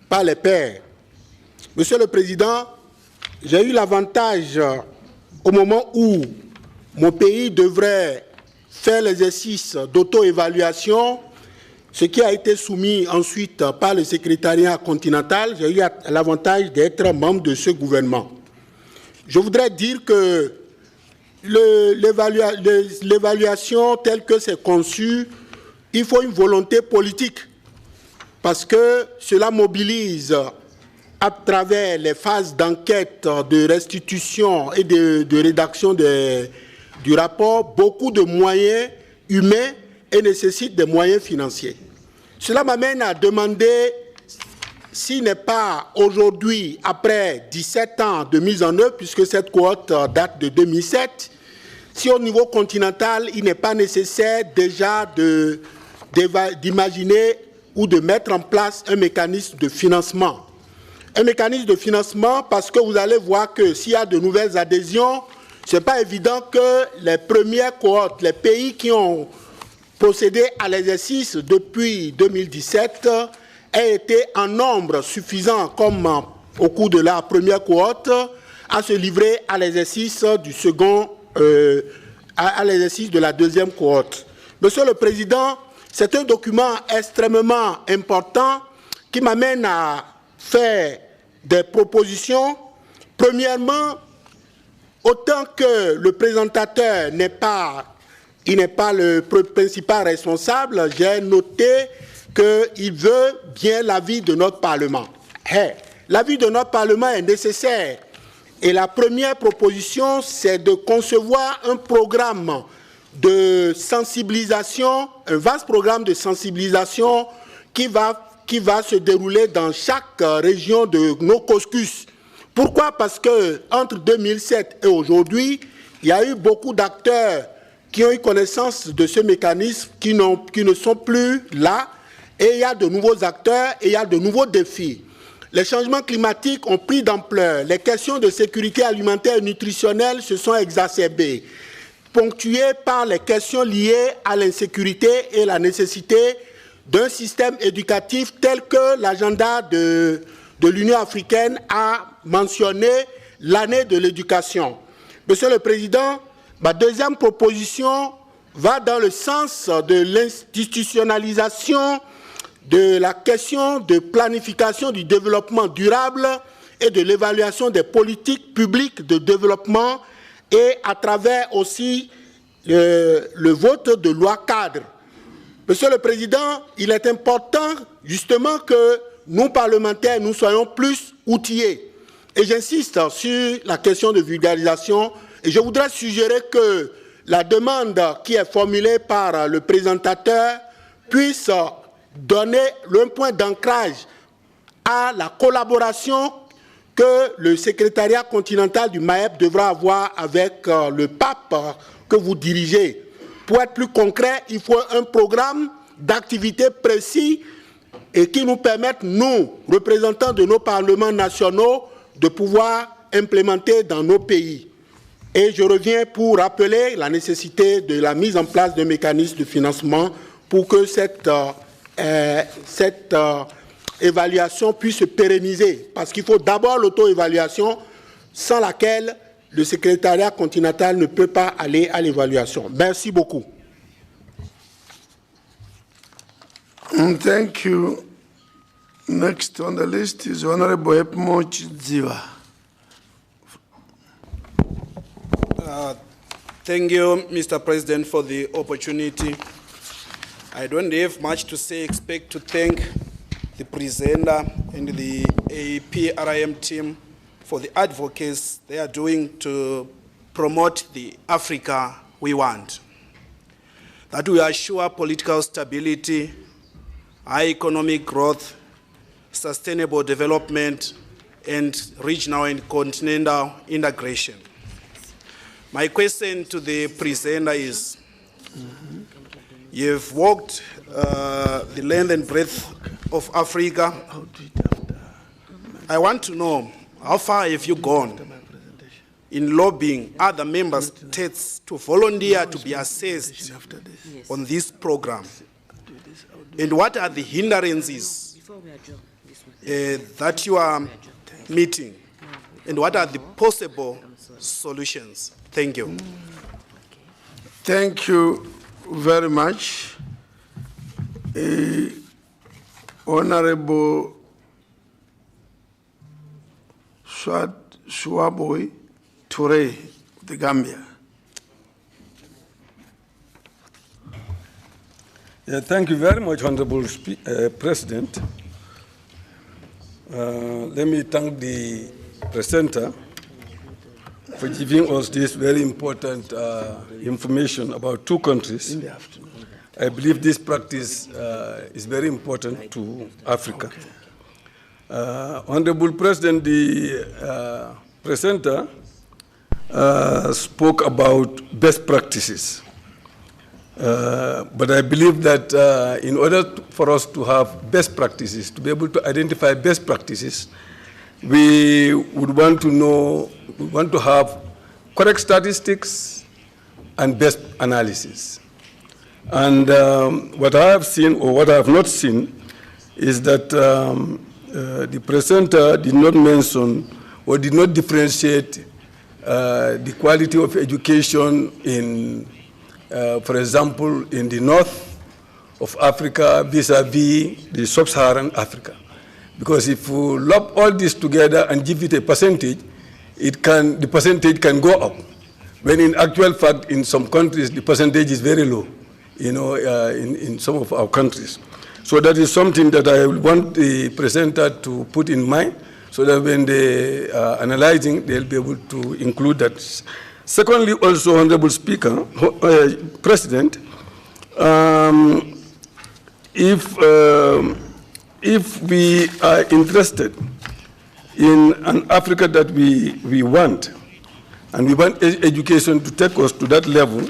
par les pairs. Monsieur le Président, j'ai eu l'avantage, au moment où mon pays devrait faire l'exercice d'auto-évaluation, ce qui a été soumis ensuite par le secrétariat continental, j'ai eu l'avantage d'être membre de ce gouvernement. Je voudrais dire que l'évaluation telle que c'est conçu, il faut une volonté politique parce que cela mobilise à travers les phases d'enquête, de restitution et de rédaction du rapport, beaucoup de moyens humains et nécessite des moyens financiers. Cela m'amène à demander s'il n'est pas aujourd'hui, après 17 ans de mise en œuvre, puisque cette cohorte date de 2007, si au niveau continental, il n'est pas nécessaire déjà d'imaginer ou de mettre en place un mécanisme de financement. Un mécanisme de financement parce que vous allez voir que s'il y a de nouvelles adhésions, ce n'est pas évident que les premières cohortes, les pays qui ont procédé à l'exercice depuis 2017 aient été en nombre suffisant, comme au cours de la première cohorte, à se livrer à l'exercice du second, à l'exercice de la deuxième cohorte. Monsieur le Président, c'est un document extrêmement important qui m'amène à faire des propositions. Premièrement, autant que le présentateur n'est pas le principal responsable, j'ai noté qu'il veut bien l'avis de notre Parlement. L'avis de notre Parlement est nécessaire. Et la première proposition, c'est de concevoir un programme de sensibilisation, un vaste programme de sensibilisation qui va se dérouler dans chaque région de nos COSCUS. Pourquoi? Parce qu'entre 2007 et aujourd'hui, il y a eu beaucoup d'acteurs qui ont eu connaissance de ce mécanisme, qui ne sont plus là, et il y a de nouveaux acteurs et il y a de nouveaux défis. Les changements climatiques ont pris d'ampleur, les questions de sécurité alimentaire et nutritionnelle se sont exacerbées, ponctuées par les questions liées à l'insécurité et la nécessité d'un système éducatif tel que l'agenda de l'Union africaine a mentionné l'année de l'éducation. Monsieur le Président, ma deuxième proposition va dans le sens de l'institutionnalisation de la question de planification du développement durable et de l'évaluation des politiques publiques de développement et à travers aussi le vote de loi cadre. Monsieur le Président, il est important justement que nous, parlementaires, nous soyons plus outillés. Et j'insiste sur la question de vulgarisation et je voudrais suggérer que la demande qui est formulée par le présentateur puisse donner un point d'ancrage à la collaboration que le secrétariat continental du MAEP devra avoir avec le pape que vous dirigez. Pour être plus concret, il faut un programme d'activité précis et qui nous permette, nous, représentants de nos parlements nationaux, de pouvoir implémenter dans nos pays. Et je reviens pour rappeler la nécessité de la mise en place d'un mécanisme de financement pour que cette évaluation puisse se pérenniser. Parce qu'il faut d'abord l'auto-évaluation, sans laquelle le secrétariat continental ne peut pas aller à l'évaluation. Merci beaucoup. Thank you. Next on the list is Honorable Epmo Chidziva. Thank you, Mr. President, for the opportunity. I don't have much to say except to thank the presenter and the APRIM team for the advocacy they are doing to promote the Africa we want. That will assure political stability, high economic growth, sustainable development, and regional and continental integration. My question to the presenter is, you've walked the length and breadth of Africa. I want to know, how far have you gone in lobbying other member states to volunteer to be assessed on this program? And what are the hindrances Before we adjourn this one. that you are meeting, and what are the possible solutions? Thank you. Thank you very much. Honorable Swaboy Toure, the Gambia. Thank you very much, Honorable President. Let me thank the presenter for giving us this very important information about two countries. I believe this practice is very important to Africa. Honorable President, the presenter spoke about best practices. But I believe that in order for us to have best practices, to be able to identify best practices, we would want to know, we want to have correct statistics and best analysis. And what I have seen, or what I have not seen, is that the presenter did not mention or did not differentiate the quality of education in for example, in the north of Africa vis-a-vis the sub-Saharan Africa. Because if we lump all this together and give it a percentage, the percentage can go up. When in actual fact, in some countries, the percentage is very low, in some of our countries. So that is something that I want the presenter to put in mind, so that when they are analyzing, they'll be able to include that. Secondly, also, Honorable Speaker, President, if we are interested in an Africa that we want, and we want education to take us to that level,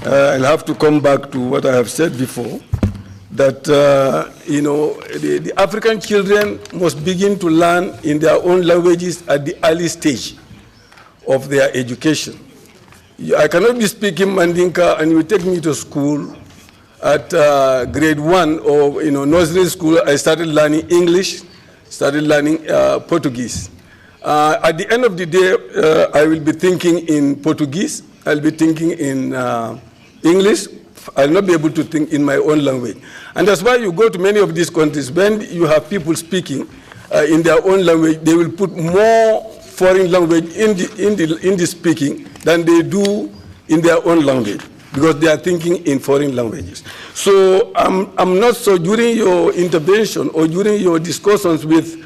I'll have to come back to what I have said before, that the African children must begin to learn in their own languages at the early stage of their education. I cannot be speaking Mandinka and you take me to school at grade 1 or nursery school. I started learning English, started learning Portuguese. At the end of the day, I will be thinking in Portuguese, I'll be thinking in English. I'll not be able to think in my own language. And that's why you go to many of these countries, when you have people speaking in their own language, they will put more foreign language in the speaking than they do in their own language, because they are thinking in foreign languages. So I'm not so, during your intervention or during your discussions with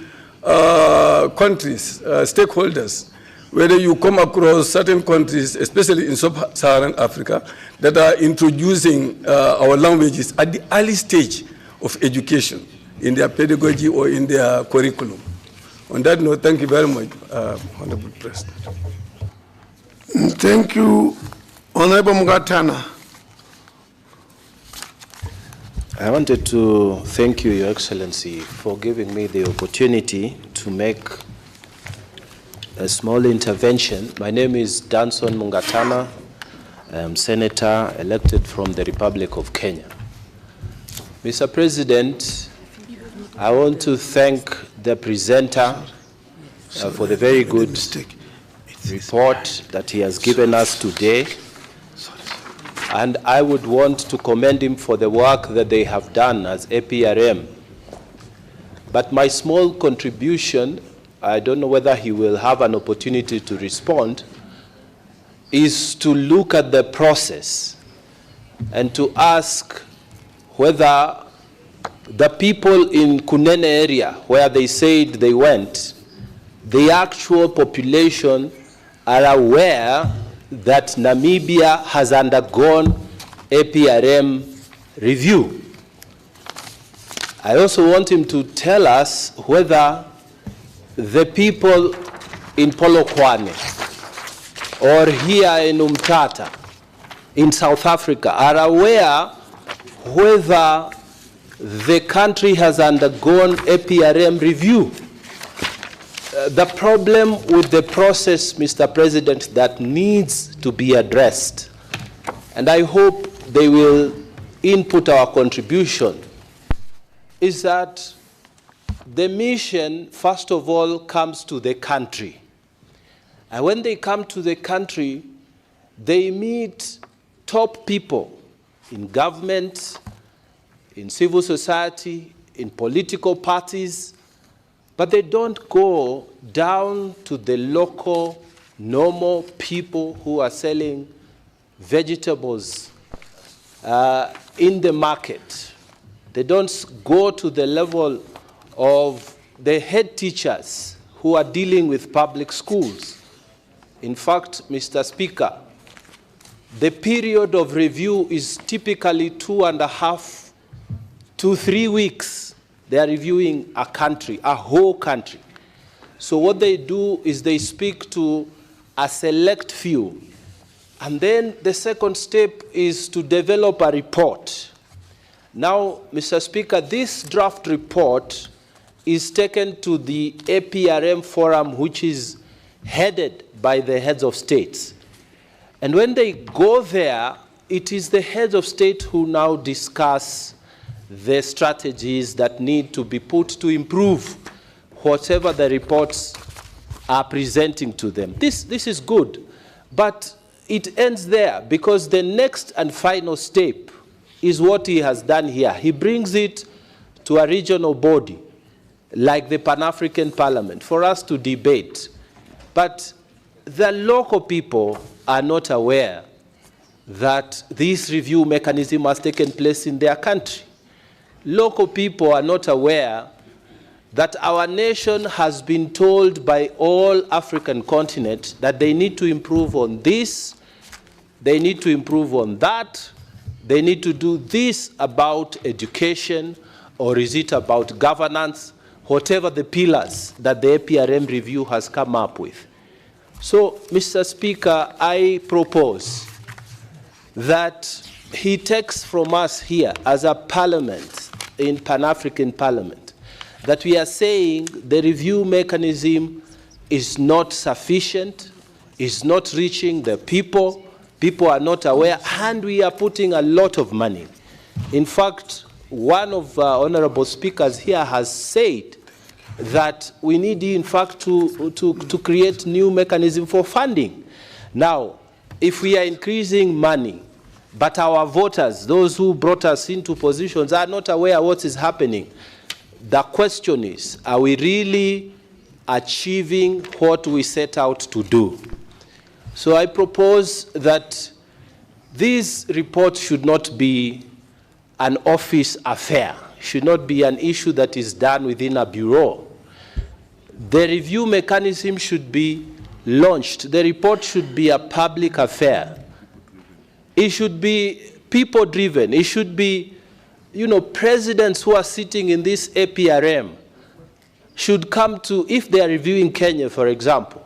countries, stakeholders, whether you come across certain countries, especially in sub-Saharan Africa, that are introducing our languages at the early stage of education in their pedagogy or in their curriculum. On that note, thank you very much, Honorable President. Thank you, Honorable Mugatana. I wanted to thank you, Your Excellency, for giving me the opportunity to make a small intervention. My name is Danson Mungatana. I am Senator elected from the Republic of Kenya. Mr. President, I want to thank the presenter for the very good report that he has given us today. And I would want to commend him for the work that they have done as APRM. But my small contribution, I don't know whether he will have an opportunity to respond, is to look at the process and to ask whether the people in Kunene area, where they said they went, the actual population are aware that Namibia has undergone APRM review. I also want him to tell us whether the people in Polokwane or here in Umtata in South Africa are aware whether the country has undergone APRM review. The problem with the process, Mr. President, that needs to be addressed, and I hope they will input our contribution, is that the mission, first of all, comes to the country. And when they come to the country, they meet top people in government, in civil society, in political parties, but they don't go down to the local, normal people who are selling vegetables in the market. They don't go to the level of the head teachers who are dealing with public schools. In fact, Mr. Speaker, the period of review is typically 2.5 to 3 weeks. They are reviewing a country, a whole country. So what they do is they speak to a select few. And then the second step is to develop a report. Now, Mr. Speaker, this draft report is taken to the APRM forum, which is headed by the heads of states. And when they go there, it is the heads of state who now discuss the strategies that need to be put to improve whatever the reports are presenting to them. This is good, but it ends there because the next and final step is what he has done here. He brings it to a regional body like the Pan-African Parliament for us to debate. But the local people are not aware that this review mechanism has taken place in their country. Local people are not aware that our nation has been told by all African continent that they need to improve on this, they need to improve on that, they need to do this about education, or is it about governance, whatever the pillars that the APRM review has come up with. So, Mr. Speaker, I propose that he takes from us here as a parliament, in Pan-African Parliament, that we are saying the review mechanism is not sufficient, is not reaching the people, people are not aware, and we are putting a lot of money. In fact, one of our honorable speakers here has said that we need, in fact, to create new mechanism for funding. Now, if we are increasing money, but our voters, those who brought us into positions, are not aware of what is happening, the question is, are we really achieving what we set out to do? So I propose that this report should not be an office affair, should not be an issue that is done within a bureau. The review mechanism should be launched. The report should be a public affair. It should be people-driven. It should be, presidents who are sitting in this APRM should come to, if they are reviewing Kenya, for example,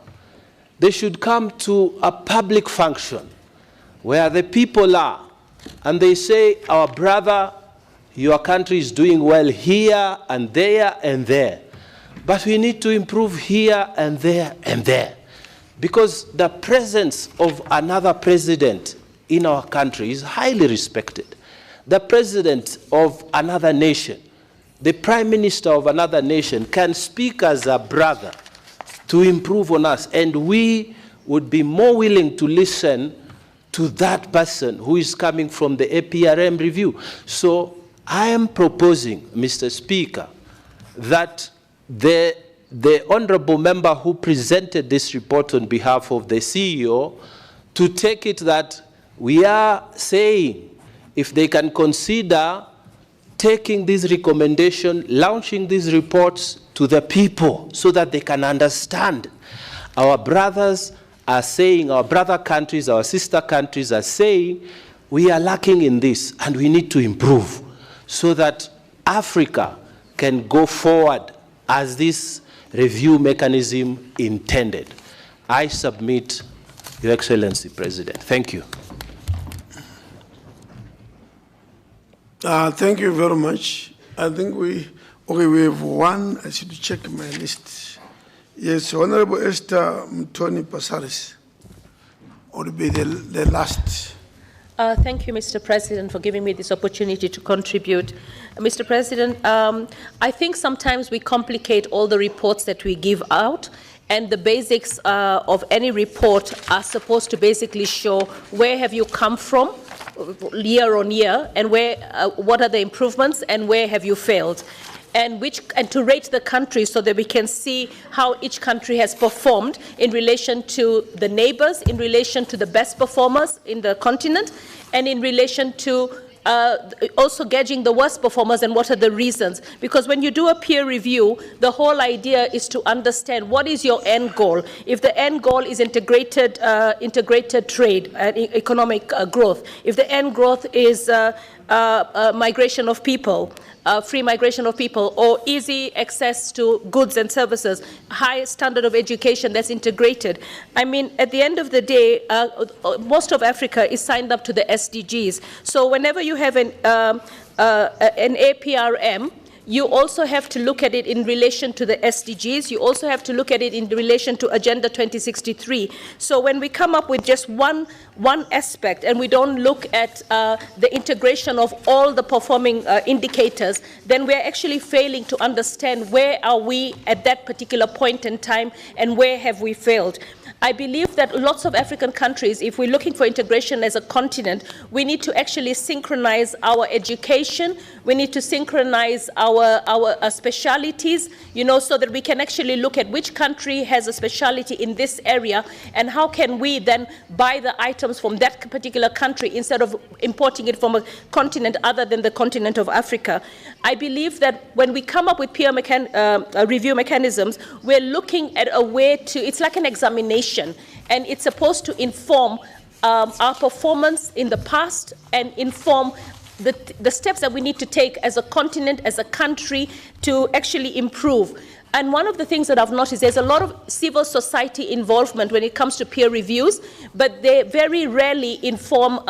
they should come to a public function where the people are, and they say, our brother, your country is doing well here and there and there, but we need to improve here and there and there. Because the presence of another president in our country is highly respected. The president of another nation, the prime minister of another nation can speak as a brother to improve on us, and we would be more willing to listen to that person who is coming from the APRM review. So I am proposing, Mr. Speaker, that the honorable member who presented this report on behalf of the CEO to take it that we are saying if they can consider taking this recommendation, launching these reports to the people so that they can understand. Our brothers are saying, our brother countries, our sister countries are saying, we are lacking in this and we need to improve so that Africa can go forward as this review mechanism intended. I submit, Your Excellency, President. Thank you. Thank you very much. I think we have one. I should check my list. Yes, Honorable Esther Mtoni Passaris will be the last. Thank you, Mr. President, for giving me this opportunity to contribute. Mr. President, I think sometimes we complicate all the reports that we give out, and the basics of any report are supposed to basically show where have you come from year on year, and where, what are the improvements, and where have you failed. And to rate the country so that we can see how each country has performed in relation to the neighbors, in relation to the best performers in the continent, and in relation to also gauging the worst performers and what are the reasons. Because when you do a peer review, the whole idea is to understand what is your end goal. If the end goal is integrated trade and economic growth, if the end growth is migration of people, free migration of people, or easy access to goods and services, high standard of education that's integrated. I mean, at the end of the day, most of Africa is signed up to the SDGs. So whenever you have an APRM, you also have to look at it in relation to the SDGs. You also have to look at it in relation to Agenda 2063. So when we come up with just one aspect and we don't look at the integration of all the performing indicators, then we're actually failing to understand where are we at that particular point in time and where have we failed. I believe that lots of African countries, if we're looking for integration as a continent, we need to actually synchronize our education, we need to synchronize our specialities, you know, so that we can actually look at which country has a speciality in this area, and how can we then buy the items from that particular country instead of importing it from a continent other than the continent of Africa. I believe that when we come up with peer review mechanisms, we're looking at a way to, it's like an examination, and it's supposed to inform our performance in the past and inform the steps that we need to take as a continent, as a country, to actually improve. And one of the things that I've noticed, there's a lot of civil society involvement when it comes to peer reviews, but they very rarely involve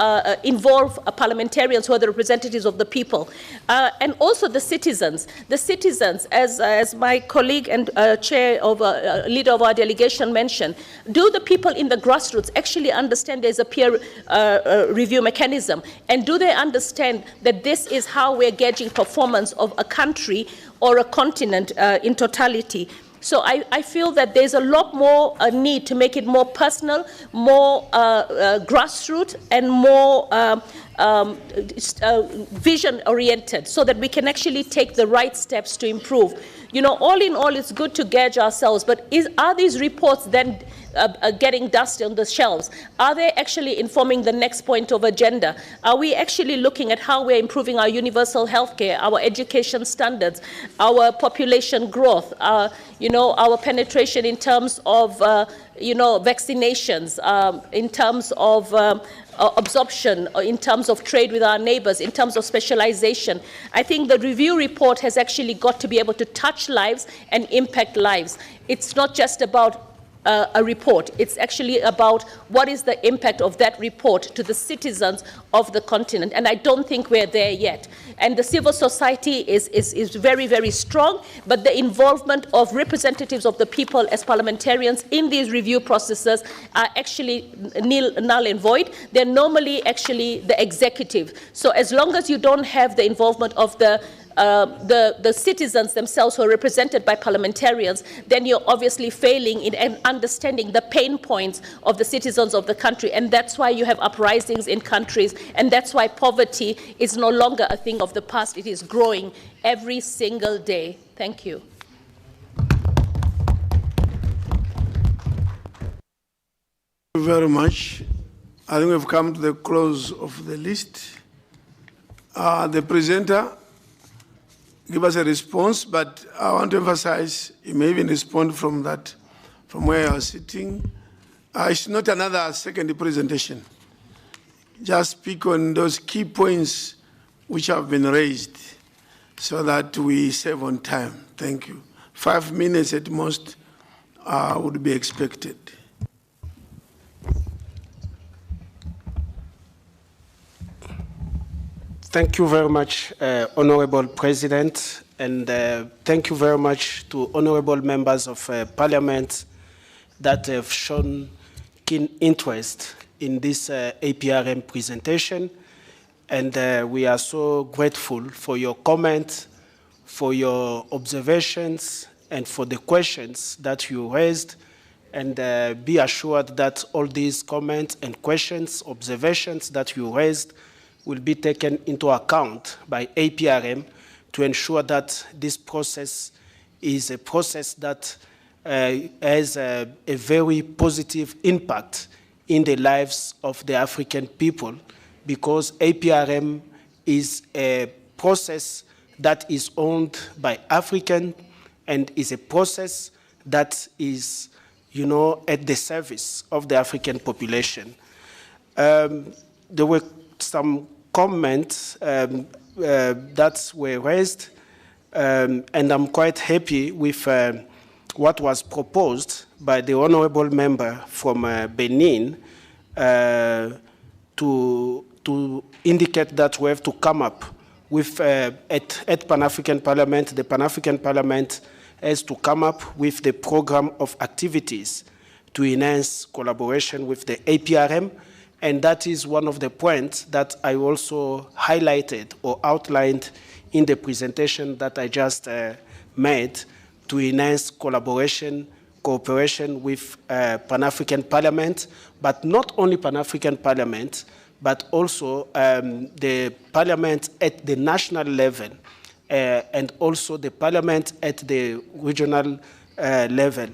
parliamentarians who are the representatives of the people. And also the citizens. The citizens, as my colleague and leader of our delegation mentioned, do the people in the grassroots actually understand there's a peer review mechanism? And do they understand that this is how we're gauging performance of a country or a continent in totality? So I feel that there's a lot more need to make it more personal, more grassroots, and more vision-oriented, so that we can actually take the right steps to improve. You know, all in all, it's good to gauge ourselves, but are these reports then getting dust on the shelves? Are they actually informing the next point of agenda? Are we actually looking at how we're improving our universal health care, our education standards, our population growth, you know, our penetration in terms of, you know, vaccinations, in terms of absorption, in terms of trade with our neighbors, in terms of specialization? I think the review report has actually got to be able to touch lives and impact lives. It's not just about a report. It's actually about what is the impact of that report to the citizens of the continent. And I don't think we're there yet. And the civil society is very, very strong, but the involvement of representatives of the people as parliamentarians in these review processes are actually null and void. They're normally actually the executive. So as long as you don't have the involvement of the citizens themselves who are represented by parliamentarians, then you're obviously failing in understanding the pain points of the citizens of the country. And that's why you have uprisings in countries, and that's why poverty is no longer a thing of the past. It is growing every single day. Thank you. Thank you very much. I think we've come to the close of the list. The presenter give us a response, but I want to emphasize, you may even respond from where you are sitting. It's not another second presentation. Just speak on those key points which have been raised so that we save on time. Thank you. 5 minutes at most would be expected. Thank you very much, Honorable President, and thank you very much to honorable members of Parliament that have shown keen interest in this APRM presentation. And we are so grateful for your comments, for your observations, and for the questions that you raised. And be assured that all these comments and questions, observations that you raised will be taken into account by APRM to ensure that this process is a process that has a very positive impact in the lives of the African people, because APRM is a process that is owned by Africans and is a process that is, at the service of the African population. There were some comments that were raised, and I'm quite happy with what was proposed by the honorable member from Benin to indicate that we have to come up with, at Pan-African Parliament, the Pan-African Parliament has to come up with the program of activities to enhance collaboration with the APRM, and that is one of the points that I also highlighted or outlined in the presentation that I just made, to enhance collaboration, cooperation with Pan-African Parliament, but not only Pan-African Parliament, but also the Parliament at the national level, and also the Parliament at the regional level.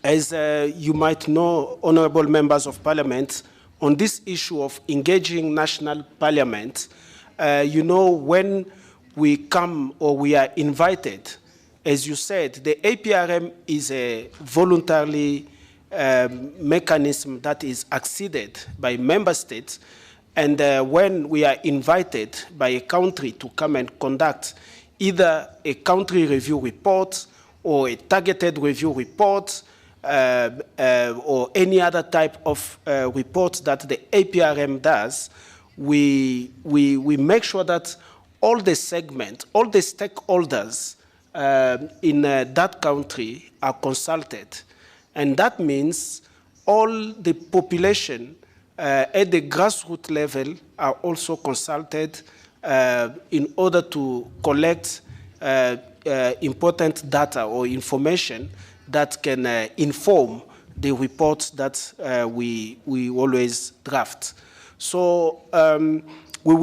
As you might know, honorable members of Parliament, on this issue of engaging national parliament, when we come or we are invited, as you said, the APRM is a voluntary mechanism that is acceded by member states, and when we are invited by a country to come and conduct either a country review report or a targeted review report, or any other type of report that the APRM does, we make sure that all the segments, all the stakeholders in that country are consulted. And that means all the population at the grassroots level are also consulted in order to collect important data or information that can inform the reports that we always draft. So we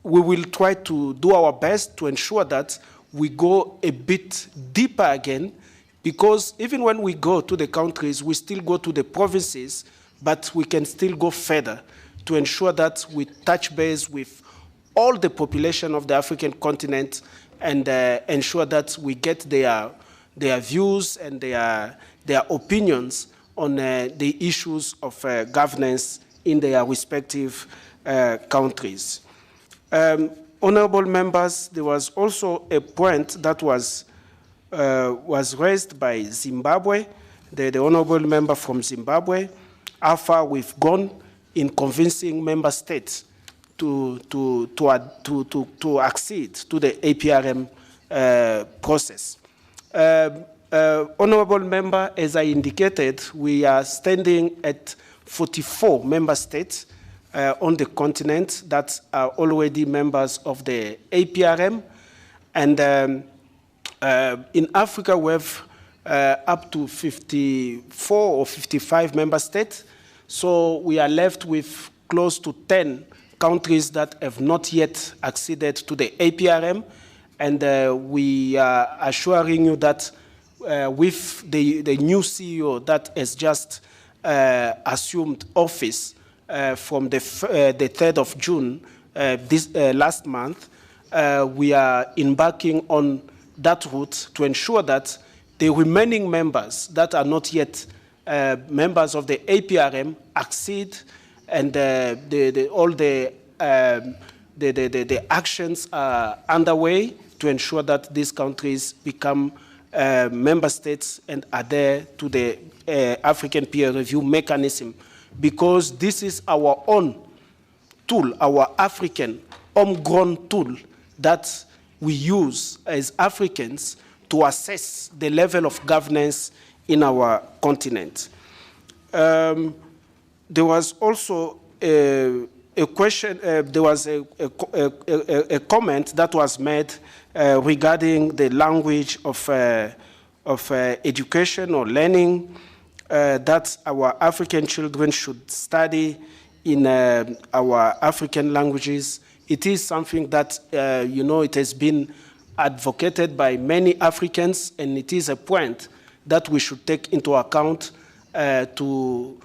will try to do our best to ensure that we go a bit deeper again, because even when we go to the countries, we still go to the provinces, but we can still go further to ensure that we touch base with all the population of the African continent and ensure that we get their views and their opinions on the issues of governance in their respective countries. Honorable members, there was also a point that was raised by Zimbabwe, the honorable member from Zimbabwe, how far we've gone in convincing member states to accede to the APRM process. Honorable member, as I indicated, we are standing at 44 member states on the continent that are already members of the APRM. And in Africa, we have up to 54 or 55 member states. So we are left with close to 10 countries that have not yet acceded to the APRM. And we are assuring you that with the new CEO that has just assumed office from the 3rd of June last month, we are embarking on that route to ensure that the remaining members that are not yet members of the APRM accede, and all the actions are underway to ensure that these countries become member states and adhere to the African peer review mechanism, because this is our own tool, our African homegrown tool that we use as Africans to assess the level of governance in our continent. there was also a question, there was a comment that was made regarding the language of education or learning that our African children should study in our African languages. It is something that, it has been advocated by many Africans, and it is a point that we should take into account to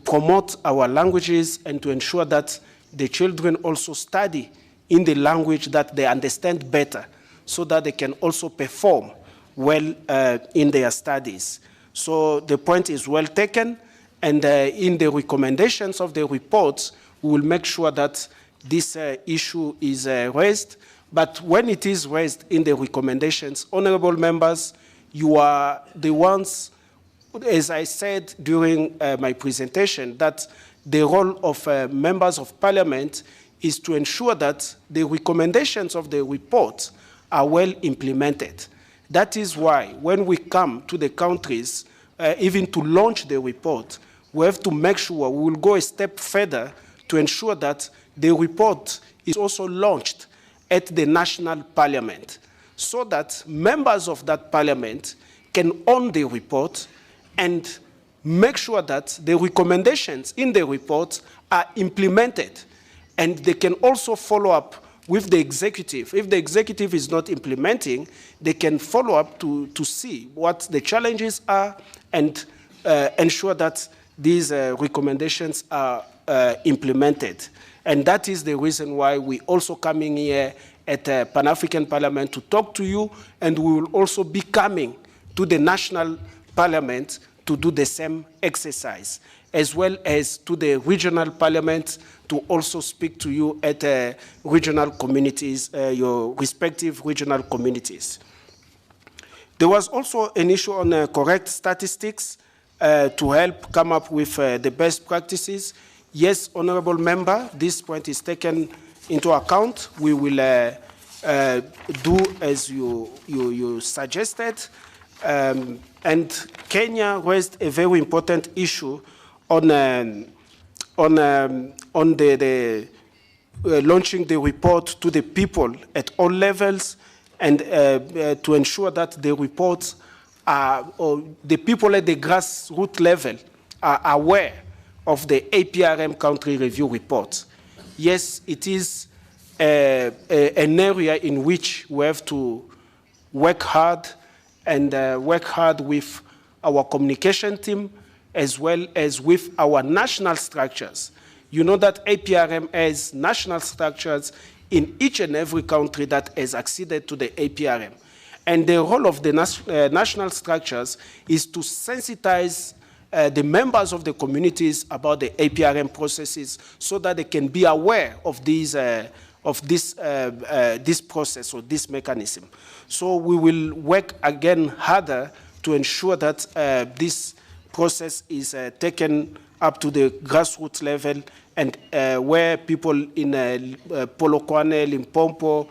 promote our languages and to ensure that the children also study in the language that they understand better, so that they can also perform well in their studies. So the point is well taken, and in the recommendations of the reports, we will make sure that this issue is raised. But when it is raised in the recommendations, honorable members, you are the ones, as I said during my presentation, that the role of members of parliament is to ensure that the recommendations of the report are well implemented. That is why when we come to the countries, even to launch the report, we have to make sure we will go a step further to ensure that the report is also launched at the national parliament, so that members of that parliament can own the report and make sure that the recommendations in the report are implemented, and they can also follow up with the executive. If the executive is not implementing, they can follow up to see what the challenges are and ensure that these recommendations are implemented. And that is the reason why we also coming here at Pan-African Parliament to talk to you, and we will also be coming to the national parliament to do the same exercise, as well as to the regional parliament to also speak to you at regional communities, your respective regional communities. There was also an issue on correct statistics to help come up with the best practices. Yes, honorable member, this point is taken into account. We will do as you suggested. And Kenya raised a very important issue on launching the report to the people at all levels, and to ensure that the reports are, or the people at the grassroots level are aware of the APRM country review report. Yes, it is an area in which we have to work hard, and work hard with our communication team as well as with our national structures. You know that APRM has national structures in each and every country that has acceded to the APRM. And the role of the national structures is to sensitize the members of the communities about the APRM processes, so that they can be aware of these this process or this mechanism. So we will work again harder to ensure that this process is taken up to the grassroots level, and where people in Polokwane, Limpopo,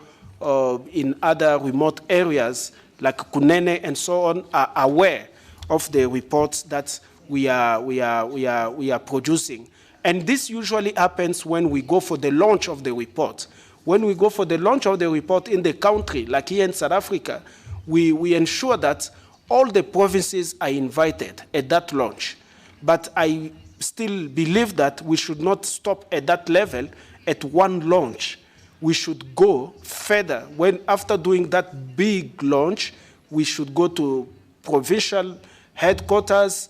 in other remote areas like Kunene and so on are aware of the reports that we are producing. And this usually happens when we go for the launch of the report. When we go for the launch of the report in the country, like here in South Africa, we ensure that all the provinces are invited at that launch. But I still believe that we should not stop at that level at one launch. We should go further. When after doing that big launch, we should go to provincial headquarters,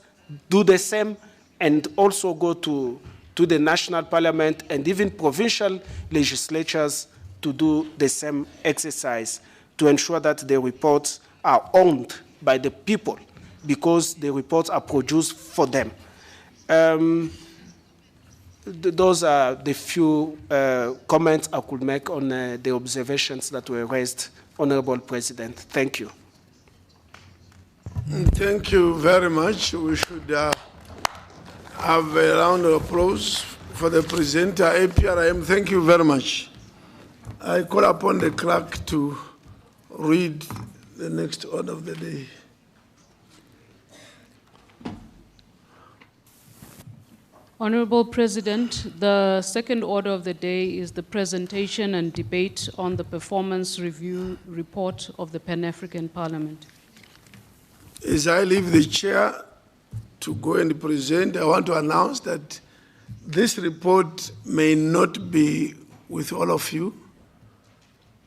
do the same, and also go to the national parliament and even provincial legislatures to do the same exercise, to ensure that the reports are owned by the people, because the reports are produced for them. Those are the few comments I could make on the observations that were raised, Honorable President. Thank you. Thank you very much. We should have a round of applause for the presenter, APRM. Thank you very much. I call upon the clerk to read the next order of the day. Honorable President, the second order of the day is the presentation and debate on the performance review report of the Pan-African Parliament. As I leave the chair to go and present, I want to announce that this report may not be with all of you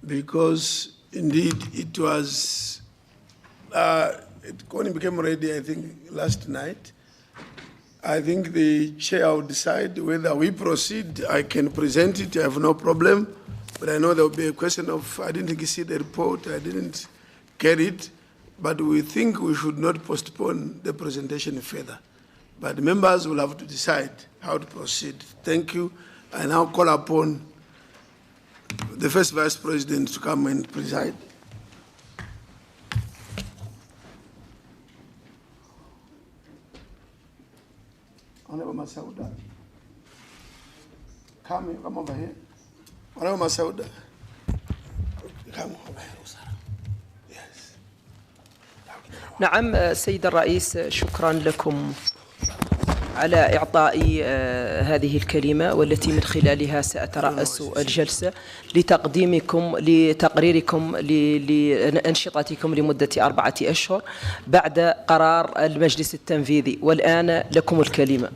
because indeed it was, it only became ready, I think, last night. I think the chair will decide whether we proceed. I can present it, I have no problem, but I know there will be a question of, I didn't see the report, I didn't get it, but we think we should not postpone the presentation further. But members will have to decide how to proceed. Thank you. I now call upon the first Vice President to come and preside. Honorable Masauda, come over here. Honorable Masauda, come over here. Yes. نعم سيد الرئيس، شكرا لكم على إعطاء هذه الكلمة والتي من خلالها سأترأس الجلسة لتقديمكم لتقريركم لأنشطتكم لمدة 4 أشهر بعد قرار المجلس التنفيذي، والآن لكم الكلمة.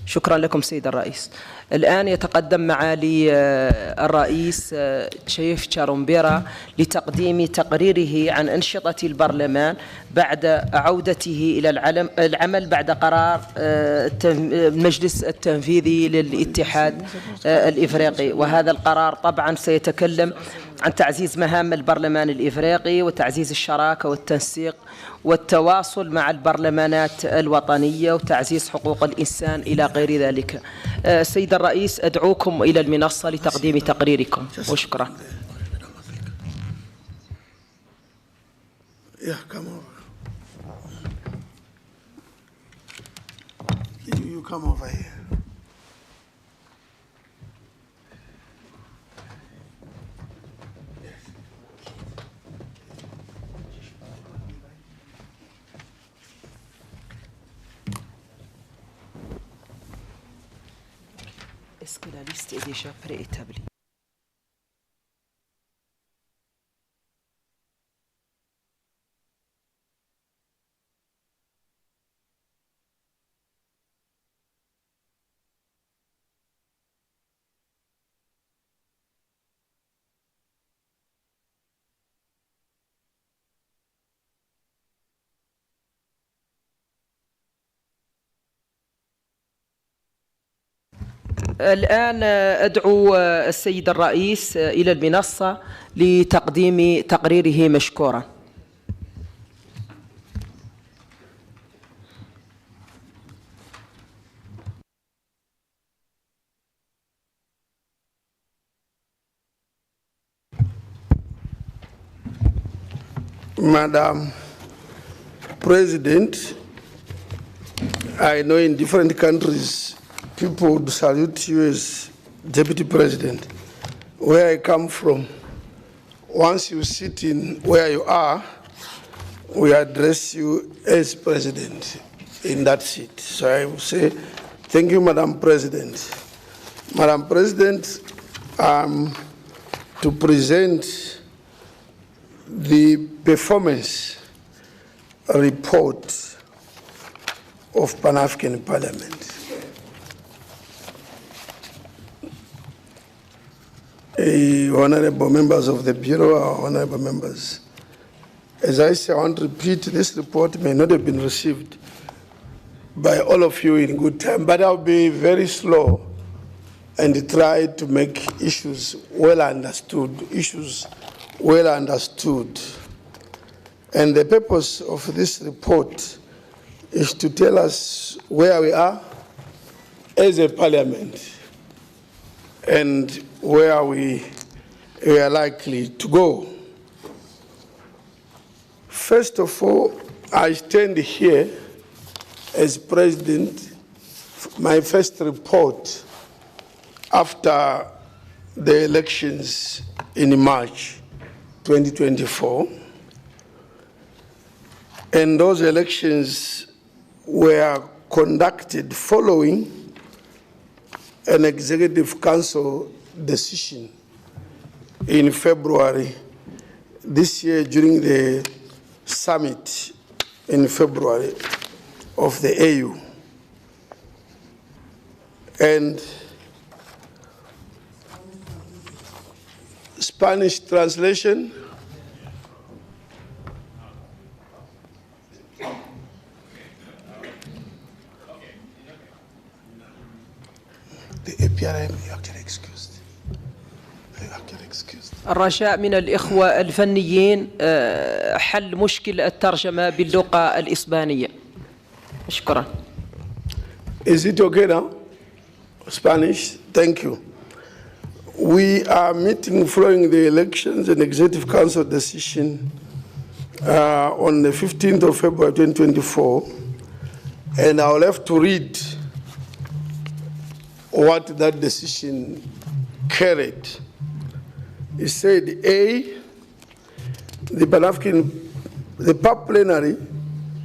شكرا لكم سيد الرئيس. الآن يتقدم معالي الرئيس تشيف تشارومبيرا لتقديم تقريره عن أنشطة البرلمان بعد عودته إلى العمل بعد قرار المجلس التنفيذي للاتحاد الإفريقي. وهذا القرار طبعا سيتكلم عن تعزيز مهام البرلمان الإفريقي وتعزيز الشراكة والتنسيق والتواصل مع البرلمانات الوطنية وتعزيز حقوق الإنسان إلى غير ذلك. سيد الرئيس، أدعوكم إلى المنصة لتقديم تقريركم وشكرا. You come over here. Est-ce que la liste est déjà préétablie? الآن أدعو السيد الرئيس إلى المنصة لتقديم تقريره مشكورا. Madam President, I know in different countries people would salute you as Deputy President. Where I come from, once you sit in where you are, we address you as President in that seat. So I will say, thank you, Madam President. Madam President, to present the performance report of Pan-African Parliament. Honorable members of the Bureau, honorable members, as I say, I want to repeat, this report may not have been received by all of you in good time, but I'll be very slow and try to make issues well understood, And the purpose of this report is to tell us where we are as a parliament and where we are likely to go. First of all, I stand here as President, my first report after the elections in March 2024. And those elections were conducted following an Executive Council decision in February this year during the summit in February of the AU. And Spanish translation. The APRM, you are excused. You are excused. الرجاء من الإخوة الفنيين حل مشكل الترجمة باللغة الإسبانية. شكرا. Is it okay now? Spanish? Thank you. We are meeting following the elections and Executive Council decision on the 15th of February 2024, and I'll have to read what that decision carried. It said, A, the PAP plenary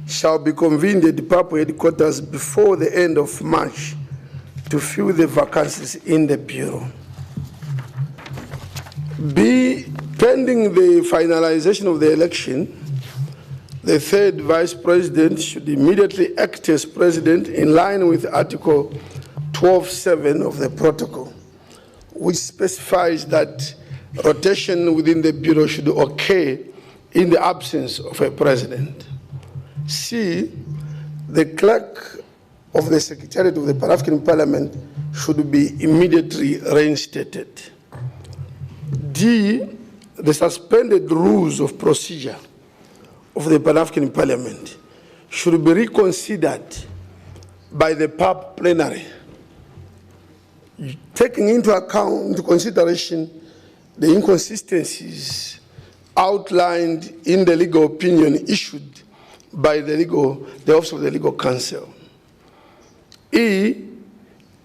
shall be convened at the PAP headquarters before the end of March to fill the vacancies in the Bureau. B, pending the finalization of the election, the third Vice President should immediately act as President in line with Article 12.7 of the Protocol, which specifies that rotation within the Bureau should occur in the absence of a President. C, the Clerk of the Secretariat of the Pan-African Parliament should be immediately reinstated. D, the suspended rules of procedure of the Pan-African Parliament should be reconsidered by the PAP plenary, taking into consideration the inconsistencies outlined in the legal opinion issued by the Office of the Legal Counsel. E,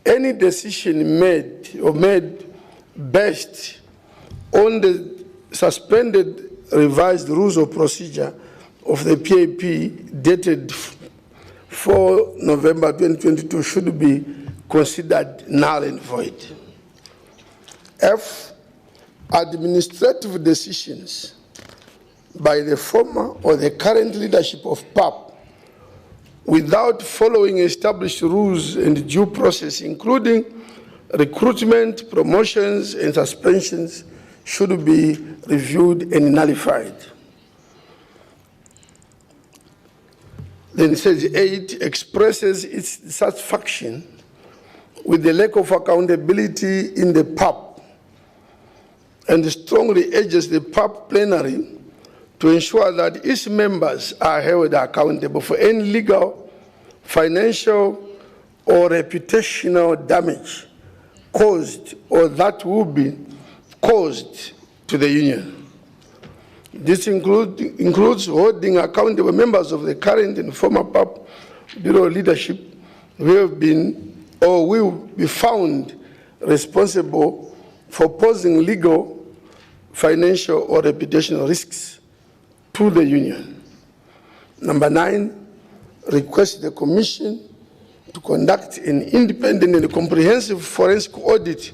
any decision made based on the suspended revised rules of procedure of the PAP dated 4 November 2022 should be considered null and void. F, administrative decisions by the former or the current leadership of PAP without following established rules and due process, including recruitment, promotions, and suspensions, should be reviewed and nullified. Then it says 8, expresses its dissatisfaction with the lack of accountability in the PAP and strongly urges the PAP plenary to ensure that its members are held accountable for any legal, financial, or reputational damage caused or that will be caused to the union. This includes holding accountable members of the current and former PAP Bureau leadership who have been or will be found responsible for posing legal, financial, or reputational risks to the union. Number 9, request the Commission to conduct an independent and comprehensive forensic audit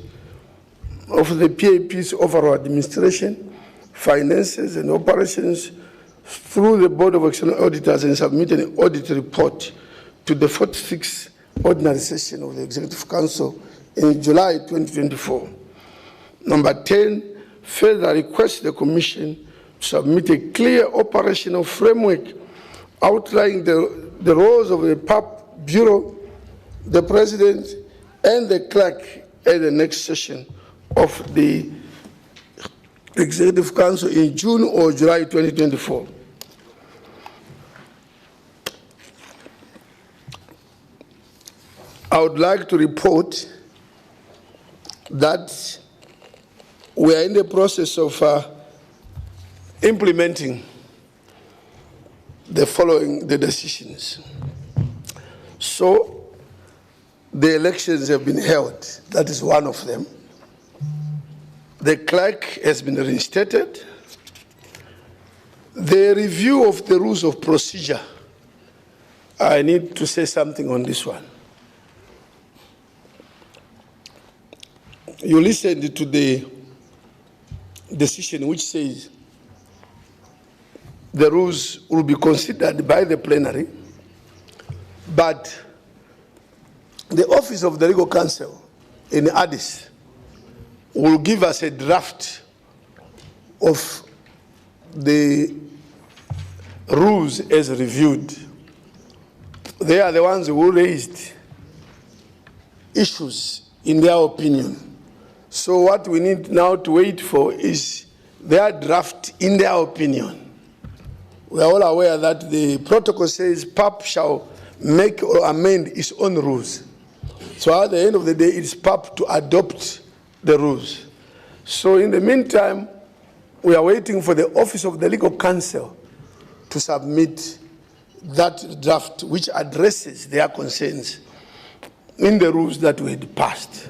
of the PAP's overall administration, finances, and operations through the Board of External Auditors and submit an audit report to the 46th Ordinary Session of the Executive Council in July 2024. Number 10, further request the Commission to submit a clear operational framework outlining the roles of the PAP Bureau, the President, and the Clerk at the next session of the Executive Council in June or July 2024. I would like to report that we are in the process of implementing the decisions. So the elections have been held. That is one of them. The clerk has been reinstated. The review of the rules of procedure, I need to say something on this one. you listened to the decision which says the rules will be considered by the plenary, but the Office of the Legal Counsel in Addis will give us a draft of the rules as reviewed. They are the ones who raised issues in their opinion. So what we need now to wait for is their draft in their opinion. We are all aware that the protocol says PAP shall make or amend its own rules. So at the end of the day, it's PAP to adopt the rules. So in the meantime, we are waiting for the Office of the Legal Counsel to submit that draft which addresses their concerns in the rules that we had passed.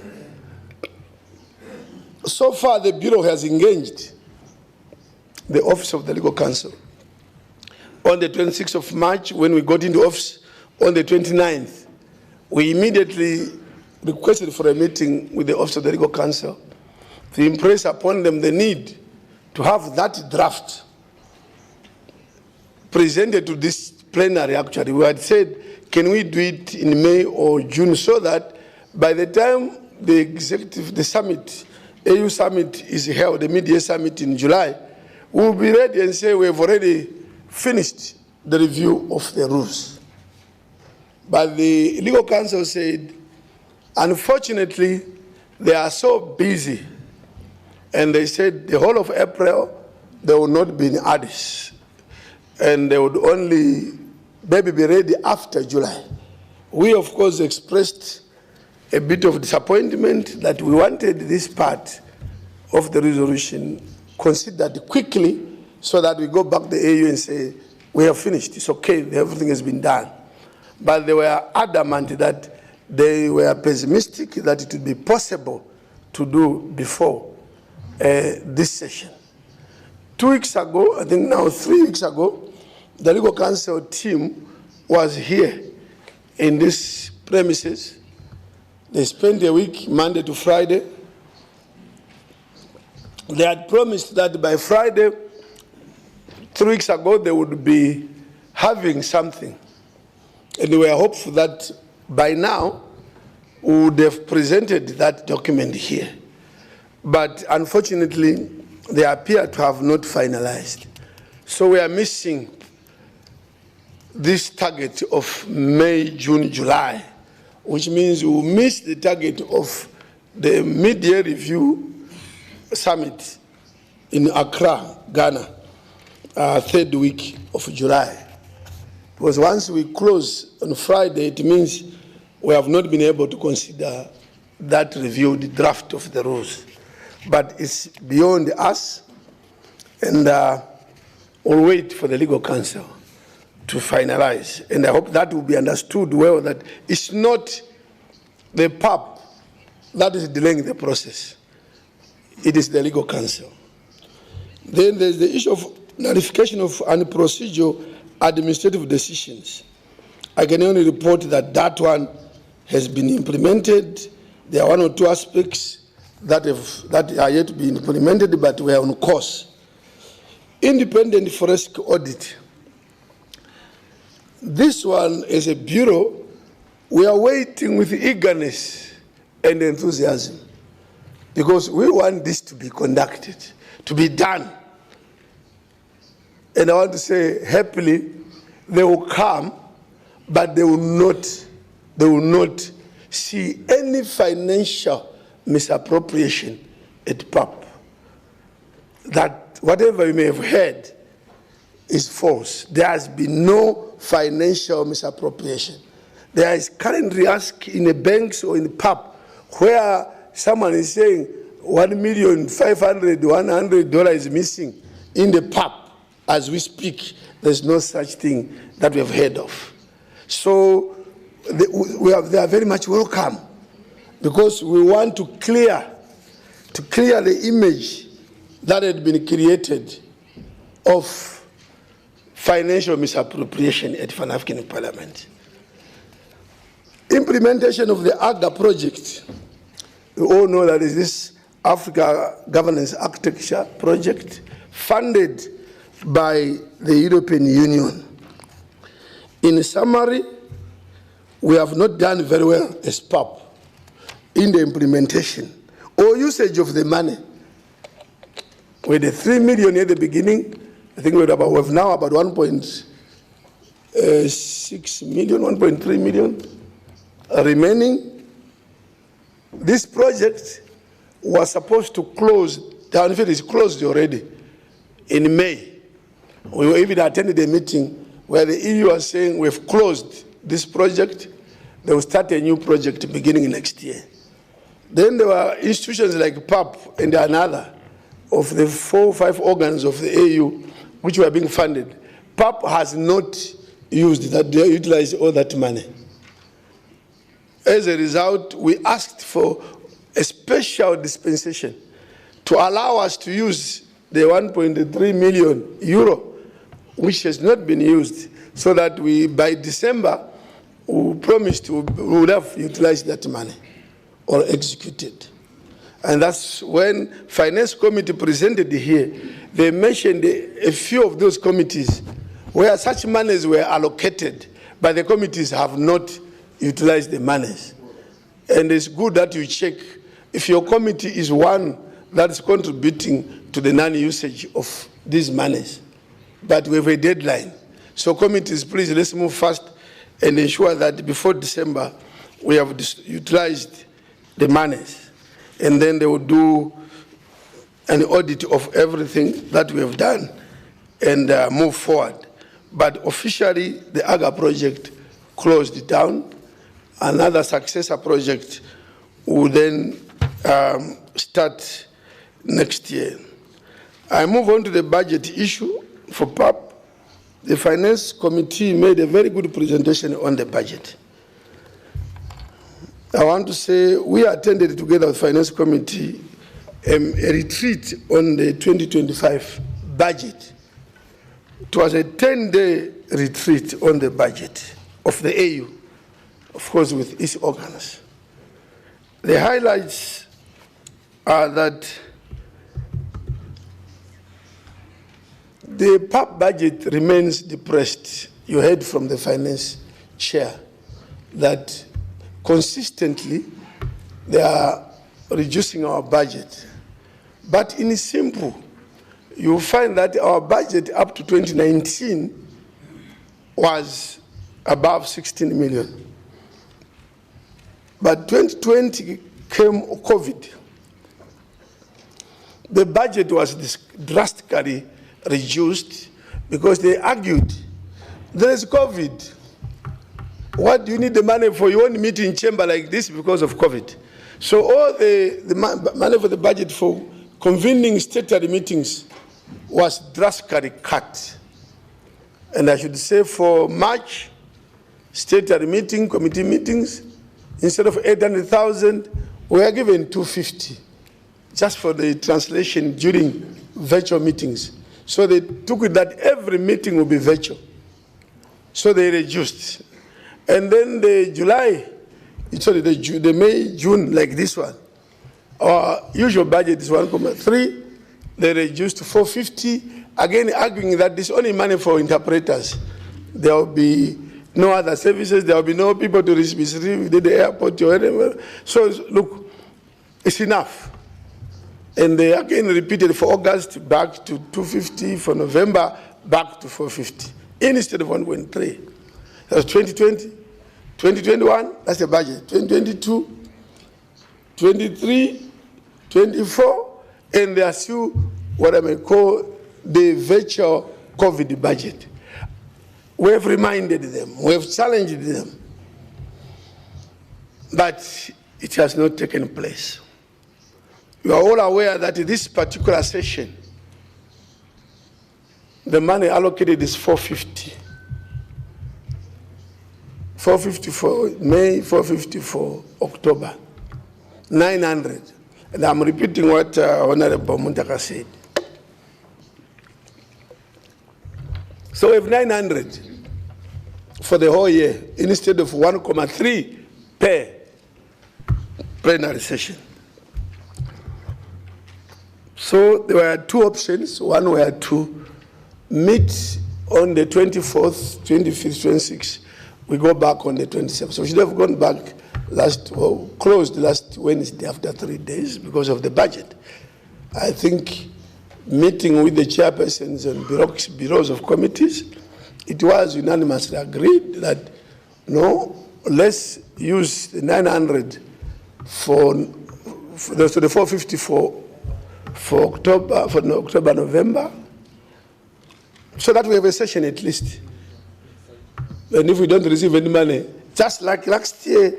So far, the Bureau has engaged the Office of the Legal Counsel. On the 26th of March, when we got into office, on the 29th, we immediately requested for a meeting with the Office of the Legal Counsel to impress upon them the need to have that draft presented to this plenary. Actually, we had said, can we do it in May or June, so that by the time the summit, AU summit is held, the mid-year summit in July, we'll be ready and say we have already finished the review of the rules. But the legal counsel said, unfortunately, they are so busy, and they said the whole of April they will not be in Addis, and they would only maybe be ready after July. We, of course, expressed a bit of disappointment that we wanted this part of the resolution considered quickly, so that we go back to the AU and say, we have finished, it's okay, everything has been done. But they were adamant that they were pessimistic that it would be possible to do before this session. 2 weeks ago, I think now 3 weeks ago, the legal counsel team was here in these premises. They spent a week, Monday to Friday. They had promised that by Friday, 3 weeks ago, they would be having something. And we were hopeful that by now, we would have presented that document here. But unfortunately, they appear to have not finalized. So we are missing this target of May, June, July, which means we will miss the target of the mid-year review summit in Accra, Ghana, third week of July. Because once we close on Friday, it means we have not been able to consider that review, the draft of the rules. But it's beyond us, and we'll wait for the legal counsel to finalize. And I hope that will be understood well, that it's not the PAP that is delaying the process. It is the legal counsel. Then there's the issue of nullification of unprocedural administrative decisions. I can only report that that one has been implemented. There are 1 or 2 aspects that are yet to be implemented, but we are on course. Independent forensic audit. This one, as a bureau, we are waiting with eagerness and enthusiasm, because we want this to be conducted, to be done. And I want to say, happily, they will come, but they will not see any financial misappropriation at PAP. That whatever you may have heard is false. There has been no financial misappropriation. There is currently ask in the banks or in the PAP where someone is saying $1,500,100 is missing in the PAP. As we speak, there's no such thing that we have heard of. So they are very much welcome, because we want to clear the image that had been created of financial misappropriation at Pan-African Parliament. Implementation of the AGA project. You all know that is this Africa Governance Architecture project funded by the European Union. In summary, we have not done very well as PAP in the implementation or usage of the money. We had 3 million at the beginning. I think we have now about 1.6 million, 1.3 million remaining. This project was supposed to close down. In fact, it's closed already in May. We even attended a meeting where the EU was saying we've closed this project. They will start a new project beginning next year. Then there were institutions like PAP and another of the 4 or 5 organs of the AU which were being funded. PAP has not used that, they utilized all that money. As a result, we asked for a special dispensation to allow us to use the 1.3 million euro, which has not been used, so that we, by December, we promised we would have utilized that money or executed. And that's when Finance Committee presented here. They mentioned a few of those committees where such monies were allocated, but the committees have not utilized the monies. And it's good that you check if your committee is one that is contributing to the non-usage of these monies. But we have a deadline. So committees, please, let's move fast and ensure that before December, we have utilized the monies. And then they will do an audit of everything that we have done and move forward. But officially, the AGA project closed down. Another successor project will then start next year. I move on to the budget issue for PAP. The Finance Committee made a very good presentation on the budget. I want to say we attended together with Finance Committee a retreat on the 2025 budget. It was a 10-day retreat on the budget of the AU, of course with its organs. The highlights are that the PAP budget remains depressed. You heard from the finance chair that consistently they are reducing our budget. But in simple, you find that our budget up to 2019 was above 16 million. But 2020 came COVID. The budget was drastically reduced because they argued, there is COVID. What do you need the money for? You won't meet in chamber like this because of COVID. So all the money for the budget for convening statutory meetings was drastically cut. And I should say for March, statutory meeting, committee meetings, instead of 800,000, we are given 250, just for the translation during virtual meetings. So they took it that every meeting will be virtual. So they reduced. And then the July, sorry, the May, June, like this one, our usual budget is 1.3. They reduced to 450, again arguing that this is only money for interpreters. There will be no other services, there will be no people to receive the airport or whatever. So look, it's enough. And they again repeated for August back to 250, for November back to 450, instead of 1.3. That was 2020, 2021, that's the budget, 2022, 23, 24, and they are still what I may call the virtual COVID budget. We have reminded them, we have challenged them, but it has not taken place. You are all aware that in this particular session, the money allocated is 450. 450 for May, 450 for October, 900. And I'm repeating what Honorable Muntaka said. So we have 900 for the whole year instead of 1.3 per plenary session. So there were two options. One were to meet on the 24th, 25th, 26th. We go back on the 27th. So we should have gone back closed last Wednesday after 3 days because of the budget. I think meeting with the chairpersons and bureaus of committees, it was unanimously agreed that no, let's use the 900 for the 450 for October, November, so that we have a session at least. And if we don't receive any money, just like last year,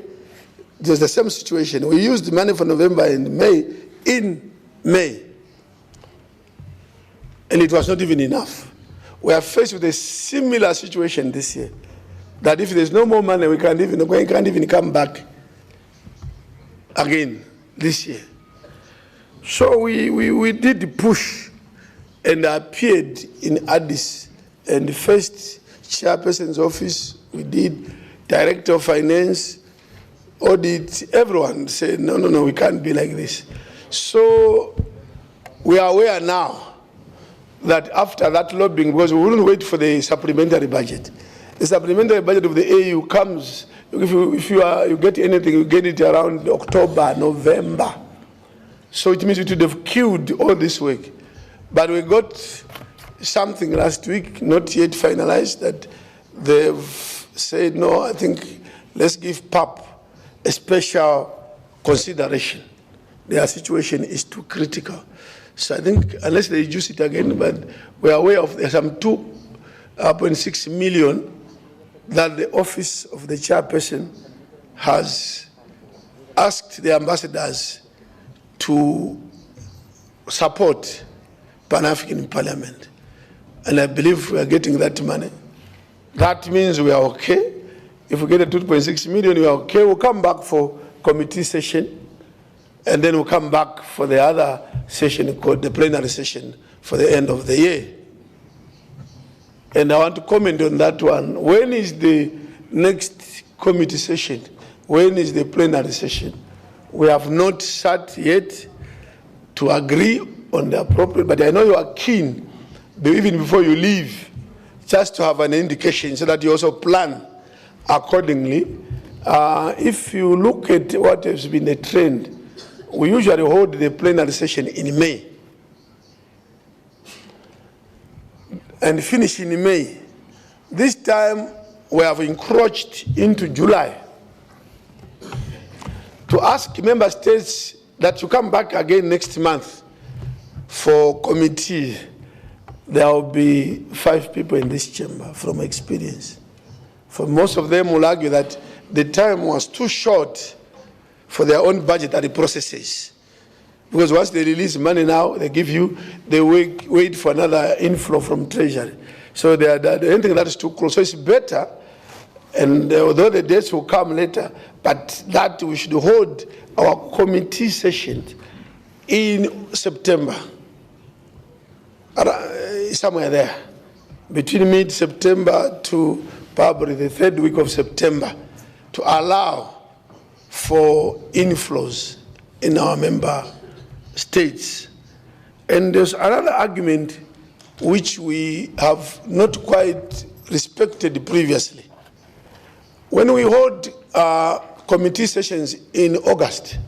it was the same situation. We used money for November and May in May, and it was not even enough. We are faced with a similar situation this year, that if there's no more money, we can't even come back again this year. So we did push and appeared in Addis, and the first chairperson's office, we did director of finance, audit, everyone said, no, we can't be like this. So we are aware now that after that lobbying, because we wouldn't wait for the supplementary budget. The supplementary budget of the AU comes, if you get anything, you get it around October, November. So it means we would have killed all this work. But we got something last week, not yet finalized, that they've said, no, I think let's give PAP a special consideration. Their situation is too critical. So I think unless they reduce it again, but we are aware of there's some 2.6 million that the office of the chairperson has asked the ambassadors to support Pan-African Parliament. And I believe we are getting that money. That means we are okay. If we get a 2.6 million, we are okay. We'll come back for committee session, and then we'll come back for the other session called the plenary session for the end of the year. And I want to comment on that one. When is the next committee session? When is the plenary session? We have not sat yet to agree on the appropriate, but I know you are keen, even before you leave, just to have an indication so that you also plan accordingly. If you look at what has been the trend, we usually hold the plenary session in May and finish in May. This time we have encroached into July to ask member states that you come back again next month for committee. There will be 5 people in this chamber from experience. For most of them will argue that the time was too short for their own budgetary processes. Because once they release money now, they give you, they wait for another inflow from Treasury. So they don't think that is too close. So it's better, and although the dates will come later, but that we should hold our committee session in September, somewhere there, between mid-September to probably the 3rd week of September, to allow for inflows in our member states. And there's another argument which we have not quite respected previously. When we hold committee sessions in August,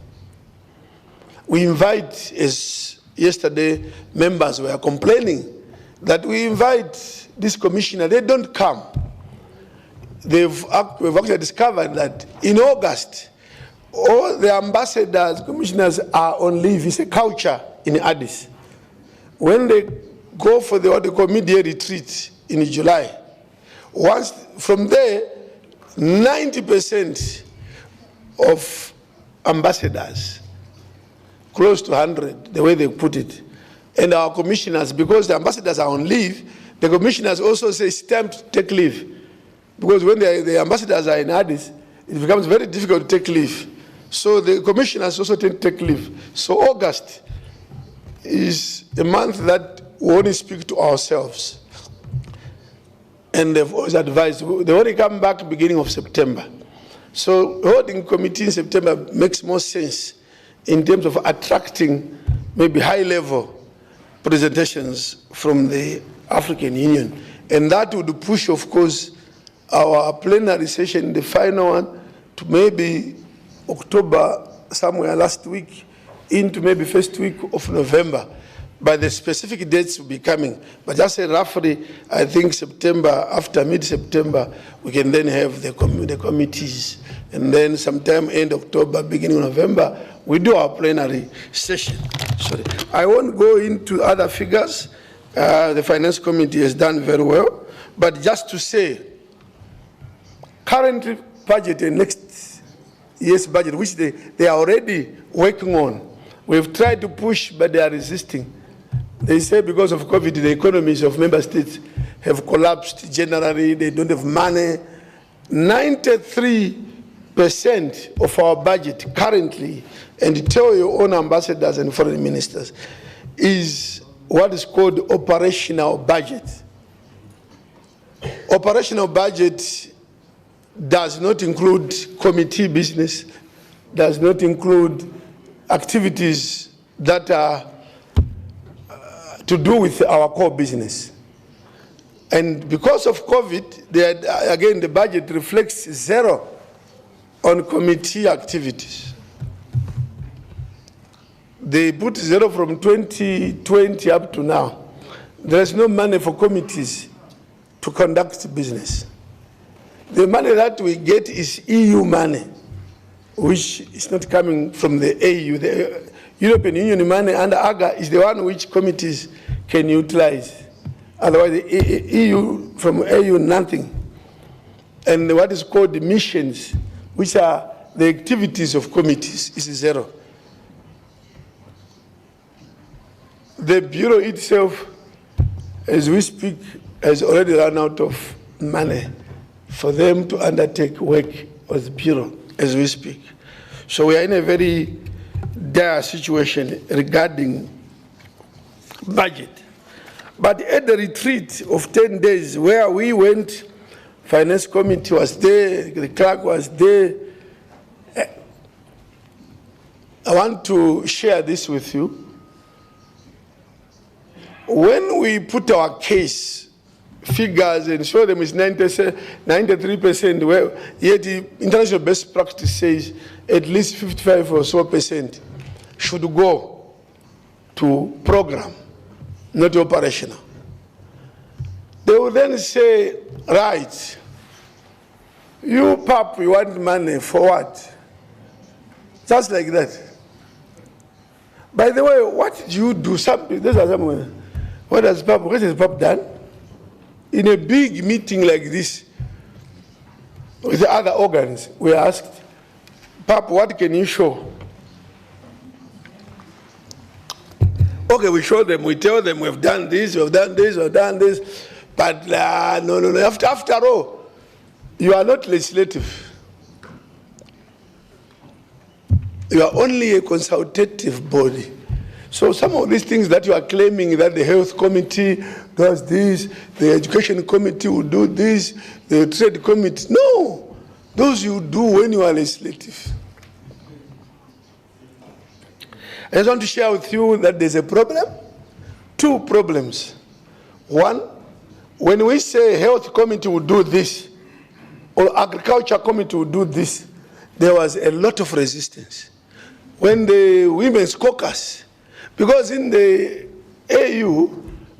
we invite, as yesterday members were complaining, that we invite this commissioner, they don't come. We've actually discovered that in August, all the ambassadors, commissioners are on leave. It's a culture in Addis. When they go for what they call mid-year retreat in July, once from there, 90% of ambassadors, close to 100, the way they put it, and our commissioners, because the ambassadors are on leave, the commissioners also say it's time to take leave. Because when the ambassadors are in Addis, it becomes very difficult to take leave. So the commissioners also take leave. So August is a month that we only speak to ourselves. And they've always advised, they only come back beginning of September. So holding committee in September makes more sense in terms of attracting maybe high level presentations from the African Union. And that would push, of course, our plenary session, the final one, to maybe October, somewhere last week, into maybe first week of November. But the specific dates will be coming. But just say roughly, I think September, after mid-September, we can then have the committees. And then sometime end October, beginning of November, we do our plenary session. Sorry. I won't go into other figures. The Finance Committee has done very well. But just to say, current budget and next year's budget, which they are already working on, we've tried to push, but they are resisting. They say because of COVID, the economies of member states have collapsed generally. They don't have money. 93% of our budget currently, and tell your own ambassadors and foreign ministers, is what is called operational budget. Operational budget does not include committee business, does not include activities that are to do with our core business. And because of COVID, again, the budget reflects zero on committee activities. They put zero from 2020 up to now. There's no money for committees to conduct business. The money that we get is EU money, which is not coming from the AU. The European Union money under AGA is the one which committees can utilize. Otherwise, the EU, from AU, nothing. And what is called the missions, which are the activities of committees, is zero. The Bureau itself, as we speak, has already run out of money for them to undertake work with the Bureau, as we speak. So we are in a very dire situation regarding budget. But at the retreat of 10 days where we went, Finance Committee was there, the clerk was there, I want to share this with you. When we put our case figures and show them it's 93%, well, yet the international best practice says at least 55 or so % should go to program, not operational. They will then say, right, you PAP, you want money for what? Just like that. By the way, what did you do? What has PAP done? In a big meeting like this, with the other organs, we asked, PAP, what can you show? Okay, we show them, we tell them we've done this, we've done this, we've done this, but no. After all, you are not legislative. You are only a consultative body. So some of these things that you are claiming that the health committee does this, the education committee will do this, the trade committee, no. Those you do when you are legislative. I just want to share with you that there's a problem, two problems. One, when we say health committee will do this, or agriculture committee will do this, there was a lot of resistance. When the women's caucus, because in the AU,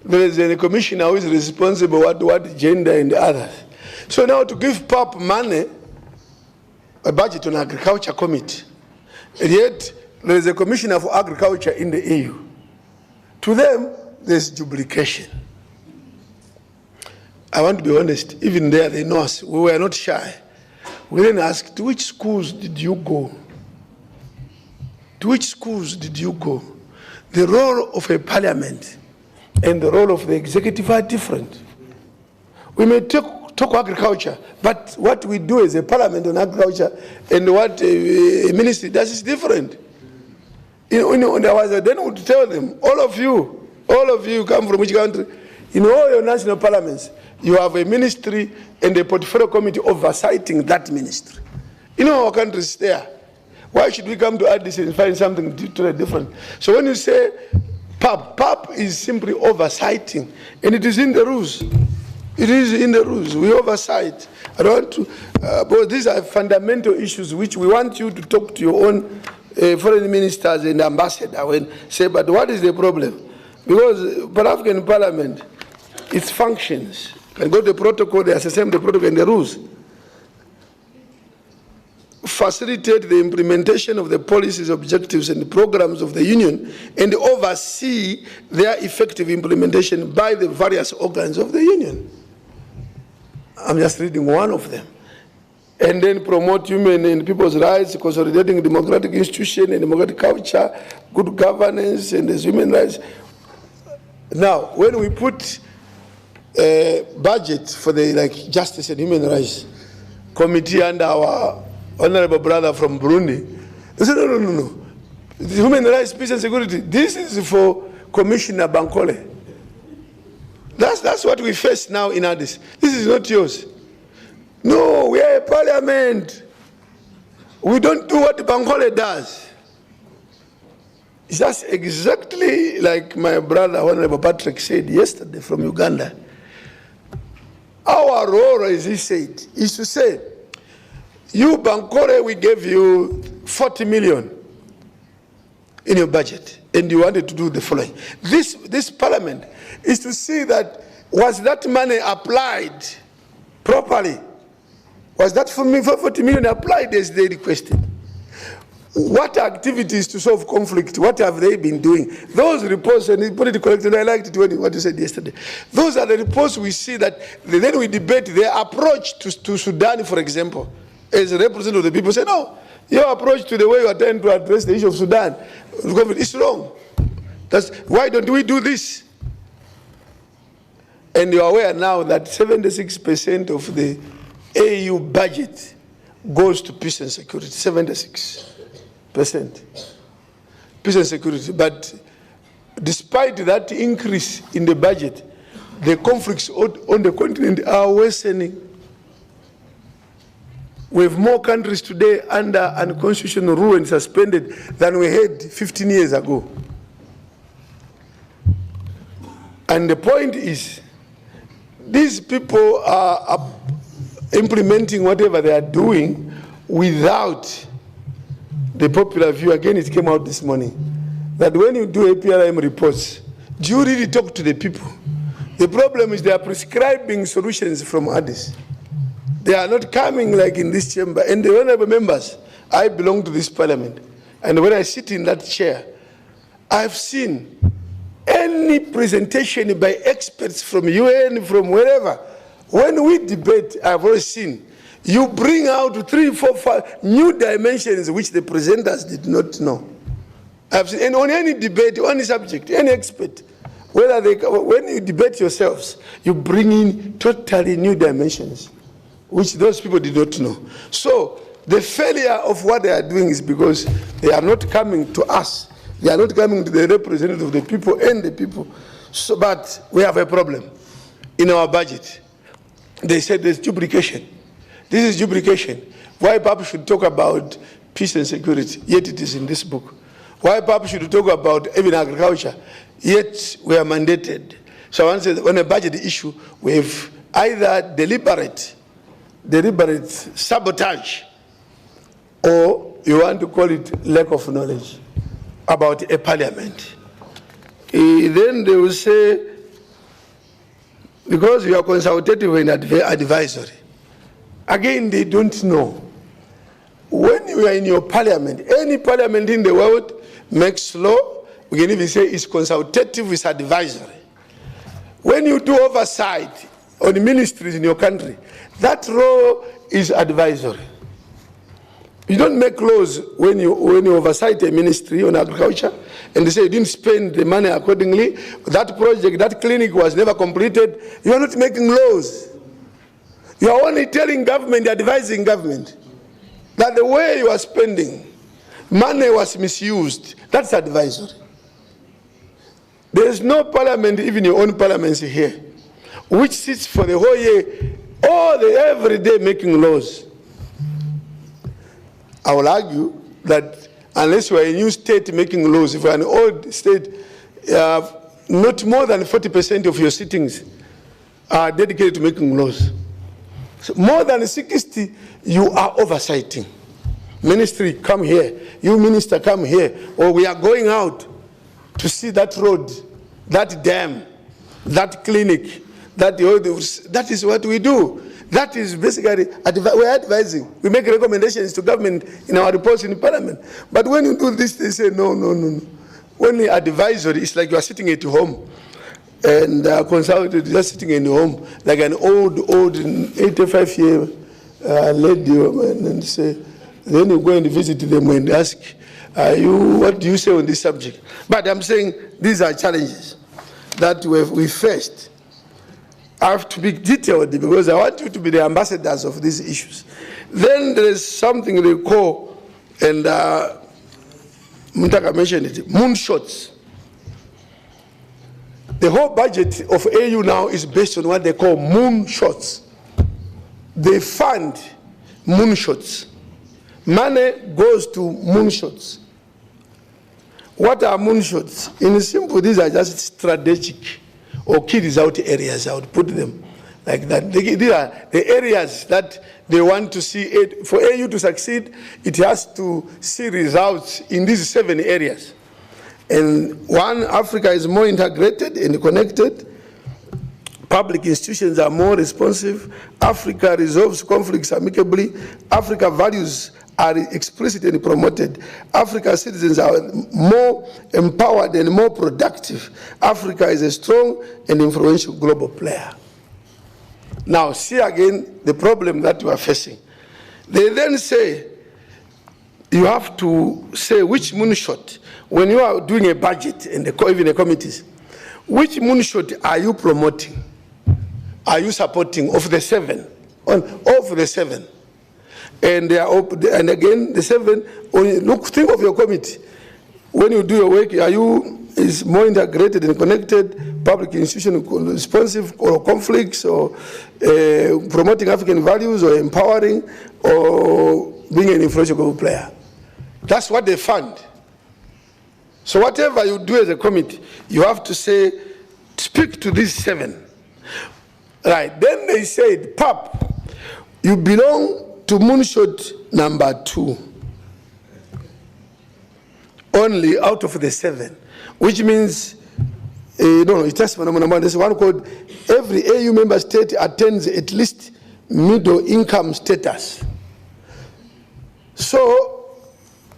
there is a commissioner who is responsible what gender and others. So now to give PAP money, a budget on agriculture committee, and yet there is a commissioner for agriculture in the EU. To them, there's duplication. I want to be honest, even there they know us, we were not shy. We then asked, to which schools did you go? To which schools did you go? The role of a parliament and the role of the executive are different. We may talk agriculture, but what we do as a parliament on agriculture and what a ministry does is different. Then would tell them, all of you come from which country? In all your national parliaments, you have a ministry and a portfolio committee oversighting that ministry. In our countries there. Why should we come to Addis and find something totally different? So when you say PAP. PAP is simply oversighting, and it is in the rules. It is in the rules. We oversight. I don't want to, but these are fundamental issues which we want you to talk to your own foreign ministers and ambassadors and say, but what is the problem? Because Pan-African Parliament, its functions, can go to the protocol, they assess the protocol and the rules. Facilitate the implementation of the policies, objectives, and programs of the Union, and oversee their effective implementation by the various organs of the Union. I'm just reading one of them. And then promote human and people's rights, consolidating democratic institutions and democratic culture, good governance, and human rights. Now, when we put a budget for the Justice and Human Rights Committee under our honorable brother from Burundi, they said, no. The Human Rights, Peace and Security, this is for Commissioner Bankole. That's what we face now in Addis. This is not yours. No, we are a parliament. We don't do what Bankole does. It's just exactly like my brother, Honorable Patrick, said yesterday from Uganda. Our role, as he said, is to say, you, Bankole, we gave you 40 million in your budget, and you wanted to do the following. This parliament is to see that, was that money applied properly? Was that 40 million applied as they requested? What activities to solve conflict, what have they been doing? Those reports, and he put it correctly, and I liked it what you said yesterday. Those are the reports we see that, then we debate their approach to Sudan, for example. As a representative of the people say, no, your approach to the way you are trying to address the issue of Sudan is wrong. Why don't we do this? And you are aware now that 76% of the AU budget goes to peace and security, 76%. Peace and security. But despite that increase in the budget, the conflicts on the continent are worsening. We have more countries today under unconstitutional rule and suspended than we had 15 years ago. And the point is, these people are implementing whatever they are doing without the popular view. Again, it came out this morning that when you do APRM reports, do you really talk to the people? The problem is they are prescribing solutions from Addis. They are not coming like in this chamber. And the honorable members, I belong to this parliament. And when I sit in that chair, I've seen any presentation by experts from UN, from wherever. When we debate, I've always seen, you bring out 3, 4, 5 new dimensions which the presenters did not know. I've seen, and on any debate, on any subject, any expert, when you debate yourselves, you bring in totally new dimensions which those people did not know. So the failure of what they are doing is because they are not coming to us. They are not coming to the representative of the people and the people. So, but we have a problem in our budget. They said there's duplication. This is duplication. Why Papa should talk about peace and security, yet it is in this book. Why Papa should talk about even agriculture, yet we are mandated. So on a budget issue, we have either deliberate sabotage, or you want to call it lack of knowledge about a parliament. Then they will say, because you are consultative and advisory. Again, they don't know. When you are in your parliament, any parliament in the world makes law, we can even say it's consultative, it's advisory. When you do oversight on the ministries in your country, that role is advisory. You don't make laws when you oversight a ministry on agriculture and they say you didn't spend the money accordingly, that project, that clinic was never completed. You are not making laws. You are only telling government, advising government, that the way you are spending, money was misused. That's advisory. There is no parliament, even your own parliaments here, which sits for the whole year, all the every day making laws. I will argue that unless we are a new state making laws, if we are an old state, not more than 40% of your sittings are dedicated to making laws. So more than 60, you are oversighting. Ministry, come here. You minister, come here. Or we are going out to see that road, that dam, that clinic, that is what we do. That is basically, we're advising. We make recommendations to government in our reports in Parliament. But when you do this, they say, no. Only advisory, it's like you are sitting at home and consulted, just sitting in home, like an old 85-year lady, and say, then you go and visit them and ask, what do you say on this subject? But I'm saying these are challenges that we faced. I have to be detailed because I want you to be the ambassadors of these issues. Then there is something they call, and Muntaka mentioned it, moonshots. The whole budget of AU now is based on what they call moonshots. They fund moonshots. Money goes to moonshots. What are moonshots? In simple, these are just strategic or key result areas. I would put them like that. These are the areas that they want to see. For AU to succeed, it has to see results in these 7 areas. And one, Africa is more integrated and connected. Public institutions are more responsive. Africa resolves conflicts amicably. Africa values are explicitly promoted. Africa's citizens are more empowered and more productive. Africa is a strong and influential global player. Now, see again the problem that you are facing. They then say, you have to say which moonshot, when you are doing a budget and even the committees, which moonshot are you promoting? Are you supporting of the 7? Of the 7. And and again, the 7, look, think of your committee. When you do your work, is more integrated and connected, public institution responsive or conflicts, or promoting African values, or empowering, or being an influential global player. That's what they fund. So whatever you do as a committee, you have to say, speak to these 7. Right, then they said, PAP, you belong to moonshot number 2. Only out of the 7, which means, it's just number 1. There's one called, every AU member state attains at least middle income status. So,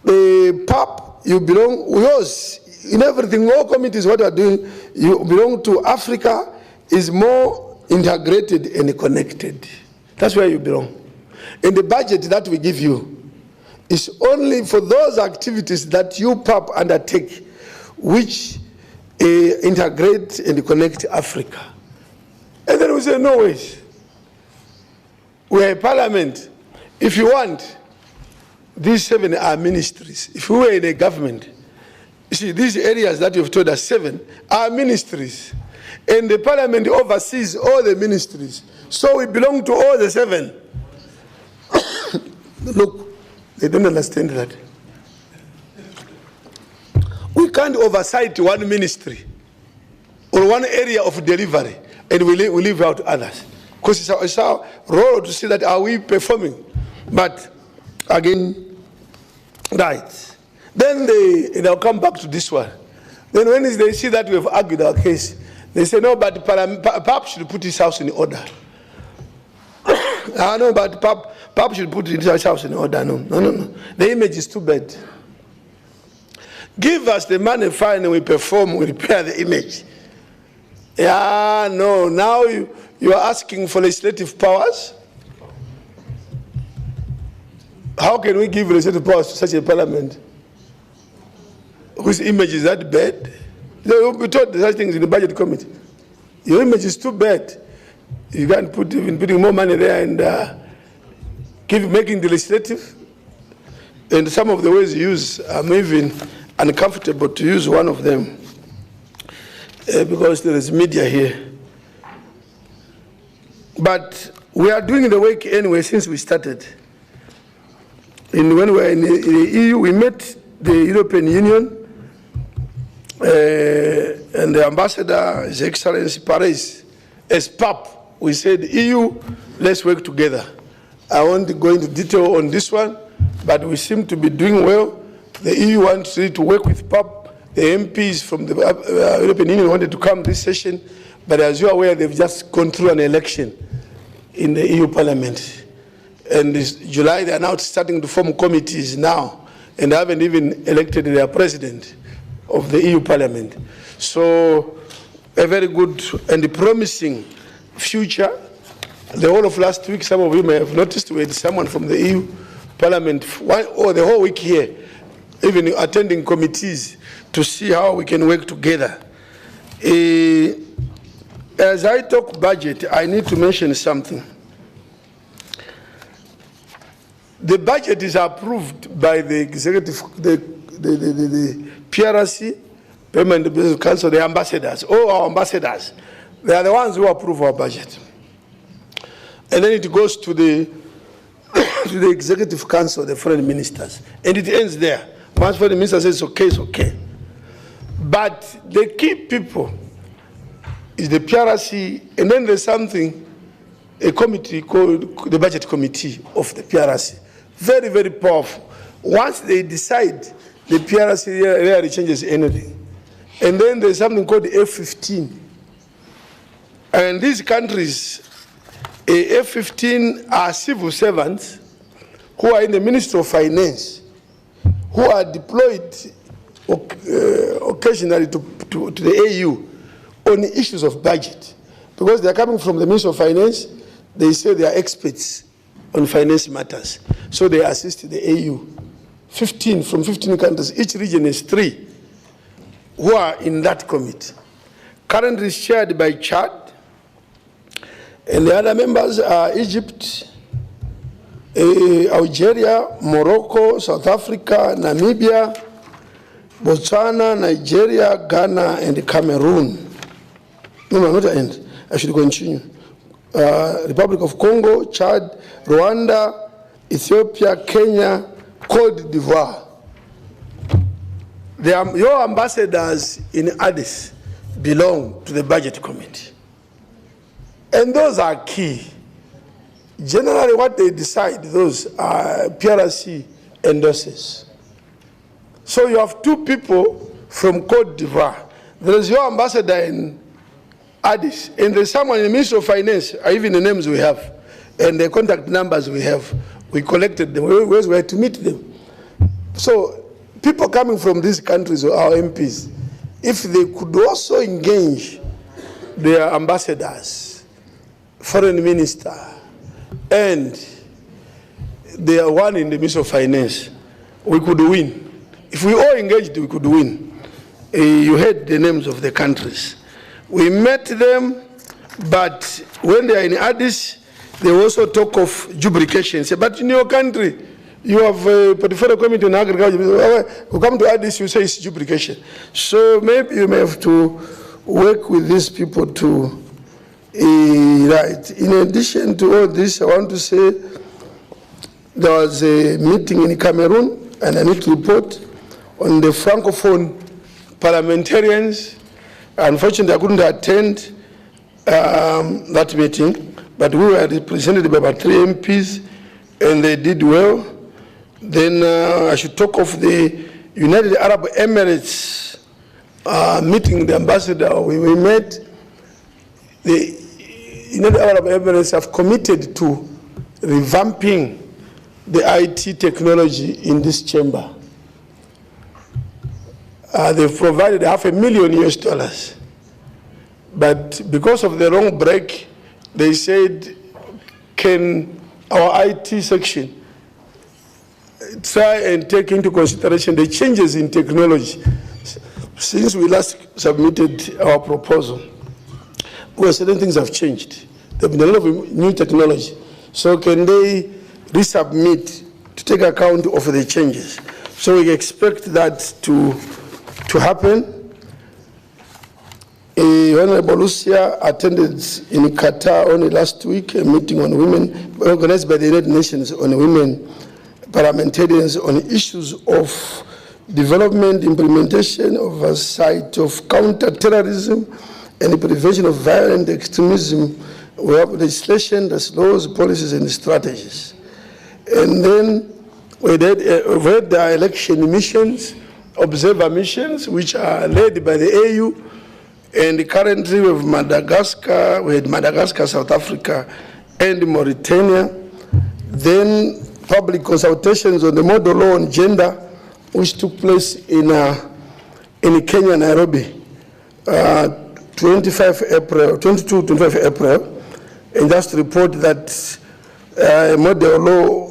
the PAP, you belong, yours, in everything, all committees, what you are doing, you belong to Africa, is more integrated and connected. That's where you belong. And the budget that we give you is only for those activities that you, PAP, undertake, which integrate and connect Africa. And then we say, no ways. We are a parliament. If you want, these 7 are ministries. If we were in a government, you see, these areas that you've told us, 7, are ministries. And the parliament oversees all the ministries. So we belong to all the 7. Look, they don't understand that. We can't oversight one ministry or one area of delivery and we leave out others. Because it's our role to see that are we performing. But again, right. Then they'll come back to this one. Then when they see that we have argued our case, they say, no, but PAP should put his house in order. No, but PAP should put his house in order. No. The image is too bad. Give us the money, fine, and we perform, we repair the image. Yeah, no, now you are asking for legislative powers. How can we give legislative powers to such a parliament whose image is that bad? We taught such things in the budget committee. Your image is too bad. You can't putting more money there and making the legislative. And some of the ways you use, I'm even uncomfortable to use one of them because there is media here. But we are doing the work anyway since we started. And when we were in the EU, we met the European Union and the ambassador, His Excellency Paris, as PAP, we said, EU, let's work together. I won't go into detail on this one, but we seem to be doing well. The EU wants to work with PAP. The MPs from the European Union wanted to come this session, but as you're aware, they've just gone through an election in the EU Parliament. And this July, they are now starting to form committees now, and they haven't even elected their president of the EU Parliament. So a very good and promising future. The whole of last week, some of you may have noticed, we had someone from the EU Parliament, the whole week here, even attending committees to see how we can work together. As I talk budget, I need to mention something. The budget is approved by the executive, the PRC, Permanent Business Council, the ambassadors, all our ambassadors. They are the ones who approve our budget. And then it goes to the to the Executive Council, the foreign ministers, and it ends there. Once foreign minister says it's okay, it's okay. But the key people is the PRC, and then there's something, a committee called the Budget Committee of the PRC. Very, very powerful. Once they decide, the PRC rarely changes anything. And then there's something called the F-15. And these countries, F-15 are civil servants who are in the Ministry of Finance, who are deployed occasionally to the AU on issues of budget. Because they're coming from the Ministry of Finance, they say they are experts on finance matters. So they assist the AU. 15 from 15 countries, each region is 3 who are in that committee. Currently chaired by Chad, and the other members are Egypt, Algeria, Morocco, South Africa, Namibia, Botswana, Nigeria, Ghana, and Cameroon. No, not the end. I should continue. Republic of Congo, Chad, Rwanda, Ethiopia, Kenya, Côte d'Ivoire. Your ambassadors in Addis belong to the budget committee. And those are key. Generally, what they decide, those are PRC endorses. So you have 2 people from Côte d'Ivoire. There is your ambassador in Addis, and there's someone in the Ministry of Finance, even the names we have, and the contact numbers we have. We collected them, we were to meet them. So people coming from these countries, our MPs, if they could also engage their ambassadors, foreign minister, and they are one in the Ministry of Finance, we could win. If we all engaged, we could win. You heard the names of the countries. We met them, but when they are in Addis, they also talk of duplication. Say, but in your country, you have a portfolio committee on agriculture. You come to Addis, you say it's duplication. So maybe you may have to work with these people to right. In addition to all this, I want to say there was a meeting in Cameroon, and I need to report on the Francophone parliamentarians. Unfortunately, I couldn't attend that meeting, but we were represented by about 3 MPs, and they did well. Then I should talk of the United Arab Emirates meeting, the ambassador. We met. The United Arab Emirates have committed to revamping the IT technology in this chamber. They've provided $500,000 US. But because of the wrong break, they said, can our IT section try and take into consideration the changes in technology since we last submitted our proposal? Well, certain things have changed. There have been a lot of new technology. So can they resubmit to take account of the changes? So we expect that to happen. Honorable Lucia attended in Qatar only last week a meeting on women organized by the United Nations on women parliamentarians on issues of development, implementation, oversight of counter-terrorism, and prevention of violent extremism. We have legislation, that's laws, policies, and strategies. And then we had the election missions, observer missions, which are led by the AU. And currently we have Madagascar, South Africa, and Mauritania. Then public consultations on the model law on gender, which took place in Kenya, Nairobi, 22, 25 April. And just report that model law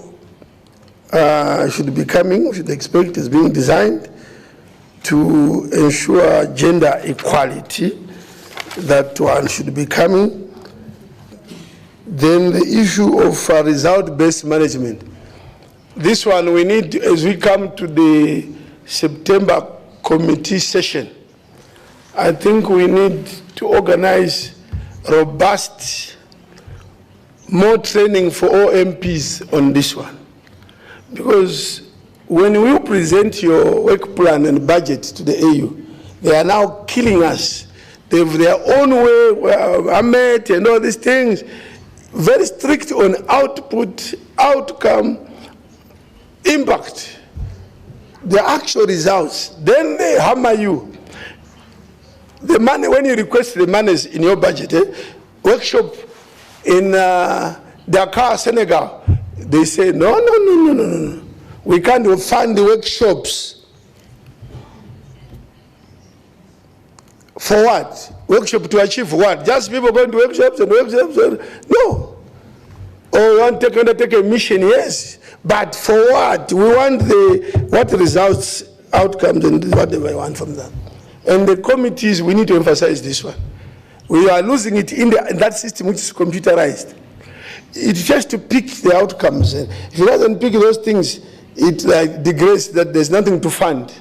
should be coming, should expect is being designed to ensure gender equality. That one should be coming. Then the issue of result-based management. This one we need, as we come to the September committee session, I think we need to organize robust, more training for all MPs on this one. Because when we present your work plan and budget to the AU, they are now killing us. They have their own way, Ahmed and all these things, very strict on output, outcome, impact, the actual results. Then they hammer you. The money, when you request the money in your budget, workshop in Dakar, Senegal, they say, no. We can't fund the workshops. For what? Workshop to achieve what? Just people going to workshops and workshops? No. Or we want to undertake a mission, yes. But for what? We want what results, outcomes, and whatever we want from them. And the committees, we need to emphasize this one. We are losing it in that system which is computerized. It's just to pick the outcomes. If it doesn't pick those things, it degrades that there's nothing to fund.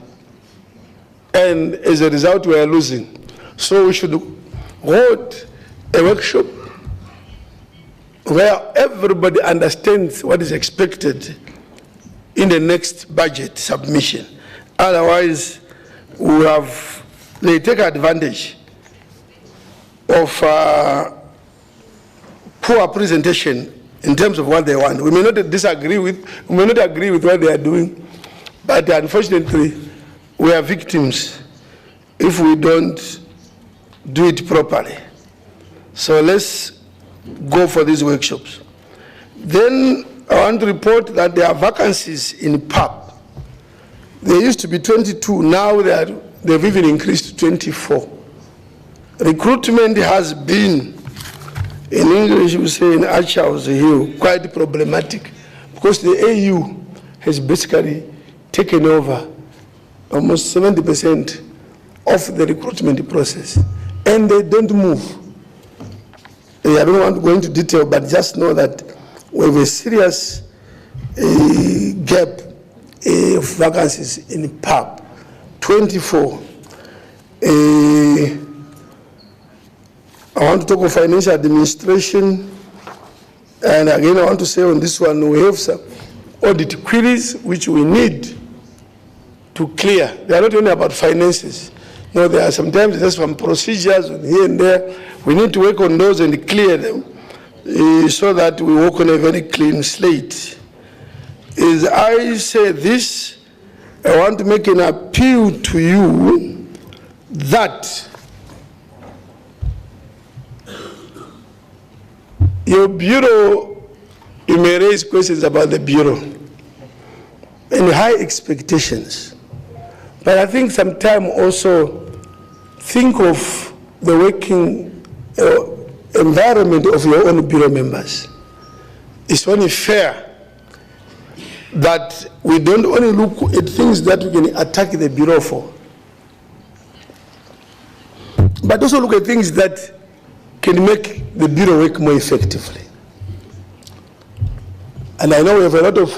And as a result, we are losing. So we should hold a workshop where everybody understands what is expected in the next budget submission. Otherwise, they take advantage of poor presentation in terms of what they want. We may not agree with what they are doing, but unfortunately, we are victims if we don't do it properly. So let's go for these workshops. Then I want to report that there are vacancies in PAP. There used to be 22, now they've even increased to 24. Recruitment has been, in English we say in Achilles heel, quite problematic, because the AU has basically taken over almost 70% of the recruitment process, and they don't move. I don't want to go into detail, but just know that we have a serious gap of vacancies in PAP, 24. I want to talk of financial administration, and again I want to say on this one we have some audit queries which we need to clear. They are not only about finances. No, there are sometimes just some procedures here and there. We need to work on those and clear them so that we work on a very clean slate. As I say this, I want to make an appeal to you that your bureau, you may raise questions about the bureau and high expectations. But I think sometimes also think of the working environment of your own bureau members. It's only fair that we don't only look at things that we can attack the bureau for, but also look at things that can make the bureau work more effectively. And I know we have a lot of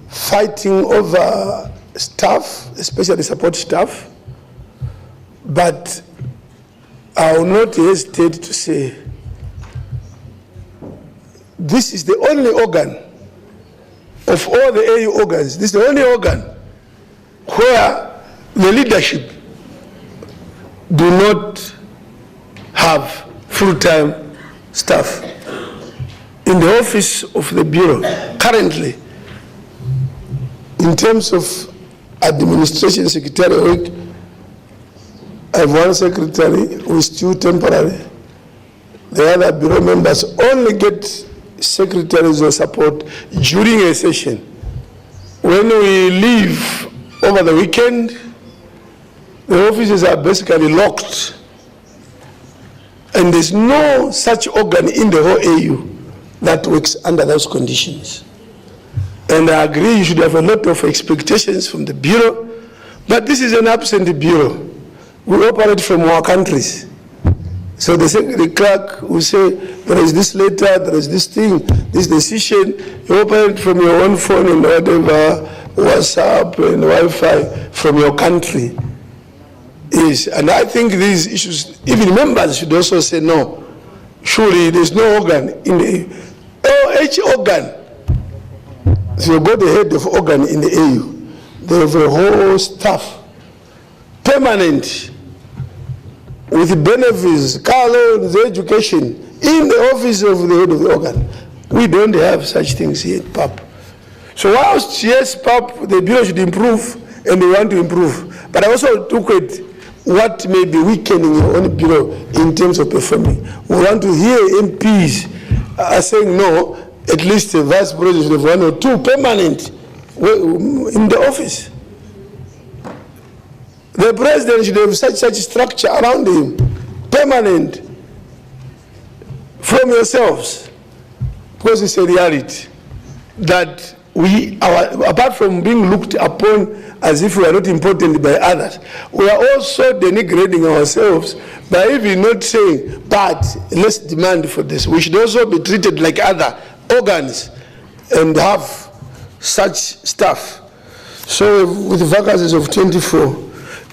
fighting over staff, especially support staff, but I will not hesitate to say this is the only organ of all the AU organs, this is the only organ where the leadership do not have full-time staff. In the office of the Bureau, currently, in terms of administration secretarial work, I have one secretary who is still temporary. The other Bureau members only get secretaries or support during a session. When we leave over the weekend, the offices are basically locked. And there's no such organ in the whole AU that works under those conditions. And I agree you should have a lot of expectations from the Bureau, but this is an absent Bureau. We operate from our countries. So the secretary clerk will say, there is this letter, there is this thing, this decision. You operate from your own phone and whatever, WhatsApp and Wi-Fi from your country. Yes, and I think these issues, even members should also say no. Surely there's no organ in the each organ. So you got the head of organ in the AU. They have a whole staff, permanent, with benefits, car loans, education, in the office of the head of the organ. We don't have such things here at PAP. So whilst, yes, PAP, the Bureau should improve, and they want to improve, but I also took it what may be weakening your own Bureau in terms of performing. We want to hear MPs saying no, at least the vice president should have one or two permanent in the office. The president should have such structure around him, permanent, from yourselves, because it's a reality that apart from being looked upon as if we are not important by others, we are also denigrating ourselves by even not saying, but let's demand for this. We should also be treated like other organs and have such stuff. So with vacancies of 24,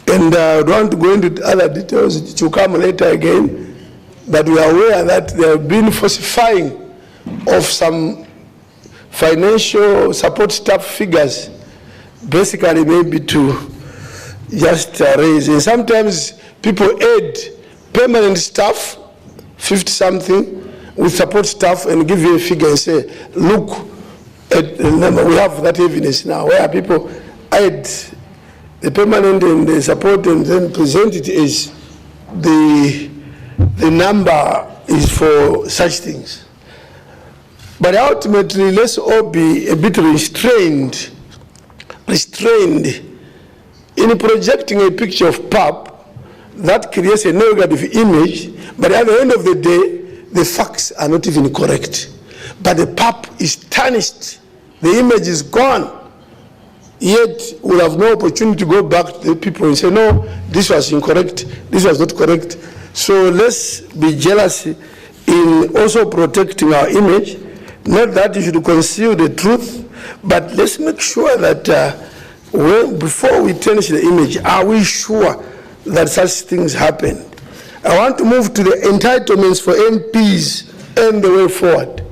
and I don't want to go into other details, it will come later again, but we are aware that there have been falsifying of some financial support staff figures, basically maybe to just raise. And sometimes people add permanent staff, 50-something, with support staff and give you a figure and say, look at the number. We have that evidence now where people add the permanent and the support and then present it as the number is for such things. But ultimately, let's all be a bit restrained in projecting a picture of PAP that creates a negative image, but at the end of the day, the facts are not even correct. But the PAP is tarnished, the image is gone, yet we'll have no opportunity to go back to the people and say, no, this was incorrect, this was not correct. So let's be jealous in also protecting our image. Not that you should conceal the truth, but let's make sure that before we tarnish the image, are we sure that such things happen? I want to move to the entitlements for MPs and the way forward.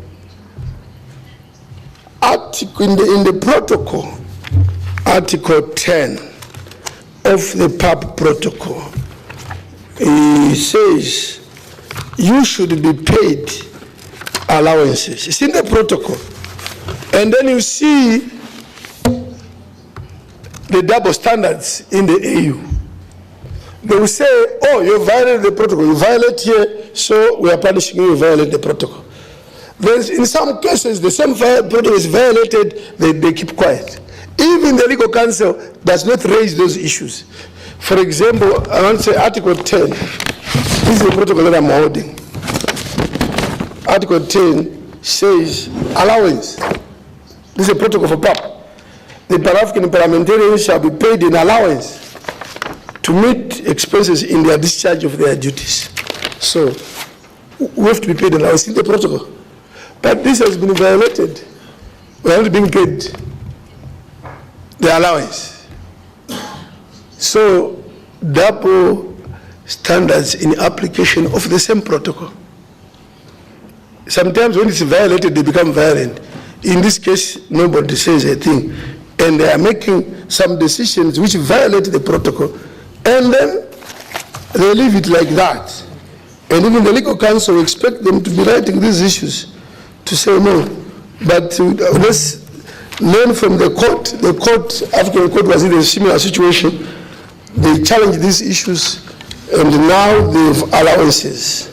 In the protocol, Article 10 of the PAP protocol, it says you should be paid allowances. It's in the protocol. And then you see the double standards in the AU. They will say, oh, you violated the protocol. You violate here, so we are punishing you, you violate the protocol. There's, in some cases, the same protocol is violated, they keep quiet. Even the legal counsel does not raise those issues. For example, I want to say Article 10. This is the protocol that I'm holding. Article 10 says allowance. This is a protocol for PAP. The Pan-African parliamentarians shall be paid in allowance to meet expenses in their discharge of their duties. So we have to be paid in allowance in the protocol. But this has been violated. We are not being paid the allowance. So double standards in application of the same protocol. Sometimes when it's violated, they become violent. In this case, nobody says a thing. and they are making some decisions which violate the protocol, and then they leave it like that. And even the legal counsel expect them to be writing these issues to say no. But let's learn from the court. The court, African court, was in a similar situation. They challenged these issues, and now they have allowances.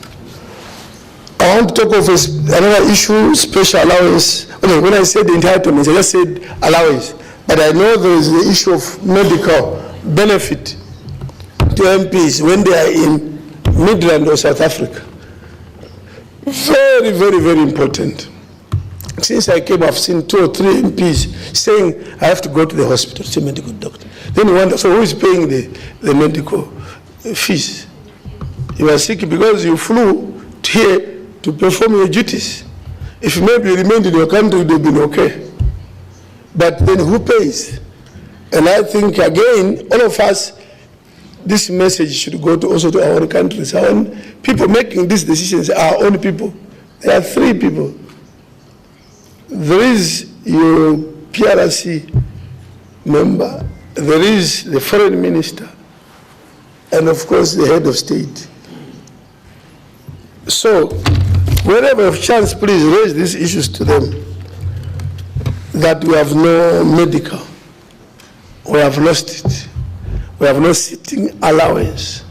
I want to talk of another issue, special allowance. Okay, when I said entitlements, I just said allowance. But I know there is the issue of medical benefit to MPs when they are in Midland or South Africa. Very, very, very important. Since I came, I've seen 2 or 3 MPs saying, I have to go to the hospital to see a medical doctor. Then you wonder, so who is paying the medical fees? You are sick because you flew here to perform your duties. If maybe you remained in your country, it would have been okay. But then who pays? And I think, again, all of us, this message should go to also to our own countries. Our own people making these decisions are our own people. There are 3 people. There is your PRC member, there is the foreign minister, and of course the head of state. So, wherever you have chance, please raise these issues to them, that we have no medical, we have lost it, we have no sitting allowance.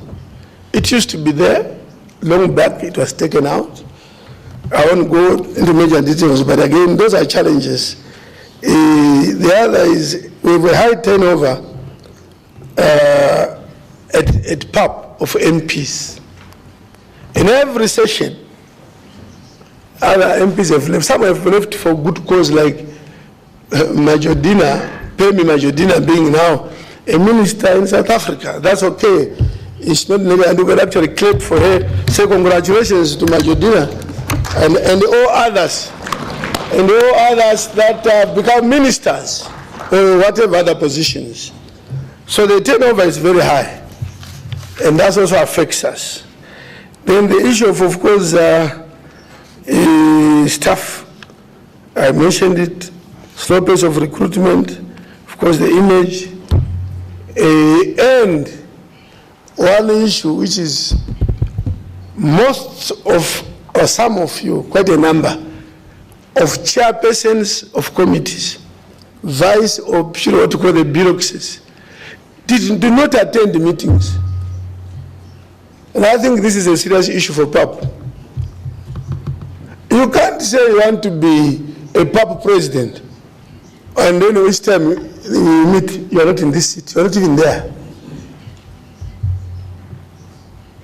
It used to be there, long back it was taken out. I won't go into major details, but again, those are challenges. The other is we have a high turnover at PAP of MPs. In every session, other MPs have left. Some have left for good cause, like Major Dina, Pemi Major Dina being now a minister in South Africa. That's okay. It's not negative. We can actually clap for her. Say congratulations to Major Dina. And all others that have become ministers or whatever other positions. So the turnover is very high, and that also affects us. Then the issue of course, staff, I mentioned it, slow pace of recruitment, of course the image, and one issue which is most of, or some of you, quite a number, of chairpersons of committees, vice or what you call the bureaucracies, do not attend the meetings. And I think this is a serious issue for PAP. You can't say you want to be a PAP president, and then each time you meet, you are not in this seat, you are not even there.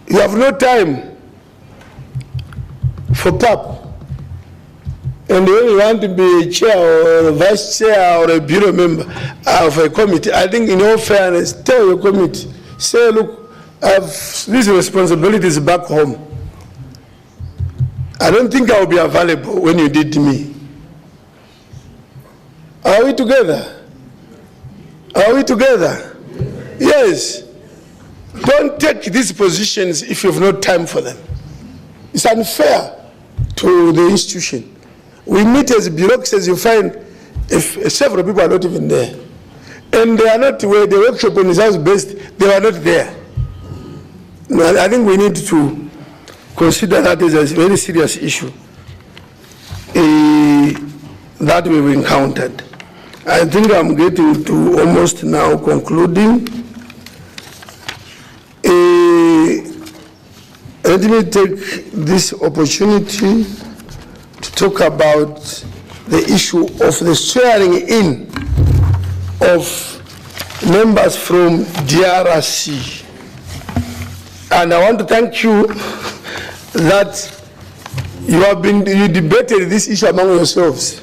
You have no time for PAP. And when you want to be a chair or a vice chair or a bureau member of a committee, I think in all fairness, tell your committee, say, look, I have these responsibilities back home. I don't think I will be available when you did me. Are we together? Are we together? Yes. Don't take these positions if you have no time for them. It's unfair to the institution. We meet as bureaucracies, you find if several people are not even there. And they are not where the workshop on is house based, they are not there. No, I think we need to consider that as a very serious issue that we've encountered. I think I'm getting to almost now concluding. Let me take this opportunity to talk about the issue of the swearing in of members from DRC. And I want to thank you that you debated this issue among yourselves.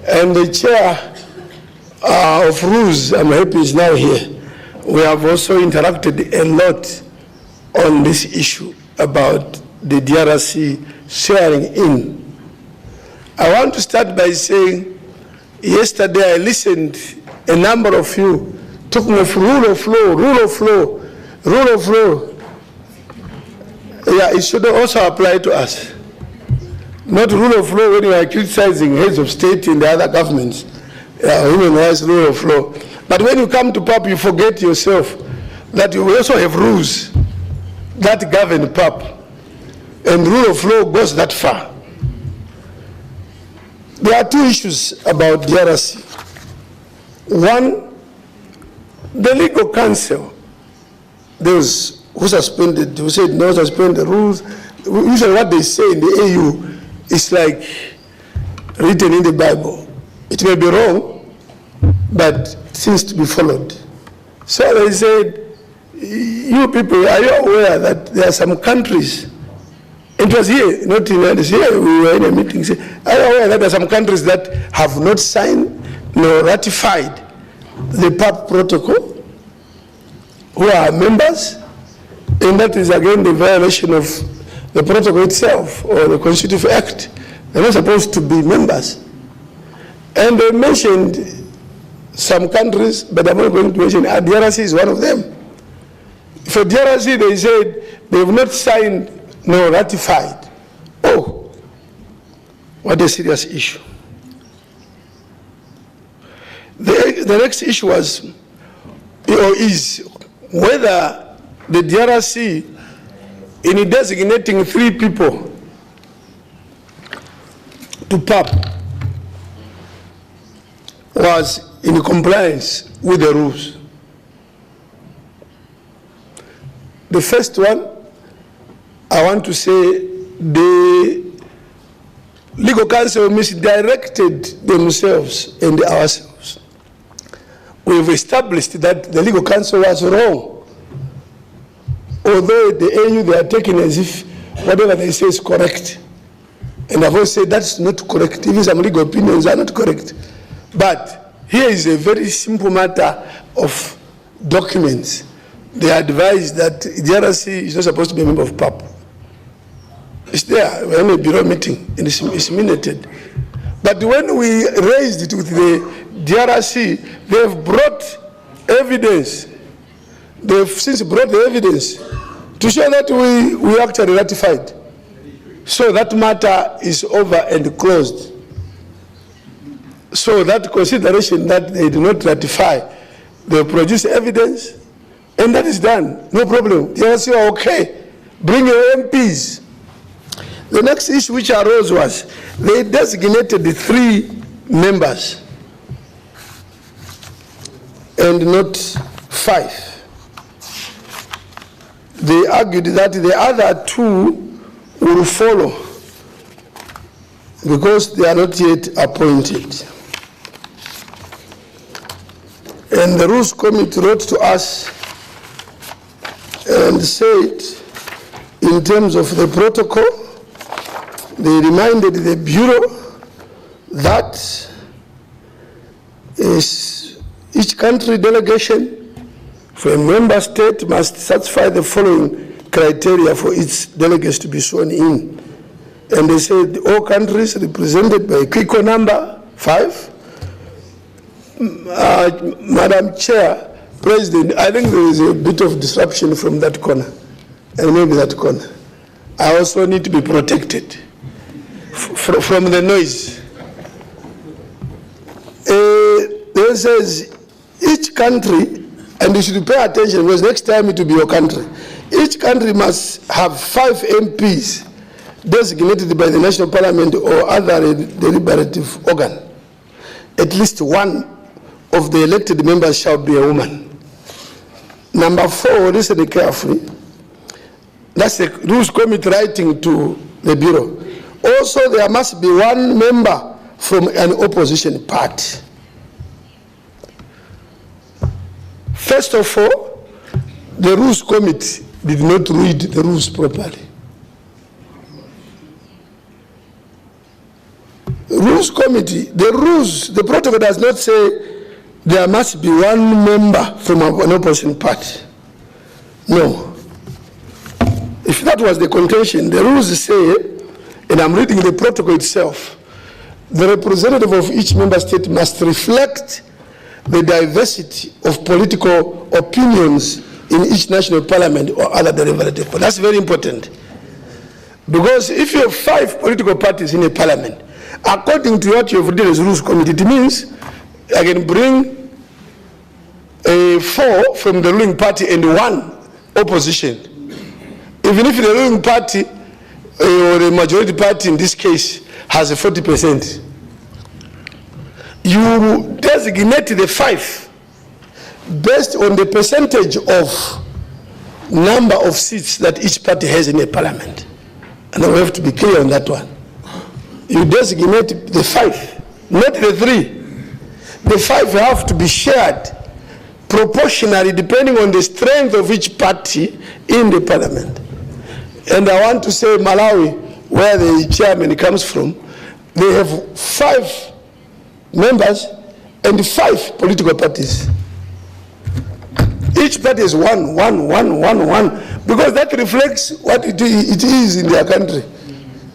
And the chair of rules, I'm happy is now here. We have also interacted a lot on this issue about the DRC swearing in. I want to start by saying, yesterday I listened, a number of you talking of rule of law, rule of law, rule of law. Yeah, it should also apply to us. Not rule of law when you are criticizing heads of state in the other governments, human rights, rule of law. But when you come to PAP, you forget yourself that you also have rules that govern PAP. And rule of law goes that far. There are two issues about DRC. One, the legal counsel, those who suspended, who said no, suspend the rules. Usually what they say in the AU is like written in the Bible. It may be wrong, but it seems to be followed. So they said, you people, are you aware that there are some countries, it was here, not in the United States, here we were in a meeting, say, are you aware that there are some countries that have not signed nor ratified the PAP protocol, who are members, and that is again the violation of the protocol itself or the Constitutive Act. They're not supposed to be members. And they mentioned some countries, but I'm not going to mention, DRC is one of them. For DRC, they said they have not signed nor ratified. Oh, what a serious issue. The next issue was, or is, whether the DRC, in designating 3 people to PAP, was in compliance with the rules. The first one, I want to say the legal counsel misdirected themselves and ourselves. We've established that the legal counsel was wrong. Although the AU, they are taken as if whatever they say is correct. And I've always said that's not correct. Even some legal opinions are not correct. But here is a very simple matter of documents. They advise that DRC is not supposed to be a member of PAP. It's there. We're in a bureau meeting, and it's minuted. But when we raised it with the DRC, they've brought evidence. They've since brought the evidence to show that we actually ratified. So that matter is over and closed. So that consideration that they do not ratify, they produce evidence, and that is done. No problem. DRC are okay. Bring your MPs. The next issue which arose was they designated the 3 members and not 5. They argued that the other 2 will follow because they are not yet appointed. And the Rules Committee wrote to us and said, in terms of the protocol, they reminded the Bureau that each country delegation for a member state must satisfy the following criteria for its delegates to be sworn in. And they said all countries represented by Kiko number 5. Madam Chair, President, I think there is a bit of disruption from that corner, and maybe that corner. I also need to be protected from the noise. There says each country, and you should pay attention because next time it will be your country. Each country must have 5 MPs designated by the National Parliament or other deliberative organ. At least 1 of the elected members shall be a woman. Number 4, listen carefully. That's the Rules Committee writing to the Bureau. Also, there must be 1 member from an opposition party. First of all, the Rules Committee did not read the rules properly. Rules Committee, the protocol does not say there must be 1 member from an opposition party. No. If that was the contention, the rules say, and I'm reading the protocol itself, the representative of each member state must reflect the diversity of political opinions in each national parliament or other deliberative. But that's very important. Because if you have 5 political parties in a parliament, according to what you have written as Rules Committee, it means I can bring 4 from the ruling party and 1 opposition. Even if the ruling party or the majority party in this case has a 40%, you designate the 5 based on the percentage of number of seats that each party has in a parliament. And we have to be clear on that one. You designate the 5, not the 3. The 5 have to be shared proportionally depending on the strength of each party in the parliament. And I want to say Malawi, where the chairman comes from, they have 5 members and 5 political parties. Each party is one, because that reflects what it is in their country.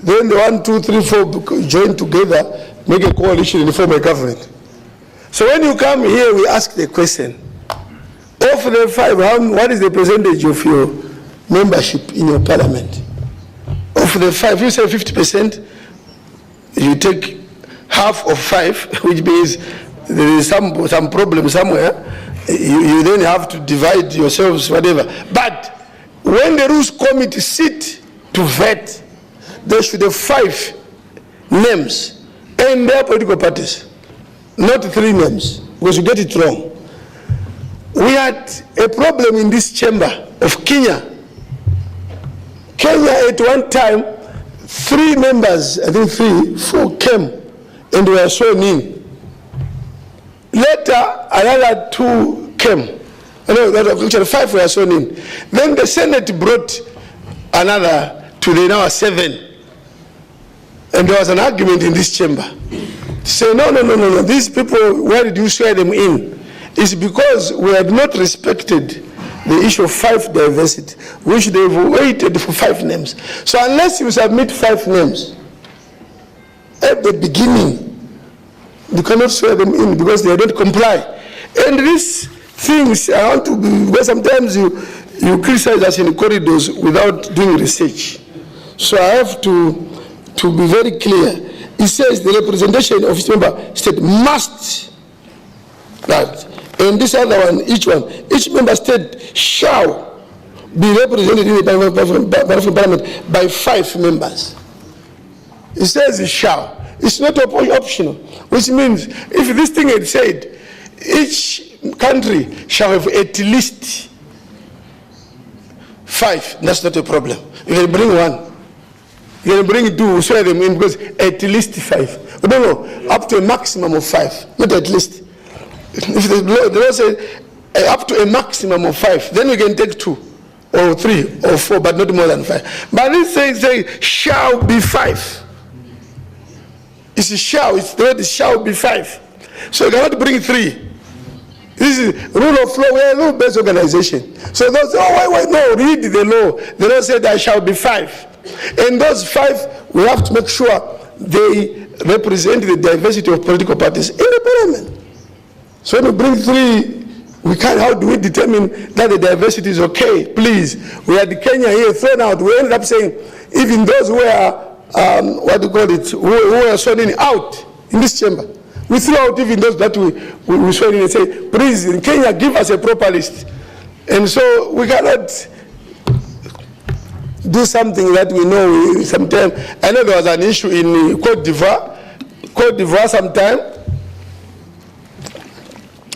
Then the 1, 2, 3, 4 join together, make a coalition and form a government. So when you come here, we ask the question, of the 5, what is the percentage of your membership in your parliament? Of the 5, you say 50%, you take half of 5, which means there is some problem somewhere. You then have to divide yourselves, whatever. But when the rules committee sit to vet, they should have 5 names and their political parties, not 3 names, because you get it wrong. We had a problem in this chamber of Kenya. Kenya at one time, 3 members, I think 3, 4 came and were sworn in. Later, another 2 came. Actually 5 were sworn in. Then the Senate brought another to the now 7. And there was an argument in this chamber. Say, no, these people, where did you swear them in? It's because we had not respected the issue of 5 diversity. We should have waited for 5 names. So unless you submit 5 names at the beginning, you cannot swear them in because they don't comply. And these things, I want to be, because sometimes you criticize us in corridors without doing research. So I have to be very clear. It says the representation of each member state must, that, and this other one, each member state shall be represented in the parliament by 5 members. It says it shall. It's not optional, which means if this thing had said each country shall have at least 5, that's not a problem. You can bring 1. You can bring 2, swear them in, because at least 5. No, up to a maximum of 5, not at least. If the law says up to a maximum of 5, then we can take 2 or 3 or 4, but not more than 5. But this saying shall be 5. It's a shall, it's the word shall be 5. So you cannot bring 3. This is rule of law, we are a law-based organization. So those, why? No, read the law. The law said there shall be 5. And those 5, we have to make sure they represent the diversity of political parties in the parliament. So when we bring 3, we can't, how do we determine that the diversity is okay? Please, we had Kenya here thrown out. We ended up saying, even those who are, who were sworn in out in this chamber, we threw out even those that we sworn in and say, please, in Kenya, give us a proper list. And so we cannot do something that we know sometimes. I know there was an issue in Cote d'Ivoire sometime,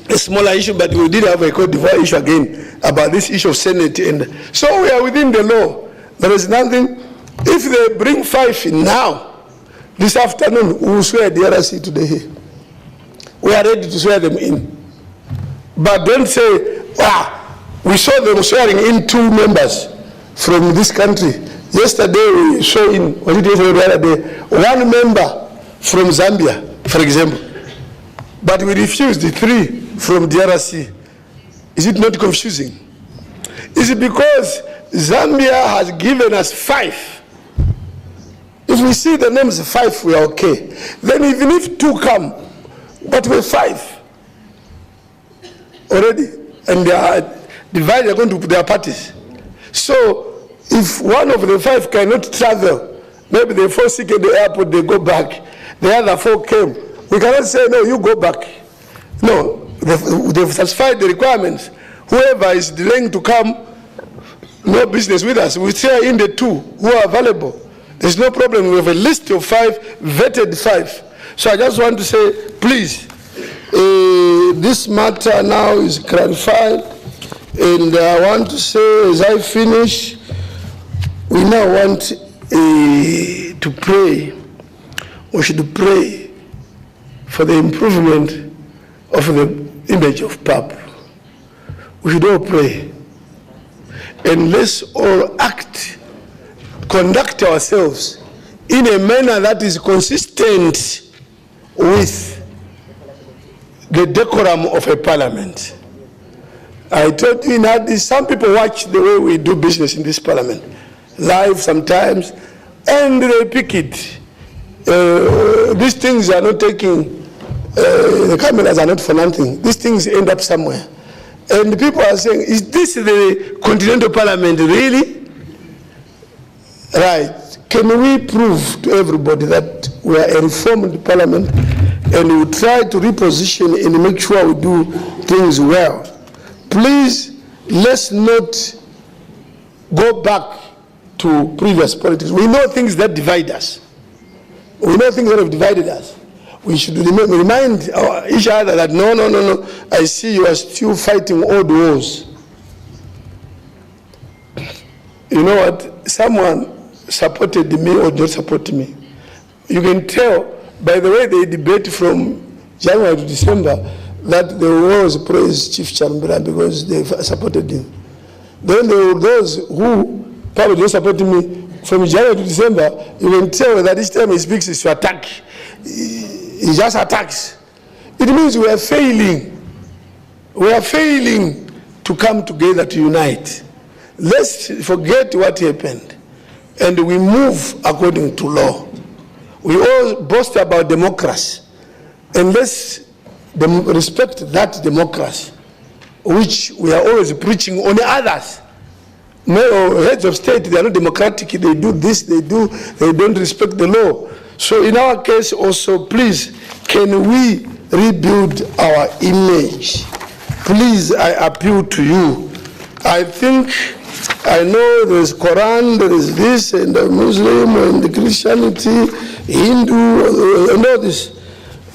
a smaller issue, but we did have a Cote d'Ivoire issue again about this issue of Senate. And so we are within the law. There is nothing. If they bring 5 now, this afternoon, we will swear the DRC today here. We are ready to swear them in. But don't say, we saw them swearing in 2 members from this country. Yesterday we saw in, was it yesterday or the other day, 1 member from Zambia, for example. But we refused the 3 from DRC. Is it not confusing? Is it because Zambia has given us 5? If we see the names 5, we are okay. Then even if 2 come, but we're 5 already, and they are divided according to their parties. So if one of the 5 cannot travel, maybe they fall sick at the airport, they go back. The other 4 came. We cannot say, no, you go back. No, they've satisfied the requirements. Whoever is delaying to come, no business with us. We stay in the 2 who are available. There's no problem. We have a list of 5, vetted 5. So I just want to say, please, this matter now is clarified, and I want to say, as I finish, we now want to pray. We should pray for the improvement of the image of PAP. We should all pray. And let's all conduct ourselves in a manner that is consistent with the decorum of a parliament. I told you that some people watch the way we do business in this parliament, live sometimes, and they pick it. These things are not taking, the cameras are not for nothing. These things end up somewhere. And people are saying, is this the Continental Parliament really? Right. Can we prove to everybody that we are a reformed parliament and we try to reposition and make sure we do things well? Please, let's not go back to previous politics. We know things that divide us. We know things that have divided us. We should remind each other that no, I see you are still fighting old wars. You know what? Someone supported me or not support me. You can tell by the way they debate from January to December that the wars praise Chief Chambera because they supported him. Then there were those who probably don't support me from January to December. You can tell that each time he speaks is to attack. He just attacks. It means we are failing. We are failing to come together to unite. Let's forget what happened and we move according to law. We all boast about democracy, and let's respect that democracy, which we are always preaching on others. No, heads of state, they are not democratic, they do this, they don't respect the law. So in our case also, please, can we rebuild our image? Please, I appeal to you. I know there is Quran, there is this, and the Muslim, and the Christianity, Hindu, and all this.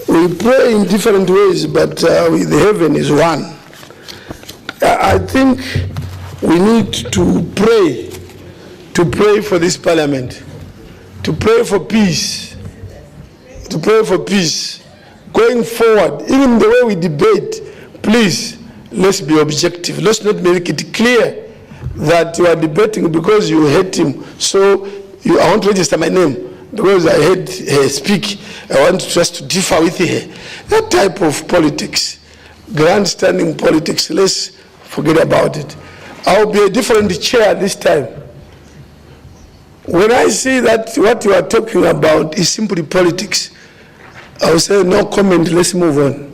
We pray in different ways, but the heaven is one. I think we need to pray for this parliament, to pray for peace, Going forward, even the way we debate, please, let's be objective. Let's not make it clear that you are debating because you hate him. So I want to register my name because I heard her speak. I want just to differ with her. That type of politics, grandstanding politics, let's forget about it. I'll be a different chair this time. When I see that what you are talking about is simply politics, I'll say no comment, let's move on.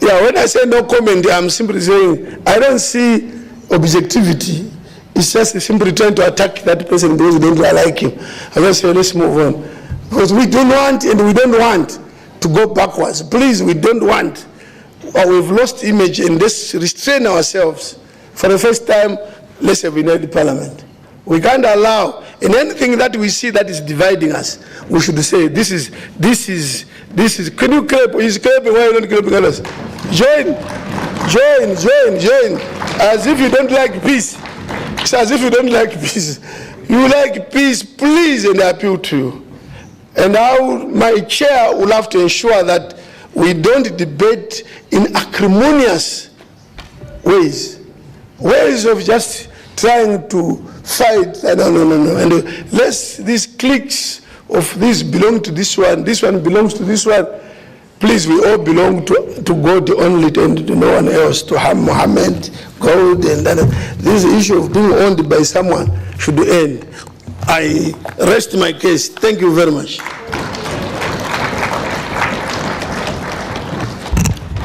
Yeah, when I say no comment, I'm simply saying I don't see objectivity. It's just simply trying to attack that person because we don't like him. I just say let's move on. Because we don't want and we don't want to go backwards. Please, we don't want. We've lost image and let's restrain ourselves. For the first time, let's have united the parliament. We can't allow, in anything that we see that is dividing us, we should say, this is, can you clap? He's clapping, why are you not clapping others? Join. As if you don't like peace. It's as if you don't like peace. You like peace, please, and I appeal to you. And my chair will have to ensure that we don't debate in acrimonious ways of just trying to fight. No. And these cliques of this belong to this one belongs to this one. Please, we all belong to God only and to no one else, to Muhammad, God, and this issue of being owned by someone should end. I rest my case. Thank you very much.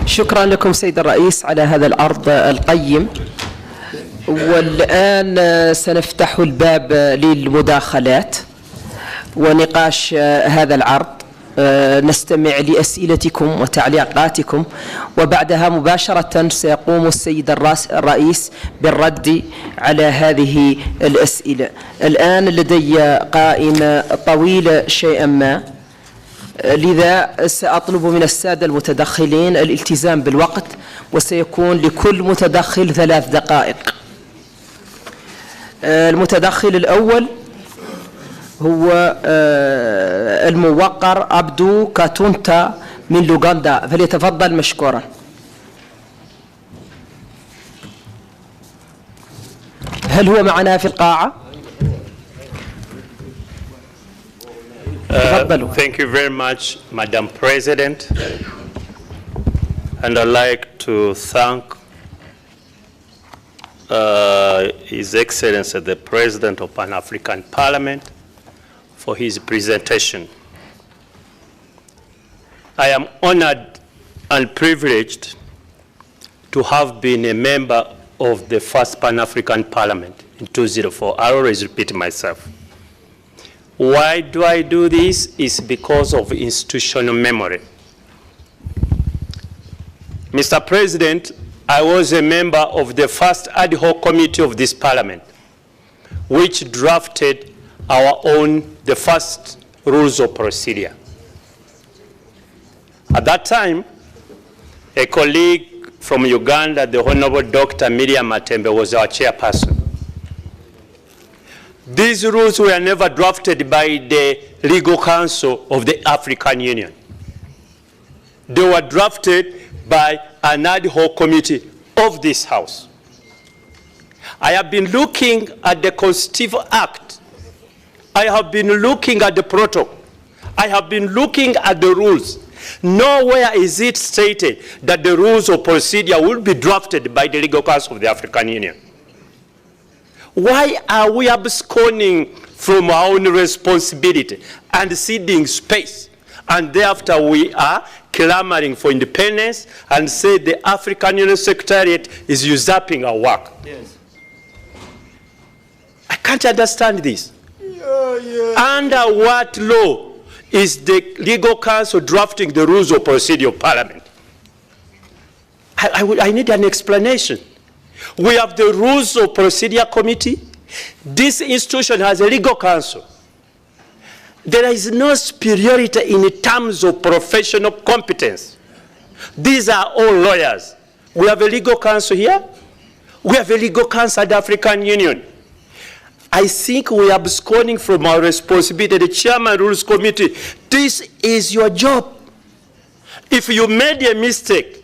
شكرا لكم سيد الرئيس على هذا العرض القيم. والآن سنفتح الباب للمداخلات ونقاش هذا العرض. نستمع لأسئلتكم وتعليقاتكم، وبعدها مباشرة سيقوم السيد الرئيس بالرد على هذه الأسئلة. الآن لدي قائمة طويلة شيئا ما، لذا سأطلب من السادة المتدخلين الالتزام بالوقت، وسيكون لكل متدخل 3 دقائق. المتدخل الأول هو الموقر عبدو كاتونتا من لوغندا، فليتفضل مشكورا. هل هو معنا في القاعة؟ Thank you very much, Madam President. And I'd like to thank His Excellency, the President of Pan-African Parliament, for his presentation. I am honored and privileged to have been a member of the first Pan-African Parliament in 2004. I always repeat myself. Why do I do this? It's because of institutional memory. Mr. President, I was a member of the first ad hoc committee of this Parliament, which drafted the first rules of procedure. At that time, a colleague from Uganda, the Honorable Dr. Miriam Matembe, was our chairperson. These rules were never drafted by the Legal Council of the African Union. They were drafted by an ad hoc committee of this House. I have been looking at the Constitutive Act. I have been looking at the protocol. I have been looking at the rules. Nowhere is it stated that the rules of procedure will be drafted by the Legal Council of the African Union. Why are we absconding from our own responsibility and ceding space? And thereafter we are clamoring for independence and say the African Union Secretariat is usurping our work. Yes. I can't understand this. Under what law is the Legal Council drafting the rules of procedure of Parliament? I need an explanation. We have the Rules of Procedure Committee. This institution has a Legal Council. There is no superiority in terms of professional competence. These are all lawyers. We have a Legal Council here. We have a Legal Council at the African Union. I think we are absconding from our responsibility. The Chairman Rules Committee, this is your job. If you made a mistake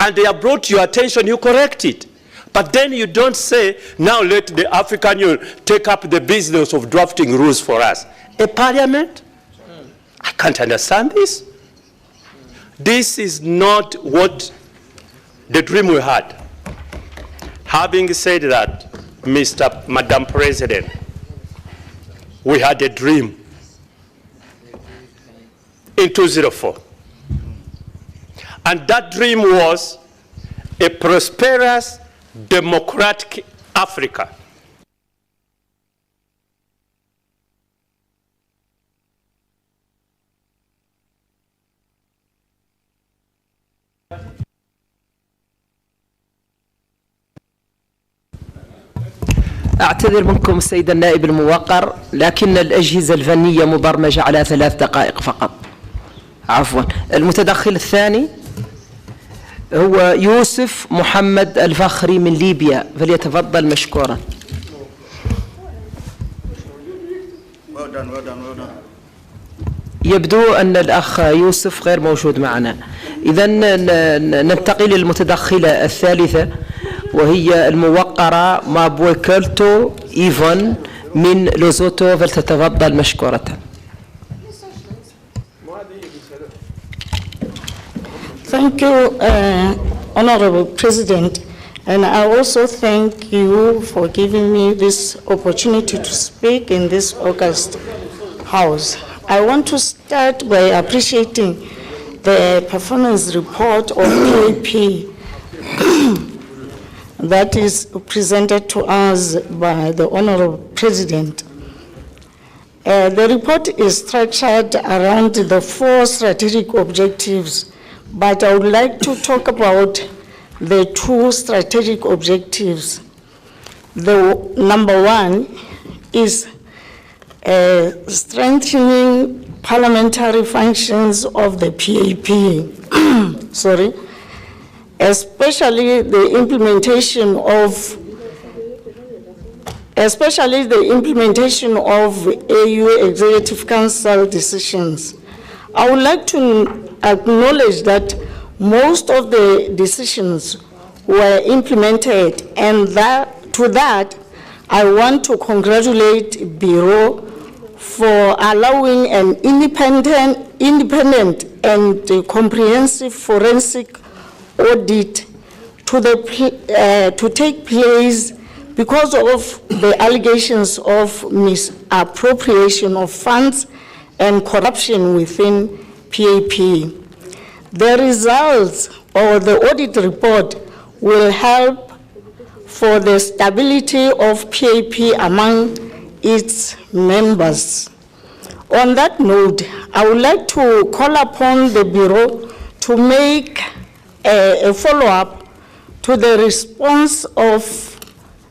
and they have brought to your attention, you correct it. But then you don't say, now let the African Union take up the business of drafting rules for us. A parliament? I can't understand this. This is not what the dream we had. Having said that, Madam President, we had a dream in 2004. And that dream was a prosperous, democratic Africa. أعتذر منكم السيد النائب الموقر، لكن الأجهزة الفنية مبرمجة على 3 دقائق فقط. عفوا. المتدخل الثاني هو يوسف محمد الفخري من ليبيا، فليتفضل مشكورا. يبدو أن الأخ يوسف غير موجود معنا. إذن ننتقل للمتدخلة الثالثة، وهي الموقرة مابويكلتو إيفون من لوزوتو، فلتتفضل مشكورة. Thank you, Honorable President, and I also thank you for giving me this opportunity to speak in this August House. I want to start by appreciating the performance report of PAP that is presented to us by the Honorable President. The report is structured around the 4 strategic objectives, but I would like to talk about the 2 strategic objectives. The number 1 is strengthening parliamentary functions of the PAP, sorry, especially the implementation of AU Executive Council decisions. I would like to acknowledge that most of the decisions were implemented, and to that, I want to congratulate Bureau for allowing an independent and comprehensive forensic audit to take place because of the allegations of misappropriation of funds and corruption within PAP. The results or the audit report will help for the stability of PAP among its members. On that note, I would like to call upon the Bureau to make a follow-up to the response of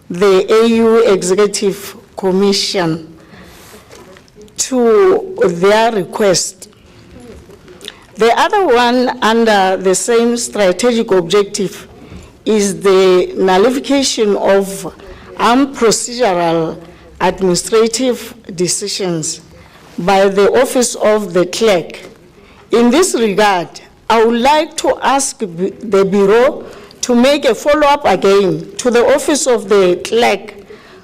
the AU Executive Commission to their request. The other one under the same strategic objective is the nullification of unprocedural administrative decisions by the Office of the Clerk. In this regard, I would like to ask the Bureau to make a follow-up again to the Office of the Clerk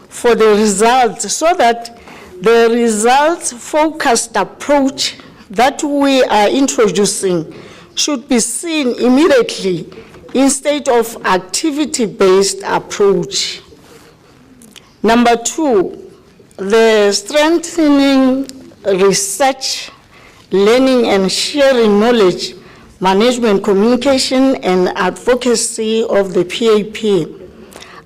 for the results, so that the results-focused approach that we are introducing should be seen immediately instead of activity-based approach. Number 2, the strengthening research, learning and sharing knowledge, management, communication, and advocacy of the PAP.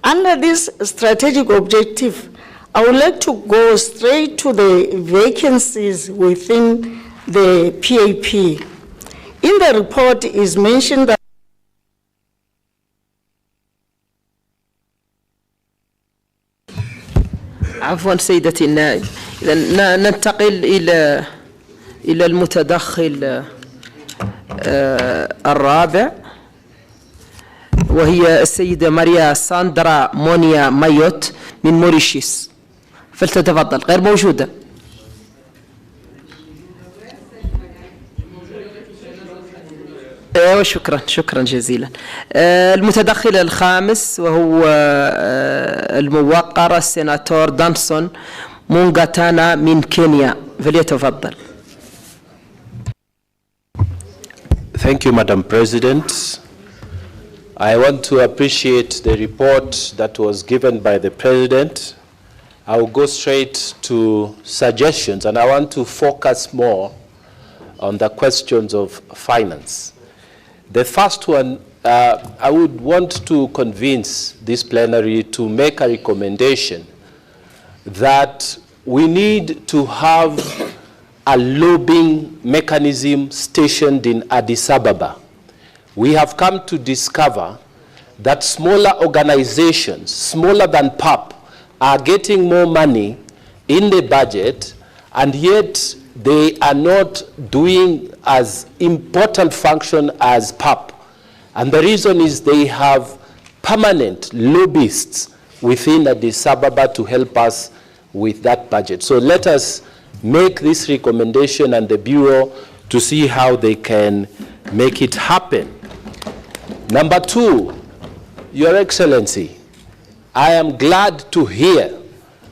Under this strategic objective, I would like to go straight to the vacancies within the PAP. In the report is mentioned that عفوا سيدتي النائب، إذا ننتقل إلى المتدخل الرابع، وهي السيدة ماريا ساندرا مونيا مايوت من موريشيس، فلتتفضل. غير موجودة. شكرا جزيلا. المتدخل الخامس وهو الموقر السيناتور دانسون مونغاتانا من كينيا، فليتفضل. Thank you, Madam President. I want to appreciate the report that was given by the President. I will go straight to suggestions, and I want to focus more on the questions of finance. The first one, I would want to convince this plenary to make a recommendation that we need to have a lobbying mechanism stationed in Addis Ababa. We have come to discover that smaller organizations, smaller than PAP, are getting more money in the budget, and yet they are not doing as important function as PAP. And the reason is they have permanent lobbyists within Addis Ababa to help us with that budget. So let us make this recommendation and the Bureau to see how they can make it happen. Number 2, Your Excellency, I am glad to hear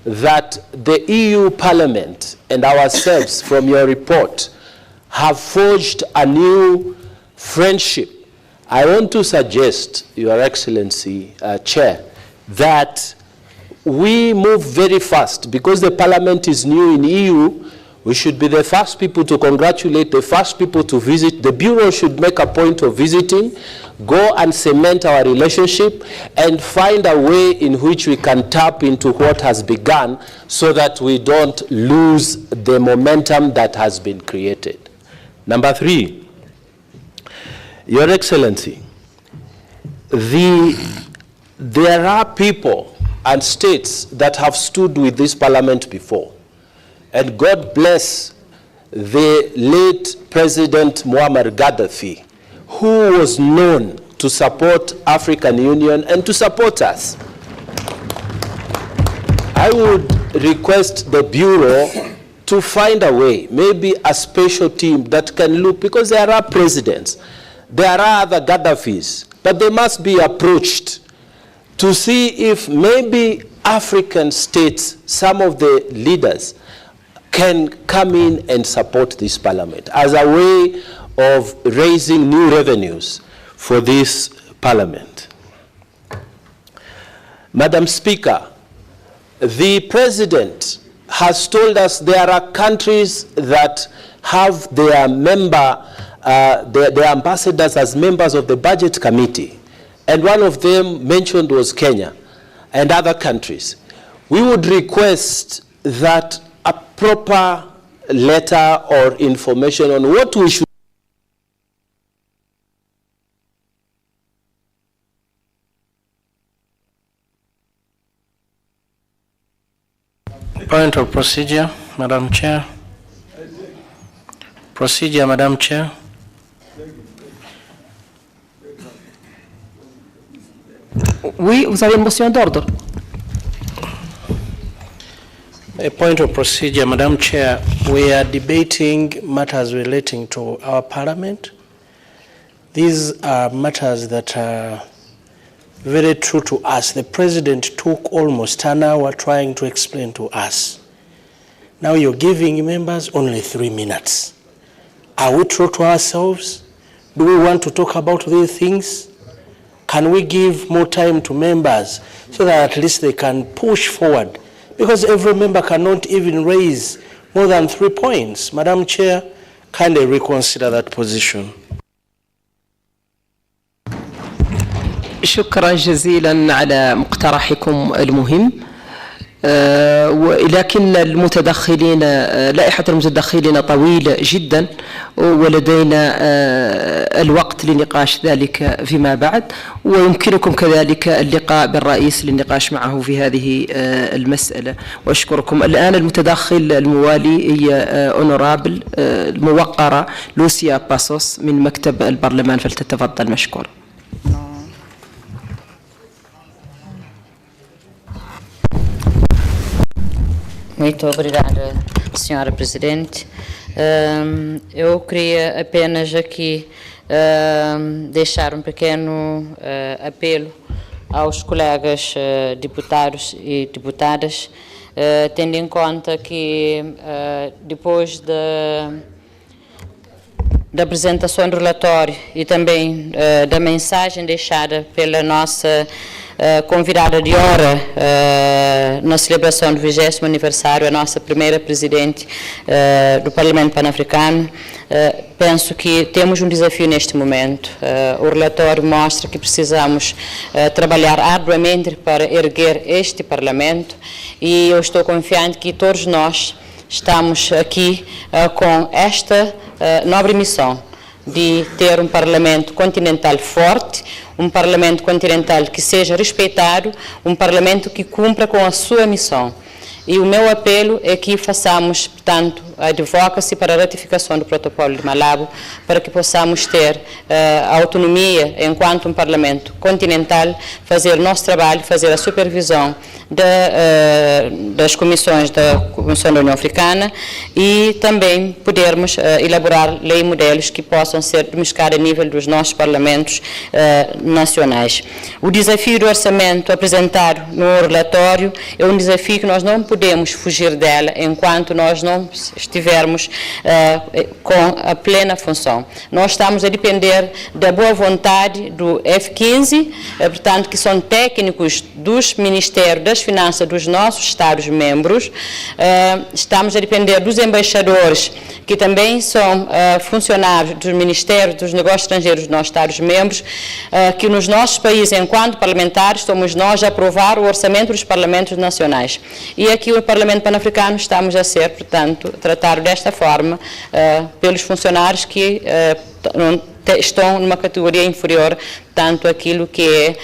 that the EU Parliament and ourselves from your report have forged a new friendship. I want to suggest, Your Excellency, Chair, that we move very fast. Because the Parliament is new in EU, we should be the first people to congratulate, the first people to visit. The Bureau should make a point of visiting, go and cement our relationship and find a way in which we can tap into what has begun so that we don't lose the momentum that has been created. Number 3, Your Excellency, there are people and states that have stood with this parliament before. And God bless the late President Muammar Gaddafi, who was known to support African Union and to support us. I would request the Bureau to find a way, maybe a special team that can look, because there are presidents, there are other Gaddafis, but they must be approached to see if maybe African states, some of the leaders, can come in and support this parliament as a way of raising new revenues for this parliament. Madam Speaker, the President has told us there are countries that have their ambassadors as members of the Budget Committee. And one of them mentioned was Kenya and other countries. We would request that a proper letter or information on what we should Point of procedure, Madam Chair. Procedure, Madam Chair. Oui, vous avez une motion d'ordre. A point of procedure, Madam Chair. We are debating matters relating to our parliament. These are matters that are very true to us. The President took almost an hour trying to explain to us. Now you're giving members only 3 minutes. Are we true to ourselves? Do we want to talk about these things? Can we give more time to members so that at least they can push forward? Because every member cannot even raise more than 3 points. Madam Chair, kindly reconsider that position. شكرا جزيلا على مقترحكم المهم. ولكن المتدخلين، لائحة المتدخلين طويلة جدا، ولدينا الوقت لنقاش ذلك فيما بعد، ويمكنكم كذلك اللقاء بالرئيس للنقاش معه في هذه المسألة. وأشكركم. الآن المتدخل الموالي هي أونورابل الموقرة لوسيا باسوس من مكتب البرلمان، فلتتفضل مشكور. Muito obrigada, Senhora Presidente. Eu queria apenas aqui deixar um pequeno apelo aos colegas deputados e deputadas, tendo em conta que depois da apresentação do relatório e também da mensagem deixada pela nossa convidada de honra na celebração do 20º aniversário, a nossa primeira presidente do Parlamento Pan-Africano, penso que temos um desafio neste momento. O relatório mostra que precisamos trabalhar arduamente para erguer este Parlamento, e eu estou confiante que todos nós estamos aqui com esta nobre missão de ter um Parlamento continental forte, um Parlamento continental que seja respeitado, um Parlamento que cumpra com a sua missão. E o meu apelo é que façamos, portanto, a advocacy para a ratificação do protocolo de Malabo, para que possamos ter a autonomia, enquanto um Parlamento continental, fazer o nosso trabalho, fazer a supervisão das comissões da Comissão da União Africana e também podermos elaborar leis e modelos que possam ser domesticados a nível dos nossos parlamentos nacionais. O desafio do orçamento apresentado no relatório é um desafio que nós não podemos podemos fugir dela enquanto nós não estivermos com a plena função. Nós estamos a depender da boa vontade do F15, portanto, que são técnicos dos Ministérios das Finanças dos nossos Estados-membros. Estamos a depender dos embaixadores, que também são funcionários dos Ministérios dos Negócios Estrangeiros dos nossos Estados-membros, que nos nossos países, enquanto parlamentares, somos nós a aprovar o orçamento dos parlamentos nacionais. E aqui o Parlamento Pan-Africano estamos a ser, portanto, tratado desta forma pelos funcionários que estão numa categoria inferior, tanto aquilo que é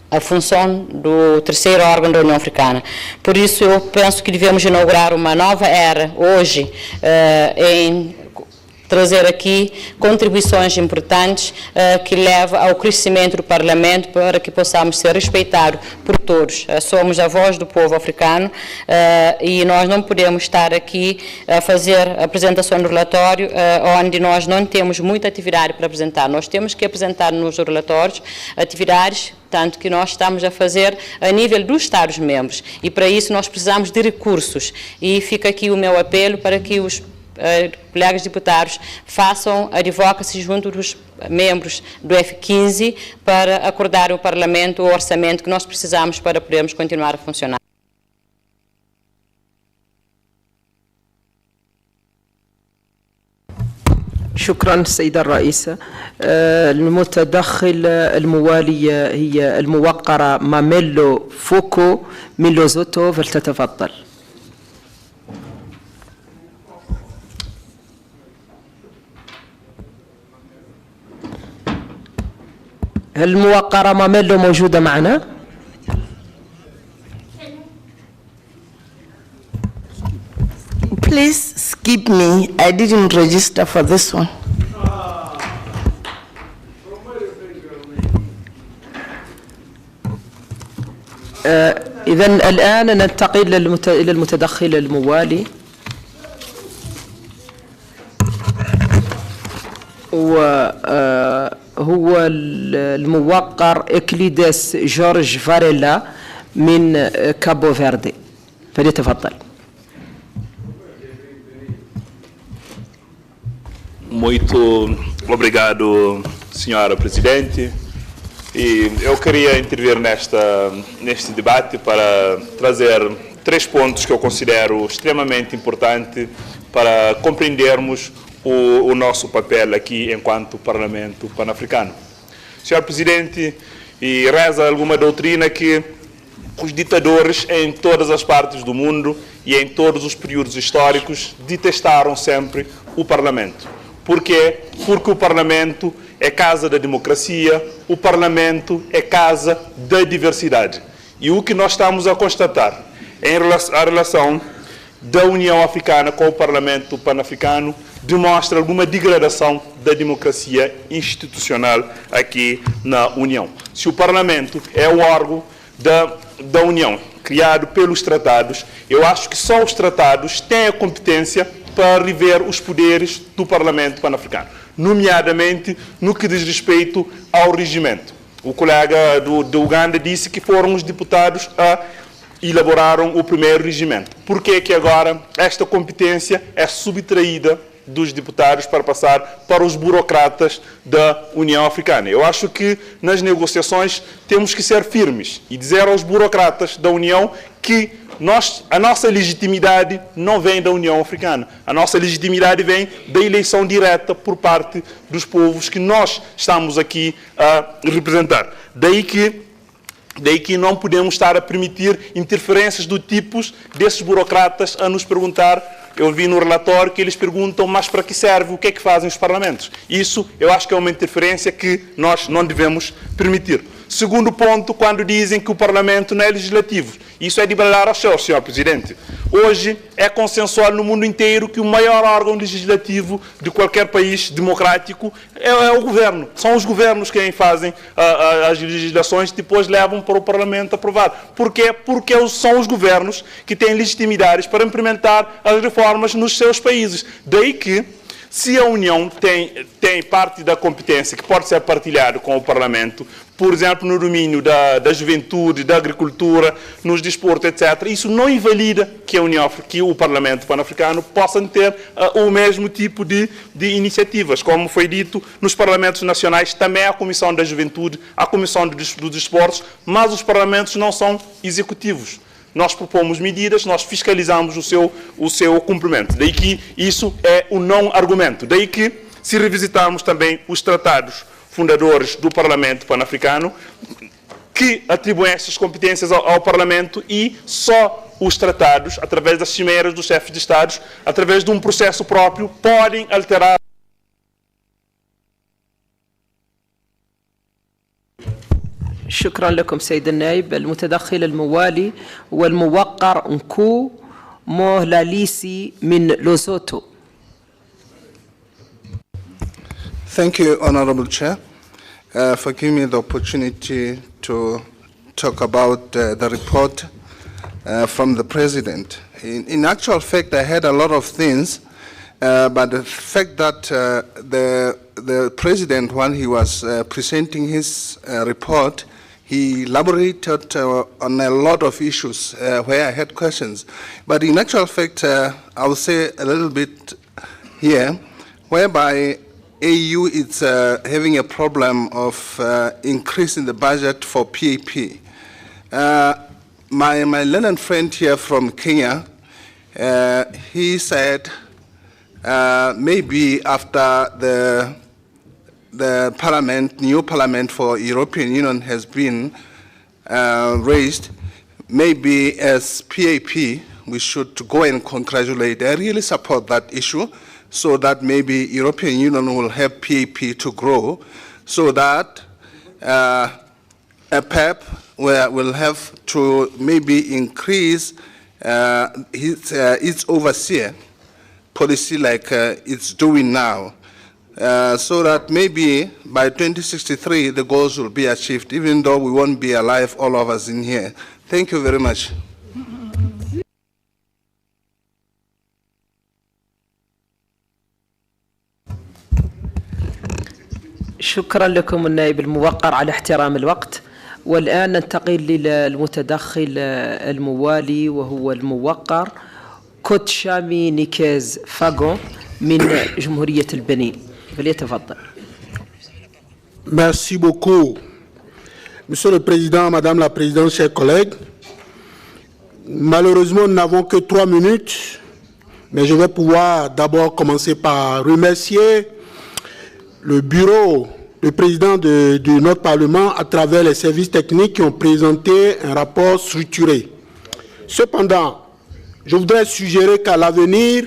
a função do terceiro órgão da União Africana. Por isso, eu penso que devemos inaugurar uma nova era hoje em trazer aqui contribuições importantes que levam ao crescimento do Parlamento para que possamos ser respeitados por todos. Somos a voz do povo africano e nós não podemos estar aqui a fazer a apresentação do relatório onde nós não temos muita atividade para apresentar. Nós temos que apresentar nos relatórios atividades tanto que nós estamos a fazer a nível dos Estados-membros e para isso nós precisamos de recursos e fica aqui o meu apelo para que os colegas deputados façam advocacy junto dos membros do F15 para acordar o Parlamento o orçamento que nós precisamos para podermos continuar a funcionar. شكرا سيدة الرئيسة. المتدخل الموالي هي الموقرة ماميلو فوكو من لوزوتو، فلتتفضل. هل الموقرة ماميلو موجودة معنا؟ Please skip me. I didn't register for this one. إذن الآن ننتقل إلى المتدخل الموالي هو الموقر إكليدس جورج فاريلا من كابو فيردي، فليتفضل. Muito obrigado, senhora Presidente. E eu queria intervir neste debate para trazer 3 pontos que eu considero extremamente importantes para compreendermos o nosso papel aqui enquanto Parlamento Pan-Africano. Senhor Presidente, e reza alguma doutrina que os ditadores em todas as partes do mundo e em todos os períodos históricos detestaram sempre o Parlamento. Por quê? Porque o Parlamento é casa da democracia, o Parlamento é casa da diversidade. E o que nós estamos a constatar em relação da União Africana com o Parlamento Pan-Africano demonstra alguma degradação da democracia institucional aqui na União. Se o Parlamento é o órgão da União, criado pelos tratados, eu acho que só os tratados têm a competência para rever os poderes do Parlamento Pan-Africano, nomeadamente no que diz respeito ao regimento. O colega do Uganda disse que foram os deputados a elaboraram o primeiro regimento. Por que agora esta competência é subtraída dos deputados para passar para os burocratas da União Africana? Eu acho que nas negociações temos que ser firmes e dizer aos burocratas da União que a nossa legitimidade não vem da União Africana. A nossa legitimidade vem da eleição direta por parte dos povos que nós estamos aqui a representar. Daí que não podemos estar a permitir interferências do tipo desses burocratas a nos perguntar. Eu vi no relatório que eles perguntam, mas para que serve? O que é que fazem os parlamentos? Isso eu acho que é uma interferência que nós não devemos permitir. Segundo ponto, quando dizem que o Parlamento não é legislativo. Isso é de bailar ao céu, Sr. Presidente. Hoje é consensual no mundo inteiro que o maior órgão legislativo de qualquer país democrático é o governo. São os governos quem fazem as legislações e depois levam para o Parlamento aprovar. Por quê? Porque são os governos que têm legitimidades para implementar as reformas nos seus países. Daí que Se a União tem parte da competência que pode ser partilhada com o Parlamento, por exemplo, no domínio da juventude, da agricultura, nos desportos, etc., isso não invalida que o Parlamento Pan-Africano possa ter o mesmo tipo de iniciativas. Como foi dito, nos Parlamentos Nacionais também há a Comissão da Juventude, a Comissão dos Desportos, mas os Parlamentos não são executivos. Nós propomos medidas, nós fiscalizamos o seu cumprimento. Daí que isso é um não argumento. Daí que, se revisitarmos também os tratados fundadores do Parlamento Pan-Africano, que atribuem essas competências ao Parlamento, e só os tratados, através das cimeiras dos chefes de Estados, através de um processo próprio, podem alterar. شكرا لكم سيد النائب. المتدخل الموالي والموقر نكو موهلاليسي من لوزوتو. Thank you, Honorable Chair, for giving me the opportunity to talk about the report from the President. In actual fact, I heard a lot of things, but the fact that the President, when he was presenting his report, he elaborated on a lot of issues where I had questions. But in actual fact, I will say a little bit here, whereby AU is having a problem of increasing the budget for PAP. My learned friend here from Kenya, he said maybe after the parliament, new parliament for European Union has been raised, maybe as PAP we should go and congratulate. I really support that issue, so that maybe European Union will help PAP to grow, so that a PEP will have to maybe increase its overseer policy like it's doing now. So that maybe by 2063 the goals will be achieved, even though we won't be alive, all of us in here. Thank you very much. شكرا لكم النائب الموقر على احترام الوقت. والآن ننتقل للمتدخل الموالي وهو الموقر كوتشامي نيكيز فاغون من جمهورية البنين. فليتفضل. Merci beaucoup. Monsieur le Président, Madame la Présidente, chers collègues, malheureusement, nous n'avons que 3 minutes, mais je vais pouvoir d'abord commencer par remercier le bureau, le président de notre Parlement, à travers les services techniques qui ont présenté un rapport structuré. Cependant, je voudrais suggérer qu'à l'avenir,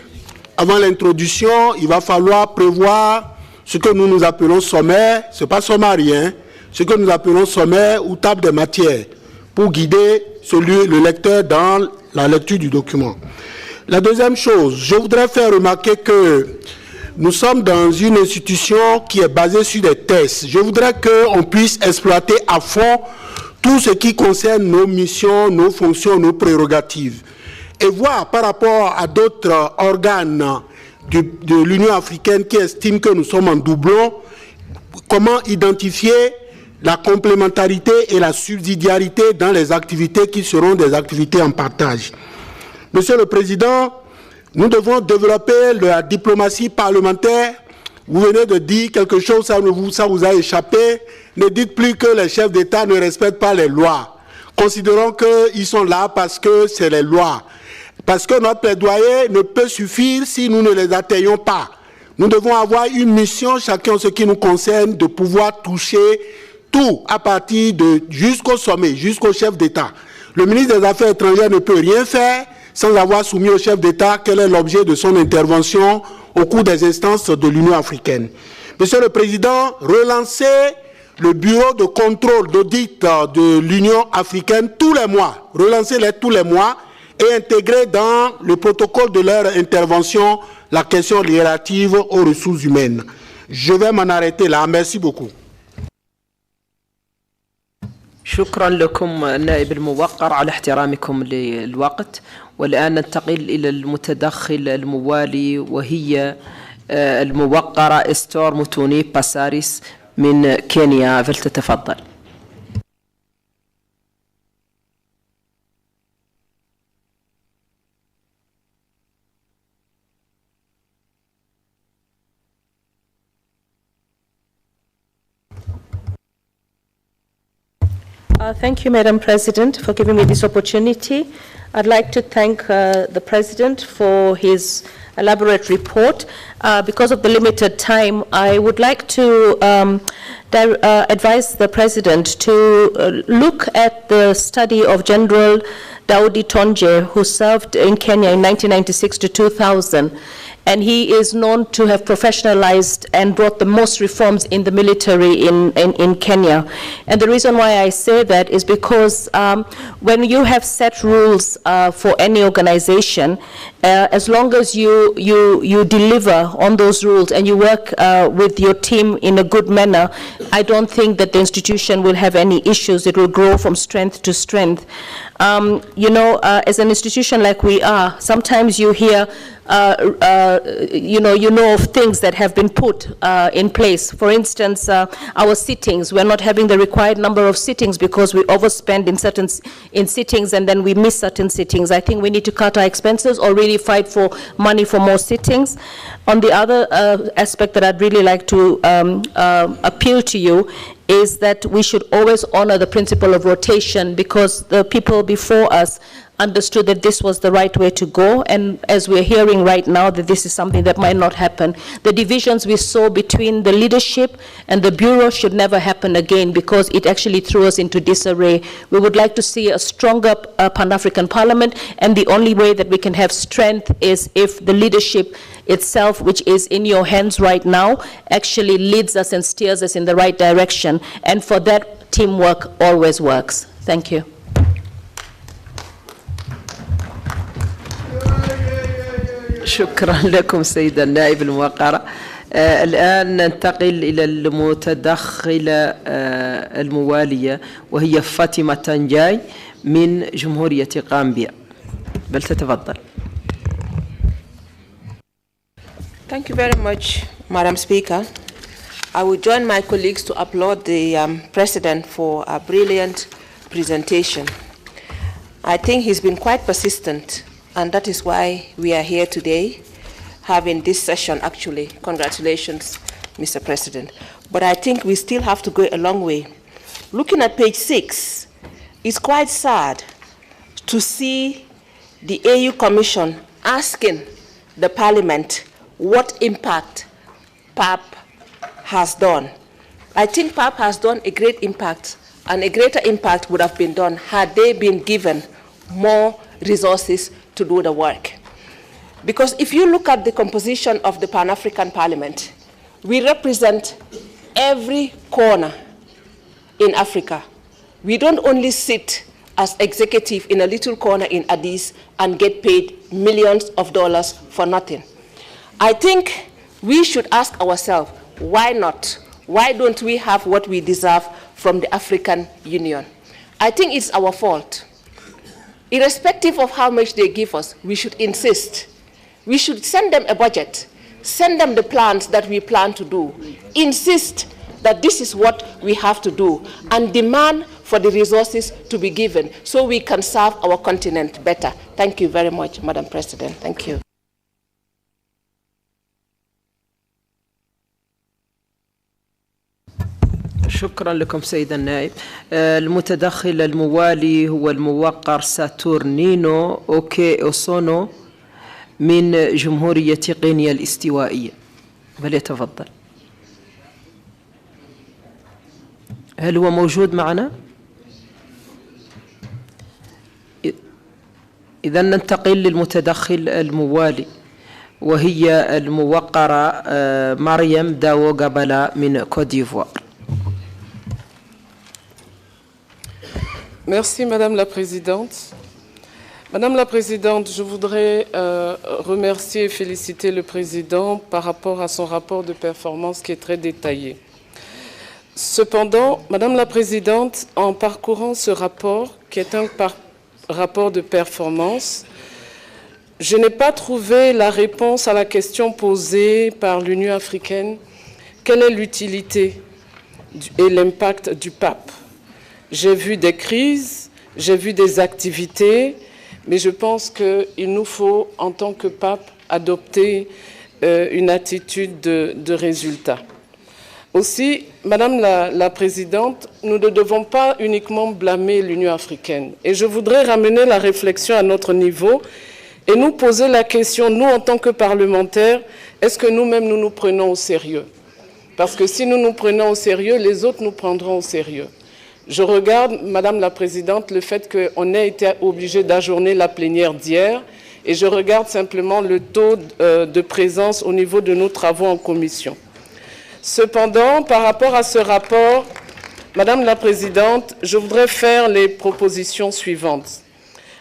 avant l'introduction, il va falloir prévoir ce que nous appelons sommaire, ce n'est pas sommaire, ce que nous appelons sommaire ou table des matières, pour guider le lecteur dans la lecture du document. La deuxième chose, je voudrais faire remarquer que nous sommes dans une institution qui est basée sur des tests. Je voudrais qu'on puisse exploiter à fond tout ce qui concerne nos missions, nos fonctions, nos prérogatives. Et voir par rapport à d'autres organes de l'Union africaine qui estiment que nous sommes en doublon, comment identifier la complémentarité et la subsidiarité dans les activités qui seront des activités en partage. Monsieur le Président, nous devons développer la diplomatie parlementaire. Vous venez de dire quelque chose, ça vous a échappé. Ne dites plus que les chefs d'État ne respectent pas les lois. Considérons qu'ils sont là parce que c'est les lois. Parce que notre plaidoyer ne peut suffire si nous ne les atteignons pas. Nous devons avoir une mission, chacun en ce qui nous concerne, de pouvoir toucher tout à partir de jusqu'au sommet, jusqu'au chef d'État. Le ministre des Affaires étrangères ne peut rien faire sans avoir soumis au chef d'État quel est l'objet de son intervention au cours des instances de l'Union africaine. Monsieur le Président, relancez le bureau de contrôle d'audit de l'Union africaine tous les mois. Relancez-les tous les mois et intégrez dans le protocole de leur intervention la question relative aux ressources humaines. Je vais m'en arrêter là. Merci beaucoup. شكرا لكم النائب الموقر على احترامكم للوقت. والآن ننتقل إلى المتدخل الموالي وهي الموقرة إستور موتوني باساريس من كينيا، فلتتفضل. Thank you, Madam President, for giving me this opportunity. I'd like to thank the President for his elaborate report. Because of the limited time, I would like to advise the President to look at the study of General Daudi Tonje, who served in Kenya in 1996 to 2000. And he is known to have professionalized and brought the most reforms in the military in Kenya. And the reason why I say that is because when you have set rules for any organization, as long as you deliver on those rules and you work with your team in a good manner, I don't think that the institution will have any issues. It will grow from strength to strength. As an institution like we are, sometimes you hear you know of things that have been put in place. For instance, our sittings, we're not having the required number of sittings because we overspend in sittings and then we miss certain sittings. I think we need to cut our expenses or really fight for money for more sittings. On the other aspect that I'd really like to appeal to you is that we should always honor the principle of rotation, because the people before us understood that this was the right way to go, and as we're hearing right now that this is something that might not happen. The divisions we saw between the leadership and the Bureau should never happen again, because it actually threw us into disarray. We would like to see a stronger Pan-African Parliament, and the only way that we can have strength is if the leadership itself, which is in your hands right now, actually leads us and steers us in the right direction. And for that, teamwork always works. Thank you. شكرا لكم سيدة النائب الموقرة. الآن ننتقل إلى المتدخلة الموالية وهي فاطمة تنجاي من جمهورية غامبيا. بل تتفضل. Thank you very much, Madam Speaker. I will join my colleagues to applaud the President for a brilliant presentation. I think he's been quite persistent, and that is why we are here today, having this session actually. Congratulations, Mr. President. But I think we still have to go a long way. Looking at page 6, it's quite sad to see the AU Commission asking the Parliament what impact PAP has done. I think PAP has done a great impact, and a greater impact would have been done had they been given more resources to do the work. Because if you look at the composition of the Pan-African Parliament, we represent every corner in Africa. We don't only sit as executive in a little corner in Addis and get paid millions of dollars for nothing. I think we should ask ourselves, why not? Why don't we have what we deserve from the African Union? I think it's our fault. Irrespective of how much they give us, we should insist. We should send them a budget, send them the plans that we plan to do, insist that this is what we have to do, and demand for the resources to be given so we can serve our continent better. Thank you very much, Madam President. Thank you. شكرا لكم سيدة النائب. المتدخل الموالي هو الموقر ساتورنينو أوكي أوسونو من جمهورية غينيا الاستوائية. فليتفضل. هل هو موجود معنا؟ إذا ننتقل للمتدخل الموالي وهي الموقرة مريم داو قبلا من كوت ديفوار. Merci Madame la Présidente. Madame la Présidente, je voudrais remercier et féliciter le Président par rapport à son rapport de performance qui est très détaillé. Cependant, Madame la Présidente, en parcourant ce rapport, qui est un rapport de performance, je n'ai pas trouvé la réponse à la question posée par l'Union africaine. Quelle est l'utilité et l'impact du pape? J'ai vu des crises, j'ai vu des activités, mais je pense qu'il nous faut, en tant que pape, adopter une attitude de résultat. Aussi, Madame la Présidente, nous ne devons pas uniquement blâmer l'Union africaine. Et je voudrais ramener la réflexion à notre niveau et nous poser la question, nous, en tant que parlementaires, est-ce que nous-mêmes, nous nous prenons au sérieux? Parce que si nous nous prenons au sérieux, les autres nous prendront au sérieux. Je regarde, Madame la Présidente, le fait qu'on ait été obligé d'ajourner la plénière d'hier, et je regarde simplement le taux de présence au niveau de nos travaux en commission. Cependant, par rapport à ce rapport, Madame la Présidente, je voudrais faire les propositions suivantes.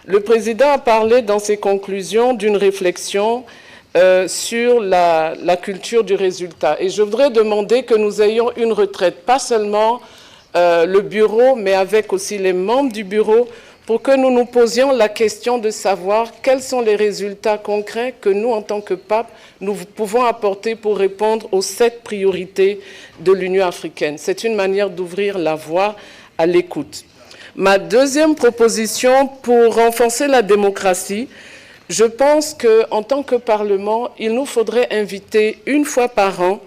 Le Président a parlé dans ses conclusions d'une réflexion sur la culture du résultat. Et je voudrais demander que nous ayons une retraite, pas seulement le bureau, mais avec aussi les membres du bureau, pour que nous nous posions la question de savoir quels sont les résultats concrets que nous, en tant que pape, nous pouvons apporter pour répondre aux 7 priorités de l'Union africaine. C'est une manière d'ouvrir la voie à l'écoute. Ma deuxième proposition, pour renforcer la démocratie, je pense qu'en tant que Parlement, il nous faudrait inviter une fois par an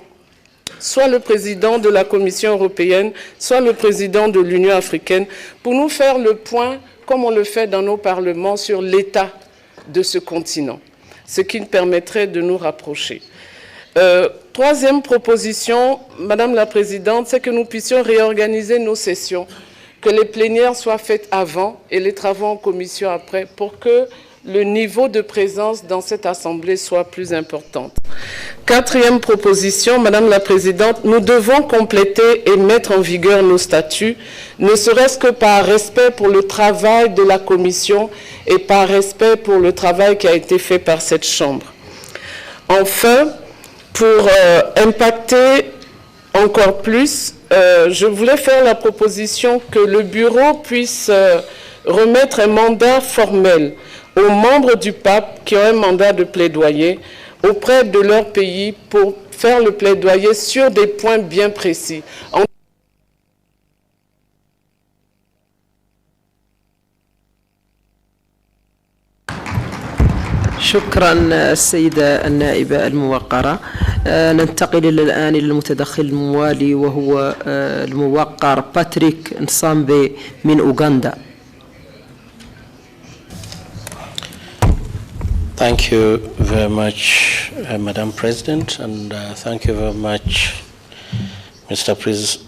soit le président de la Commission européenne, soit le président de l'Union africaine, pour nous faire le point, comme on le fait dans nos parlements, sur l'état de ce continent, ce qui nous permettrait de nous rapprocher. Troisième proposition, Madame la Présidente, c'est que nous puissions réorganiser nos sessions, que les plénières soient faites avant et les travaux en commission après, pour que le niveau de présence dans cette Assemblée soit plus important. Quatrième proposition, Madame la Présidente, nous devons compléter et mettre en vigueur nos statuts, ne serait-ce que par respect pour le travail de la Commission et par respect pour le travail qui a été fait par cette Chambre. Enfin, pour impacter encore plus, je voulais faire la proposition que le Bureau puisse remettre un mandat formel aux membres du pape qui ont un mandat de plaidoyer auprès de leur pays pour faire le plaidoyer sur des points bien précis. شكرا السيدة النائبة الموقرة. ننتقل الآن إلى المتدخل الموالي وهو الموقر باتريك نصامبي من أوغندا. Thank you very much, Madam President, and thank you very much, Mr.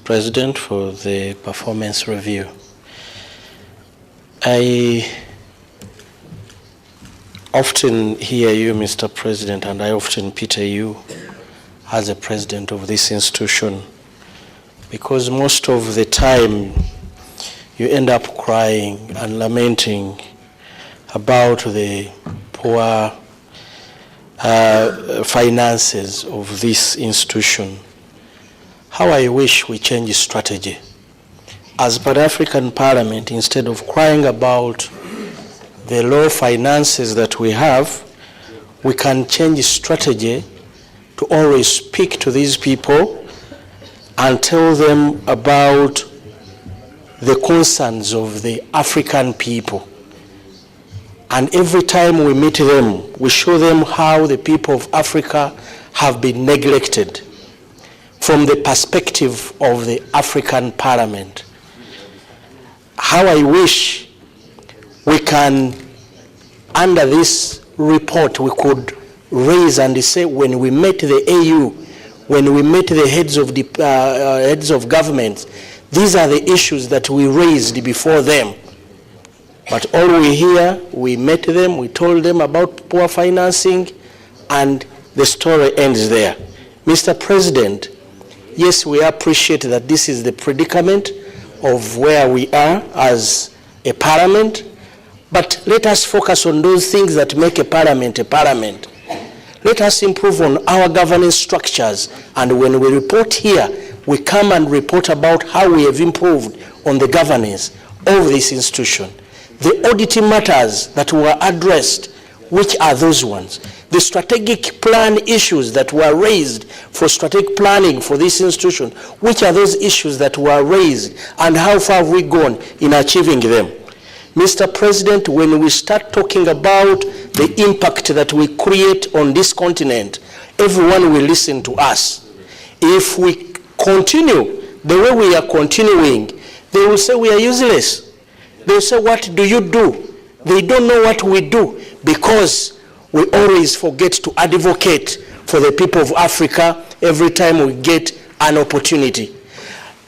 President, for the performance review. I often hear you, Mr. President, and I often pity you as a president of this institution, because most of the time you end up crying and lamenting about the poor finances of this institution. How I wish we change strategy. As Pan-African Parliament, instead of crying about the low finances that we have, we can change strategy to always speak to these people and tell them about the concerns of the African people. And every time we meet them, we show them how the people of Africa have been neglected from the perspective of the African Parliament. How I wish we can, under this report, we could raise and say, when we met the AU, when we met the heads of governments, these are the issues that we raised before them. But all we hear, we met them, we told them about poor financing, and the story ends there. Mr. President, yes, we appreciate that this is the predicament of where we are as a parliament, but let us focus on those things that make a parliament a parliament. Let us improve on our governance structures, and when we report here, we come and report about how we have improved on the governance of this institution. The auditing matters that were addressed which are those ones? The strategic plan issues that were raised for strategic planning for this institution, which are those issues that were raised, and how far have we gone in achieving them? Mr. President, when we start talking about the impact that we create on this continent, everyone will listen to us. If we continue the way we are continuing, they will say we are useless. They will say, what do you do? They don't know what we do, because we always forget to advocate for the people of Africa every time we get an opportunity.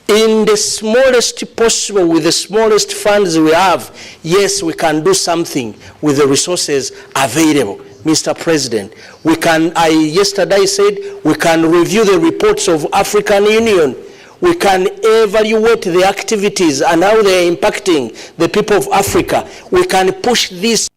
In the smallest possible, with the smallest funds we have, yes, we can do something with the resources available. Mr. President, we can, yesterday said, we can review the reports of African Union. We can evaluate the activities and how they are impacting the people of Africa. We can push this.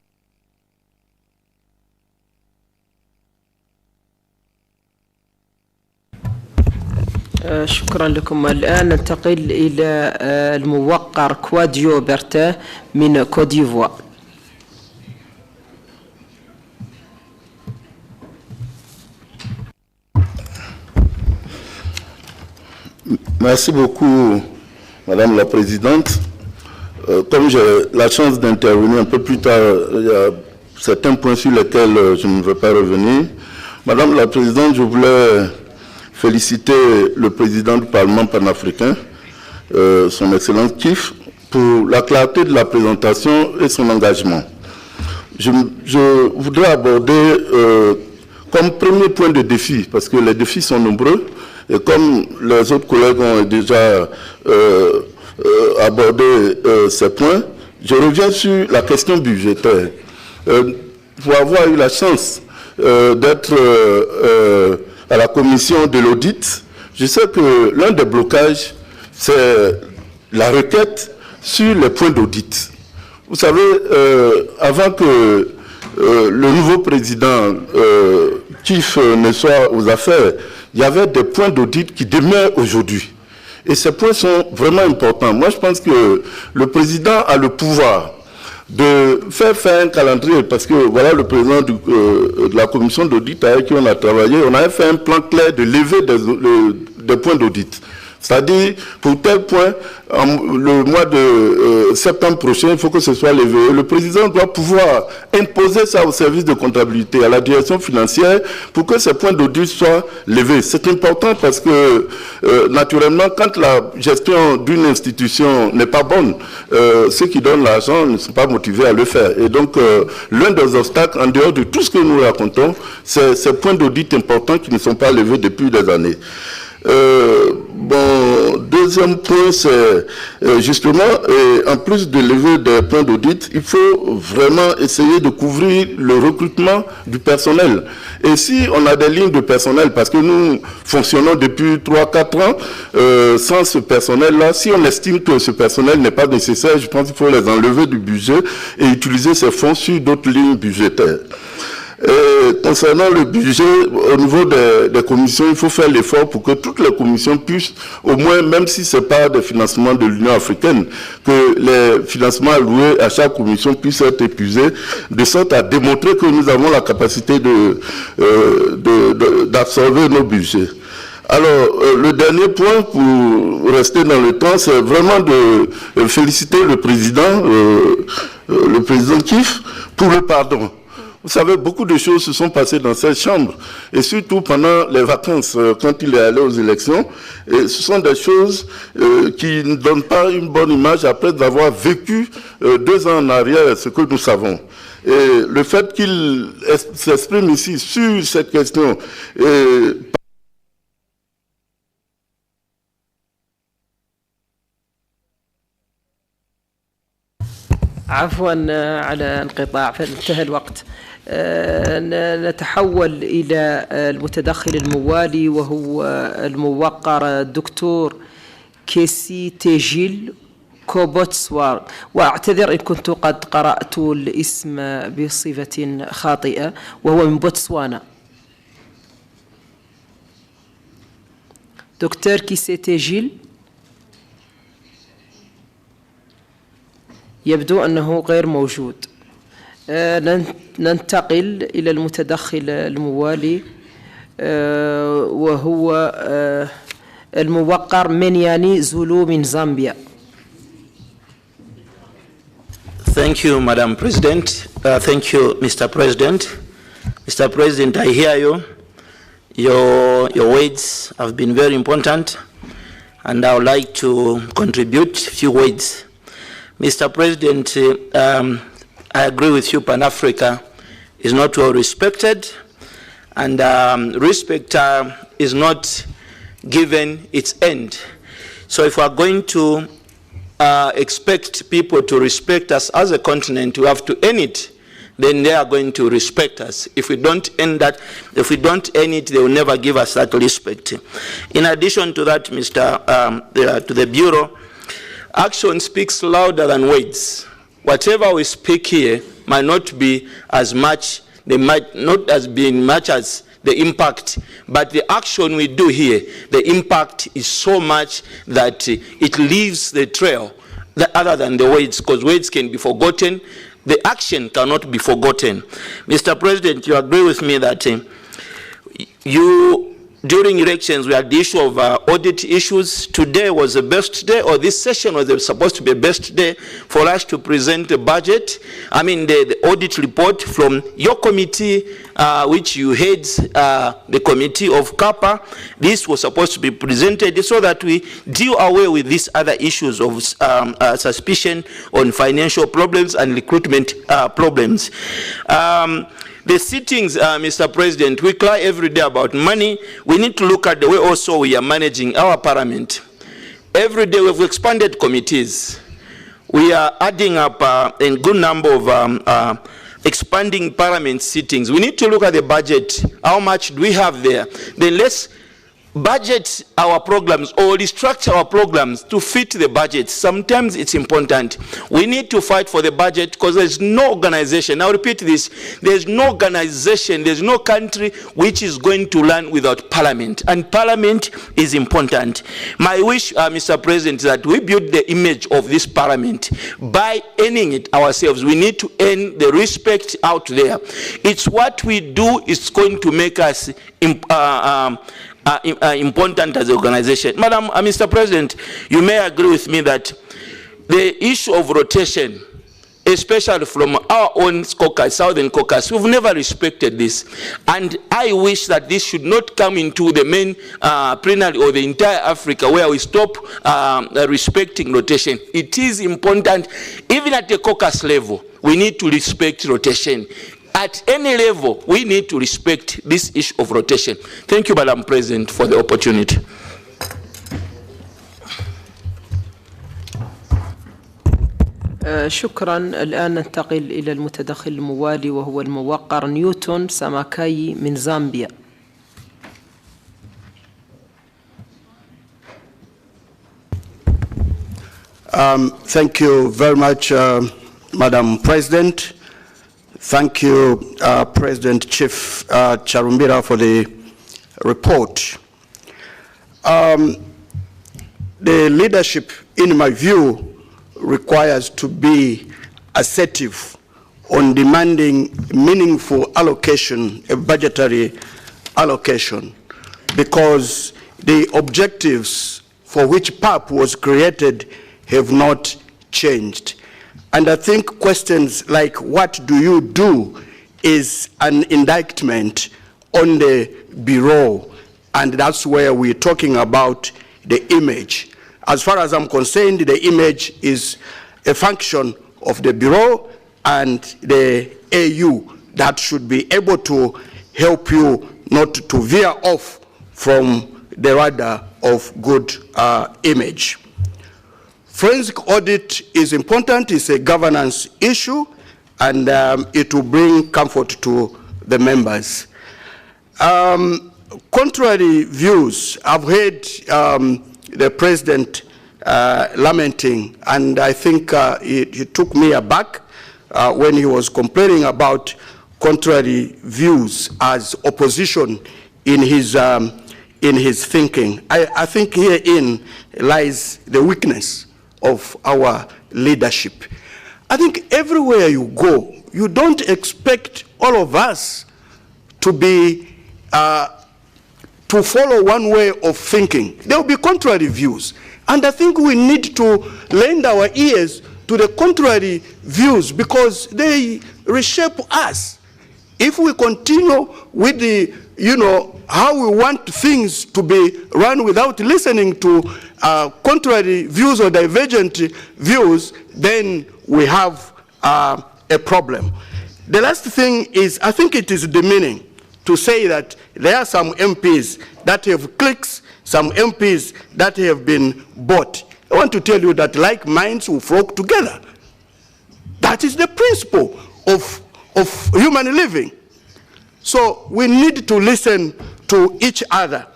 شكرا لكم. الآن ننتقل إلى الموقر كواديو برتا من كوديفوار. Merci beaucoup, Madame la Présidente. Comme j'ai la chance d'intervenir un peu plus tard, il y a certains points sur lesquels je ne veux pas revenir. Madame la Présidente, je voulais féliciter le président du Parlement panafricain, son Excellence Kif, pour la clarté de la présentation et son engagement. Je voudrais aborder comme premier point de défi, parce que les défis sont nombreux, et comme les autres collègues ont déjà abordé ces points, je reviens sur la question budgétaire. Pour avoir eu la chance d'être à la commission de l'audit, je sais que l'un des blocages, c'est la requête sur les points d'audit. Vous savez, avant que le nouveau président Kif ne soit aux affaires, il y avait des points d'audit qui demeurent aujourd'hui. Et ces points sont vraiment importants. Moi, je pense que le président a le pouvoir de faire un calendrier, parce que voilà le président de la commission d'audit avec qui on a travaillé, on avait fait un plan clair de lever des points d'audit. C'est-à-dire, pour tel point, le mois de septembre prochain, il faut que ce soit levé. Le président doit pouvoir imposer ça au service de comptabilité, à la direction financière, pour que ces points d'audit soient levés. C'est important parce que, naturellement, quand la gestion d'une institution n'est pas bonne, ceux qui donnent l'argent ne sont pas motivés à le faire. Et donc, l'un des obstacles, en dehors de tout ce que nous racontons, c'est ces points d'audit importants qui ne sont pas levés depuis des années. Deuxième point, c'est justement, en plus de lever des points d'audit, il faut vraiment essayer de couvrir le recrutement du personnel. Et si on a des lignes de personnel, parce que nous fonctionnons depuis 3-4 ans sans ce personnel-là, si on estime que ce personnel n'est pas nécessaire, je pense qu'il faut les enlever du budget et utiliser ces fonds sur d'autres lignes budgétaires. Et concernant le budget, au niveau des commissions, il faut faire l'effort pour que toutes les commissions puissent, au moins, même si ce n'est pas des financements de l'Union africaine, que les financements alloués à chaque commission puissent être épuisés, de sorte à démontrer que nous avons la capacité d'absorber nos budgets. Alors, le dernier point, pour rester dans le temps, c'est vraiment de féliciter le président Kif, pour le pardon. Vous savez, beaucoup de choses se sont passées dans cette chambre, et surtout pendant les vacances, quand il est allé aux élections. Et ce sont des choses qui ne donnent pas une bonne image après avoir vécu 2 ans en arrière ce que nous savons. Et le fait qu'il s'exprime ici sur cette question, عفوا على انقطاع فانتهى الوقت. نتحول إلى المتدخل الموالي وهو الموقر الدكتور كيسي تيجيل كوبوتسوار، وأعتذر إن كنت قد قرأت الاسم بصفة خاطئة، وهو من بوتسوانا. دكتور كيسي تيجيل يبدو أنه غير موجود. ننتقل إلى المتدخل الموالي وهو الموقر منياني زولو من زامبيا. Thank you, Madam President. Thank you, Mr. President. Mr. President, I hear you. Your words have been very important, and I would like to contribute a few words. Mr. President, I agree with you, Pan-Africa is not well respected, and respect is not given its end. So if we are going to expect people to respect us as a continent, we have to earn it. Then they are going to respect us. If we don't earn that, if we don't earn it, they will never give us that respect. In addition to that, to the Bureau, action speaks louder than words. Whatever we speak here might not be as much, they might not as being much as the impact, but the action we do here, the impact is so much that it leaves the trail other than the words, because words can be forgotten. The action cannot be forgotten. Mr. President, you agree with me that during elections, we had the issue of audit issues. Today was the best day, or this session was supposed to be the best day for us to present the budget. I mean, the audit report from your committee, which you head, the committee of CAPA. This was supposed to be presented so that we deal away with these other issues of suspicion on financial problems and recruitment problems. The sittings, Mr. President, we cry every day about money. We need to look at the way also we are managing our parliament. Every day we've expanded committees. We are adding up a good number of expanding parliament sittings. We need to look at the budget. How much do we have there? Then let's budget our programs or restructure our programs to fit the budget. Sometimes it's important. We need to fight for the budget because there's no organization. I'll repeat this. There's no organization, there's no country which is going to run without parliament. And parliament is important. My wish, Mr. President, is that we build the image of this parliament by earning it ourselves. We need to earn the respect out there. It's what we do is going to make us important as an organization. Madam, Mr. President, you may agree with me that the issue of rotation, especially from our own caucus, Southern Caucus, we've never respected this. And I wish that this should not come into the main plenary or the entire Africa where we stop respecting rotation. It is important, even at the caucus level, we need to respect rotation. At any level, we need to respect this issue of rotation. Thank you, Madam President, for the opportunity. شكرا. الآن ننتقل إلى المتدخل الموالي وهو الموقر نيوتن ساماكاي من زامبيا. Thank you very much, Madam President. Thank you, President Chief Charumbira, for the report. The leadership, in my view, requires to be assertive on demanding meaningful allocation, a budgetary allocation, because the objectives for which PAP was created have not changed. And I think questions like what do you do is an indictment on the Bureau, and that's where we're talking about the image. As far as I'm concerned, the image is a function of the Bureau and the AU that should be able to help you not to veer off from the radar of good image. Forensic audit is important. It's a governance issue, and it will bring comfort to the members. Contrary views, I've heard the President lamenting, and I think he took me aback when he was complaining about contrary views as opposition in his thinking. I think herein lies the weakness of our leadership. I think everywhere you go, you don't expect all of us to be, to follow one way of thinking. There will be contrary views. And I think we need to lend our ears to the contrary views because they reshape us. If we continue with the, how we want things to be run without listening to contrary views or divergent views, then we have a problem. The last thing is, I think it is demeaning to say that there are some MPs that have cliques, some MPs that have been bought. I want to tell you that like minds will flock together. That is the principle of human living. So we need to listen to each other.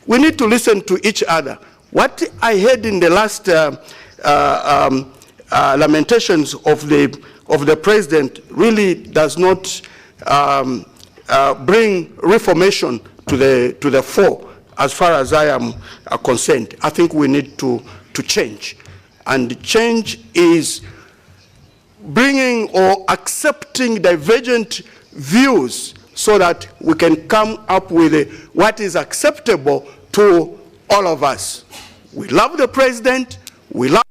We need to listen to each other. What I heard in the last lamentations of the president really does not bring reformation to the fore as far as I am concerned. I think we need to change. And change is bringing or accepting divergent views so that we can come up with what is acceptable to all of us. We love the president, we love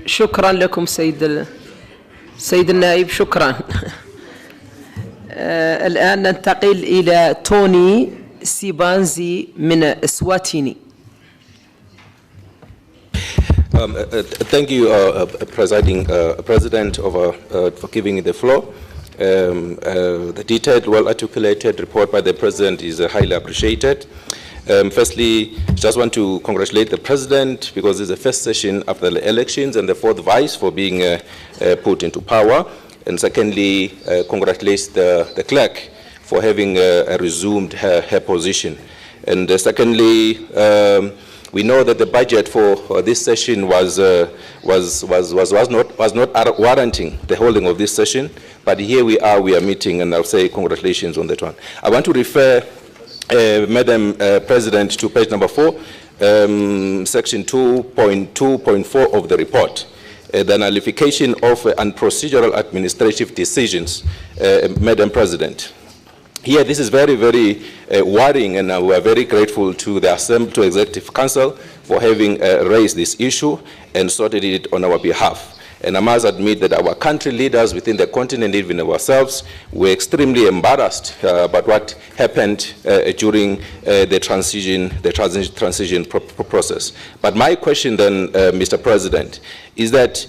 شكرا لكم سيد النائب، شكرا. الآن ننتقل إلى توني سيبانزي من سواتيني. Thank you, Presiding President, for giving me the floor. The detailed, well-articulated report by the President is highly appreciated. Firstly, just want to congratulate the President because it's the first session after the elections and the fourth vice for being put into power. And secondly, congratulate the clerk for having resumed her position. And secondly, we know that the budget for this session was not warranting the holding of this session, but here we are meeting, and I'll say congratulations on that one. I want to refer Madam President to page number 4, section 2.2.4 of the report. The nullification of unprocedural administrative decisions, Madam President. Here, this is very, very worrying, and we are very grateful to the Assembly, to Executive Council for having raised this issue and sorted it on our behalf. And I must admit that our country leaders within the continent, even ourselves, were extremely embarrassed about what happened during the transition process. But my question then, Mr. President, is that,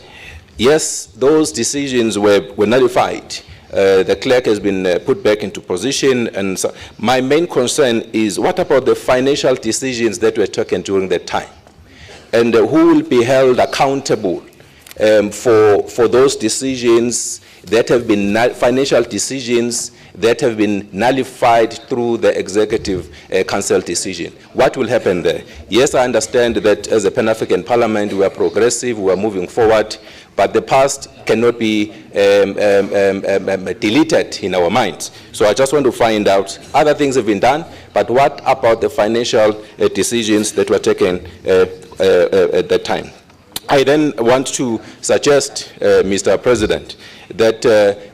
yes, those decisions were nullified. The clerk has been put back into position, and so my main concern is what about the financial decisions that were taken during that time? And who will be held accountable for those decisions that have been financial decisions that have been nullified through the Executive Council decision? What will happen there? Yes, I understand that as a Pan-African Parliament, we are progressive, we are moving forward, but the past cannot be deleted in our minds. So I just want to find out, other things have been done, but what about the financial decisions that were taken at that time? I then want to suggest, Mr. President, that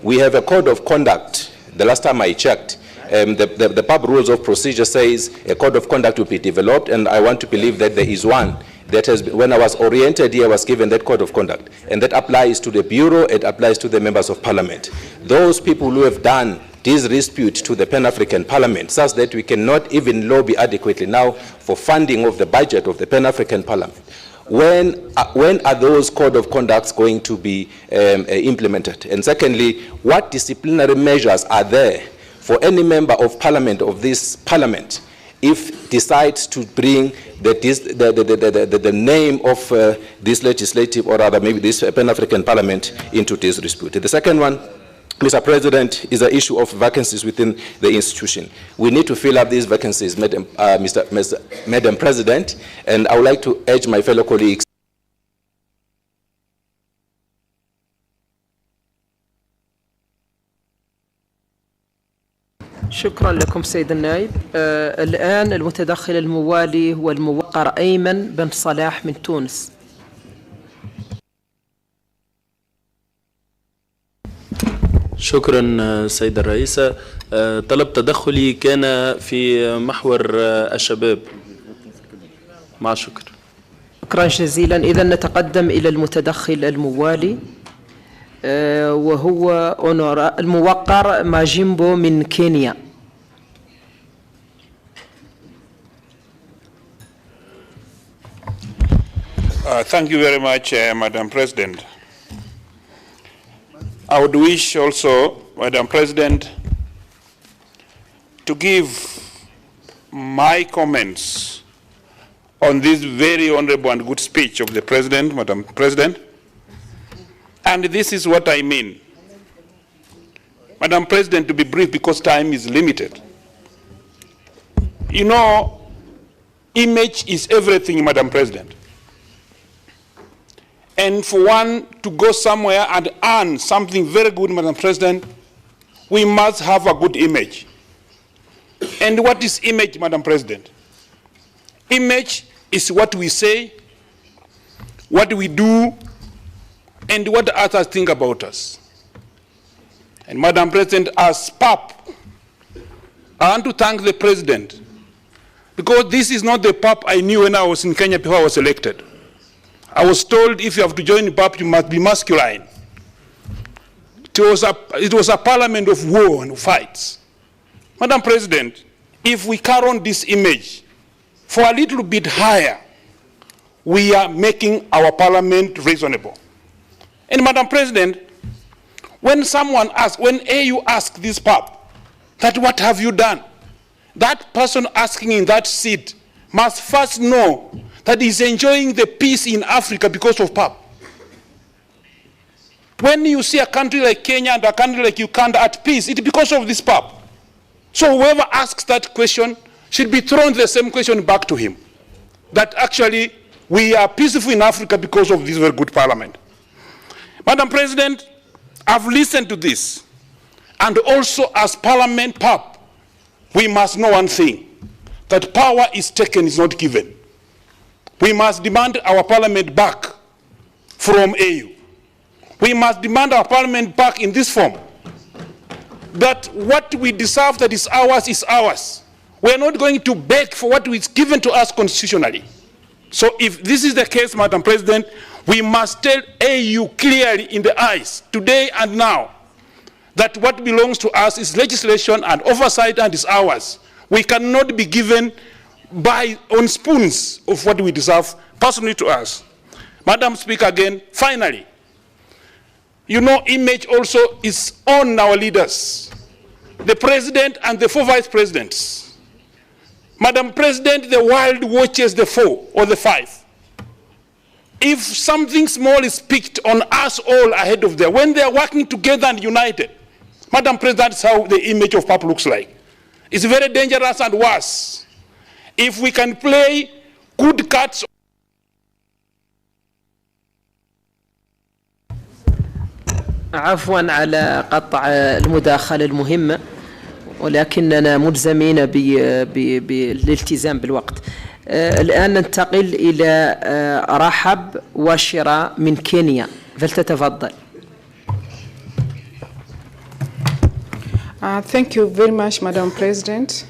we have a code of conduct. The last time I checked, the PUB Rules of Procedure says a code of conduct will be developed, and I want to believe that there is one that has been, when I was oriented here, I was given that code of conduct, and that applies to the Bureau, it applies to the members of Parliament. Those people who have done disrepute to the Pan-African Parliament, such that we cannot even lobby adequately now for funding of the budget of the Pan-African Parliament. When are those code of conducts going to be implemented? And secondly, what disciplinary measures are there for any member of Parliament of this Parliament if decides to bring the name of this legislative, or rather maybe this Pan-African Parliament, into disrepute? The second one, Mr. President, is the issue of vacancies within the institution. We need to fill up these vacancies, Madam President, and I would like to urge my fellow colleagues شكرا لكم سيد النائب. الآن المتدخل الموالي هو الموقر أيمن بن صلاح من تونس. شكرا سيد الرئيس. طلب تدخلي كان في محور الشباب. مع شكر. شكرا جزيلا. إذا نتقدم إلى المتدخل الموالي وهو الموقر ماجيمبو من كينيا. Thank you very much, Madam President. I would wish also, Madam President, to give my comments on this very honorable and good speech of the President, Madam President. And this is what I mean. Madam President, to be brief because time is limited. You know, image is everything, Madam President. And for one to go somewhere and earn something very good, Madam President, we must have a good image. And what is image, Madam President? Image is what we say, what we do, and what others think about us. And Madam President, as PAP, I want to thank the President, because this is not the PAP I knew when I was in Kenya before I was elected. I was told if you have to join PAP, you must be masculine. It was a parliament of war and fights. Madam President, if we carry on this image for a little bit higher, we are making our parliament reasonable. And Madam President, when someone asks, when AU asks this PAP, that what have you done? That person asking in that seat must first know that he's enjoying the peace in Africa because of PAP. When you see a country like Kenya and a country like Uganda at peace, it's because of this PAP. So whoever asks that question should be thrown the same question back to him. That actually we are peaceful in Africa because of this very good parliament. Madam President, I've listened to this. And also as Parliament PAP, we must know one thing, that power is taken, is not given. We must demand our Parliament back from AU. We must demand our Parliament back in this form, that what we deserve that is ours. We are not going to beg for what is given to us constitutionally. So if this is the case, Madam President, we must tell AU clearly in the eyes, today and now, that what belongs to us is legislation and oversight and is ours. We cannot be given on spoons of what we deserve personally to us. Madam Speaker, again, finally, you know, image also is on our leaders, the President and the 4 Vice Presidents. Madam President, the world watches the 4 or the 5. If something small is picked on us all ahead of them, when they are working together and united, Madam President, that's how the image of PAP looks like. It's very dangerous and worse. If we can play good cards. عفوا على قطع المداخلة المهمة، ولكننا ملزمين بالالتزام بالوقت. الآن ننتقل إلى رحب وشراء من كينيا، فلتتفضل. Thank you very much, Madam President.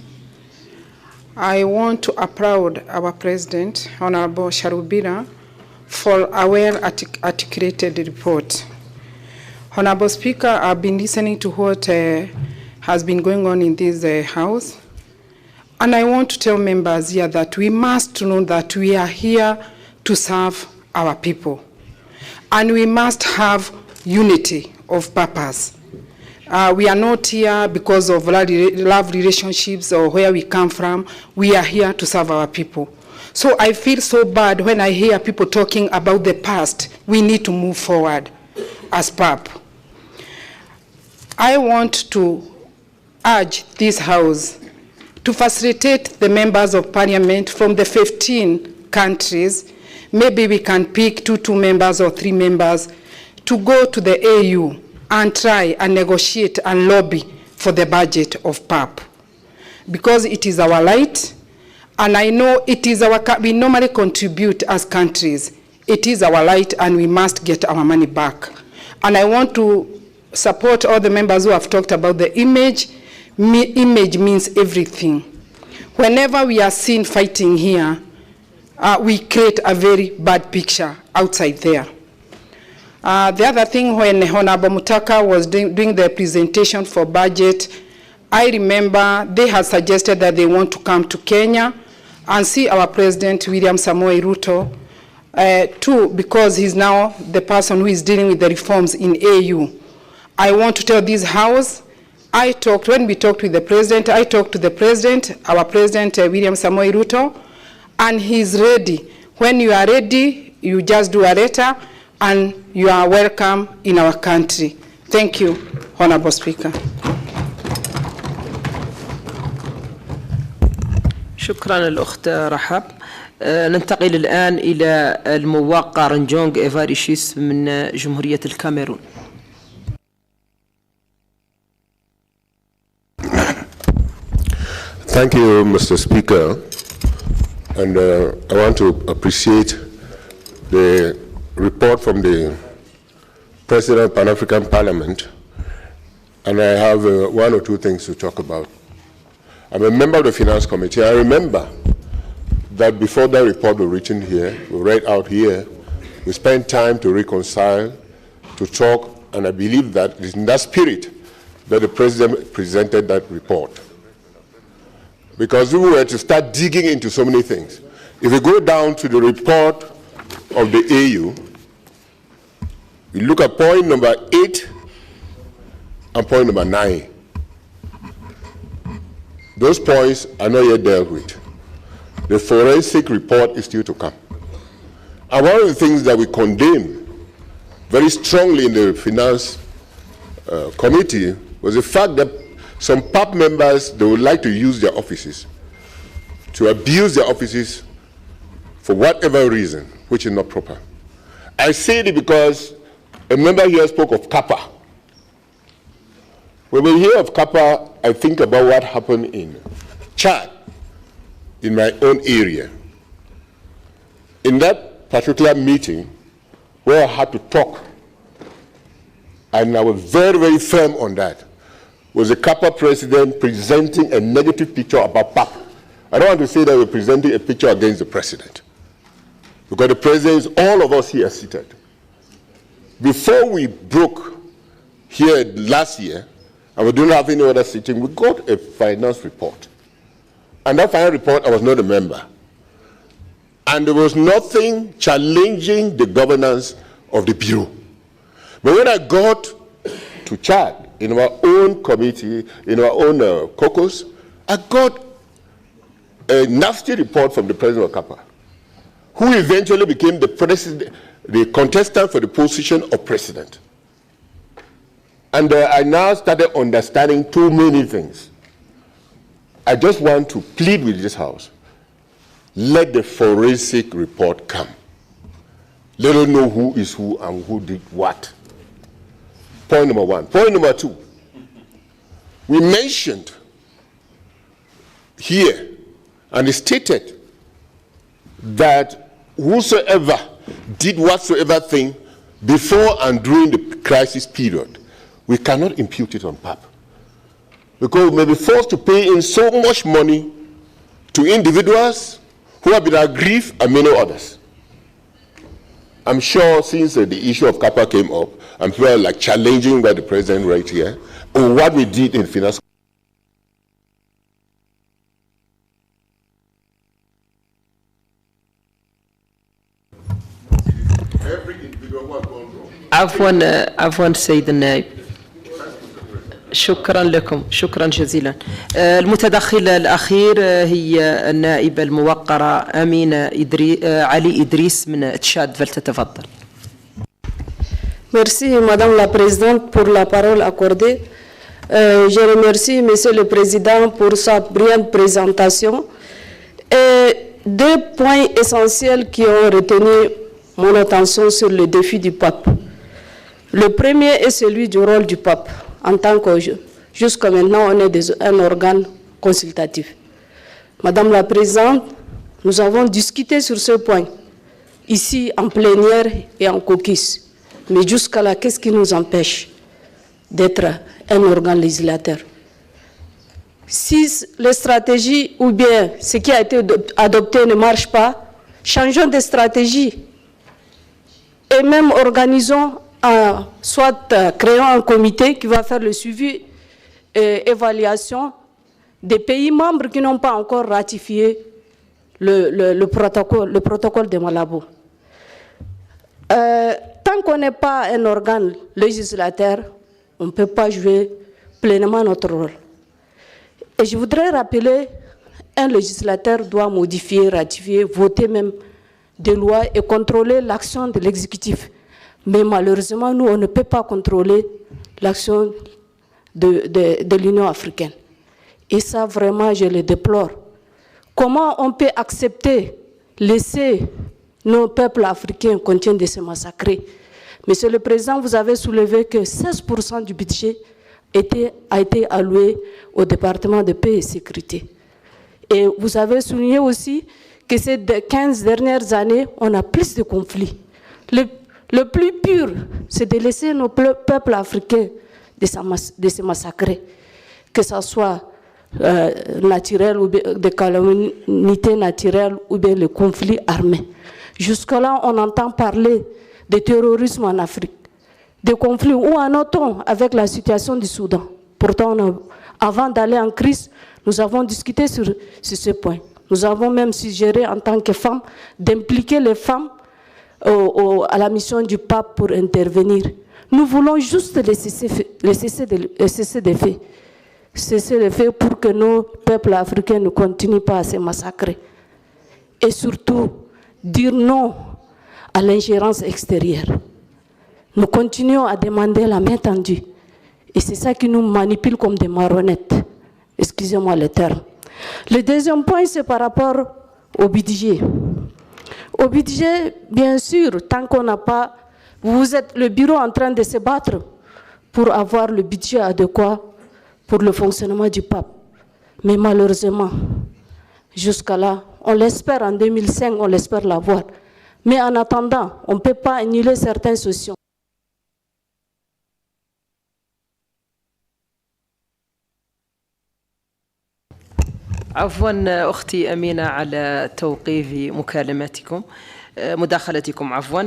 I want to applaud our President, Honorable Sharubira, for a well-articulated report. Honorable Speaker, I've been listening to what has been going on in this House, and I want to tell members here that we must know that we are here to serve our people, and we must have unity of purpose. We are not here because of love relationships or where we come from. We are here to serve our people. So I feel so bad when I hear people talking about the past. We need to move forward as PAP. I want to urge this House to facilitate the members of Parliament from the 15 countries. Maybe we can pick two members or 3 members to go to the AU and try and negotiate and lobby for the budget of PAP, because it is our right, and I know it is we normally contribute as countries. It is our right, and we must get our money back. And I want to support all the members who have talked about the image. Image means everything. Whenever we are seen fighting here, we create a very bad picture outside there. The other thing, when Honorable Mutaka was doing the presentation for budget, I remember they had suggested that they want to come to Kenya and see our President, William Samoei Ruto, too, because he's now the person who is dealing with the reforms in AU. I want to tell this House, when we talked with the President, I talked to the President, our President, William Samoei Ruto, and he's ready. When you are ready, you just do a letter, and you are welcome in our country. Thank you, Honorable Speaker. شكرا الأخت رحب. ننتقل الآن إلى الموقع رنجونغ إيفاريشيس من جمهورية الكاميرون. Thank you, Mr. Speaker, and I want to appreciate the report from the President of Pan-African Parliament, and I have one or two things to talk about. I'm a member of the Finance Committee. I remember that before that report was written here, we read out here, we spent time to reconcile, to talk, and I believe that it's in that spirit that the President presented that report. Because we were to start digging into so many things. If we go down to the report of the AU, we look at point number 8 and point number 9. Those points are not yet dealt with. The forensic report is still to come. And one of the things that we condemn very strongly in the Finance Committee was the fact that some PAP members, they would like to use their offices, to abuse their offices for whatever reason, which is not proper. I say it because a member here spoke of Kappa. When we hear of Kappa, I think about what happened in Chad, in my own area. In that particular meeting, where I had to talk, and I was very, very firm on that, was the Kappa president presenting a negative picture about PAP. I don't want to say that we're presenting a picture against the president, because the president is all of us here seated. Before we broke here last year, and we didn't have any other sitting, we got a finance report. And that finance report, I was not a member. And there was nothing challenging the governance of the Bureau. But when I got to Chad, in our own committee, in our own caucus, I got a nasty report from the president of Kappa, who eventually became the contestant for the position of president. And I now started understanding too many things. I just want to plead with this House. Let the forensic report come. Let us know who is who and who did what. Point number 1. Point number 2. We mentioned here and stated that whosoever did whatsoever thing before and during the crisis period, we cannot impute it on PAP. Because we may be forced to pay in so much money to individuals who have been aggrieved and many others. I'm sure since the issue of Kappa came up, and people are like challenging what the president right here, or what we did in finance. Every individual who has gone wrong. عفوا سيد النائب. شكرا لكم، شكرا جزيلا. المتدخلة الأخير هي النائبة الموقرة أمينة علي إدريس من تشاد، فلتتفضل. Merci Madame la Présidente pour la parole accordée. Je remercie Monsieur le Président pour sa brillante présentation. Et 2 points essentiels qui ont retenu mon attention sur le défi du pape. Le premier est celui du rôle du pape en tant que Jusqu'à maintenant, on est un organe consultatif. Madame la Présidente, nous avons discuté sur ce point, ici en plénière et en caucus. Mais jusqu'à là, qu'est-ce qui nous empêche d'être un organe législateur? Si les stratégies ou bien ce qui a été adopté ne marche pas, changeons de stratégie. Et même organisons, soit créons un comité qui va faire le suivi et évaluation des pays membres qui n'ont pas encore ratifié le protocole de Malabo. Tant qu'on n'est pas un organe législateur, on ne peut pas jouer pleinement notre rôle. Et je voudrais rappeler, un législateur doit modifier, ratifier, voter même des lois et contrôler l'action de l'exécutif. Mais malheureusement, nous, on ne peut pas contrôler l'action de l'Union africaine. Et ça, vraiment, je le déplore. Comment on peut accepter, laisser nos peuples africains continuer de se massacrer? Monsieur le Président, vous avez soulevé que 16% du budget a été alloué au département de paix et sécurité. Et vous avez souligné aussi que ces 15 dernières années, on a plus de conflits. Le plus pur, c'est de laisser nos peuples africains de se massacrer, que ce soit naturel ou des calamités naturelles ou bien le conflit armé. Jusque-là, on entend parler de terrorisme en Afrique, de conflits où en notons avec la situation du Soudan. Pourtant, avant d'aller en crise, nous avons discuté sur ce point. Nous avons même suggéré en tant que femmes d'impliquer les femmes à la mission du pape pour intervenir. Nous voulons juste les cesser les faits pour que nos peuples africains ne continuent pas à se massacrer. Et surtout, dire non à l'ingérence extérieure. Nous continuons à demander la main tendue. Et c'est ça qui nous manipule comme des marionnettes. Excusez-moi le terme. Le deuxième point, c'est par rapport au budget. Au budget, bien sûr, tant qu'on n'a pas... Vous êtes le bureau en train de se battre pour avoir le budget adéquat pour le fonctionnement du pape. Mais malheureusement, jusqu'à là, on l'espère en 2005, on l'espère l'avoir. Mais en attendant, on ne peut pas annuler certaines sessions. عفوا أختي أمينة على توقيف مداخلتكم عفوا.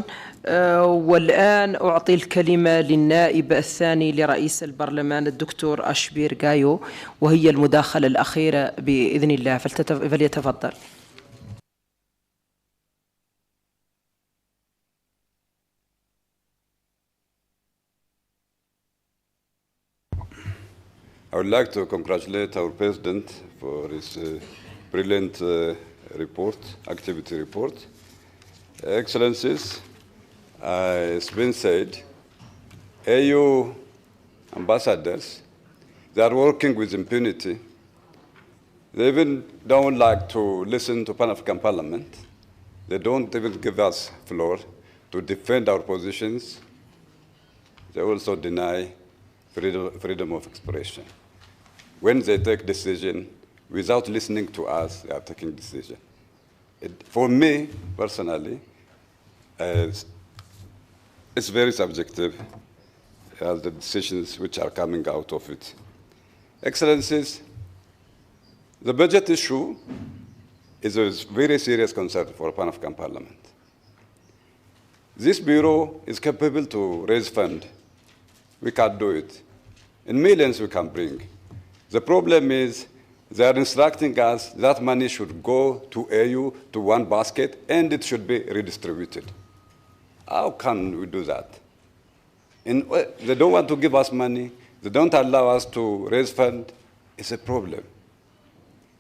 والآن أعطي الكلمة للنائب الثاني لرئيس البرلمان الدكتور أشبير غايو، وهي المداخلة الأخيرة بإذن الله، فليتفضل. I would like to congratulate our President for his brilliant activity report. Excellencies, it's been said, AU ambassadors, they are working with impunity. They even don't like to listen to Pan-African Parliament. They don't even give us floor to defend our positions. They also deny freedom of expression. When they take decision, without listening to us, they are taking decision. For me, personally, it's very subjective, the decisions which are coming out of it. Excellencies, the budget issue is a very serious concern for Pan-African Parliament. This bureau is capable to raise funds. We can't do it. In millions we can bring. The problem is they are instructing us that money should go to AU, to one basket, and it should be redistributed. How can we do that? They don't want to give us money. They don't allow us to raise funds. It's a problem.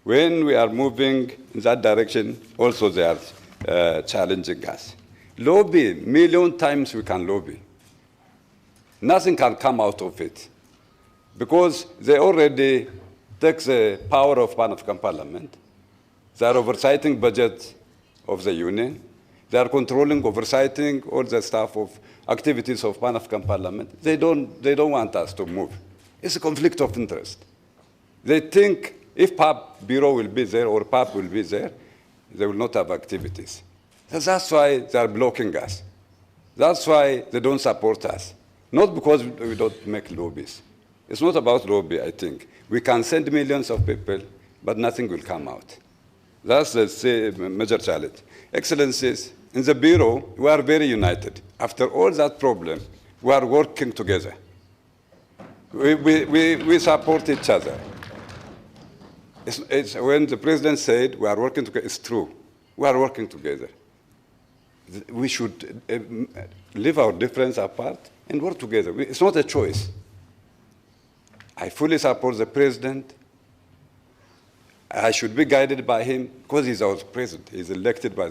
When we are moving in that direction, also they are challenging us. Lobby, million times we can lobby. Nothing can come out of it because they already take the power of Pan-African Parliament. They are oversighting budget of the Union. They are controlling, oversighting all the staff of activities of Pan-African Parliament. They don't want us to move. It's a conflict of interest. They think if PAP Bureau will be there or PAP will be there, they will not have activities. That's why they are blocking us. That's why they don't support us. Not because we don't make lobbies. It's not about lobby, I think. We can send millions of people, but nothing will come out. That's the major challenge. Excellencies, in the Bureau, we are very united. After all that problem, we are working together. We support each other. It's when the President said we are working together, it's true. We are working together. We should leave our difference apart and work together. It's not a choice. I fully support the President. I should be guided by him because he's our President. He's elected by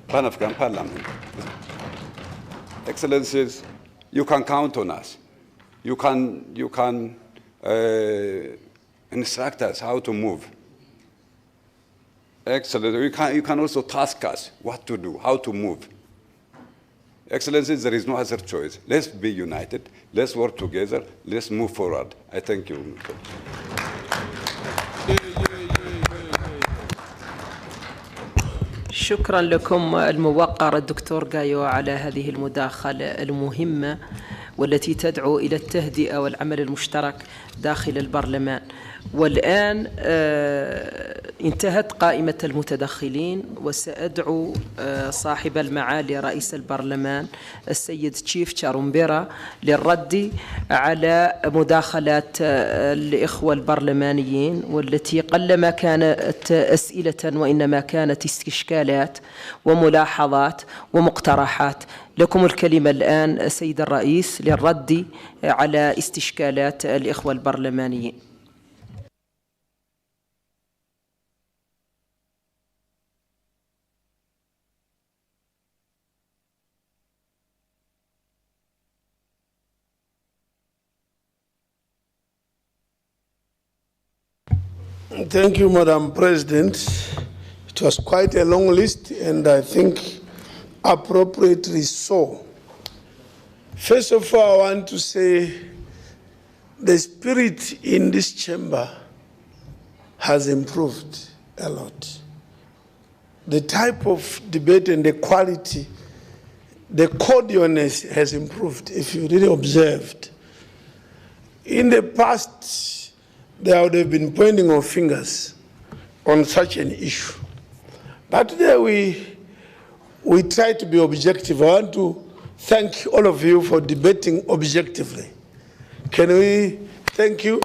Pan-African Parliament. Excellencies, you can count on us. You can instruct us how to move. Excellent. You can also task us what to do, how to move. Excellencies, there is no other choice. Let's be united. Let's work together. Let's move forward. I thank you. شكرا لكم الموقر الدكتور غايو على هذه المداخلة المهمة والتي تدعو إلى التهدئة والعمل المشترك داخل البرلمان. والآن انتهت قائمة المتدخلين، وسأدعو صاحب المعالي رئيس البرلمان السيد تشيف تشارومبيرا للرد على مداخلات الإخوة البرلمانيين، والتي قلما كانت أسئلة وإنما كانت استشكالات وملاحظات ومقترحات. لكم الكلمة الآن سيد الرئيس للرد على استشكالات الإخوة البرلمانيين. Thank you, Madam President. It was quite a long list, and I think appropriately so. First of all, I want to say the spirit in this chamber has improved a lot. The type of debate and the quality, the cordialness has improved, if you really observed. In the past, there would have been pointing of fingers on such an issue. But today we try to be objective. I want to thank all of you for debating objectively. Can we thank you?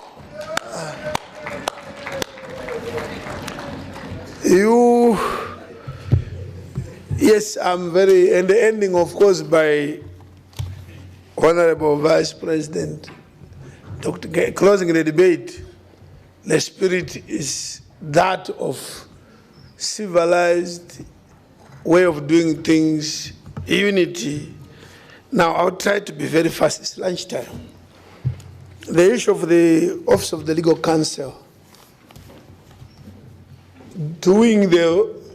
Yes, I'm very, and the ending, of course, by Honorable Vice President, closing the debate. The spirit is that of civilized way of doing things, unity. Now, I'll try to be very fast. It's lunchtime. The issue of the Office of the Legal Counsel,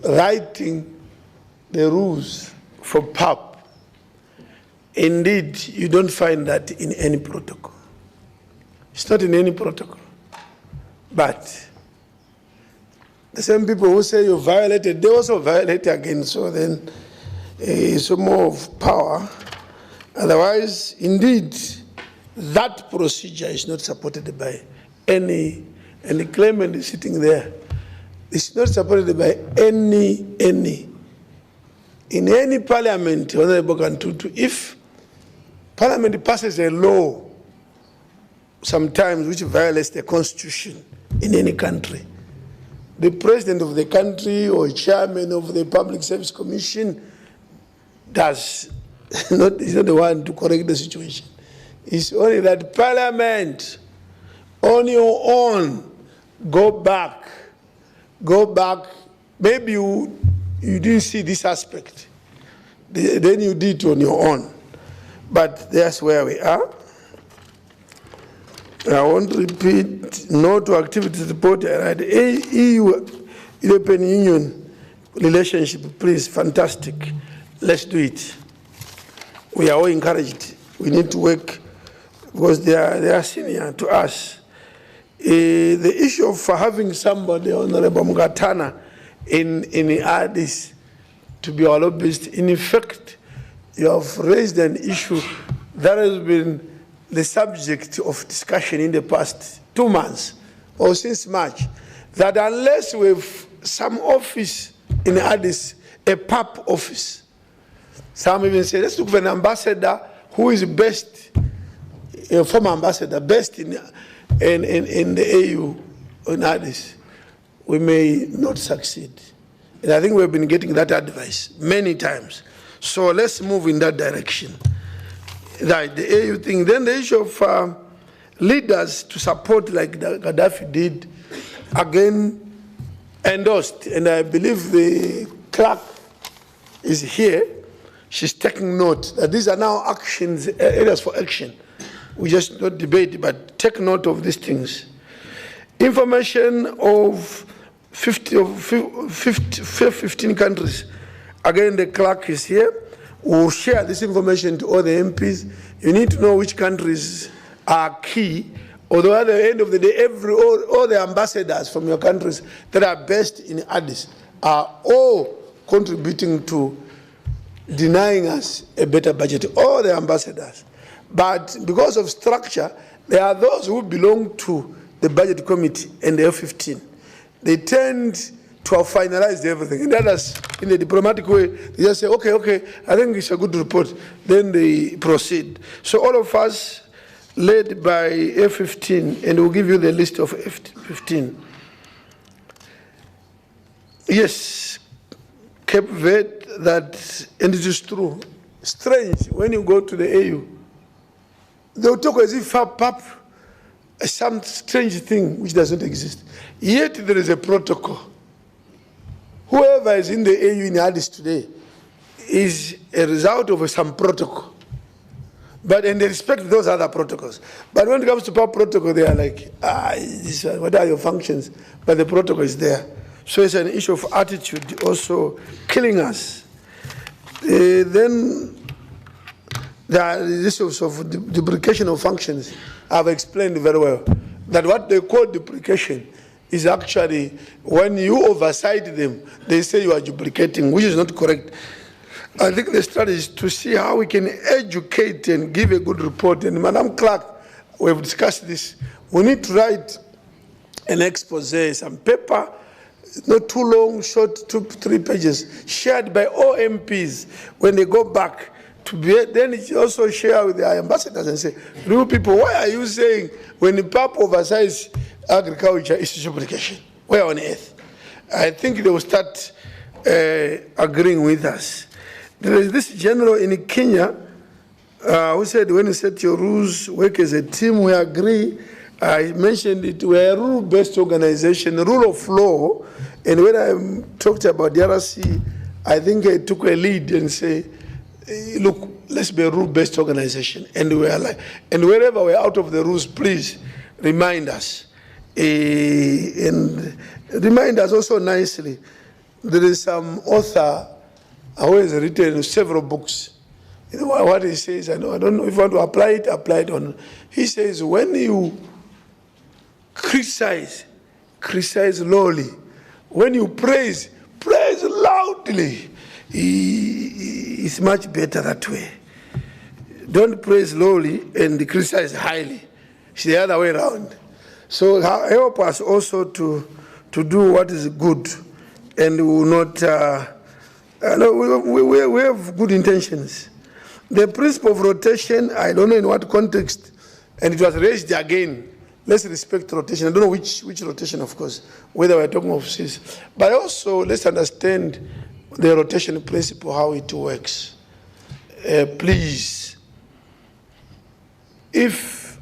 writing the rules for PAP, indeed, you don't find that in any protocol. It's not in any protocol. But the same people who say you violated, they also violate again. So then it's more of power. Otherwise, indeed, that procedure is not supported by any claimant is sitting there. It's not supported by any. In any parliament, Honorable Kantutu, if parliament passes a law sometimes which violates the constitution in any country, the president of the country or chairman of the Public Service Commission is not the one to correct the situation. It's only that Parliament, on your own, go back. Maybe you didn't see this aspect. Then you did it on your own. But that's where we are. I want to repeat, no to activities report. EU-European Union relationship, please, fantastic. Let's do it. We are all encouraged. We need to work because they are senior to us. The issue of having somebody, Honorable Mugatana, in Addis to be our lobbyist, in effect, you have raised an issue that has been the subject of discussion in the past 2 months or since March, that unless we have some office in Addis, a PAP office, some even say, let's look for an ambassador who is best, a former ambassador, best in the AU in Addis, we may not succeed. And I think we've been getting that advice many times. So let's move in that direction. Right, the AU thing. Then the issue of leaders to support like Gaddafi did, again endorsed. And I believe the clerk is here. She's taking note that these are now actions, areas for action. We just not debate, but take note of these things. Information of 15 countries. Again, the clerk is here. We'll share this information to all the MPs. You need to know which countries are key. Although at the end of the day, all the ambassadors from your countries that are based in Addis are all contributing to denying us a better budget. All the ambassadors. But because of structure, there are those who belong to the budget committee and the F-15. They tend to have finalized everything. And others, in a diplomatic way, they just say, okay, I think it's a good report. Then they proceed. So all of us, led by F-15, and we'll give you the list of F-15. Yes, Cape Verde, and it is true. Strange, when you go to the AU, they'll talk as if PAP is some strange thing which doesn't exist. Yet there is a protocol. Whoever is in the AU in Addis today is a result of some protocol. But and they respect those other protocols. But when it comes to PAP protocol, they are like, what are your functions? But the protocol is there. So it's an issue of attitude also killing us. Then there are issues of duplication of functions. I've explained very well that what they call duplication is actually when you oversight them, they say you are duplicating, which is not correct. I think the strategy is to see how we can educate and give a good report. And Madam Clerk, we've discussed this. We need to write an expose, some paper, not too long, short, 2-3 pages, shared by all MPs when they go back. Then it's also share with the ambassadors and say, real people, why are you saying when the PAP oversights agriculture is duplication? Where on earth? I think they will start agreeing with us. There is this general in Kenya who said, when you set your rules, work as a team, we agree. I mentioned it, we're a rule-based organization, rule of law. And when I talked about the RC, I think I took a lead and say, look, let's be a rule-based organization. And we are like, and wherever we're out of the rules, please remind us. And remind us also nicely. There is some author who has written several books. You know what he says? I don't know if you want to apply it on. He says, when you criticize lowly. When you praise loudly. It's much better that way. Don't praise lowly and criticize highly. It's the other way around. So help us also to do what is good, and we will not. We have good intentions. The principle of rotation, I don't know in what context, and it was raised again. Let's respect rotation. I don't know which rotation, of course, whether we're talking of CIS. But also, let's understand the rotation principle, how it works. Please, if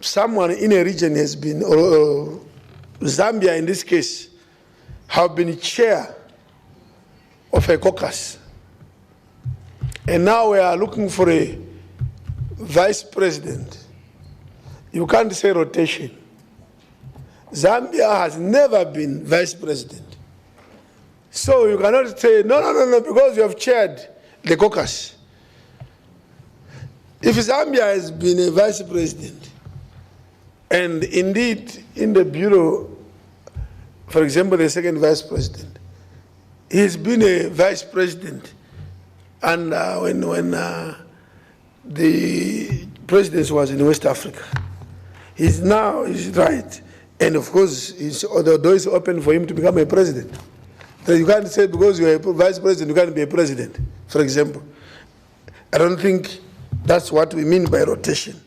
someone in a region has been, or Zambia in this case, have been chair of a caucus, and now we are looking for a vice president, you can't say rotation. Zambia has never been vice president. So you cannot say, no, because you have chaired the caucus. If Zambia has been a vice president, and indeed in the bureau, for example, the second vice president, he's been a vice president, and when the presidency was in West Africa, he's right, and of course, the door is open for him to become a president. So you can't say because you're a vice president, you can't be a president, for example. I don't think that's what we mean by rotation.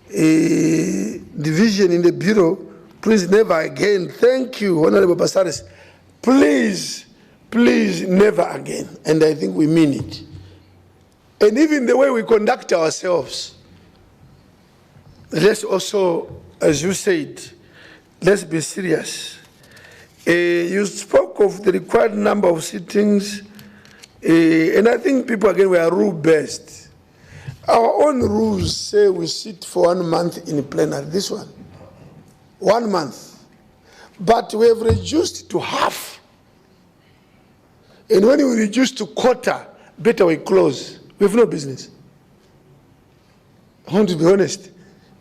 A division in the bureau, please never again. Thank you, Honorable Basaris. Please, please never again. And I think we mean it. And even the way we conduct ourselves, let's also, as you said, let's be serious. You spoke of the required number of sittings, and I think people, again, were rule-based. Our own rules say we sit for 1 month in plenary, this one, 1 month. But we have reduced to half. And when we reduce to quarter, better we close. We have no business. I want to be honest.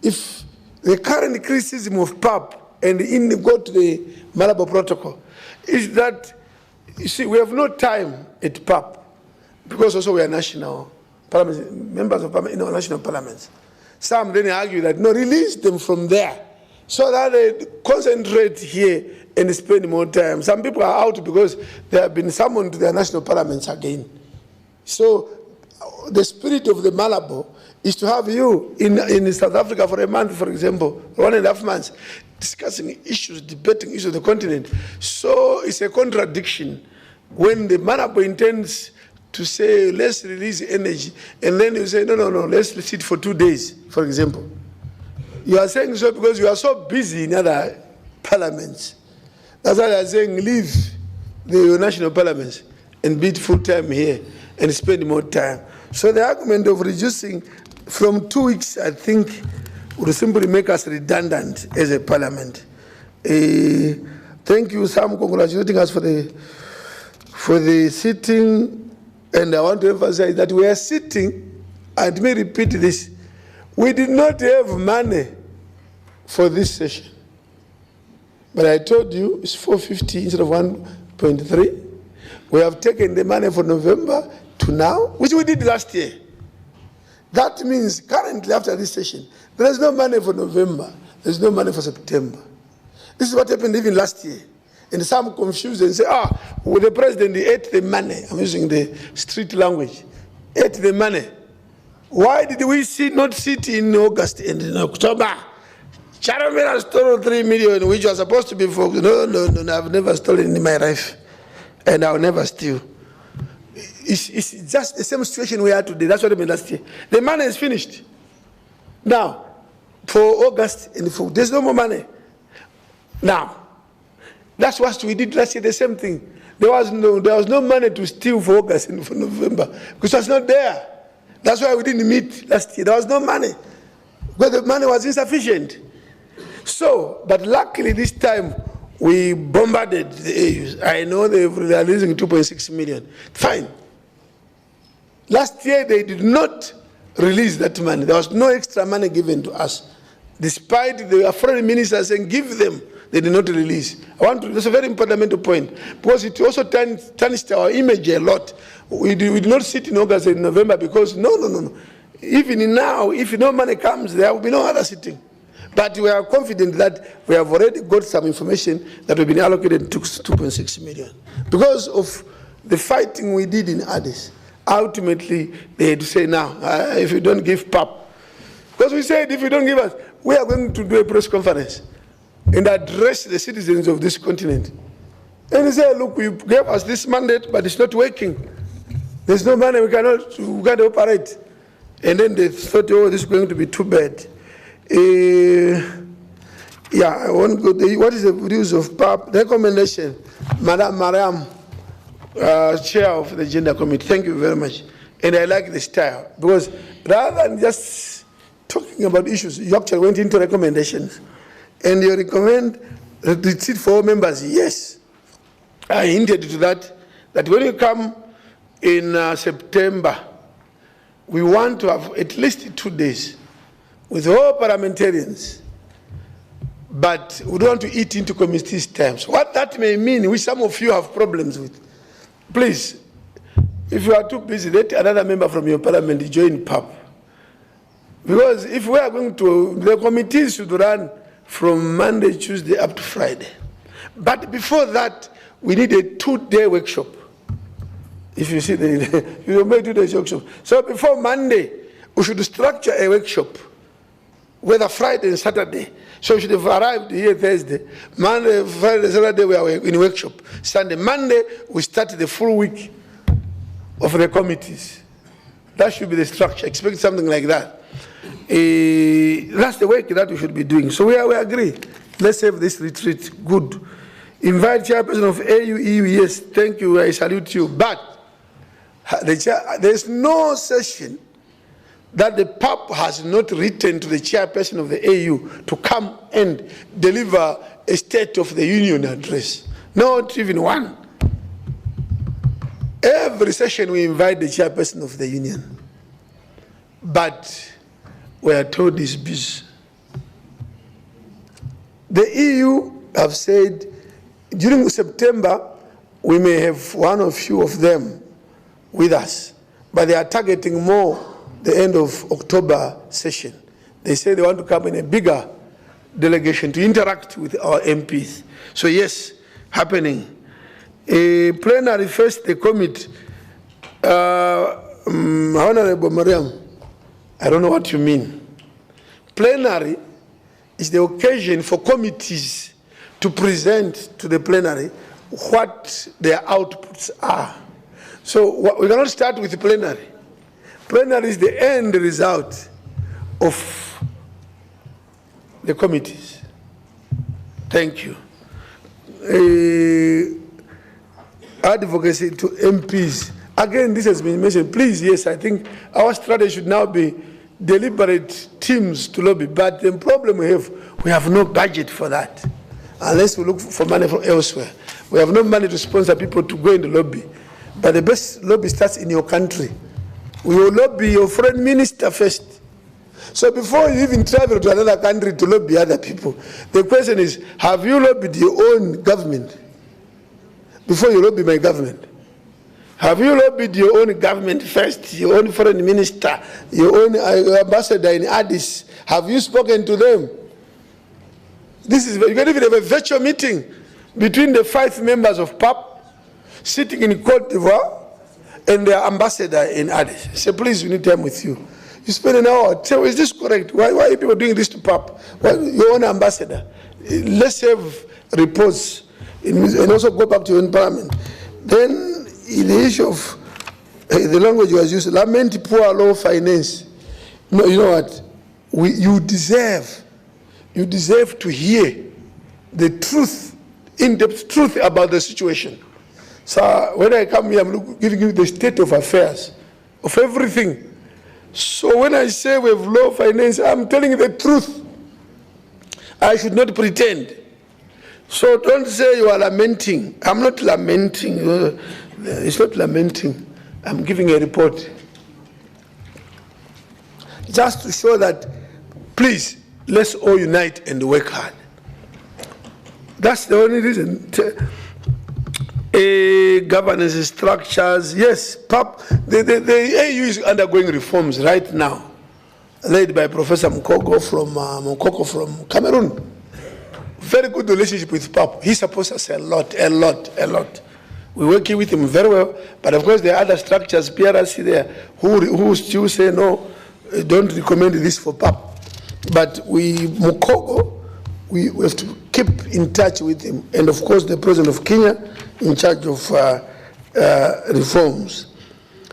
If the current criticism of PAP and go to the Malabo Protocol is that, you see, we have no time at PAP because also we are national parliaments, members of parliament in our national parliaments. Some then argue that, no, release them from there so that they concentrate here and spend more time. Some people are out because they have been summoned to their national parliaments again. So the spirit of the Malabo is to have you in South Africa for a month, for example, 1.5 months, discussing issues, debating issues of the continent. So it's a contradiction when the Malabo intends to say, let's release energy, and then you say, no, let's sit for 2 days, for example. You are saying so because you are so busy in other parliaments. That's why they are saying leave the national parliaments and be full-time here and spend more time. So the argument of reducing from 2 weeks, I think, would simply make us redundant as a parliament. Thank you, Sam, congratulating us for the sitting. And I want to emphasize that we are sitting, and let me repeat this, we did not have money for this session. But I told you it's 450 instead of 1.3. We have taken the money for November to now, which we did last year. That means currently after this session, there is no money for November, there's no money for September. This is what happened even last year. And some confused and say, well, the president ate the money. I'm using the street language. Ate the money. Why did we not sit in August and in October? Charamira stole 3 million, which was supposed to be for, no, I've never stolen in my life. And I'll never steal. It's just the same situation we are today. That's what happened last year. The money is finished. Now, for August and for, there's no more money. Now, that's what we did last year, the same thing. There was no money to steal for August and for November because it was not there. That's why we didn't meet last year. There was no money because the money was insufficient. So, but luckily this time we bombarded the AUs. I know they are losing 2.6 million. Fine. Last year they did not release that money. There was no extra money given to us. Despite the foreign minister saying give them, they did not release. That's a very important point because it also tarnished our image a lot. We did not sit in August and November because no. Even now, if no money comes, there will be no other sitting. But we are confident that we have already got some information that we've been allocated to 2.6 million. Because of the fighting we did in Addis, ultimately they had to say now, if you don't give PAP, because we said if you don't give us, we are going to do a press conference and address the citizens of this continent. And they say, look, you gave us this mandate, but it's not working. There's no money, we can't operate. And then they thought, oh, this is going to be too bad. I want to go. What is the views of PAP? Recommendation, Madam Mariam, Chair of the Gender Committee. Thank you very much. And I like the style because rather than just talking about issues, you actually went into recommendations. And you recommend a retreat for all members. Yes, I hinted to that when you come in September, we want to have at least 2 days with all parliamentarians, but we don't want to eat into committees' terms. What that may mean, which some of you have problems with, please, if you are too busy, let another member from your parliament join PAP. Because if we are going to, the committees should run from Monday, Tuesday up to Friday. But before that, we need a 2-day workshop. If you see you may do the workshop. So before Monday, we should structure a workshop, whether Friday and Saturday. So we should have arrived here Thursday. Monday, Friday, Saturday, we are in workshop. Sunday, Monday, we start the full week of the committees. That should be the structure. Expect something like that. That's the work that we should be doing. So we agree. Let's have this retreat. Good. Invite chairperson of AU, yes, thank you, I salute you. But there's no session that the PAP has not written to the chairperson of the AU to come and deliver a State of the Union address. Not even one. Every session we invite the chairperson of the union. But we are told he's busy. The EU have said during September we may have one or few of them with us, but they are targeting more the end of October session. They say they want to come in a bigger delegation to interact with our MPs. So yes, happening. A plenary first, the committee. Honorable Mariam, I don't know what you mean. Plenary is the occasion for committees to present to the plenary what their outputs are. So we cannot start with the plenary. Plenary is the end result of the committees. Thank you. Advocacy to MPs. Again, this has been mentioned. Please, yes, I think our strategy should now be deliberate teams to lobby. But the problem we have no budget for that. Unless we look for money from elsewhere. We have no money to sponsor people to go in the lobby. But the best lobby starts in your country. We will lobby your foreign minister first. So before you even travel to another country to lobby other people, the question is, have you lobbied your own government before you lobby my government? Have you lobbied your own government first, your own foreign minister, your own ambassador in Addis? Have you spoken to them? You can even have a virtual meeting between the 5 members of PAP sitting in Cote d'Ivoire and their ambassador in Addis. Say, please, we need time with you. You spend an hour. Tell, is this correct? Why are people doing this to PAP? Your own ambassador. Let's have reports and also go back to your own parliament. Then, in the issue of the language was used, lament poor low finance. No, you know what? You deserve to hear the truth, in-depth truth about the situation. So when I come here, I'm giving you the state of affairs, of everything. So when I say we have low finance, I'm telling you the truth. I should not pretend. So don't say you are lamenting. I'm not lamenting. It's not lamenting. I'm giving a report. Just to show that, please, let's all unite and work hard. That's the only reason. Governance structures, yes, PAP, the AU is undergoing reforms right now, led by Professor Mokoko from Cameroon. Very good relationship with PAP. He supports us a lot. We're working with him very well, but of course there are other structures, PRC there, who still say no, don't recommend this for PAP. But Mokoko, we have to keep in touch with him. And of course the President of Kenya, in charge of reforms.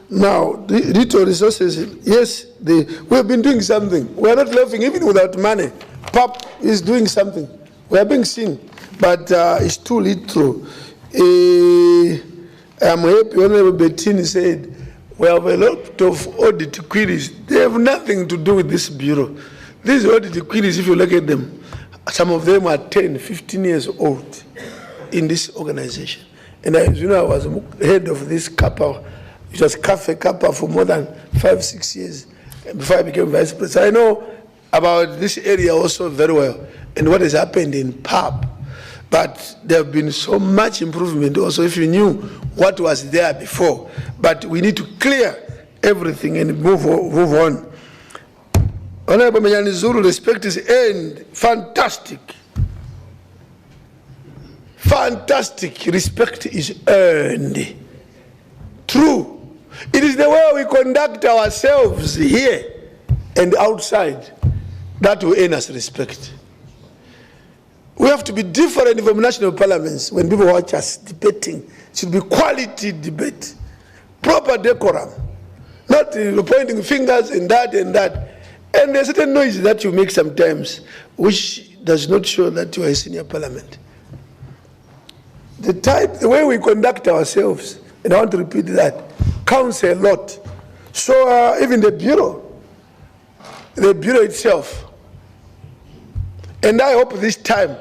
Now, the little resources, yes, we have been doing something. We are not laughing even without money. PAP is doing something. We are being seen, but it's too little. I'm happy Honorable Bettini said, we have a lot of audit queries. They have nothing to do with this bureau. These audit queries, if you look at them, some of them are 10, 15 years old in this organization. And as you know, I was head of this CAPA It was Cafe Kappa for more than 5-6 years before I became vice president. I know about this area also very well and what has happened in PAP. But there have been so much improvement also if you knew what was there before. But we need to clear everything and move on. Honorable Manyani Zulu, respect is earned. Fantastic. Fantastic. Respect is earned. True. It is the way we conduct ourselves here and outside that will earn us respect. We have to be different from national parliaments. When people watch us debating, it should be quality debate, proper decorum, not pointing fingers and that and that. And there's a certain noise that you make sometimes, which does not show that you are a senior parliament. The way we conduct ourselves, and I want to repeat that, counts a lot. So even the bureau itself, and I hope this time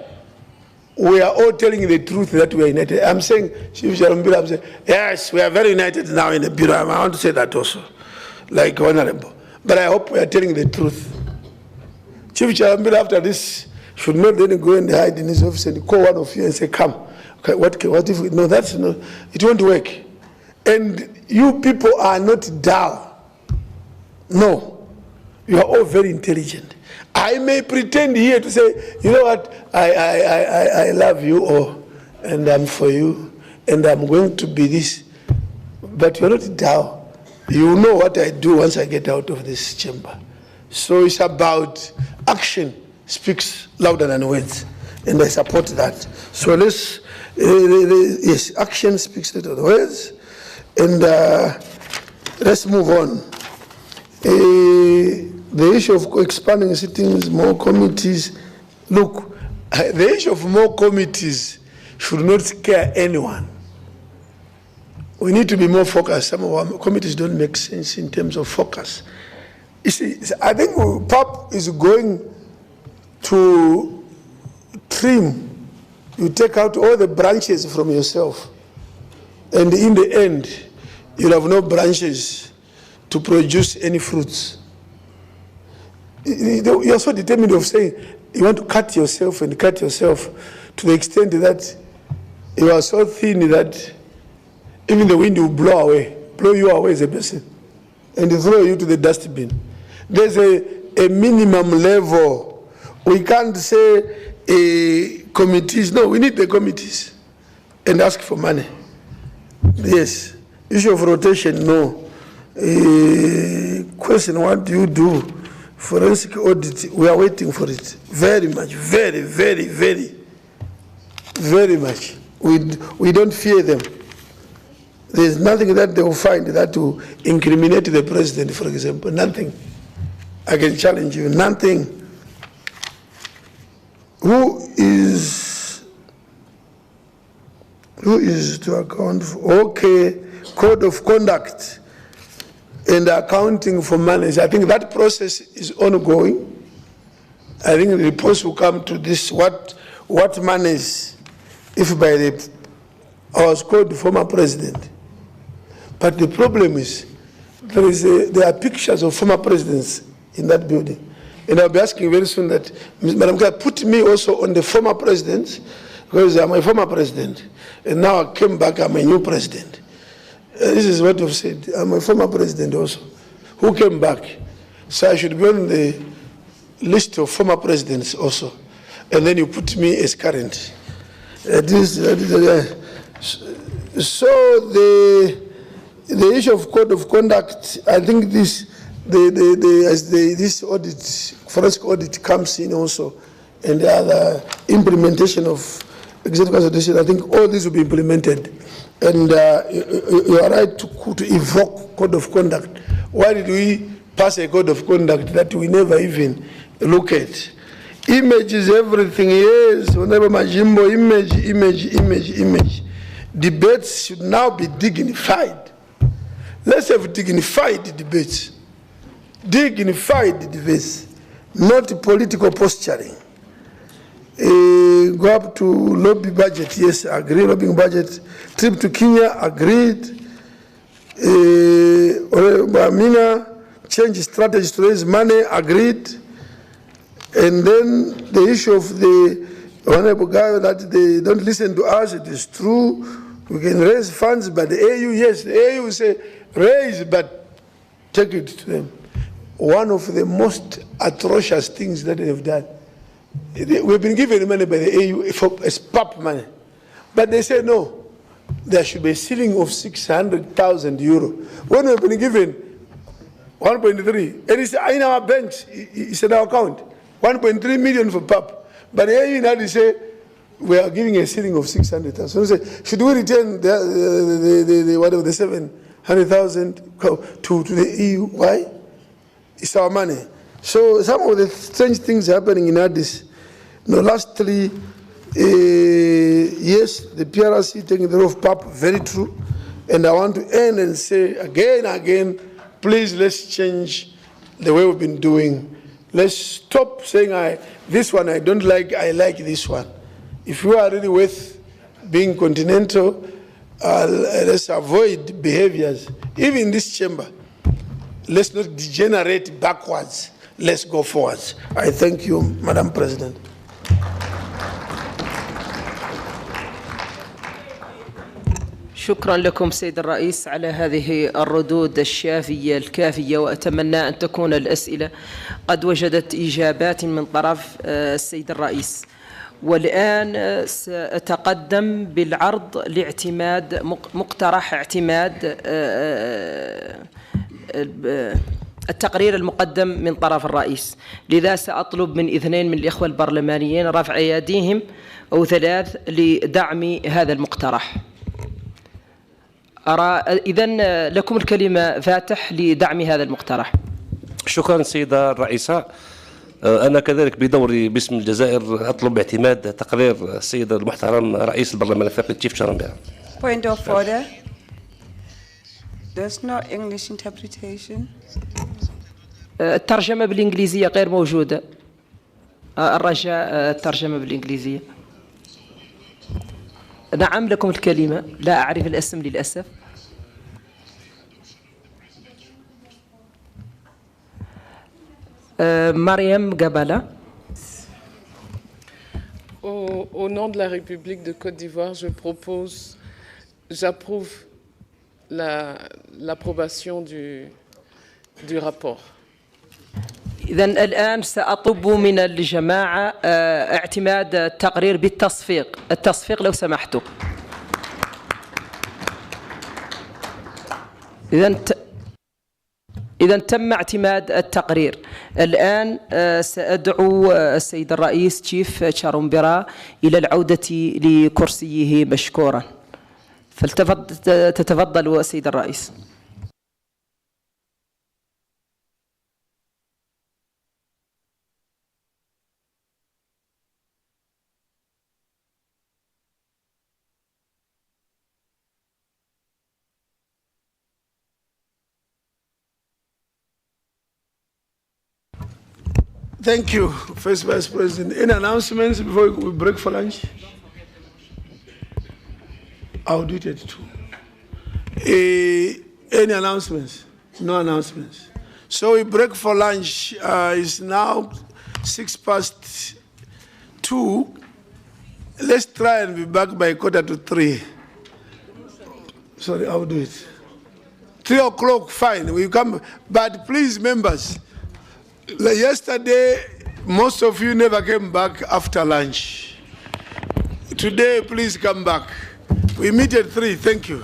we are all telling the truth that we are united. I'm saying, Chief Jarambira, I'm saying, yes, we are very united now in the bureau. I want to say that also, like Honorable. But I hope we are telling the truth. Chief Jarambira, after this, should not then go and hide in his office and call one of you and say, come. Okay, what if we, no, that's no, it won't work. And you people are not down. No, you are all very intelligent. I may pretend here to say, you know what, I love you, and I'm for you, and I'm going to be this. But you're not down. You know what I do once I get out of this chamber. So it's about action speaks louder than words, and I support that. So let's, yes, action speaks louder than words, and let's move on. The issue of expanding sittings, more committees. Look, the issue of more committees should not scare anyone. We need to be more focused. Some of our committees don't make sense in terms of focus. You see, I think PAP is going to trim. You take out all the branches from yourself. And in the end, you'll have no branches to produce any fruits. You're so determined of saying you want to cut yourself and cut yourself to the extent that you are so thin that even the wind will blow you away as a person, and throw you to the dustbin. There's a minimum level. We can't say committees. No, we need the committees and ask for money. Yes. Issue of rotation, no. Question, what do you do? Forensic audit, we are waiting for it very much, very, very, very, very much. We don't fear them. There's nothing that they will find that will incriminate the president, for example, nothing. I can challenge you, nothing. Who is to account for? Okay, code of conduct and accounting for monies. I think that process is ongoing. I think the reports will come to this, what monies, if by I was called the former president. But the problem is, there are pictures of former presidents in that building. And I'll be asking very soon that, Madam Chair, put me also on the former presidents, because I'm a former president. And now I came back, I'm a new president. This is what you've said. I'm a former president also, who came back. So I should be on the list of former presidents also. And then you put me as current. So the issue of code of conduct, I think this audit, forensic audit comes in also, and the other implementation of executive consultation, I think all this will be implemented. And you are right to evoke code of conduct. Why did we pass a code of conduct that we never even look at? Image is everything, yes. Whenever Majimbo, image. Debates should now be dignified. Let's have dignified debates. Dignified debates, not political posturing. Go up to lobby budget, yes, agree, lobbying budget. Trip to Kenya, agreed. Amina changed strategy to raise money, agreed. And then the issue of the Honorable Guy that they don't listen to us, it is true. We can raise funds, but the AU, yes, the AU say raise, but take it to them. One of the most atrocious things that they have done. We've been given money by the AU as PAP money. But they say no, there should be a ceiling of 600,000 euro. When we've been given 1.3, and it's in our banks, it's in our account, 1.3 million for PAP. But the AU now they say, we are giving a ceiling of 600,000. So they say, should we return the 700,000 to the EU? Why? It's our money. So some of the strange things happening in Addis. Lastly, yes, the PRC taking the role of PAP, very true. And I want to end and say again and again, please let's change the way we've been doing. Let's stop saying, this one I don't like, I like this one. If you are really worth being continental, let's avoid behaviors. Even in this chamber, let's not degenerate backwards. Let's go forwards. I thank you, Madam President. شكرا لكم سيد الرئيس على هذه الردود الشافية الكافية، وأتمنى أن تكون الأسئلة قد وجدت إجابات من طرف السيد الرئيس. والآن سأتقدم بالعرض لاعتماد مقترح اعتماد التقرير المقدم من طرف الرئيس. لذا سأطلب من 2 من الإخوة البرلمانيين رفع أيديهم أو 3 لدعم هذا المقترح. إذن لكم الكلمة فاتح لدعم هذا المقترح. شكرا سيدة الرئيسة. أنا كذلك بدوري باسم الجزائر أطلب اعتماد تقرير السيد المحترم رئيس البرلمان الأفريقي تشيف شرمبير. Point of order. There's no English interpretation. الترجمة بالإنجليزية غير موجودة. الرجاء الترجمة بالإنجليزية. نعم لكم الكلمة، لا أعرف الاسم للأسف. Mariam Gabala. Au nom de la République de Côte d'Ivoire, j'approuve l'approbation du rapport. إذن الآن سأطلب من الجماعة اعتماد التقرير بالتصفيق. التصفيق لو سمحتوا. إذن تم اعتماد التقرير. الآن سأدعو السيد الرئيس تشيف شارمبيرا إلى العودة لكرسيه مشكورا. فلتتفضل السيد الرئيس. Thank you, First Vice President. Any announcements before we break for lunch? I'll do it at 2. Any announcements? No announcements. So we break for lunch. It's now 2:06. Let's try and be back by 2:45. Sorry, I'll do it. 3 o'clock, fine. We come, but please, members. Yesterday, most of you never came back after lunch. Today, please come back. We meet at 3. Thank you.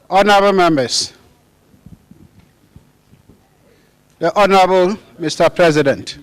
Honorable members, the Honorable Mr. President,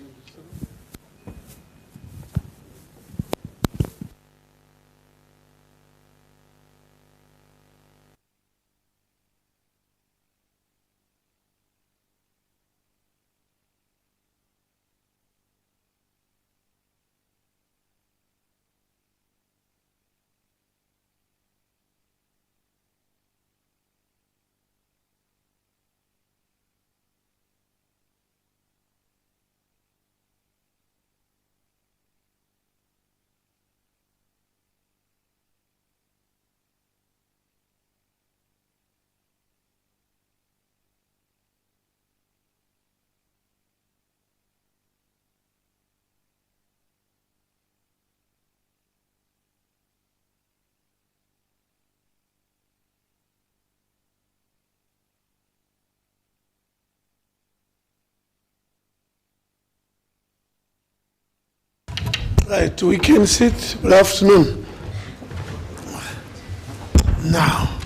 Right, we can sit. Good afternoon. Now,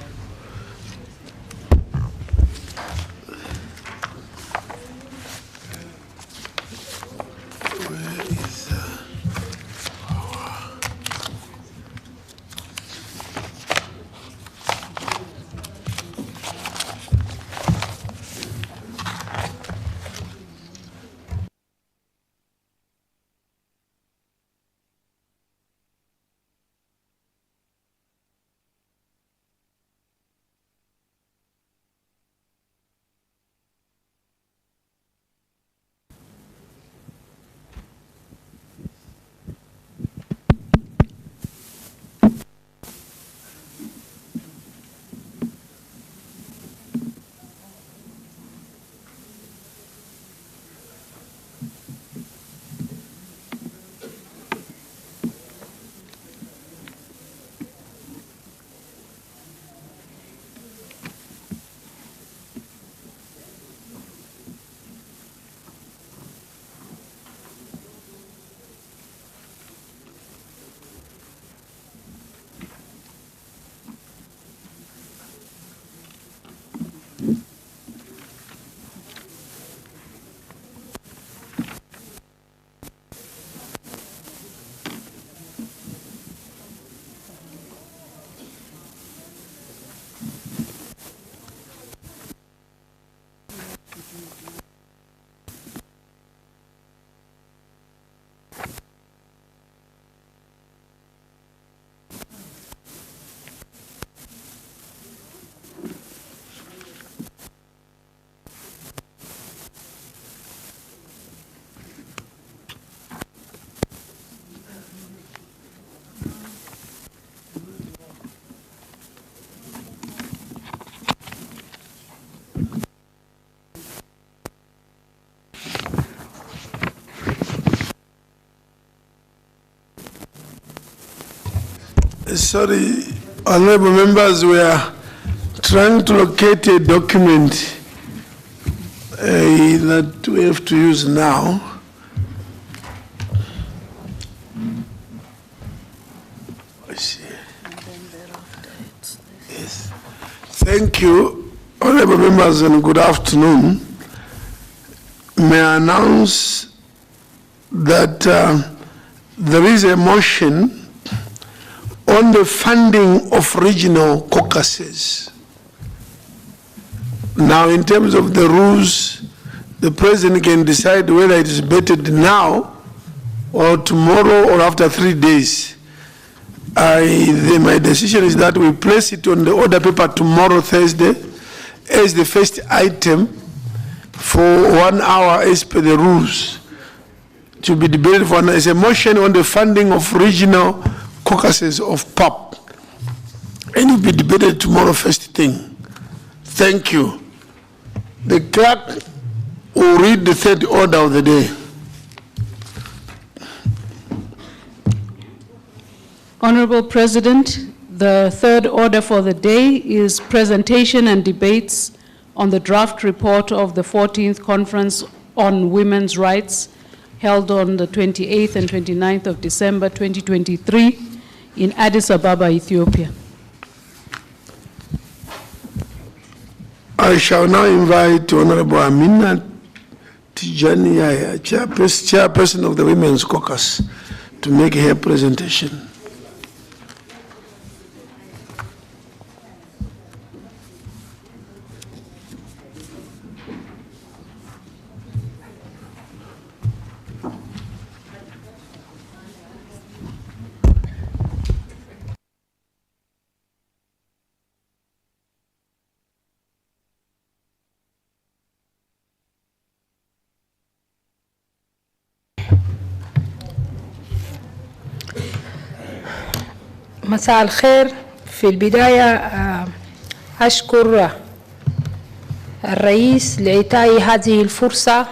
sorry, honorable members, we are trying to locate a document that we have to use now. I see. Yes. Thank you, honorable members, and good afternoon. May I announce that there is a motion on the funding of regional caucuses. Now, in terms of the rules, the president can decide whether it is better now or tomorrow or after 3 days. My decision is that we place it on the order paper tomorrow, Thursday, as the first item for 1 hour as per the rules to be debated for. As a motion on the funding of regional caucuses of PAP, and it will be debated tomorrow first thing. Thank you. The clerk will read the third order of the day. Honorable President, the third order for the day is presentation and debates on the draft report of the 14th Conference on Women's Rights held on the 28th and 29th of December 2023 in Addis Ababa, Ethiopia. I shall now invite Honorable Amina Tijani Yahya, chairperson of the Women's Caucus, to make her presentation. مساء الخير. في البداية أشكر الرئيس لإعطائي هذه الفرصة،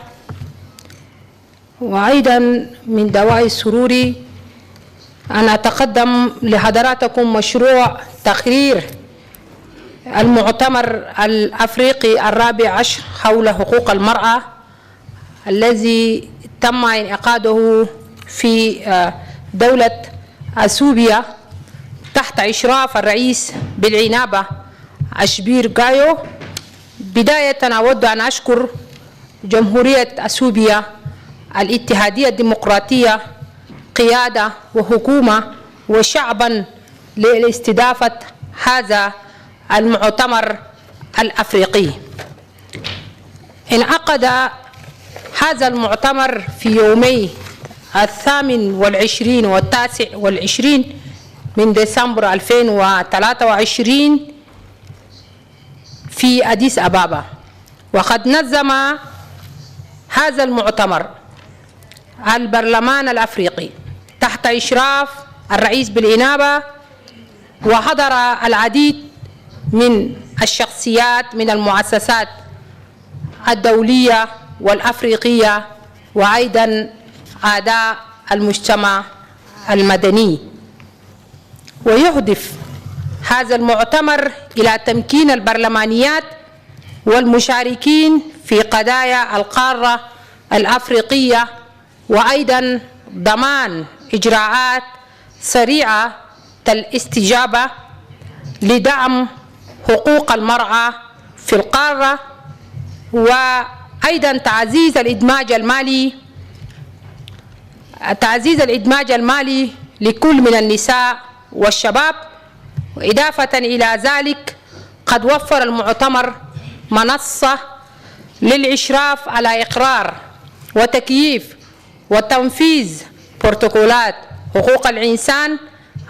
وأيضا من دواعي سروري أن أتقدم لحضراتكم مشروع تقرير المؤتمر الأفريقي الرابع عشر حول حقوق المرأة الذي تم انعقاده في دولة أثيوبيا تحت إشراف الرئيس بالعنابة أشبير غايو. بداية أود أن أشكر جمهورية أثيوبيا الاتحادية الديمقراطية قيادة وحكومة وشعبا لاستضافة هذا المؤتمر الأفريقي. انعقد هذا المؤتمر في يومي 28 و29 من ديسمبر 2023 في أديس أبابا، وقد نظم هذا المؤتمر البرلمان الأفريقي تحت إشراف الرئيس بالعنابة، وحضر العديد من الشخصيات من المؤسسات الدولية والأفريقية وأيضا أعضاء المجتمع المدني. ويهدف هذا المؤتمر إلى تمكين البرلمانيات والمشاركين في قضايا القارة الأفريقية، وأيضا ضمان إجراءات سريعة الاستجابة لدعم حقوق المرأة في القارة، وأيضا تعزيز الإدماج المالي لكل من النساء والشباب. وإضافة إلى ذلك قد وفر المؤتمر منصة للإشراف على إقرار وتكييف وتنفيذ بروتوكولات حقوق الإنسان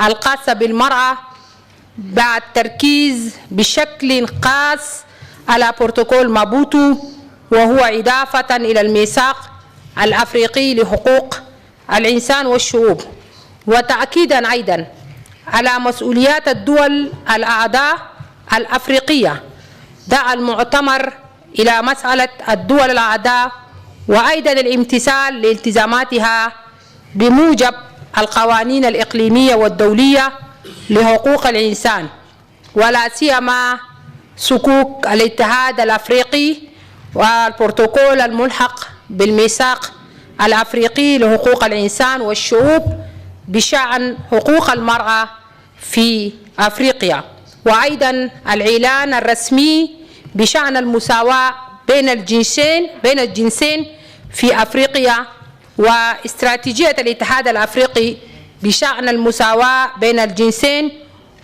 الخاصة بالمرأة، بعد تركيز بشكل خاص على بروتوكول مابوتو، وهو إضافة إلى الميثاق الأفريقي لحقوق الإنسان والشعوب، وتأكيدا أيضا على مسؤوليات الدول الأعضاء الأفريقية. دعا المؤتمر إلى مسألة الدول الأعضاء وأيضا الامتثال لالتزاماتها بموجب القوانين الإقليمية والدولية لحقوق الإنسان، ولا سيما صكوك الاتحاد الأفريقي والبروتوكول الملحق بالميثاق الأفريقي لحقوق الإنسان والشعوب بشأن حقوق المرأة في أفريقيا، وأيضا الإعلان الرسمي بشأن المساواة بين الجنسين في أفريقيا، واستراتيجية الاتحاد الأفريقي بشأن المساواة بين الجنسين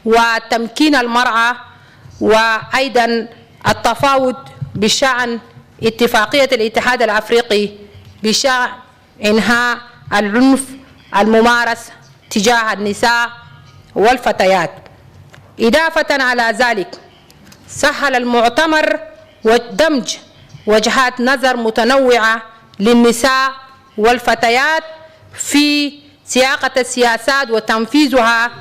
وتمكين المرأة، وأيضا التفاوض بشأن اتفاقية الاتحاد الأفريقي بشأن إنهاء العنف الممارس تجاه النساء والفتيات. إضافة على ذلك سهل المؤتمر ودمج وجهات نظر متنوعة للنساء والفتيات في سياقة السياسات وتنفيذها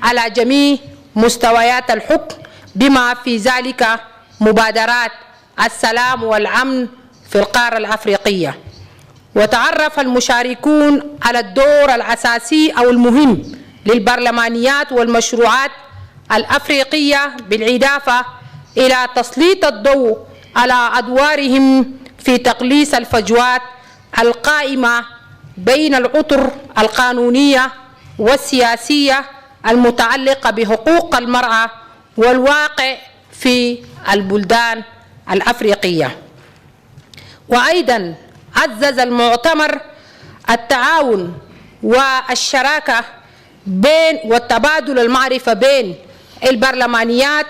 على جميع مستويات الحكم، بما في ذلك مبادرات السلام والأمن في القارة الأفريقية. وتعرف المشاركون على الدور الأساسي أو المهم للبرلمانيات والمشروعات الأفريقية، بالإضافة إلى تسليط الضوء على أدوارهم في تقليص الفجوات القائمة بين الأطر القانونية والسياسية المتعلقة بحقوق المرأة والواقع في البلدان الأفريقية. وأيضا عزز المؤتمر التعاون والشراكة بين والتبادل المعرفة بين البرلمانيات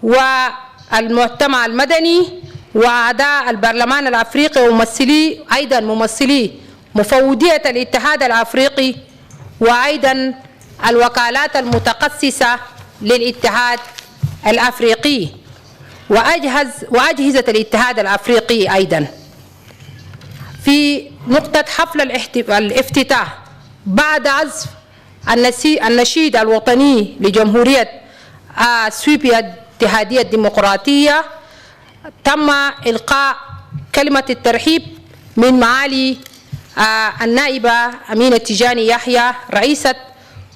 والمجتمع المدني وأعضاء البرلمان الأفريقي وممثلي مفوضية الاتحاد الأفريقي وأيضا الوكالات المتخصصة للاتحاد الأفريقي وأجهزة الاتحاد الأفريقي. أيضا في نقطة حفل الافتتاح بعد عزف النشيد الوطني لجمهورية أثيوبيا الاتحادية الديمقراطية، تم إلقاء كلمة الترحيب من معالي النائبة أمينة تيجاني يحيى رئيسة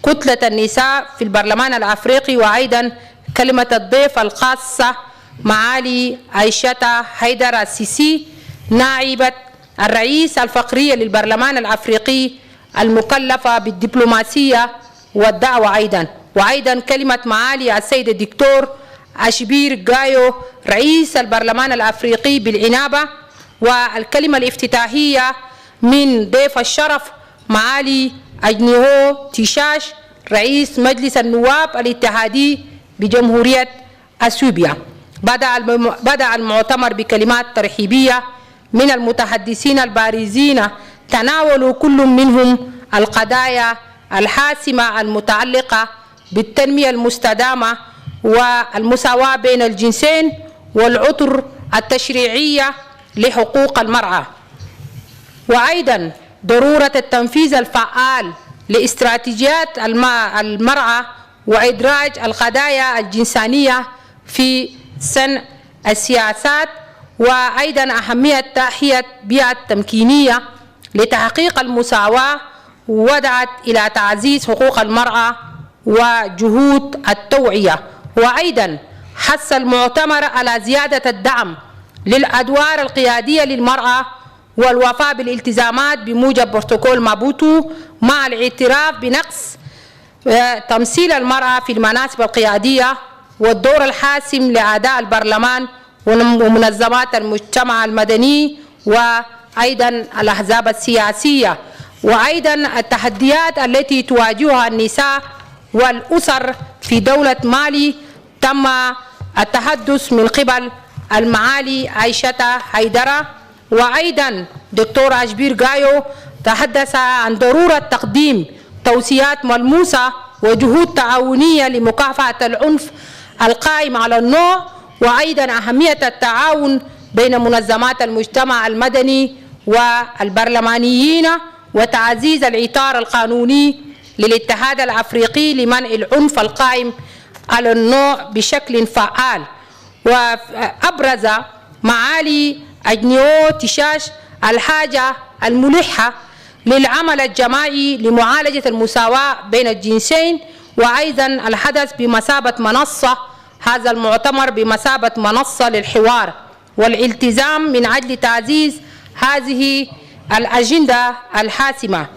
كتلة النساء في البرلمان الأفريقي، وأيضا كلمة الضيف الخاصة معالي عائشة حيدر السيسي نائبة الرئيس الفقرية للبرلمان الأفريقي المكلفة بالدبلوماسية والدعوة. وأيضا كلمة معالي السيد الدكتور أشبير غايو رئيس البرلمان الأفريقي بالعنابة، والكلمة الافتتاحية من ضيف الشرف معالي أجنيهو تيشاش رئيس مجلس النواب الاتحادي بجمهورية أثيوبيا. بدأ المؤتمر بكلمات ترحيبية من المتحدثين البارزين تناولوا كل منهم القضايا الحاسمة المتعلقة بالتنمية المستدامة والمساواة بين الجنسين والأطر التشريعية لحقوق المرأة، وأيضا ضرورة التنفيذ الفعال لاستراتيجيات المرأة وإدراج القضايا الجنسانية في سن السياسات، وأيضا أهمية تحية بيئة تمكينية لتحقيق المساواة، ودعت إلى تعزيز حقوق المرأة وجهود التوعية. وأيضا حث المؤتمر على زيادة الدعم للأدوار القيادية للمرأة والوفاء بالالتزامات بموجب بروتوكول مابوتو، مع الاعتراف بنقص تمثيل المرأة في المناصب القيادية والدور الحاسم لأعضاء البرلمان ومنظمات المجتمع المدني وأيضا الأحزاب السياسية، وأيضا التحديات التي تواجهها النساء والأسر في دولة مالي. تم التحدث من قبل المعالي عائشة حيدرة، وأيضا دكتور أشبير غايو تحدث عن ضرورة تقديم توصيات ملموسة وجهود تعاونية لمكافحة العنف القائم على النوع، وأيضا أهمية التعاون بين منظمات المجتمع المدني والبرلمانيين وتعزيز الإطار القانوني للاتحاد الأفريقي لمنع العنف القائم على النوع بشكل فعال. وأبرز معالي أجنيو تيشاش الحاجة الملحة للعمل الجماعي لمعالجة المساواة بين الجنسين، وأيضا الحدث بمثابة منصة، هذا المؤتمر بمثابة منصة للحوار والالتزام من أجل تعزيز هذه الأجندة الحاسمة.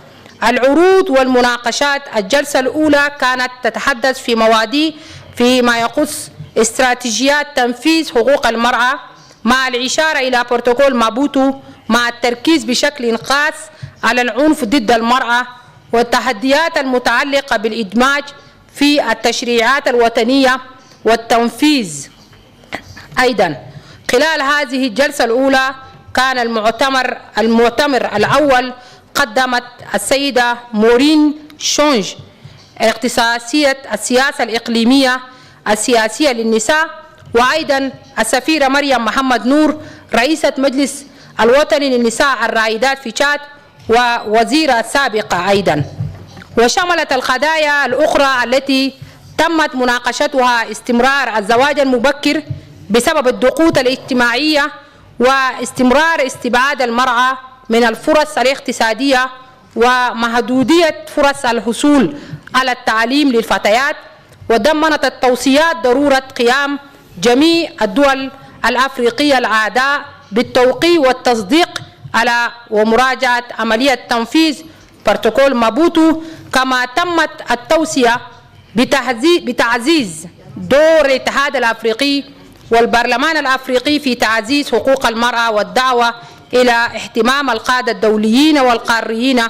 العروض والمناقشات الجلسة الأولى كانت تتحدث في مواضيع فيما يخص استراتيجيات تنفيذ حقوق المرأة مع الإشارة إلى بروتوكول مابوتو، مع التركيز بشكل خاص على العنف ضد المرأة والتحديات المتعلقة بالإدماج في التشريعات الوطنية والتنفيذ. أيضا خلال هذه الجلسة الأولى كان المؤتمر الأول قدمت السيدة مورين شونج اختصاصية السياسة الإقليمية السياسية للنساء، وأيضا السفيرة مريم محمد نور رئيسة مجلس الوطني للنساء الرائدات في تشاد ووزيرة سابقة أيضا. وشملت القضايا الأخرى التي تمت مناقشتها استمرار الزواج المبكر بسبب الضغوط الاجتماعية واستمرار استبعاد المرأة من الفرص الاقتصادية ومحدودية فرص الحصول على التعليم للفتيات. وضمنت التوصيات ضرورة قيام جميع الدول الأفريقية الأعضاء بالتوقيع والتصديق على ومراجعة عملية تنفيذ بروتوكول مابوتو، كما تمت التوصية بتعزيز دور الاتحاد الأفريقي والبرلمان الأفريقي في تعزيز حقوق المرأة والدعوة إلى اهتمام القادة الدوليين والقاريين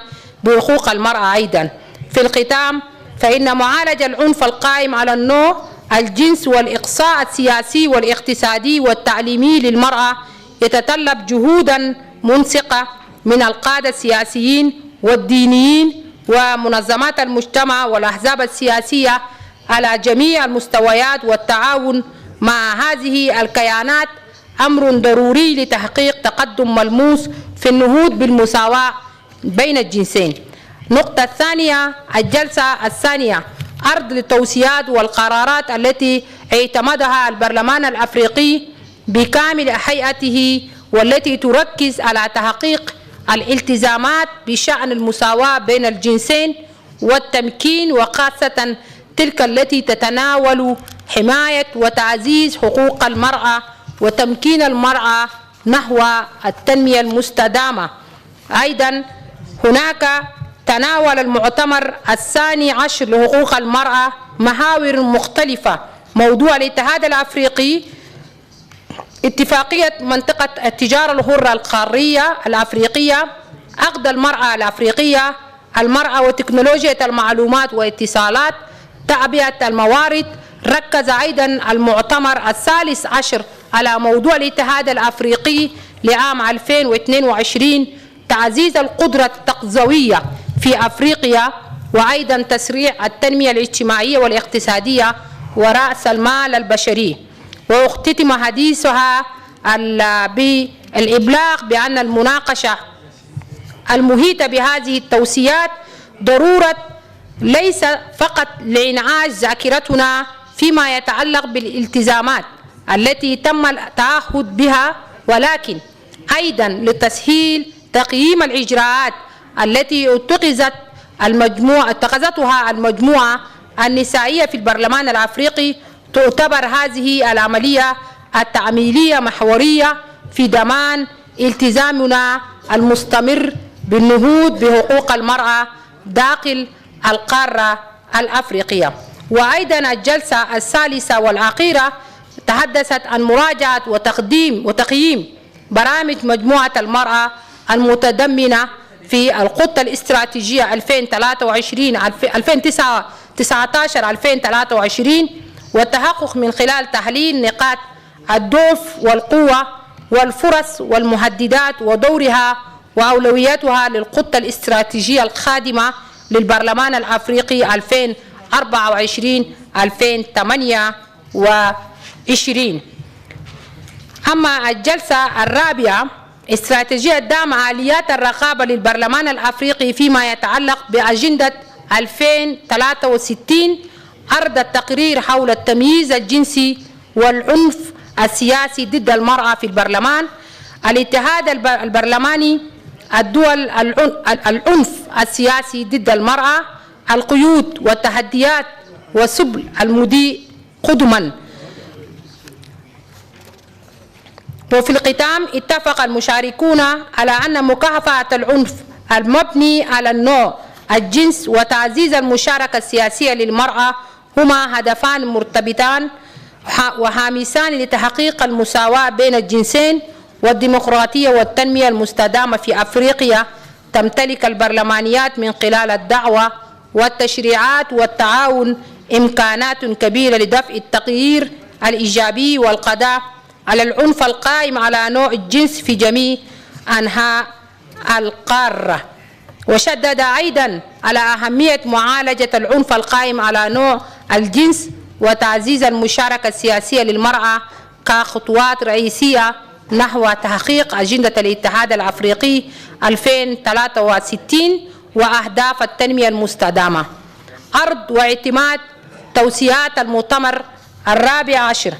بحقوق المرأة أيضا. في الختام، فإن معالجة العنف القائم على النوع، الجنس والإقصاء السياسي والاقتصادي والتعليمي للمرأة يتطلب جهودا منسقة من القادة السياسيين والدينيين ومنظمات المجتمع والأحزاب السياسية على جميع المستويات، والتعاون مع هذه الكيانات أمر ضروري لتحقيق تقدم ملموس في النهوض بالمساواة بين الجنسين. النقطة الثانية، الجلسة الثانية عرض التوصيات والقرارات التي اعتمدها البرلمان الأفريقي بكامل هيئته، والتي تركز على تحقيق الالتزامات بشأن المساواة بين الجنسين والتمكين، وخاصة تلك التي تتناول حماية وتعزيز حقوق المرأة وتمكين المرأة نحو التنمية المستدامة. أيضا هناك تناول المؤتمر الثاني عشر لحقوق المرأة محاور مختلفة. موضوع الاتحاد الأفريقي اتفاقية منطقة التجارة الحرة القارية الأفريقية، عقد المرأة الأفريقية، المرأة وتكنولوجيا المعلومات والاتصالات، تعبئة الموارد. ركز أيضا المؤتمر الثالث عشر على موضوع الاتحاد الأفريقي لعام 2022، تعزيز القدرة التقوية في أفريقيا، وأيضا تسريع التنمية الاجتماعية والاقتصادية ورأس المال البشري. واختتم حديثها بالإبلاغ بأن المناقشة المحيطة بهذه التوصيات ضرورة ليس فقط لإنعاش ذاكرتنا فيما يتعلق بالالتزامات التي تم التعهد بها، ولكن أيضا لتسهيل تقييم الإجراءات التي اتخذتها المجموعة النسائية في البرلمان الأفريقي. تعتبر هذه العملية التعميلية محورية في ضمان التزامنا المستمر بالنهوض بحقوق المرأة داخل القارة الأفريقية. وأيضا الجلسة الثالثة والأخيرة تحدثت عن مراجعة وتقييم برامج مجموعة المرأة المتضمنة في الخطة الاستراتيجية 2019-2023، والتحقق من خلال تحليل نقاط الضعف والقوة والفرص والمهددات ودورها وأولوياتها للخطة الاستراتيجية القادمة للبرلمان الأفريقي 2024-2028. أما الجلسة الرابعة، استراتيجية دعم آليات الرقابة للبرلمان الأفريقي فيما يتعلق بأجندة 2063، عرض التقرير حول التمييز الجنسي والعنف السياسي ضد المرأة في البرلمان، الاتحاد البرلماني، الدول العنف السياسي ضد المرأة، القيود والتحديات وسبل المضي قدما. وفي الختام، اتفق المشاركون على أن مكافحة العنف المبني على النوع، الجنس وتعزيز المشاركة السياسية للمرأة هما هدفان مرتبطان وهامسان لتحقيق المساواة بين الجنسين والديمقراطية والتنمية المستدامة في أفريقيا. تمتلك البرلمانيات من خلال الدعوة والتشريعات والتعاون إمكانات كبيرة لدفع التغيير الإيجابي والقضاء على العنف القائم على نوع الجنس في جميع أنحاء القارة. وشدد أيضا على أهمية معالجة العنف القائم على نوع الجنس وتعزيز المشاركة السياسية للمرأة كخطوات رئيسية نحو تحقيق أجندة الاتحاد الأفريقي 2063 وأهداف التنمية المستدامة. عرض واعتماد توصيات المؤتمر الرابع عشر،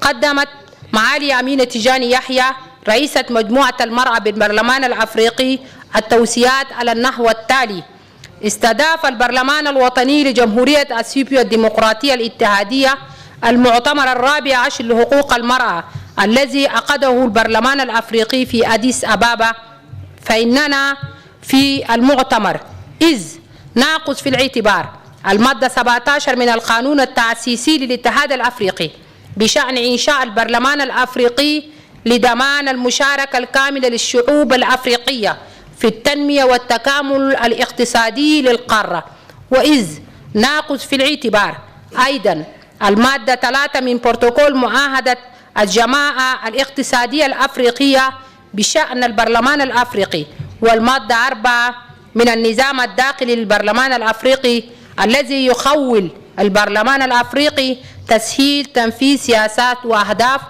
قدمت معالي أمينة تيجاني يحيى رئيسة مجموعة المرأة بالبرلمان الأفريقي التوصيات على النحو التالي: استضاف البرلمان الوطني لجمهورية أثيوبيا الديمقراطية الاتحادية المؤتمر الرابع عشر لحقوق المرأة الذي عقده البرلمان الأفريقي في أديس أبابا. فإننا في المؤتمر إذ نأخذ في الاعتبار المادة 17 من القانون التأسيسي للاتحاد الأفريقي بشأن إنشاء البرلمان الأفريقي لضمان المشاركة الكاملة للشعوب الأفريقية في التنمية والتكامل الاقتصادي للقارة، وإذ نأخذ في الاعتبار أيضا المادة 3 من بروتوكول معاهدة الجماعة الاقتصادية الأفريقية بشأن البرلمان الأفريقي، والمادة 4 من النظام الداخلي للبرلمان الأفريقي الذي يخول البرلمان الأفريقي تسهيل تنفيذ سياسات وأهداف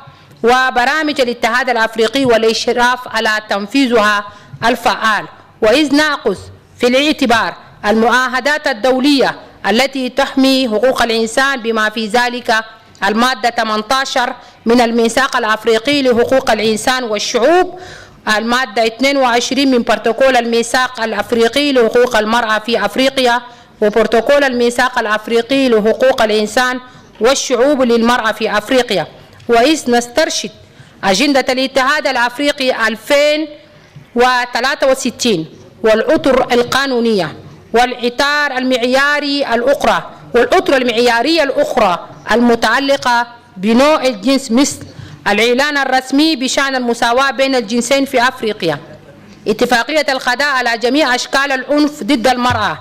وبرامج الاتحاد الأفريقي والإشراف على تنفيذها الفعال، وإذ نأخذ في الاعتبار المعاهدات الدولية التي تحمي حقوق الإنسان بما في ذلك المادة 18 من الميثاق الأفريقي لحقوق الإنسان والشعوب، المادة 22 من بروتوكول الميثاق الأفريقي لحقوق المرأة في أفريقيا، وبروتوكول الميثاق الأفريقي لحقوق الإنسان والشعوب للمرأة في أفريقيا، وإذ نسترشد أجندة الاتحاد الأفريقي 2063 والأطر القانونية والإطار المعياري الأخرى المعيارية الأخرى المتعلقة بنوع الجنس، مثل الإعلان الرسمي بشأن المساواة بين الجنسين في أفريقيا، اتفاقية القضاء على جميع أشكال العنف ضد المرأة،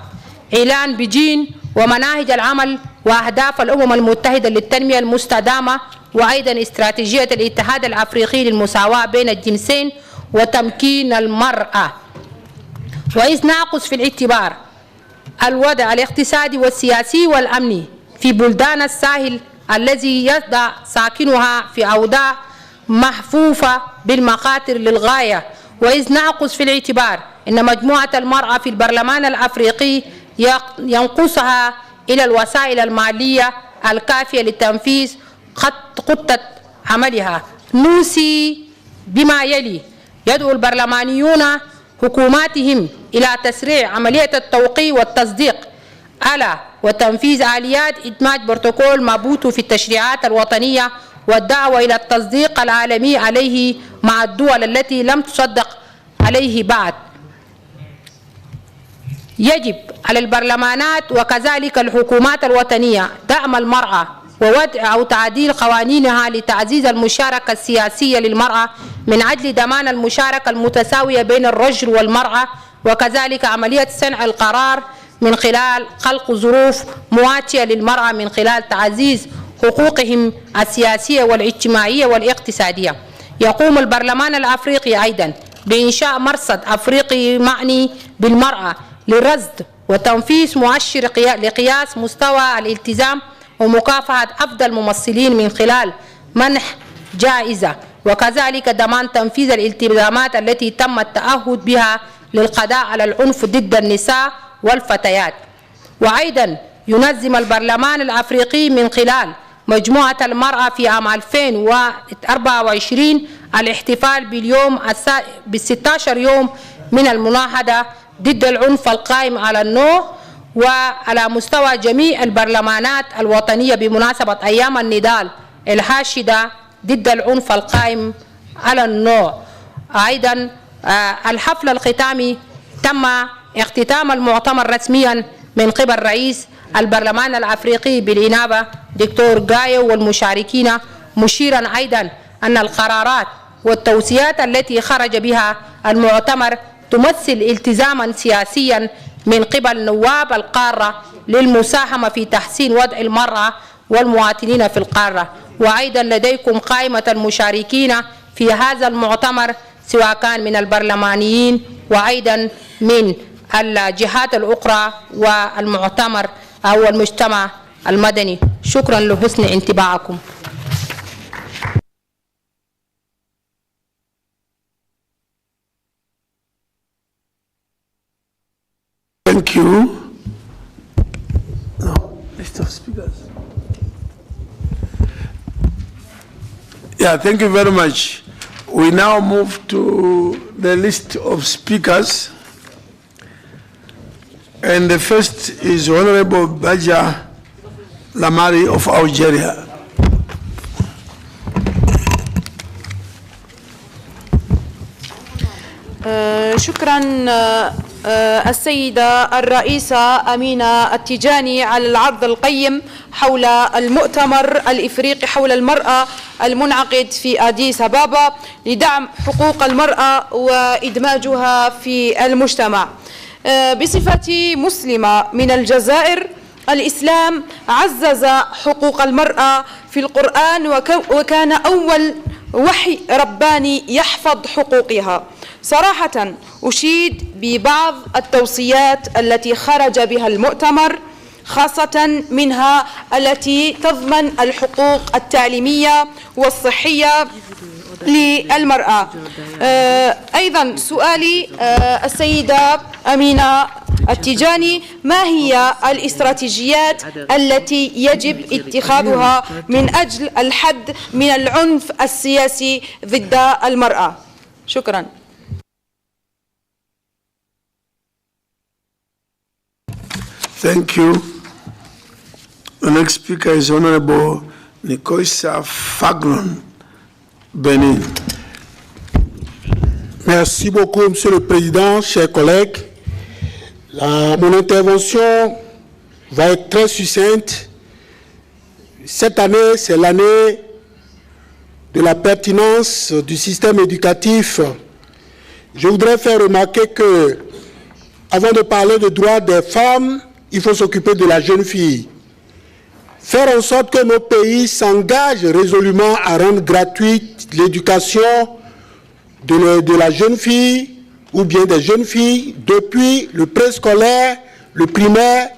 إعلان بجين ومناهج العمل وأهداف الأمم المتحدة للتنمية المستدامة، وأيضا استراتيجية الاتحاد الأفريقي للمساواة بين الجنسين وتمكين المرأة. وإذ نأخذ في الاعتبار الوضع الاقتصادي والسياسي والأمني في بلدان الساحل الذي يضع ساكنها في أوضاع محفوفة بالمخاطر للغاية، وإذ نأخذ في الاعتبار أن مجموعة المرأة في البرلمان الأفريقي ينقصها إلى الوسائل المالية الكافية لتنفيذ خطة عملها، نوصي بما يلي: يدعو البرلمانيون حكوماتهم إلى تسريع عملية التوقيع والتصديق على وتنفيذ آليات إدماج بروتوكول مابوتو في التشريعات الوطنية والدعوة إلى التصديق العالمي عليه مع الدول التي لم تصدق عليه بعد. يجب على البرلمانات وكذلك الحكومات الوطنية دعم المرأة ووضع أو تعديل قوانينها لتعزيز المشاركة السياسية للمرأة من أجل ضمان المشاركة المتساوية بين الرجل والمرأة، وكذلك عملية صنع القرار من خلال خلق ظروف مواتية للمرأة من خلال تعزيز حقوقهم السياسية والاجتماعية والاقتصادية. يقوم البرلمان الأفريقي أيضا بإنشاء مرصد أفريقي معني بالمرأة لرصد وتنفيذ مؤشر لقياس مستوى الالتزام ومكافحة أفضل ممثلين من خلال منح جائزة، وكذلك ضمان تنفيذ الالتزامات التي تم التعهد بها للقضاء على العنف ضد النساء والفتيات. وأيضا ينظم البرلمان الأفريقي من خلال مجموعة المرأة في عام 2024 الاحتفال باليوم ب16 يوم من المناهضة ضد العنف القائم على النوع، وعلى مستوى جميع البرلمانات الوطنية بمناسبة أيام النضال الحاشدة ضد العنف القائم على النوع. أيضا الحفل الختامي تم اختتام المؤتمر رسميا من قبل رئيس البرلمان الأفريقي بالإنابة دكتور جايو والمشاركين، مشيرا أيضا أن القرارات والتوصيات التي خرج بها المؤتمر تمثل التزاما سياسيا من قبل نواب القارة للمساهمة في تحسين وضع المرأة والمواطنين في القارة. وأيضا لديكم قائمة المشاركين في هذا المؤتمر سواء كان من البرلمانيين وأيضا من الجهات الأخرى والمؤتمر أو المجتمع المدني. شكرا لحسن انتباهكم. Thank you. No, list of speakers. Yeah, thank you very much. We now move to the list of speakers. And the first is Honorable Baja Lamari of Algeria. شكرا السيدة الرئيسة أمينة التيجاني على العرض القيم حول المؤتمر الإفريقي حول المرأة المنعقد في أديس أبابا لدعم حقوق المرأة وإدماجها في المجتمع. بصفتي مسلمة من الجزائر، الإسلام عزز حقوق المرأة في القرآن وكان أول وحي رباني يحفظ حقوقها. صراحة أشيد ببعض التوصيات التي خرج بها المؤتمر، خاصة منها التي تضمن الحقوق التعليمية والصحية للمرأة. أيضا سؤالي السيدة أمينة التيجاني، ما هي الاستراتيجيات التي يجب اتخاذها من أجل الحد من العنف السياسي ضد المرأة؟ شكرا. Thank you. The next speaker is Honorable Nikoisa Faglon, Benin. Merci beaucoup, Monsieur le Président, chers collègues. Mon intervention va être très succincte. Cette année, c'est l'année de la pertinence du système éducatif. Je voudrais faire remarquer que, avant de parler des droits des femmes, il faut s'occuper de la jeune fille. Faire en sorte que nos pays s'engagent résolument à rendre gratuite l'éducation de la jeune fille ou bien des jeunes filles depuis le préscolaire, le primaire,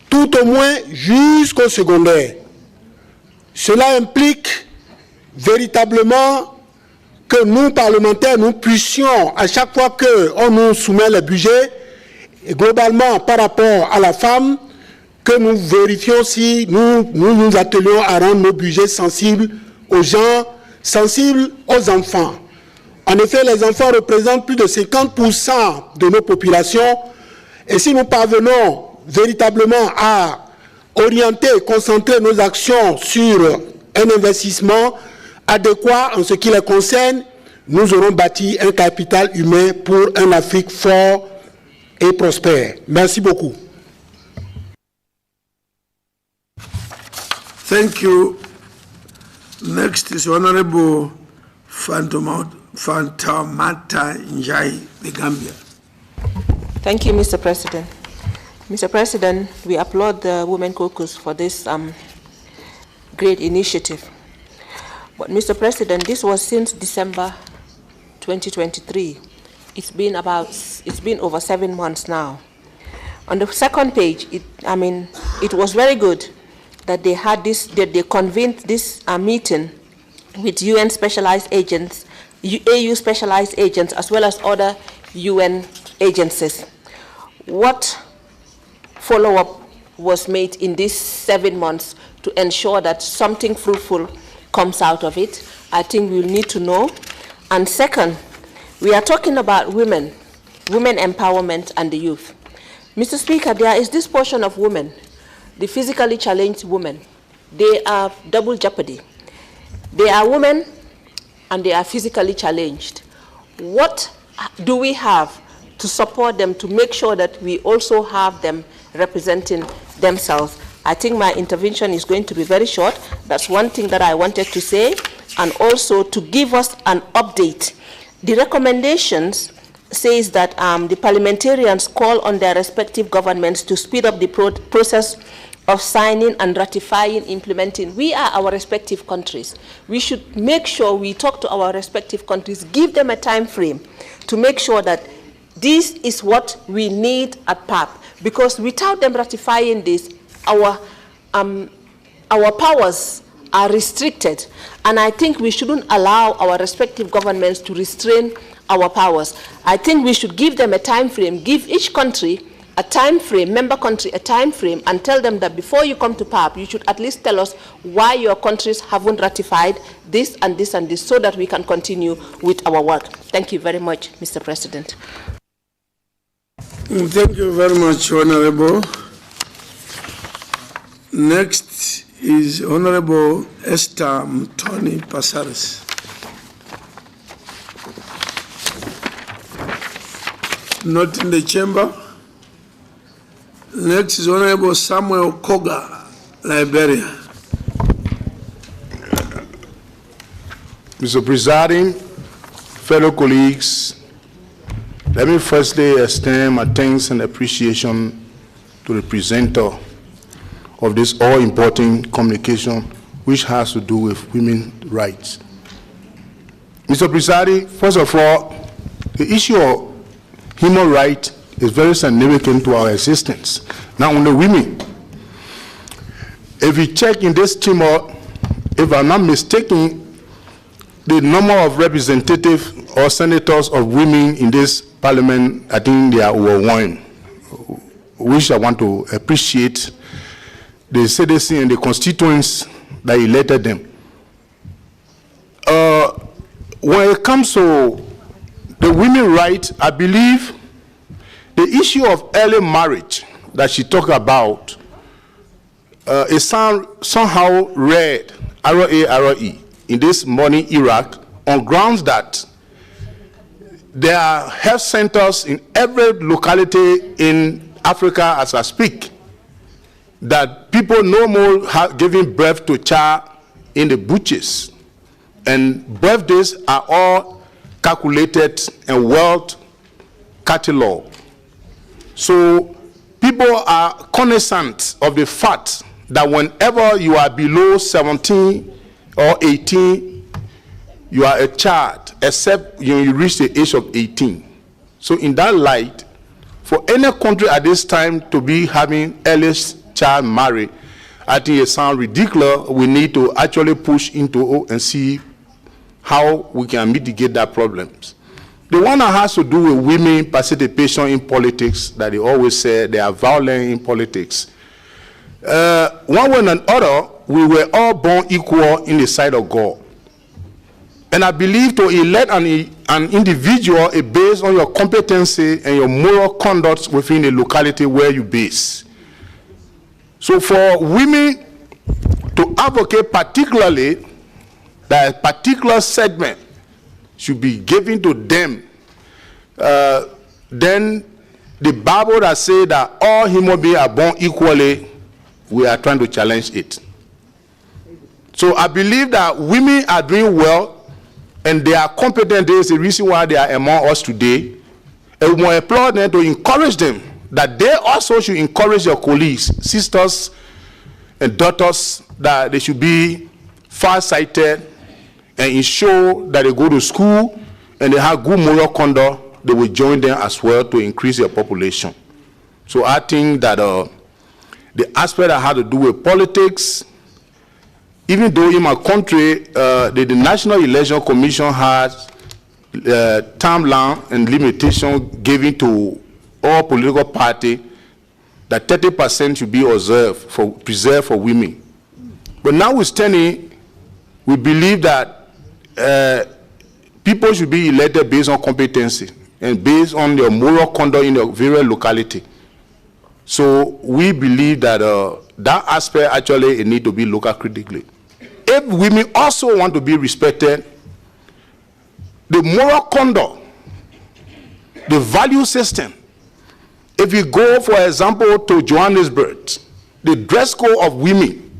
tout au moins jusqu'au secondaire. Cela implique véritablement que nous, parlementaires, nous puissions, à chaque fois qu'on nous soumet le budget, et globalement par rapport à la femme, que nous vérifions si nous attelions à rendre nos budgets sensibles aux gens, sensibles aux enfants. En effet, les enfants représentent plus de 50% de nos populations, et si nous parvenons véritablement à orienter et concentrer nos actions sur un investissement adéquat en ce qui les concerne, nous aurons bâti un capital humain pour un Afrique fort et prospère. Merci beaucoup. Thank you. Next is Honorable Fantomata Njai, the Gambia. Thank you, Mr. President. Mr. President, we applaud the Women Caucus for this great initiative. But Mr. President, this was since December 2023. It's been over 7 months now. On the second page, it was very good that they had this, that they convened this meeting with UN specialized agents, AU specialized agents, as well as other UN agencies. What follow-up was made in these 7 months to ensure that something fruitful comes out of it? I think we'll need to know. And second, we are talking about women empowerment and the youth. Mr. Speaker, there is this portion of women, the physically challenged women. They are double jeopardy. They are women and they are physically challenged. What do we have to support them to make sure that we also have them representing themselves? I think my intervention is going to be very short. That's one thing that I wanted to say, and also to give us an update. The recommendations says that the parliamentarians call on their respective governments to speed up the process of signing and ratifying, implementing. We are our respective countries. We should make sure we talk to our respective countries, give them a time frame to make sure that this is what we need at PAP, because without them ratifying this, our powers are restricted, and I think we shouldn't allow our respective governments to restrain our powers. I think we should give them a time frame, give each country a time frame, member country a time frame, and tell them that before you come to PAP, you should at least tell us why your countries haven't ratified this and this and this, so that we can continue with our work. Thank you very much, Mr. President. Thank you very much, Honorable. Next is Honorable Esther Mtoni Pasaris. Not in the chamber. Next is Honorable Samuel Koga, Liberia. Mr. Presiding, fellow colleagues, let me firstly extend my thanks and appreciation to the presenter of this all-important communication which has to do with women's rights. Mr. Presiding, first of all, the issue of human rights is very significant to our existence, not only women. If you check in this chamber, if I'm not mistaken, the number of representatives or senators of women in this parliament, I think they are over 1, which I want to appreciate the citizens and the constituents that elected them. When it comes to the women's rights, I believe the issue of early marriage that she talked about is somehow read, R-A-R-E, in this modern Iraq, on grounds that there are health centers in every locality in Africa as I speak, that people no more have giving birth to child in the butchers, and birthdays are all calculated and well cataloged. So people are cognizant of the fact that whenever you are below 17 or 18, you are a child, except you reach the age of 18. So in that light, for any country at this time to be having earliest child married, I think it sounds ridiculous. We need to actually push into and see how we can mitigate that problems. The one that has to do with women participation in politics, that they always say they are violent in politics. One way or another, we were all born equal in the sight of God. And I believe to elect an individual is based on your competency and your moral conduct within the locality where you base. So for women to advocate particularly that a particular segment should be given to them, then the Bible that says that all human beings are born equally, we are trying to challenge it. So I believe that women are doing well and they are competent. There is a reason why they are among us today. And we must applaud them to encourage them that they also should encourage their colleagues, sisters and daughters, that they should be far-sighted and ensure that they go to school and they have good moral conduct. They will join them as well to increase their population. So I think that the aspect that has to do with politics, even though in my country, the National Election Commission has timeline and limitation given to all political parties that 30% should be preserved for women. But notwithstanding, we believe that people should be elected based on competency and based on their moral conduct in their various locality. So we believe that that aspect actually need to be looked at critically. If women also want to be respected, the moral conduct, the value system, if you go, for example, to Johannesburg, the dress code of women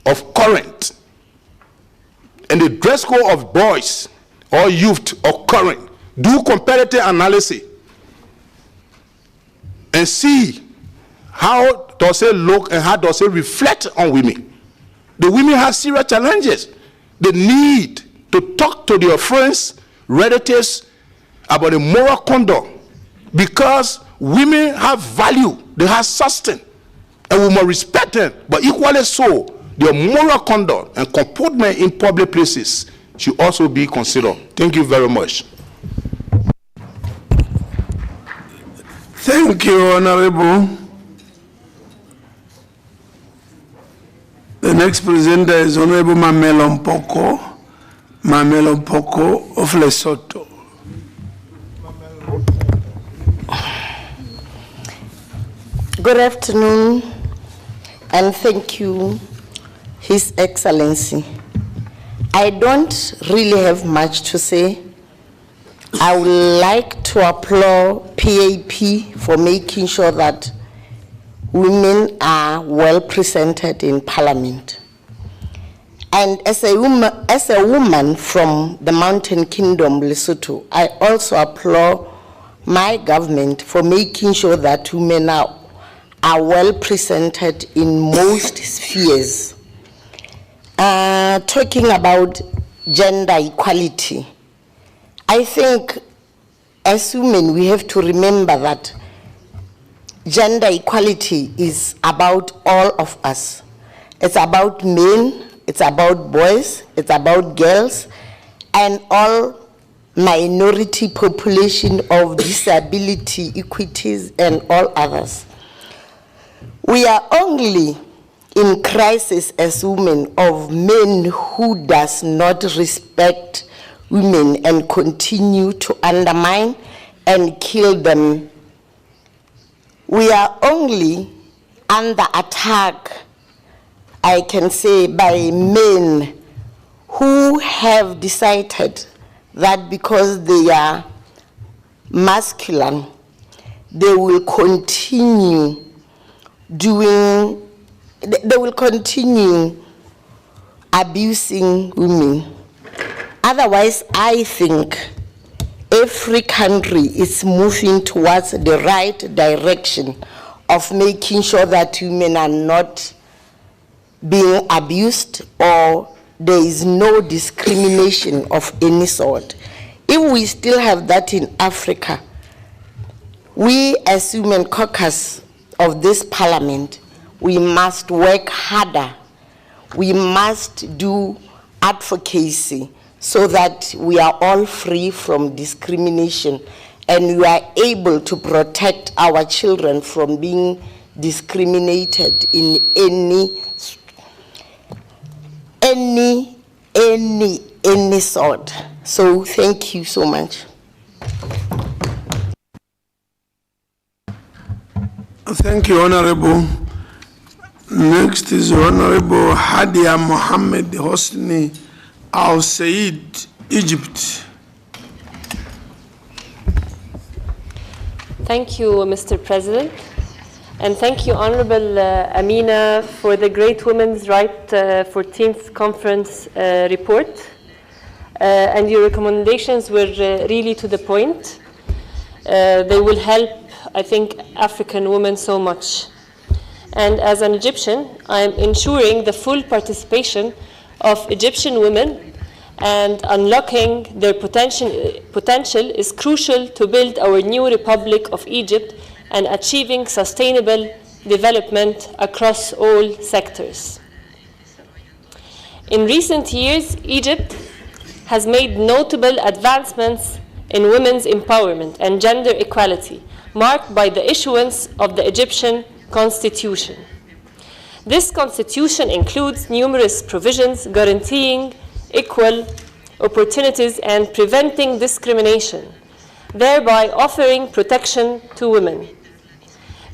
of current and the dress code of boys or youth of current, do comparative analysis and see how does it look and how does it reflect on women. The women have serious challenges. They need to talk to their friends, relatives about the moral conduct, because women have value, they have substance, and we must respect them, but equally so, their moral conduct and comportment in public places should also be considered. Thank you very much. Thank you, Honorable. The next presenter is Honorable Mamelo Mpoko of Lesotho. Good afternoon, and thank you, His Excellency. I don't really have much to say. I would like to applaud PAP for making sure that women are well presented in Parliament. And as a woman from the Mountain Kingdom, Lesotho, I also applaud my government for making sure that women are well presented in most spheres. Talking about gender equality, I think as women we have to remember that gender equality is about all of us. It's about men, it's about boys, it's about girls, and all minority population of disability, equities, and all others. We are only in crisis as women of men who does not respect women and continue to undermine and kill them. We are only under attack, I can say, by men who have decided that because they are masculine, they will continue abusing women. Otherwise, I think every country is moving towards the right direction of making sure that women are not being abused or there is no discrimination of any sort. If we still have that in Africa, we as Women Caucus of this Parliament, we must work harder. We must do advocacy so that we are all free from discrimination and we are able to protect our children from being discriminated in any sort. So thank you so much. Thank you, Honorable. Next is Honorable Hadia Mohammed Hosni Al Said, Egypt. Thank you, Mr. President. And thank you, Honorable Amina, for the Great Women's Rights 14th Conference report. And your recommendations were really to the point. They will help, I think, African women so much. And as an Egyptian, I am ensuring the full participation of Egyptian women, and unlocking their potential is crucial to build our new Republic of Egypt and achieving sustainable development across all sectors. In recent years, Egypt has made notable advancements in women's empowerment and gender equality, marked by the issuance of the Egyptian Constitution. This constitution includes numerous provisions guaranteeing equal opportunities and preventing discrimination, thereby offering protection to women.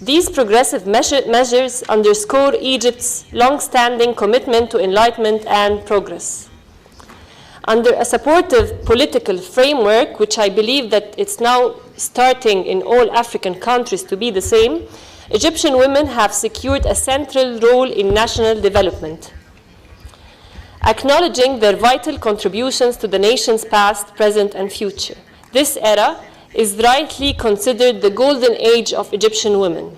These progressive measures underscore Egypt's long-standing commitment to enlightenment and progress. Under a supportive political framework, which I believe that it's now starting in all African countries to be the same, Egyptian women have secured a central role in national development. Acknowledging their vital contributions to the nation's past, present, and future, this era is rightly considered the golden age of Egyptian women.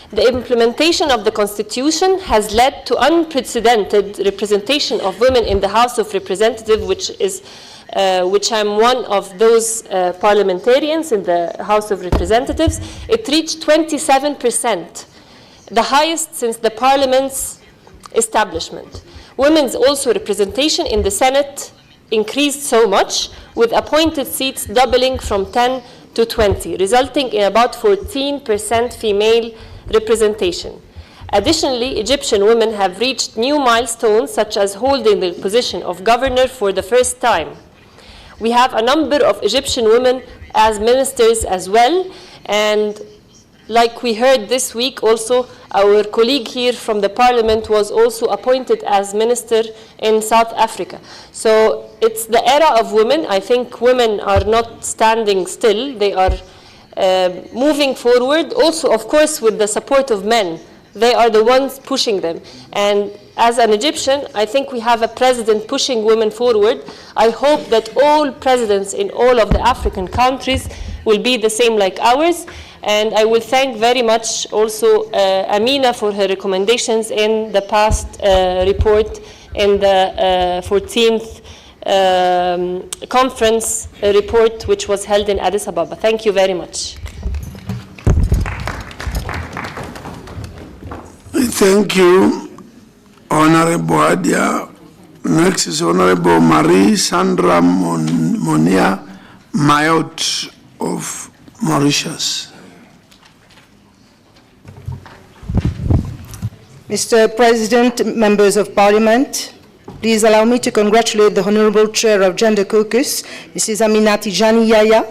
The implementation of the Constitution has led to unprecedented representation of women in the House of Representatives, which I'm one of those parliamentarians in the House of Representatives. It reached 27%, the highest since the Parliament's establishment. Women's also representation in the Senate increased so much, with appointed seats doubling from 10 to 20, resulting in about 14% female representation. Additionally, Egyptian women have reached new milestones, such as holding the position of governor for the first time. We have a number of Egyptian women as ministers as well, and like we heard this week also, our colleague here from the parliament was also appointed as minister in South Africa. So it's the era of women. I think women are not standing still. They are moving forward, also of course with the support of men. They are the ones pushing them. And as an Egyptian, I think we have a president pushing women forward. I hope that all presidents in all of the African countries will be the same like ours. And I will thank very much also Amina for her recommendations in the past report in the 14th conference report, which was held in Addis Ababa. Thank you very much. Thank you, Honorable Adia. Next is Honorable Marie Sandra Monia Mayot of Mauritius. Mr. President, members of Parliament, please allow me to congratulate the Honorable Chair of Gender Caucus, Mrs. Amina Tijani Yahya.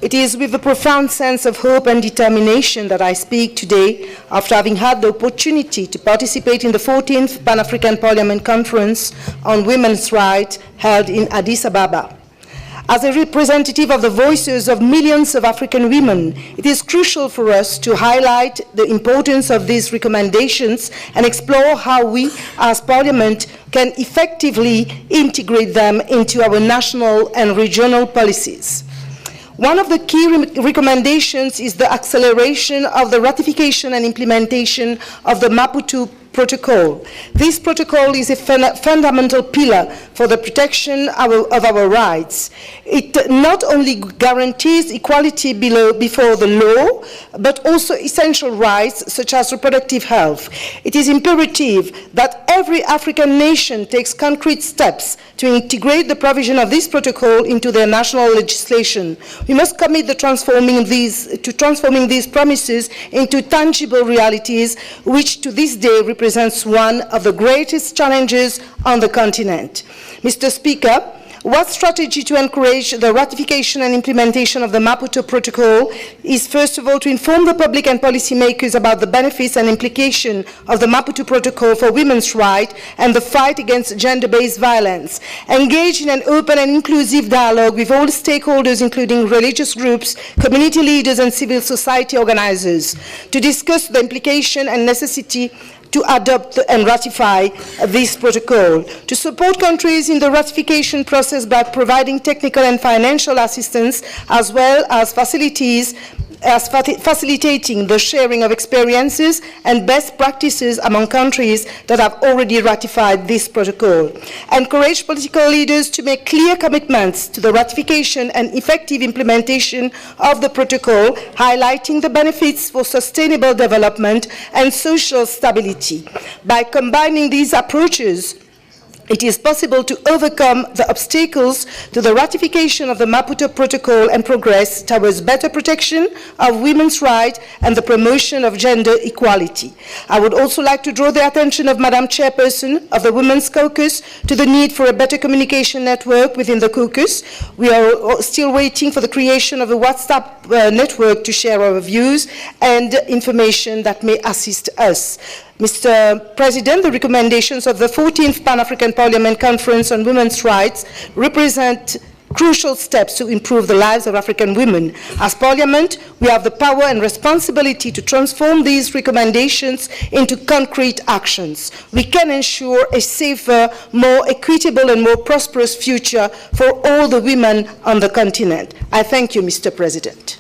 It is with a profound sense of hope and determination that I speak today after having had the opportunity to participate in the 14th Pan-African Parliament Conference on Women's Rights held in Addis Ababa. As a representative of the voices of millions of African women, it is crucial for us to highlight the importance of these recommendations and explore how we, as Parliament, can effectively integrate them into our national and regional policies. One of the key recommendations is the acceleration of the ratification and implementation of the Maputo Protocol. This protocol is a fundamental pillar for the protection of our rights. It not only guarantees equality before the law, but also essential rights such as reproductive health. It is imperative that every African nation takes concrete steps to integrate the provision of this protocol into their national legislation. We must commit to transforming these promises into tangible realities, which to this day represents one of the greatest challenges on the continent. Mr. Speaker, what strategy to encourage the ratification and implementation of the Maputo Protocol is, first of all, to inform the public and policymakers about the benefits and implications of the Maputo Protocol for women's rights and the fight against gender-based violence. Engage in an open and inclusive dialogue with all stakeholders, including religious groups, community leaders, and civil society organizers, to discuss the implication and necessity to adopt and ratify this protocol, to support countries in the ratification process by providing technical and financial assistance, as well as facilitating the sharing of experiences and best practices among countries that have already ratified this protocol. Encourage political leaders to make clear commitments to the ratification and effective implementation of the protocol, highlighting the benefits for sustainable development and social stability. By combining these approaches, it is possible to overcome the obstacles to the ratification of the Maputo Protocol and progress towards better protection of women's rights and the promotion of gender equality. I would also like to draw the attention of Madam Chairperson of the Women's Caucus to the need for a better communication network within the caucus. We are still waiting for the creation of a WhatsApp network to share our views and information that may assist us. Mr. President, the recommendations of the 14th Pan-African Parliament Conference on Women's Rights represent crucial steps to improve the lives of African women. As Parliament, we have the power and responsibility to transform these recommendations into concrete actions. We can ensure a safer, more equitable, and more prosperous future for all the women on the continent. I thank you, Mr. President.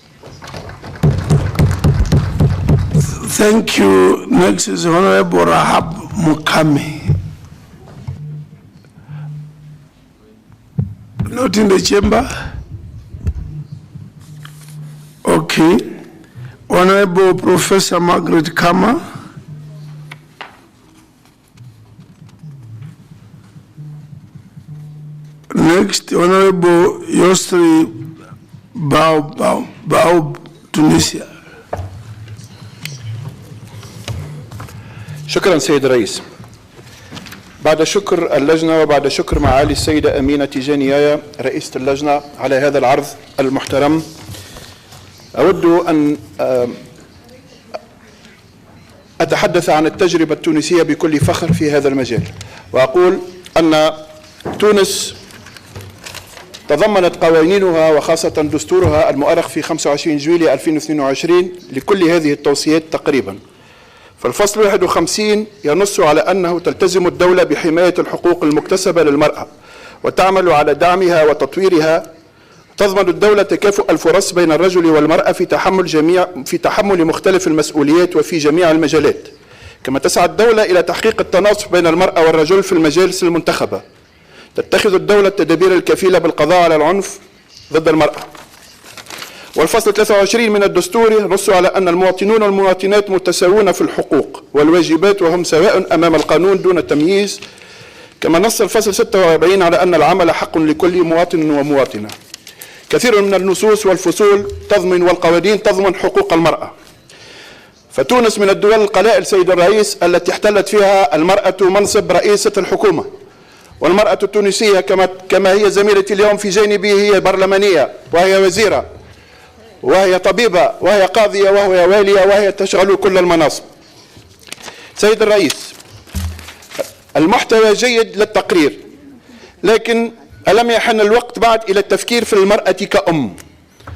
Thank you. Next is Honorable Rahab Mukami. Not in the chamber? Okay. Honorable Professor Margaret Kama. Next, Honorable Yosri Bao. Baob, Tunisia. شكرا سيد الرئيس. بعد شكر اللجنة وبعد شكر معالي السيدة أمينة تيجاني يايا رئيسة اللجنة على هذا العرض المحترم، أود أن أتحدث عن التجربة التونسية بكل فخر في هذا المجال، وأقول أن تونس تضمنت قوانينها وخاصة دستورها المؤرخ في 25 جويلية 2022 لكل هذه التوصيات تقريبا. فالفصل 51 ينص على أنه تلتزم الدولة بحماية الحقوق المكتسبة للمرأة وتعمل على دعمها وتطويرها. تضمن الدولة تكافؤ الفرص بين الرجل والمرأة في تحمل مختلف المسؤوليات وفي جميع المجالات. كما تسعى الدولة إلى تحقيق التناصف بين المرأة والرجل في المجالس المنتخبة. تتخذ الدولة التدابير الكفيلة بالقضاء على العنف ضد المرأة. والفصل 23 من الدستور ينص على أن المواطنون والمواطنات متساوون في الحقوق والواجبات وهم سواء أمام القانون دون تمييز. كما نص الفصل 46 على أن العمل حق لكل مواطن ومواطنة. كثير من النصوص والفصول تضمن والقوانين تضمن حقوق المرأة. فتونس من الدول القلائل سيد الرئيس التي احتلت فيها المرأة منصب رئيسة الحكومة، والمرأة التونسية كما هي زميلتي اليوم في جانبي هي برلمانية وهي وزيرة وهي طبيبة وهي قاضية وهي والية وهي تشغل كل المناصب. سيد الرئيس، المحتوى جيد للتقرير، لكن ألم يحن الوقت بعد إلى التفكير في المرأة كأم؟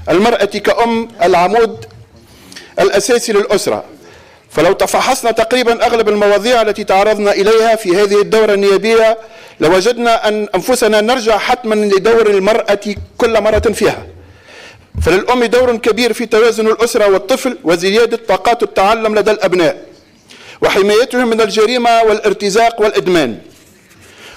المرأة كأم العمود الأساسي للأسرة. فلو تفحصنا تقريبا أغلب المواضيع التي تعرضنا إليها في هذه الدورة النيابية لوجدنا أن أنفسنا نرجع حتما لدور المرأة كل مرة فيها. فللأم دور كبير في توازن الأسرة والطفل وزيادة طاقات التعلم لدى الأبناء وحمايتهم من الجريمة والارتزاق والإدمان.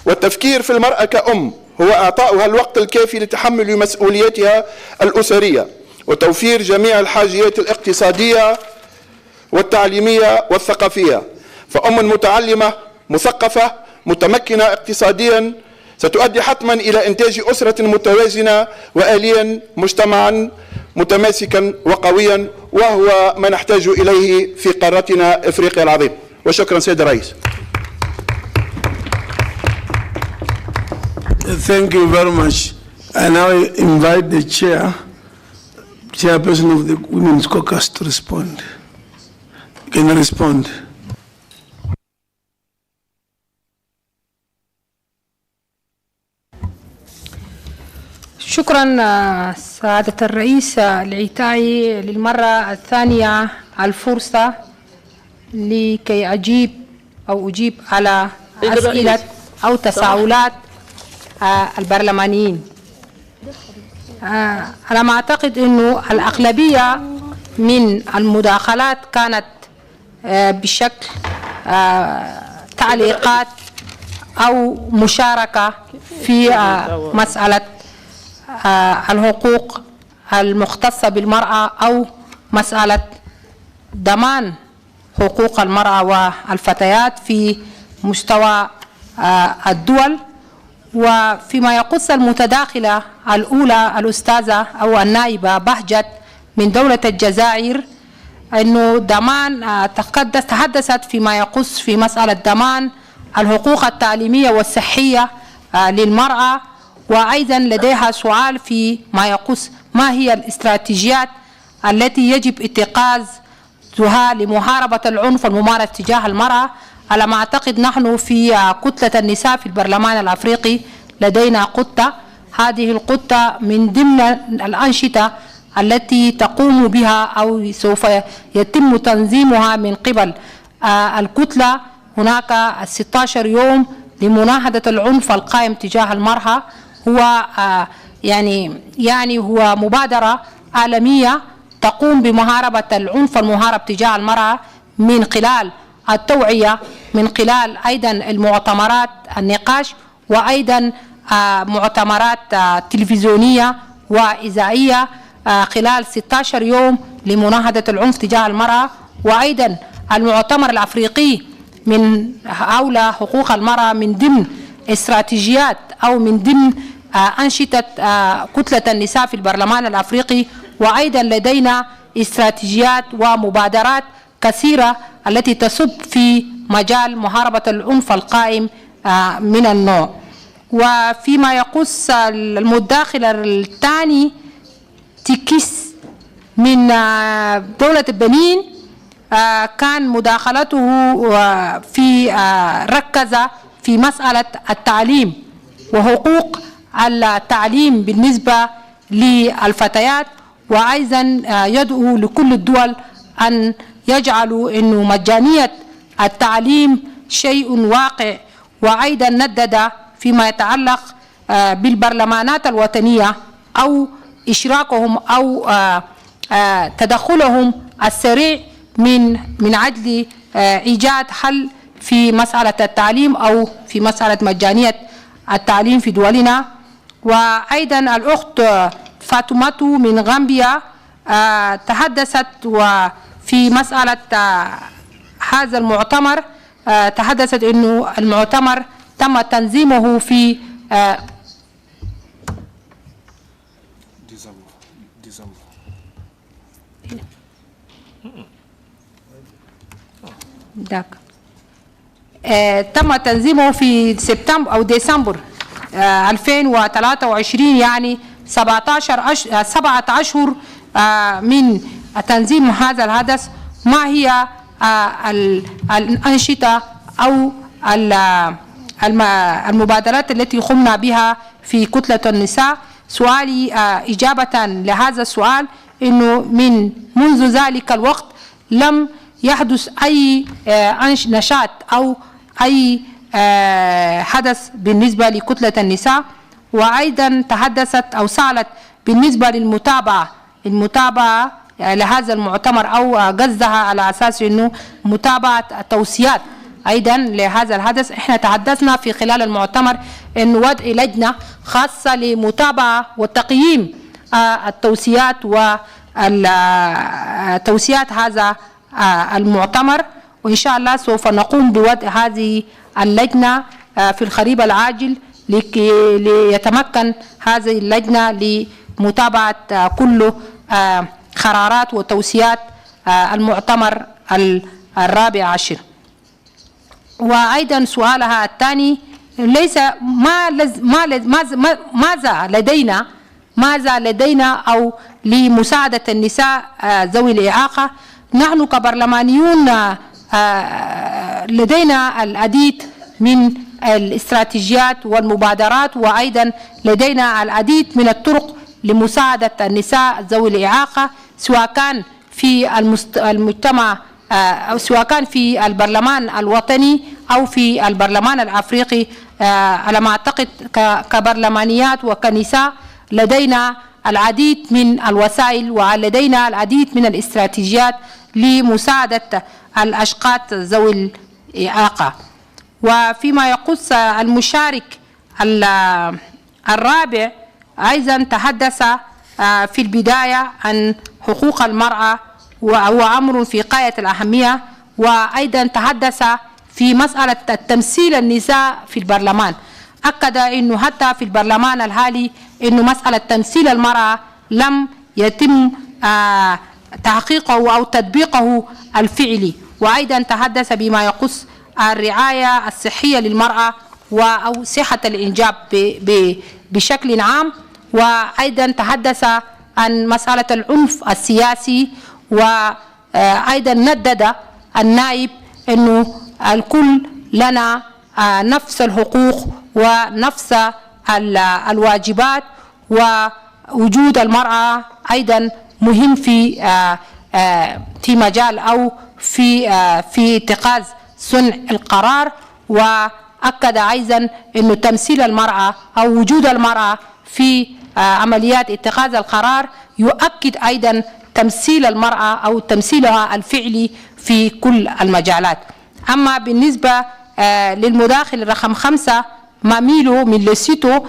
والتفكير في المرأة كأم هو إعطاؤها الوقت الكافي لتحمل مسؤولياتها الأسرية وتوفير جميع الحاجيات الاقتصادية والتعليمية والثقافية. فأم متعلمة مثقفة متمكنة اقتصاديا ستؤدي حتما إلى إنتاج أسرة متوازنة وآليا مجتمعا متماسكا وقويا، وهو ما نحتاج إليه في قارتنا إفريقيا العظيم. وشكرا سيد الرئيس. Thank you very much. I now invite the chairperson of the Women's Caucus to respond. Can I respond? شكرا سعادة الرئيس لإعطائي للمرة الثانية الفرصة لكي أجيب على أسئلة أو تساؤلات البرلمانيين. أنا ما أعتقد أنه الأغلبية من المداخلات كانت بشكل تعليقات أو مشاركة في مسألة الحقوق المختصة بالمرأة أو مسألة ضمان حقوق المرأة والفتيات في مستوى الدول. وفيما يخص المتداخلة الأولى الأستاذة أو النائبة بهجت من دولة الجزائر أنه ضمان تحدثت فيما يخص في مسألة ضمان الحقوق التعليمية والصحية للمرأة، وأيضا لديها سؤال في ما يخص ما هي الاستراتيجيات التي يجب اتخاذها لمحاربة العنف الممارس تجاه المرأة. على ما أعتقد نحن في كتلة النساء في البرلمان الأفريقي لدينا قطة. هذه القطة من ضمن الأنشطة التي تقوم بها أو سوف يتم تنظيمها من قبل الكتلة. هناك 16 يوم لمناهضة العنف القائم تجاه المرأة. هو يعني هو مبادرة عالمية تقوم بمحاربة العنف المحارب تجاه المرأة من خلال التوعية، من خلال أيضا المؤتمرات النقاش، وأيضا مؤتمرات تلفزيونية وإذاعية خلال 16 يوم لمناهضة العنف تجاه المرأة. وأيضا المؤتمر الأفريقي من حول حقوق المرأة من ضمن استراتيجيات أو من ضمن أنشطة كتلة النساء في البرلمان الأفريقي وأيضا لدينا استراتيجيات ومبادرات كثيرة التي تصب في مجال محاربة العنف القائم من النوع. وفيما يخص المداخل الثاني تكيس من دولة البنين، كان مداخلته في ركز في مسألة التعليم وحقوق التعليم بالنسبة للفتيات، وأيضا يدعو لكل الدول أن يجعلوا أنه مجانية التعليم شيء واقع. وأيضا ندد فيما يتعلق بالبرلمانات الوطنية أو إشراكهم أو تدخلهم السريع من أجل إيجاد حل في مسألة التعليم أو في مسألة مجانية التعليم في دولنا. وأيضا الأخت فاطمة من غامبيا تحدثت وفي مسألة هذا المؤتمر، تحدثت أنه المؤتمر تم تنظيمه في تم تنظيمه في سبتمبر أو ديسمبر 2023، يعني 7 أشهر من تنظيم هذا الحدث. ما هي الأنشطة أو المبادرات التي قمنا بها في كتلة النساء؟ سؤالي إجابة لهذا السؤال إنه منذ ذلك الوقت لم يحدث أي نشاط أو أي حدث بالنسبة لكتلة النساء. وأيضا تحدثت أو سألت بالنسبة للمتابعة لهذا المؤتمر أو قصدها على أساس أنه متابعة التوصيات أيضا لهذا الحدث. إحنا تحدثنا في خلال المؤتمر أن وضع لجنة خاصة لمتابعة وتقييم التوصيات وتوصيات هذا المؤتمر، وإن شاء الله سوف نقوم بوضع هذه اللجنة في القريب العاجل ليتمكن هذه اللجنة لمتابعة كل قرارات وتوصيات المؤتمر 14. وأيضا سؤالها الثاني ليس ماذا لدينا أو لمساعدة النساء ذوي الإعاقة. نحن كبرلمانيون لدينا العديد من الاستراتيجيات والمبادرات، وأيضا لدينا العديد من الطرق لمساعدة النساء ذوي الإعاقة، سواء كان في المجتمع أو سواء كان في البرلمان الوطني أو في البرلمان الأفريقي. على ما أعتقد كبرلمانيات وكنساء لدينا العديد من الوسائل ولدينا العديد من الاستراتيجيات لمساعدة الأشخاص ذوي الإعاقة. وفيما يخص المشارك الرابع، أيضا تحدث في البداية عن حقوق المرأة وهو أمر في غاية الأهمية، وأيضا تحدث في مسألة تمثيل النساء في البرلمان. أكد أنه حتى في البرلمان الحالي أنه مسألة تمثيل المرأة لم يتم تحقيقه أو تطبيقه الفعلي. وأيضا تحدث بما يخص الرعاية الصحية للمرأة أو صحة الإنجاب بشكل عام. وأيضا تحدث عن مسألة العنف السياسي، وأيضا ندد النائب أنه الكل لنا نفس الحقوق ونفس الواجبات، ووجود المرأة أيضا مهم في مجال أو في اتخاذ صنع القرار. وأكد أيضا أنه تمثيل المرأة أو وجود المرأة في عمليات اتخاذ القرار يؤكد أيضا تمثيل المرأة أو تمثيلها الفعلي في كل المجالات. أما بالنسبة للمداخل رقم 5 ماميلو من لسيتو،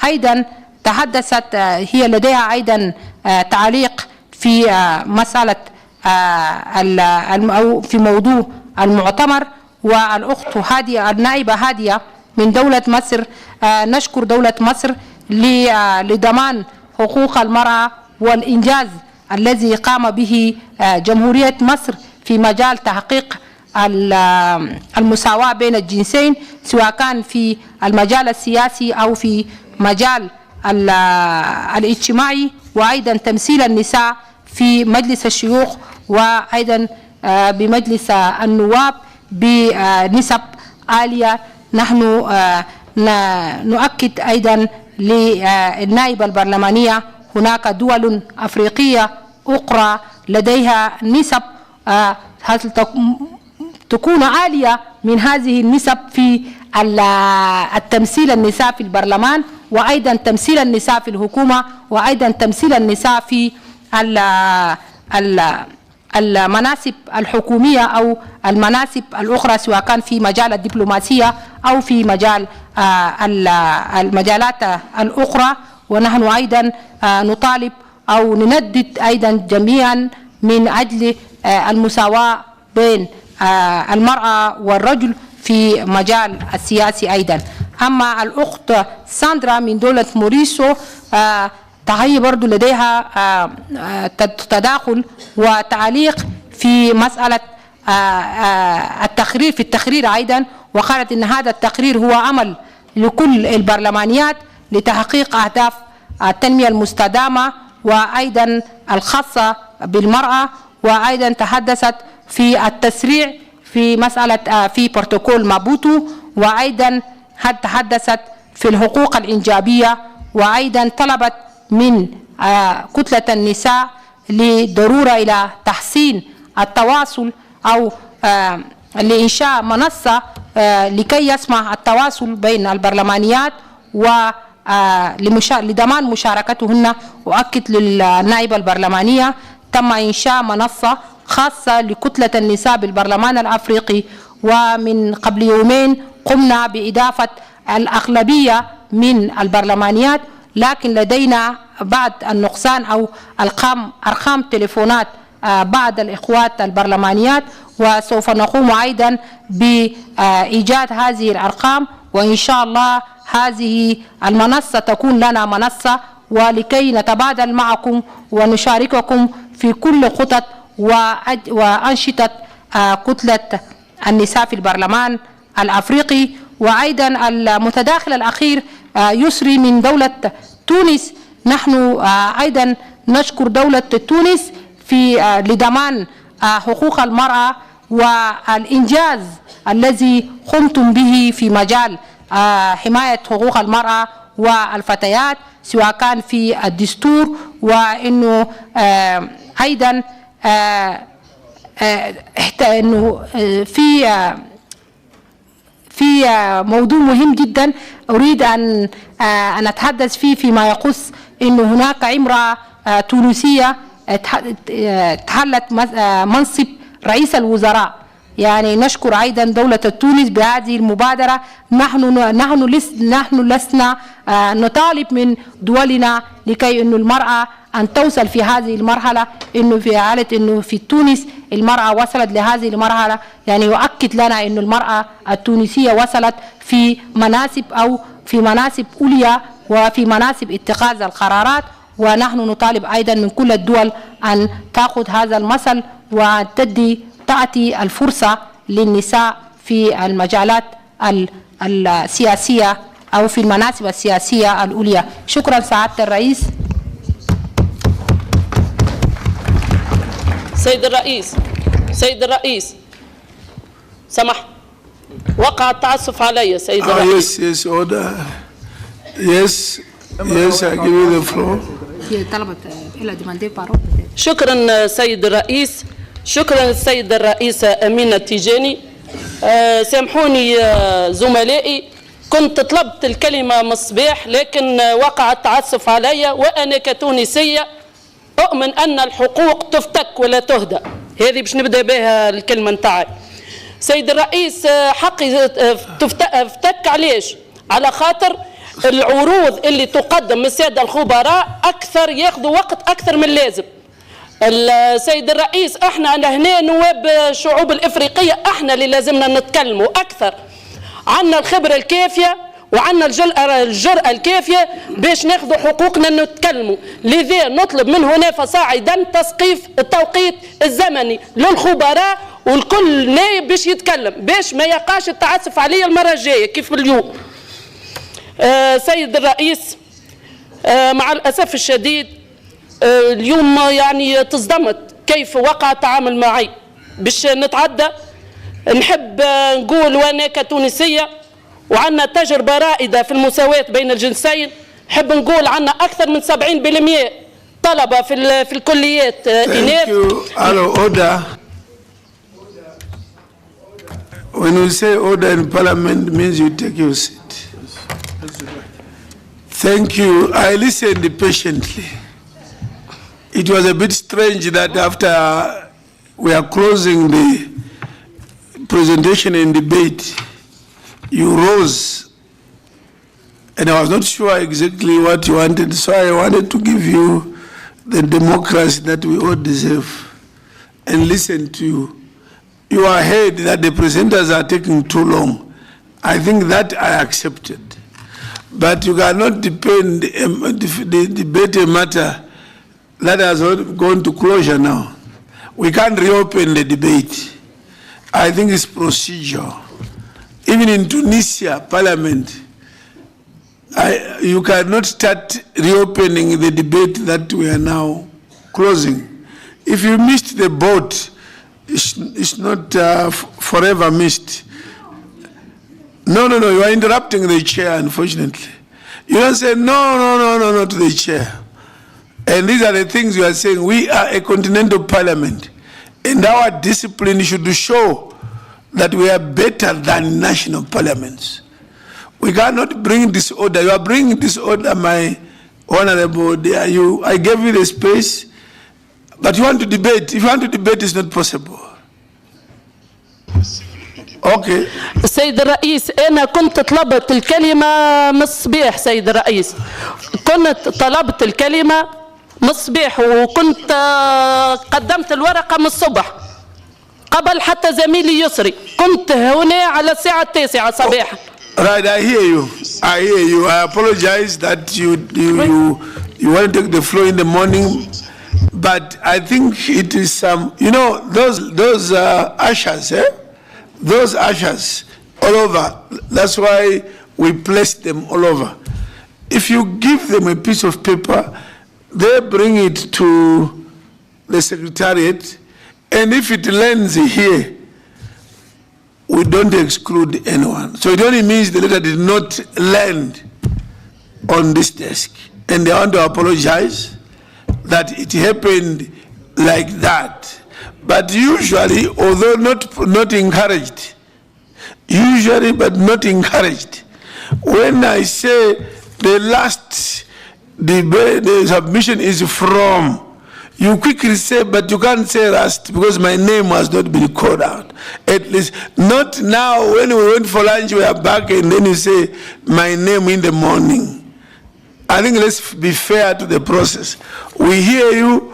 أيضا تحدثت هي لديها أيضا تعليق في مسألة أو في موضوع المؤتمر. والأخت هادية النائبة هادية من دولة مصر، نشكر دولة مصر لضمان حقوق المرأة والإنجاز الذي قام به جمهورية مصر في مجال تحقيق المساواة بين الجنسين، سواء كان في المجال السياسي أو في مجال الاجتماعي، وأيضا تمثيل النساء في مجلس الشيوخ وأيضا بمجلس النواب بنسب عالية. نحن نؤكد أيضا للنائبة البرلمانية هناك دول أفريقية أخرى لديها نسب تكون عالية من هذه النسب في التمثيل النساء في البرلمان، وأيضا تمثيل النساء في الحكومة، وأيضا تمثيل النساء في المناصب الحكومية أو المناصب الأخرى، سواء كان في مجال الدبلوماسية أو في مجال المجالات الأخرى. ونحن أيضا نطالب أو نندد أيضا جميعا من أجل المساواة بين المرأة والرجل في مجال السياسي أيضا. أما الأخت ساندرا من دولة موريسيو هي برضو لديها تداخل وتعليق في مسألة التقرير، في التقرير أيضا، وقالت أن هذا التقرير هو عمل لكل البرلمانيات لتحقيق أهداف التنمية المستدامة وأيضا الخاصة بالمرأة، وأيضا تحدثت في التسريع في مسألة في بروتوكول مابوتو، وأيضا تحدثت في الحقوق الإنجابية، وأيضا طلبت من كتلة النساء لضرورة إلى تحسين التواصل أو لإنشاء منصة لكي يسمح التواصل بين البرلمانيات لضمان مشاركتهن. وأكد للنائبة البرلمانية تم إنشاء منصة خاصة لكتلة النساء بالبرلمان الأفريقي، ومن قبل يومين قمنا بإضافة الأغلبية من البرلمانيات، لكن لدينا بعض النقصان أو أرقام تليفونات بعض الإخوات البرلمانيات، وسوف نقوم أيضا بإيجاد هذه الأرقام، وإن شاء الله هذه المنصة تكون لنا منصة، ولكي نتبادل معكم ونشارككم في كل خطط وأنشطة كتلة النساء في البرلمان الأفريقي. وأيضا المتداخل الأخير يسري من دولة تونس، نحن أيضا نشكر دولة تونس في لضمان حقوق المرأة والإنجاز الذي قمتم به في مجال حماية حقوق المرأة والفتيات، سواء كان في الدستور، وإنه أيضا إنه في موضوع مهم جدا أريد أن أتحدث فيه فيما يخص إنه هناك امرأة تونسية تحلت منصب رئيس الوزراء. يعني نشكر أيضا دولة تونس بهذه المبادرة. نحن لسنا نطالب من دولنا لكي إنه المرأة أن توصل في هذه المرحلة، إنه في حالة إنه في تونس المرأة وصلت لهذه المرحلة، يعني يؤكد لنا إنه المرأة التونسية وصلت في مناصب أو في مناصب عليا وفي مناصب اتخاذ القرارات. ونحن نطالب أيضا من كل الدول أن تأخذ هذا المثل وتأتي الفرصة للنساء في المجالات السياسية أو في المناصب السياسية العليا. شكرا سعادة الرئيس. سيد الرئيس سمح، وقع التعسف علي سيد الرئيس. Yes, order. Yes, I give you the floor. شكرا سيد الرئيس، شكرا السيد الرئيس أمينة التيجاني. سامحوني زملائي، كنت طلبت الكلمة من الصباح لكن وقع التعسف علي، وأنا كتونسية أؤمن أن الحقوق تفتك ولا تهدأ. هذه باش نبدأ بها الكلمة نتاعي. سيد الرئيس، حقي تفتك علاش؟ على خاطر العروض اللي تقدم من السادة الخبراء أكثر، ياخذوا وقت أكثر من اللازم. السيد الرئيس، احنا هنا نواب الشعوب الإفريقية، احنا اللي لازمنا نتكلموا أكثر، عنا الخبرة الكافية وعندنا الجرأة الكافية باش ناخذوا حقوقنا نتكلموا. لذا نطلب من هنا فصاعدا تسقيف التوقيت الزمني للخبراء والكل نايب باش يتكلم باش ما يقاش التعسف عليه المرة الجاية كيف اليوم. سيد الرئيس، مع الأسف الشديد اليوم يعني تصدمت كيف وقع التعامل معي. باش نتعدى نحب نقول وانا كتونسية وعندنا تجربة رائدة في المساواة بين الجنسين، نحب نقول عندنا أكثر من 70% طلبة في الكليات إناث. Order. When we say order in parliament means you take your seat. Thank you. I listened patiently. It was a bit strange that after we are closing the presentation and debate, you rose, and I was not sure exactly what you wanted, so I wanted to give you the democracy that we all deserve and listen to you. You are heard that the presenters are taking too long. I think that I accepted. But you cannot depend the debate a matter that has gone to closure now. We can't reopen the debate. I think it's procedure. Even in Tunisia, parliament, you cannot start reopening the debate that we are now closing. If you missed the boat, it's not forever missed. No, you are interrupting the chair, unfortunately. You don't say no to the chair. And these are the things you are saying. We are a continental parliament, and our discipline should show that we are better than national parliaments. We cannot bring disorder. You are bringing disorder, my honorable. I gave you the space, but you want to debate. If you want to debate, it's not possible. Okay. سيد الرئيس، أنا كنت طلبت الكلمة من الصباح. سيد الرئيس، كنت طلبت الكلمة من الصباح وكنت قدمت الورقة من الصبح قبل حتى زميلي يسري. كنت هنا على الساعة 9 صباحا. Right, I hear you. I apologize that you want to take the floor in the morning, but I think it is some. Those ushers, those ushers all over. That's why we place them all over. If you give them a piece of paper, they bring it to the secretariat, and if it lands here, we don't exclude anyone. So it only means the letter did not land on this desk. And they want to apologize that it happened like that. But usually, although not encouraged, usually but not encouraged, when I say the last debate, the submission is from, you quickly say, but you can't say last because my name has not been called out. At least not now when we went for lunch, we are back and then you say my name in the morning. I think let's be fair to the process. We hear you,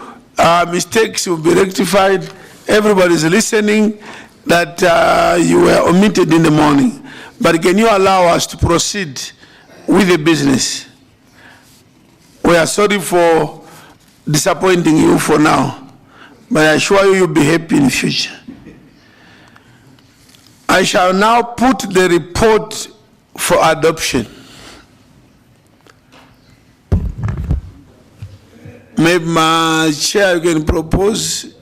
mistakes will be rectified. Everybody's listening that you were omitted in the morning. But can you allow us to proceed with the business? We are sorry for disappointing you for now, but I assure you you'll be happy in the future. I shall now put the report for adoption. Maybe my chair can propose,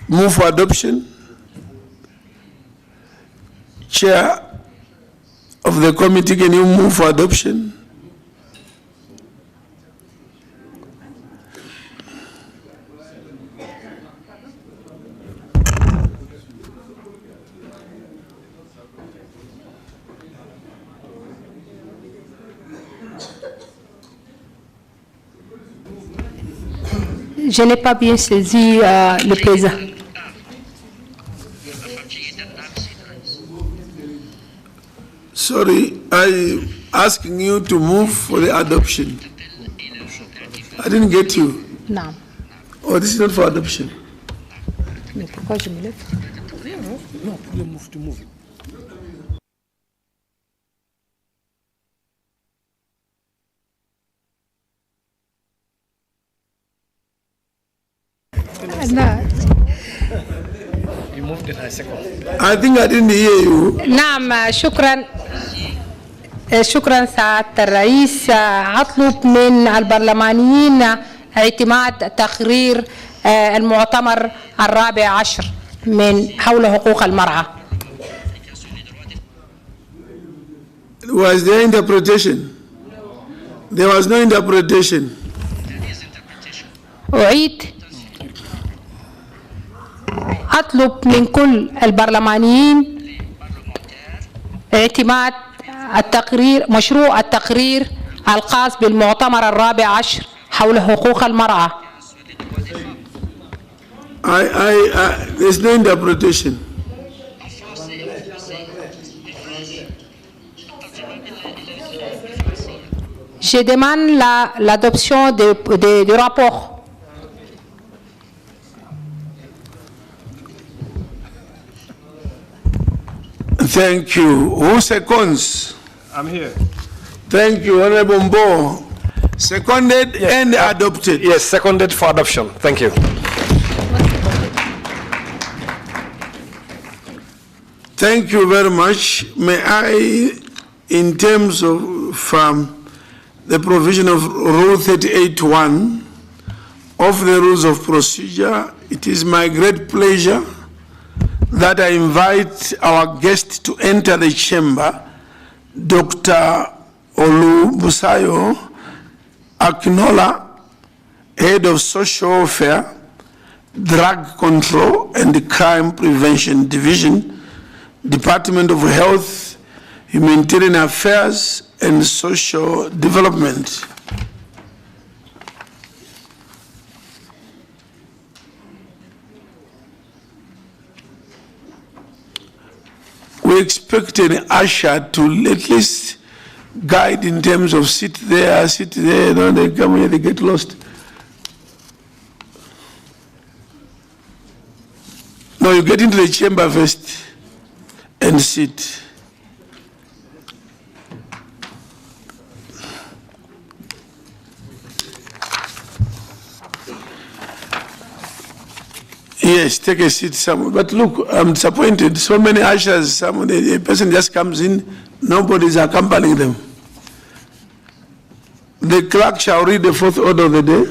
move for adoption. Chair of the committee, can you move for adoption? Je n'ai pas bien saisi le président. Sorry, I'm asking you to move for the adoption. I didn't get you. Non. Oh, this is not for adoption. Mais pourquoi je me lève? Non, pour le move, to move. I think I didn't hear you. نعم شكرا. شكرا سعادة الرئيس. أطلب من البرلمانيين اعتماد تقرير المؤتمر الرابع عشر من حول حقوق المرأة. Was there interpretation? There was no interpretation. أعيد. أطلب من كل البرلمانيين اعتماد التقرير مشروع التقرير الخاص بالمؤتمر الرابع عشر حول حقوق المرأة. There's no interpretation. Je demande l'adoption du rapport. Thank you. Who seconds? I'm here. Thank you, Honorable Mbo. Seconded and adopted. Yes, seconded for adoption. Thank you. Thank you very much. May I, in terms of the provision of Rule 38(1) of the Rules of Procedure, it is my great pleasure that I invite our guest to enter the chamber, Dr. Olubusayo Akinola, Head of Social Welfare, Drug Control and Crime Prevention Division, Department of Health, Humanitarian Affairs and Social Development. We expect an usher to at least guide in terms of sit there, no, they come here, they get lost. No, you get into the chamber first and sit. Yes, take a seat somewhere. But look, I'm disappointed. So many ushers, a person just comes in, nobody's accompanying them. The clerk shall read the fourth order of the day.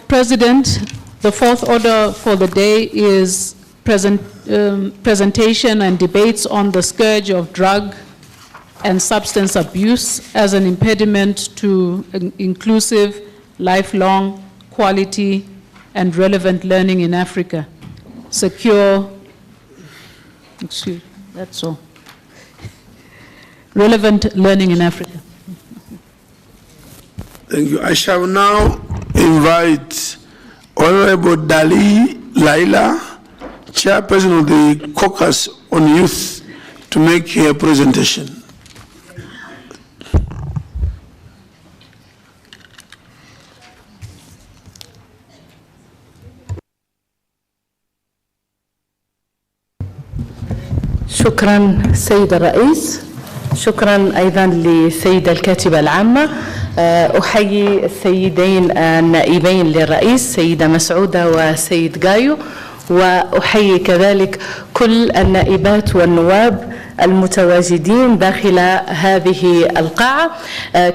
President, the fourth order for the day is presentation and debates on the scourge of drug and substance abuse as an impediment to inclusive, lifelong, quality, and relevant learning in Africa. Secure, that's all. Relevant learning in Africa. Thank you. I shall now invite Honorable Dali Laila, Chairperson of the Caucus on Youth, to make her presentation. شكرا سيد الرئيس. شكرا أيضا للسيدة الكاتبة العامة. أحيي السيدين النائبين للرئيس سيدة مسعودة وسيد جايو، وأحيي كذلك كل النائبات والنواب المتواجدين داخل هذه القاعة،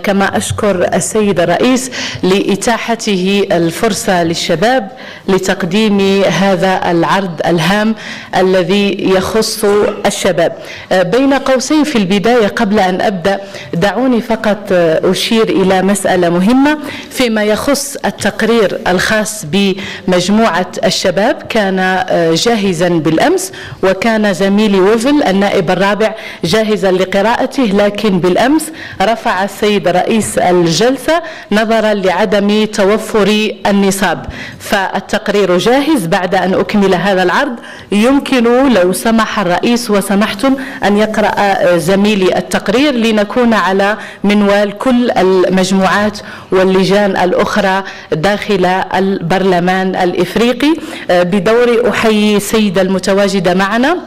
كما أشكر السيد الرئيس لإتاحته الفرصة للشباب لتقديم هذا العرض الهام الذي يخص الشباب. بين قوسين في البداية قبل أن أبدأ دعوني فقط أشير إلى مسألة مهمة فيما يخص التقرير الخاص بمجموعة الشباب. كان جاهزا بالأمس، وكان زميلي ويفل النائب الرابع جاهزا لقراءته، لكن بالأمس رفع السيد رئيس الجلسة نظرا لعدم توفر النصاب، فالتقرير جاهز. بعد أن أكمل هذا العرض يمكن لو سمح الرئيس وسمحتم أن يقرأ زميلي التقرير لنكون على منوال كل المجموعات واللجان الأخرى داخل البرلمان الإفريقي. بدوري أحيي السيدة المتواجدة معنا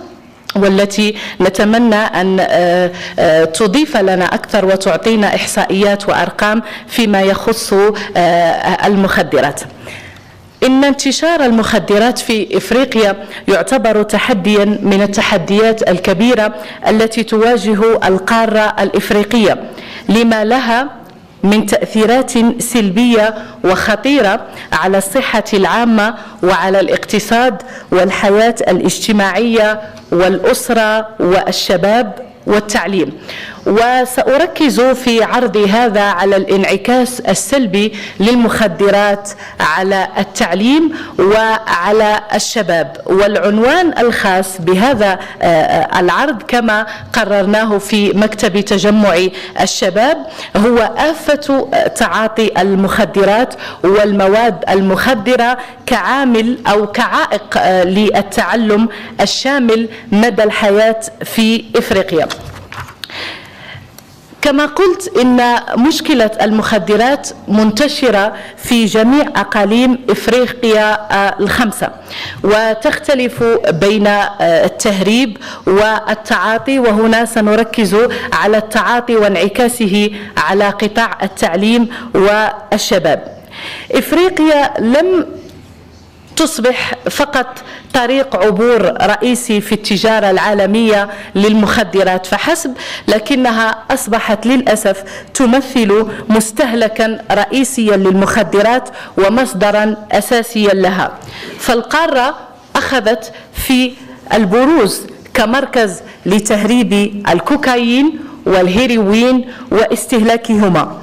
والتي نتمنى أن تضيف لنا أكثر وتعطينا إحصائيات وأرقام فيما يخص المخدرات. إن انتشار المخدرات في إفريقيا يعتبر تحديا من التحديات الكبيرة التي تواجه القارة الإفريقية لما لها من تأثيرات سلبية وخطيرة على الصحة العامة وعلى الاقتصاد والحياة الاجتماعية والأسرة والشباب والتعليم. وسأركز في عرض هذا على الانعكاس السلبي للمخدرات على التعليم وعلى الشباب، والعنوان الخاص بهذا العرض كما قررناه في مكتب تجمع الشباب هو آفة تعاطي المخدرات والمواد المخدرة كعامل أو كعائق للتعلم الشامل مدى الحياة في إفريقيا. كما قلت إن مشكلة المخدرات منتشرة في جميع أقاليم إفريقيا الخمسة، وتختلف بين التهريب والتعاطي، وهنا سنركز على التعاطي وانعكاسه على قطاع التعليم والشباب. إفريقيا لم تصبح فقط طريق عبور رئيسي في التجارة العالمية للمخدرات فحسب، لكنها أصبحت للأسف تمثل مستهلكا رئيسيا للمخدرات ومصدرا أساسيا لها. فالقارة أخذت في البروز كمركز لتهريب الكوكايين والهيروين واستهلاكهما،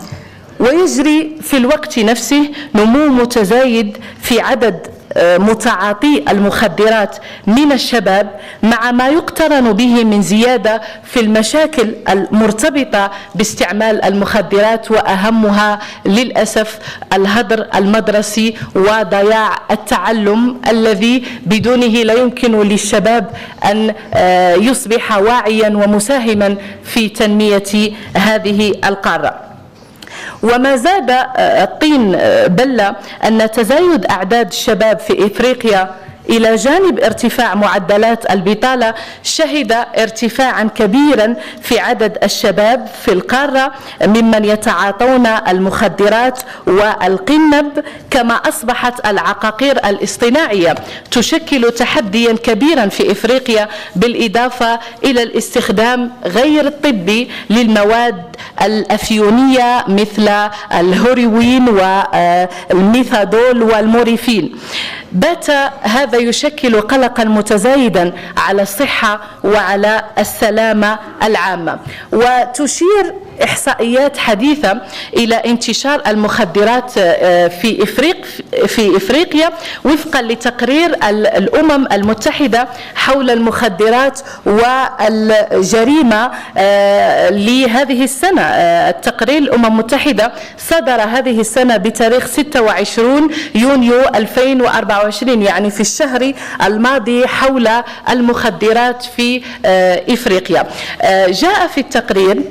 ويجري في الوقت نفسه نمو متزايد في عدد متعاطي المخدرات من الشباب، مع ما يقترن به من زيادة في المشاكل المرتبطة باستعمال المخدرات، وأهمها للأسف الهدر المدرسي وضياع التعلم الذي بدونه لا يمكن للشباب أن يصبح واعيا ومساهما في تنمية هذه القارة. وما زاد الطين بلة أن تزايد أعداد الشباب في إفريقيا إلى جانب ارتفاع معدلات البطالة شهد ارتفاعا كبيرا في عدد الشباب في القارة ممن يتعاطون المخدرات والقنب، كما أصبحت العقاقير الاصطناعية تشكل تحديا كبيرا في إفريقيا، بالإضافة إلى الاستخدام غير الطبي للمواد الأفيونية مثل الهيروين والميثادول والمورفين. بات هذا يشكل قلقا متزايدا على الصحة وعلى السلامة العامة. وتشير إحصائيات حديثة إلى انتشار المخدرات في إفريقيا وفقا لتقرير الأمم المتحدة حول المخدرات والجريمة لهذه السنة. التقرير الأمم المتحدة صدر هذه السنة بتاريخ 26 يونيو 2024، يعني في الشهر الماضي، حول المخدرات في إفريقيا. جاء في التقرير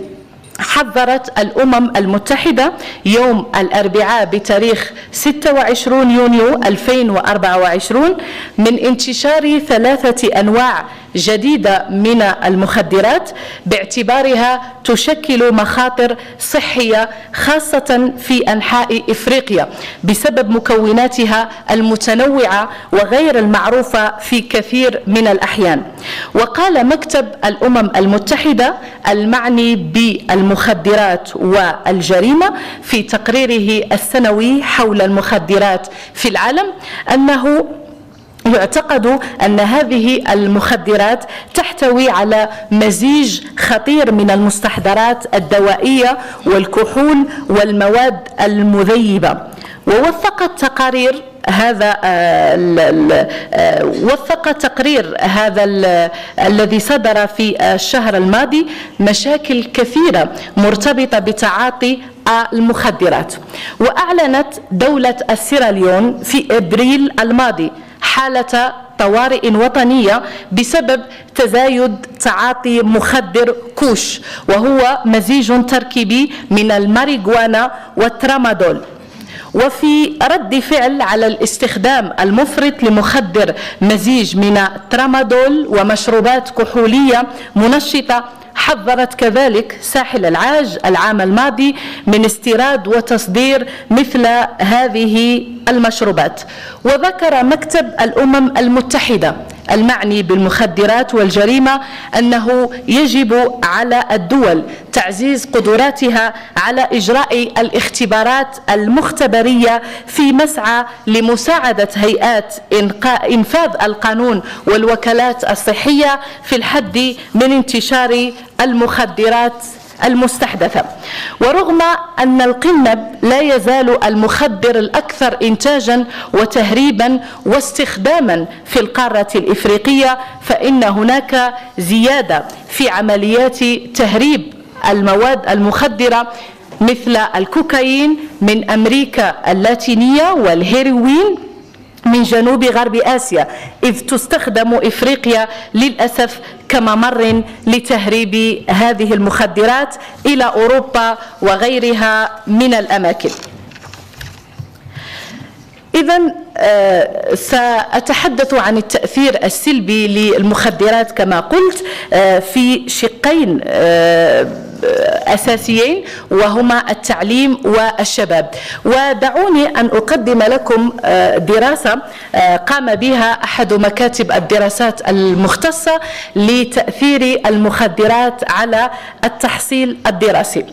حذرت الأمم المتحدة يوم الأربعاء بتاريخ 26 يونيو 2024 من انتشار 3 أنواع جديدة من المخدرات باعتبارها تشكل مخاطر صحية خاصة في أنحاء إفريقيا بسبب مكوناتها المتنوعة وغير المعروفة في كثير من الأحيان. وقال مكتب الأمم المتحدة المعني بالمخدرات والجريمة في تقريره السنوي حول المخدرات في العالم أنه يعتقد أن هذه المخدرات تحتوي على مزيج خطير من المستحضرات الدوائية والكحول والمواد المذيبة. ووثقت تقارير تقرير هذا الذي صدر في الشهر الماضي مشاكل كثيرة مرتبطة بتعاطي المخدرات. وأعلنت دولة السيراليون في أبريل الماضي حالة طوارئ وطنية بسبب تزايد تعاطي مخدر كوش، وهو مزيج تركيبي من الماريجوانا والترامادول. وفي رد فعل على الاستخدام المفرط لمخدر مزيج من ترامادول ومشروبات كحولية منشطة، حذرت كذلك ساحل العاج العام الماضي من استيراد وتصدير مثل هذه المشروبات. وذكر مكتب الأمم المتحدة المعني بالمخدرات والجريمة أنه يجب على الدول تعزيز قدراتها على إجراء الاختبارات المختبرية في مسعى لمساعدة هيئات إنفاذ القانون والوكالات الصحية في الحد من انتشار المخدرات المستحدثة. ورغم أن القنب لا يزال المخدر الأكثر إنتاجا وتهريبا واستخداما في القارة الإفريقية، فإن هناك زيادة في عمليات تهريب المواد المخدرة مثل الكوكايين من أمريكا اللاتينية والهيروين من جنوب غرب آسيا، إذ تستخدم إفريقيا للأسف كممر لتهريب هذه المخدرات إلى أوروبا وغيرها من الأماكن. إذن سأتحدث عن التأثير السلبي للمخدرات كما قلت في شقين أساسيين، وهما التعليم والشباب. ودعوني أن أقدم لكم دراسة قام بها أحد مكاتب الدراسات المختصة لتأثير المخدرات على التحصيل الدراسي.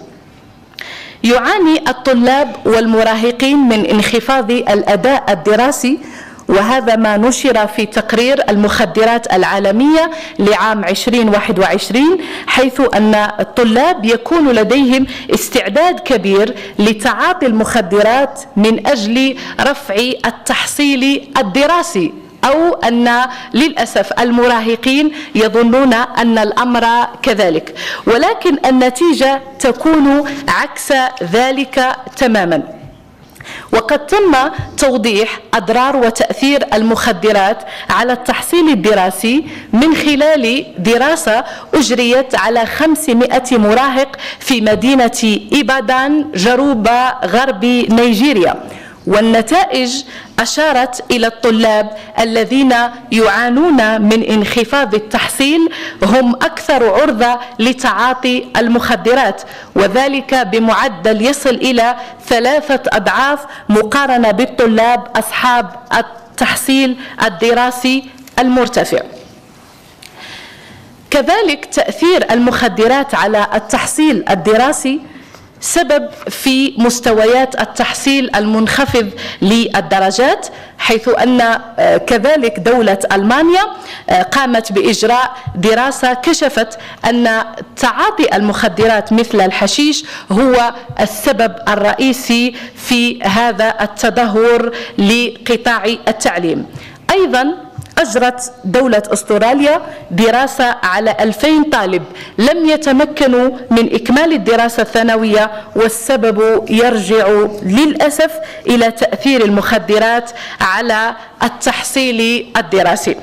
يعاني الطلاب والمراهقين من انخفاض الأداء الدراسي، وهذا ما نشر في تقرير المخدرات العالمية لعام 2021، حيث أن الطلاب يكون لديهم استعداد كبير لتعاطي المخدرات من أجل رفع التحصيل الدراسي، أو أن للأسف المراهقين يظنون أن الأمر كذلك، ولكن النتيجة تكون عكس ذلك تماما. وقد تم توضيح أضرار وتأثير المخدرات على التحصيل الدراسي من خلال دراسة أجريت على 500 مراهق في مدينة إبادان جنوب غرب نيجيريا، والنتائج أشارت إلى الطلاب الذين يعانون من انخفاض التحصيل هم أكثر عرضة لتعاطي المخدرات، وذلك بمعدل يصل إلى 3 أضعاف مقارنة بالطلاب أصحاب التحصيل الدراسي المرتفع. كذلك تأثير المخدرات على التحصيل الدراسي سبب في مستويات التحصيل المنخفض للدرجات، حيث أن كذلك دولة ألمانيا قامت بإجراء دراسة كشفت أن تعاطي المخدرات مثل الحشيش هو السبب الرئيسي في هذا التدهور لقطاع التعليم. أيضا أجرت دولة أستراليا دراسة على 2000 طالب لم يتمكنوا من إكمال الدراسة الثانوية، والسبب يرجع للأسف إلى تأثير المخدرات على التحصيل الدراسي.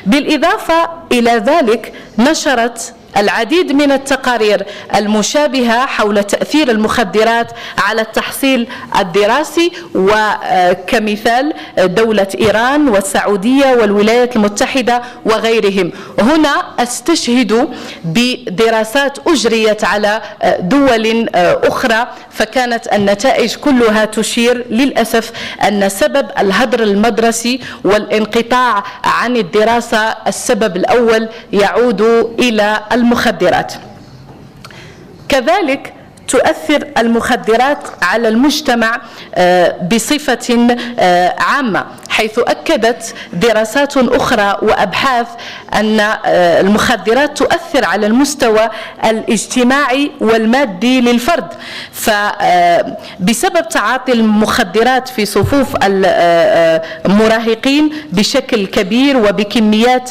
بالإضافة إلى ذلك نشرت العديد من التقارير المشابهة حول تأثير المخدرات على التحصيل الدراسي، وكمثال دولة إيران والسعودية والولايات المتحدة وغيرهم. هنا أستشهد بدراسات أجريت على دول أخرى، فكانت النتائج كلها تشير للأسف أن سبب الهدر المدرسي والانقطاع عن الدراسة السبب الأول يعود إلى المخدرات. كذلك تؤثر المخدرات على المجتمع بصفة عامة، حيث أكدت دراسات أخرى وأبحاث أن المخدرات تؤثر على المستوى الاجتماعي والمادي للفرد. فبسبب تعاطي المخدرات في صفوف المراهقين بشكل كبير وبكميات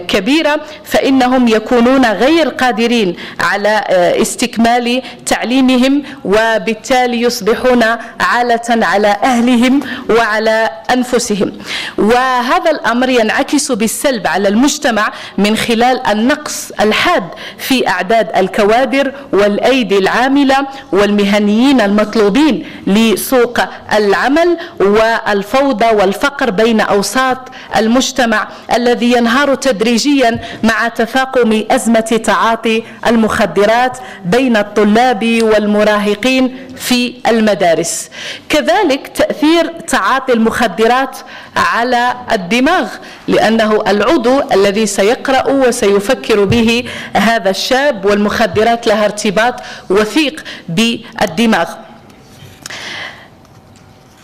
كبيرة، فإنهم يكونون غير قادرين على استكمال تعليمهم، وبالتالي يصبحون عالة على أهلهم وعلى أنفسهم. أنفسهم، وهذا الأمر ينعكس بالسلب على المجتمع من خلال النقص الحاد في أعداد الكوادر والأيدي العاملة والمهنيين المطلوبين لسوق العمل، والفوضى والفقر بين أوساط المجتمع الذي ينهار تدريجيا مع تفاقم أزمة تعاطي المخدرات بين الطلاب والمراهقين في المدارس. كذلك تأثير تعاطي المخدرات على الدماغ، لأنه العضو الذي سيقرأ وسيفكر به هذا الشاب، والمخدرات لها ارتباط وثيق بالدماغ.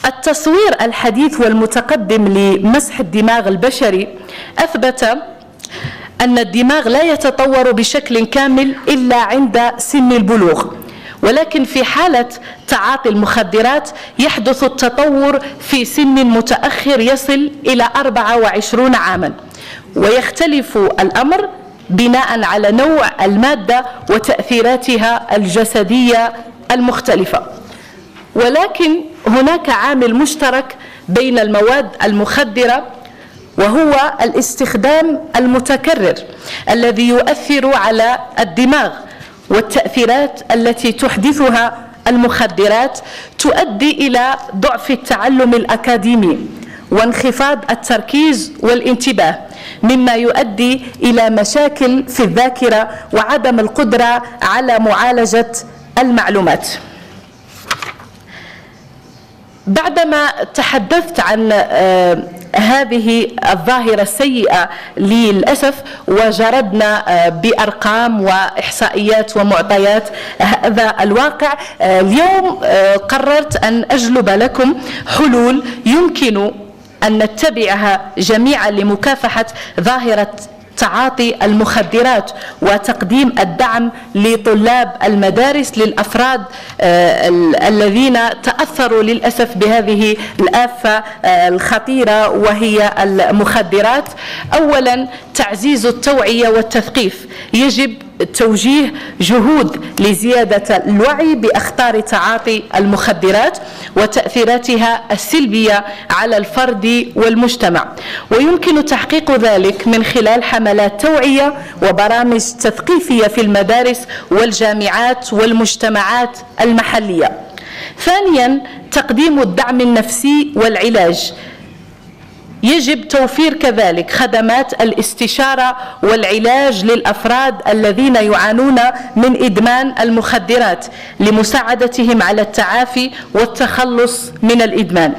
التصوير الحديث والمتقدم لمسح الدماغ البشري أثبت أن الدماغ لا يتطور بشكل كامل إلا عند سن البلوغ، ولكن في حالة تعاطي المخدرات يحدث التطور في سن متأخر يصل إلى 24 عاما، ويختلف الأمر بناء على نوع المادة وتأثيراتها الجسدية المختلفة. ولكن هناك عامل مشترك بين المواد المخدرة، وهو الاستخدام المتكرر الذي يؤثر على الدماغ، والتأثيرات التي تحدثها المخدرات تؤدي إلى ضعف التعلم الأكاديمي وانخفاض التركيز والانتباه، مما يؤدي إلى مشاكل في الذاكرة وعدم القدرة على معالجة المعلومات. بعدما تحدثت عن هذه الظاهرة السيئة للأسف وجردنا بأرقام وإحصائيات ومعطيات هذا الواقع، اليوم قررت أن أجلب لكم حلول يمكن أن نتبعها جميعا لمكافحة ظاهرة تعاطي المخدرات وتقديم الدعم لطلاب المدارس، للأفراد الذين تأثروا للأسف بهذه الآفة الخطيرة وهي المخدرات. أولا، تعزيز التوعية والتثقيف، يجب توجيه جهود لزيادة الوعي بأخطار تعاطي المخدرات وتأثيراتها السلبية على الفرد والمجتمع، ويمكن تحقيق ذلك من خلال حملات توعية وبرامج تثقيفية في المدارس والجامعات والمجتمعات المحلية. ثانيا، تقديم الدعم النفسي والعلاج، يجب توفير كذلك خدمات الاستشارة والعلاج للأفراد الذين يعانون من إدمان المخدرات لمساعدتهم على التعافي والتخلص من الإدمان.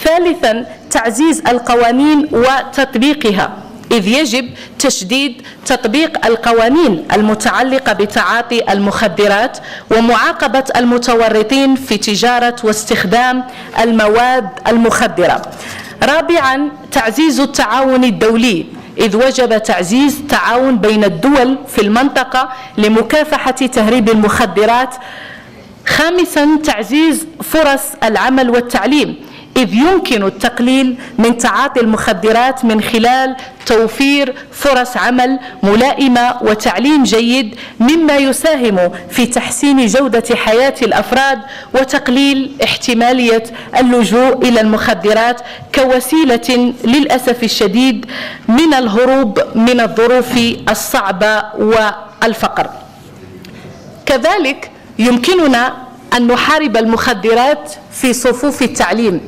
ثالثا، تعزيز القوانين وتطبيقها، إذ يجب تشديد تطبيق القوانين المتعلقة بتعاطي المخدرات ومعاقبة المتورطين في تجارة واستخدام المواد المخدرة. رابعا، تعزيز التعاون الدولي، إذ وجب تعزيز تعاون بين الدول في المنطقة لمكافحة تهريب المخدرات. خامسا، تعزيز فرص العمل والتعليم، إذ يمكن التقليل من تعاطي المخدرات من خلال توفير فرص عمل ملائمة وتعليم جيد، مما يساهم في تحسين جودة حياة الأفراد وتقليل احتمالية اللجوء إلى المخدرات كوسيلة للأسف الشديد من الهروب من الظروف الصعبة والفقر. كذلك يمكننا أن نحارب المخدرات في صفوف التعليم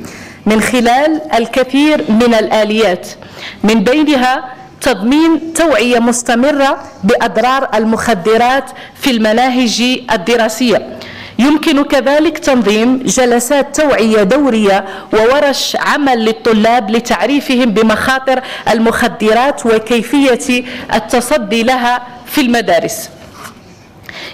من خلال الكثير من الآليات، من بينها تضمين توعية مستمرة بأضرار المخدرات في المناهج الدراسية. يمكن كذلك تنظيم جلسات توعية دورية وورش عمل للطلاب لتعريفهم بمخاطر المخدرات وكيفية التصدي لها في المدارس.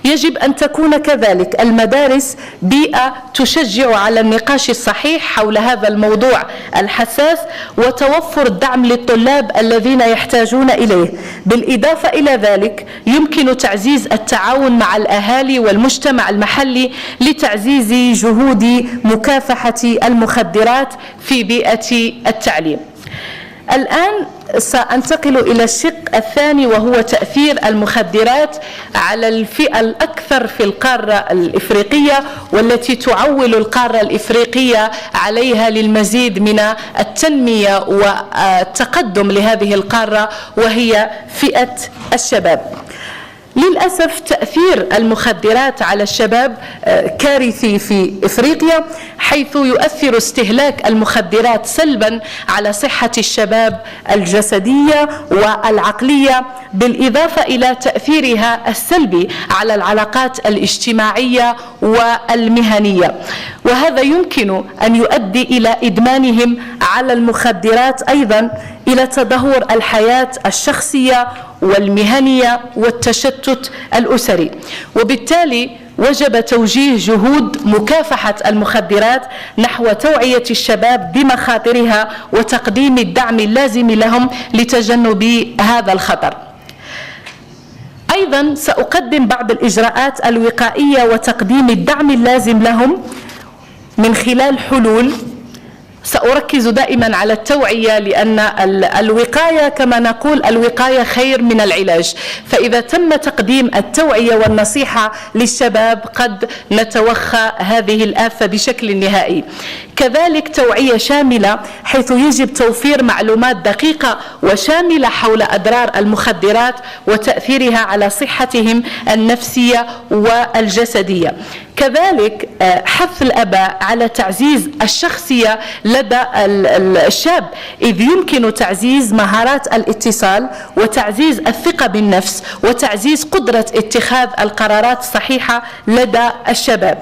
يجب أن تكون كذلك المدارس بيئة تشجع على النقاش الصحيح حول هذا الموضوع الحساس وتوفر الدعم للطلاب الذين يحتاجون إليه. بالإضافة إلى ذلك يمكن تعزيز التعاون مع الأهالي والمجتمع المحلي لتعزيز جهود مكافحة المخدرات في بيئة التعليم. الآن سأنتقل إلى الشق الثاني، وهو تأثير المخدرات على الفئة الأكثر في القارة الإفريقية، والتي تعول القارة الإفريقية عليها للمزيد من التنمية والتقدم لهذه القارة، وهي فئة الشباب. للأسف تأثير المخدرات على الشباب كارثي في إفريقيا، حيث يؤثر استهلاك المخدرات سلبا على صحة الشباب الجسدية والعقلية، بالإضافة إلى تأثيرها السلبي على العلاقات الاجتماعية والمهنية، وهذا يمكن أن يؤدي إلى إدمانهم على المخدرات، أيضا إلى تدهور الحياة الشخصية والمهنية والتشتت الأسري. وبالتالي وجب توجيه جهود مكافحة المخدرات نحو توعية الشباب بمخاطرها وتقديم الدعم اللازم لهم لتجنب هذا الخطر. أيضا سأقدم بعض الإجراءات الوقائية وتقديم الدعم اللازم لهم من خلال حلول. سأركز دائما على التوعية، لأن الوقاية كما نقول الوقاية خير من العلاج، فإذا تم تقديم التوعية والنصيحة للشباب قد نتوخى هذه الآفة بشكل نهائي. كذلك توعية شاملة، حيث يجب توفير معلومات دقيقة وشاملة حول أضرار المخدرات وتأثيرها على صحتهم النفسية والجسدية. كذلك حث الآباء على تعزيز الشخصية لدى الشاب، إذ يمكن تعزيز مهارات الاتصال وتعزيز الثقة بالنفس وتعزيز قدرة اتخاذ القرارات الصحيحة لدى الشباب.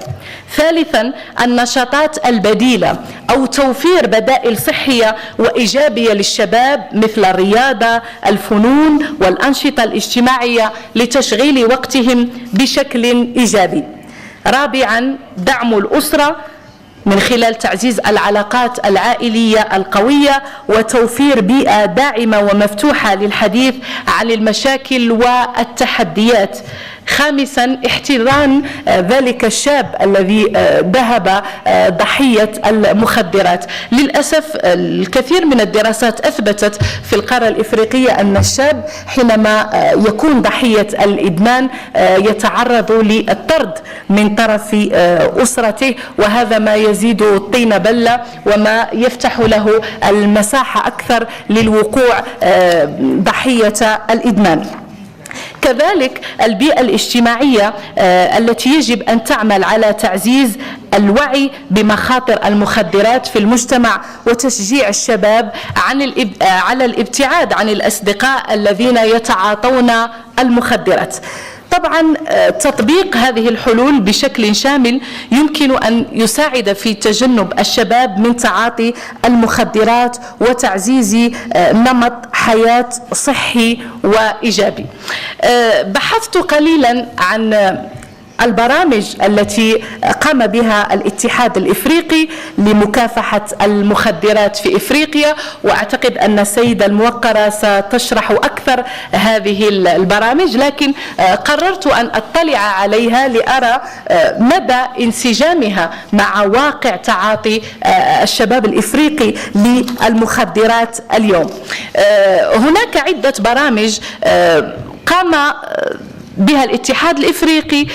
ثالثا النشاطات البديلة أو توفير بدائل صحية وإيجابية للشباب مثل الرياضة، الفنون والأنشطة الاجتماعية لتشغيل وقتهم بشكل إيجابي. رابعا دعم الأسرة من خلال تعزيز العلاقات العائلية القوية وتوفير بيئة داعمة ومفتوحة للحديث عن المشاكل والتحديات. خامسا احتضان ذلك الشاب الذي ذهب ضحية المخدرات. للأسف الكثير من الدراسات أثبتت في القارة الإفريقية أن الشاب حينما يكون ضحية الإدمان يتعرض للطرد من طرف أسرته، وهذا ما يزيد الطين بلة وما يفتح له المساحة أكثر للوقوع ضحية الإدمان. كذلك البيئة الاجتماعية التي يجب أن تعمل على تعزيز الوعي بمخاطر المخدرات في المجتمع وتشجيع الشباب على الابتعاد عن الأصدقاء الذين يتعاطون المخدرات. طبعا تطبيق هذه الحلول بشكل شامل يمكن أن يساعد في تجنب الشباب من تعاطي المخدرات وتعزيز نمط حياة صحي وإيجابي. بحثت قليلا عن البرامج التي قام بها الاتحاد الإفريقي لمكافحة المخدرات في إفريقيا، وأعتقد أن السيدة الموقرة ستشرح أكثر هذه البرامج، لكن قررت أن أطلع عليها لأرى مدى انسجامها مع واقع تعاطي الشباب الإفريقي للمخدرات اليوم. هناك عدة برامج قام بها الاتحاد الإفريقي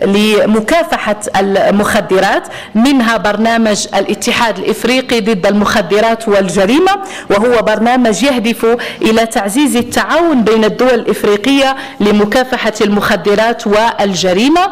لمكافحة المخدرات، منها برنامج الاتحاد الإفريقي ضد المخدرات والجريمة، وهو برنامج يهدف إلى تعزيز التعاون بين الدول الإفريقية لمكافحة المخدرات والجريمة.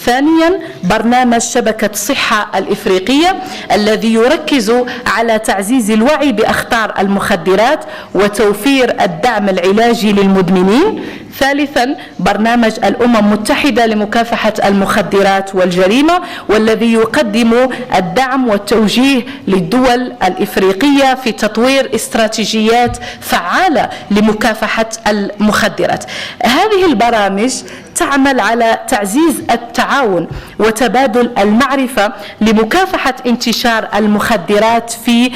ثانيا برنامج شبكة الصحة الإفريقية الذي يركز على تعزيز الوعي بأخطار المخدرات وتوفير الدعم العلاجي للمدمنين. ثالثا برنامج الأمم المتحدة لمكافحة المخدرات والجريمة، والذي يقدم الدعم والتوجيه للدول الإفريقية في تطوير استراتيجيات فعالة لمكافحة المخدرات. هذه البرامج تعمل على تعزيز التعاون وتبادل المعرفة لمكافحة انتشار المخدرات في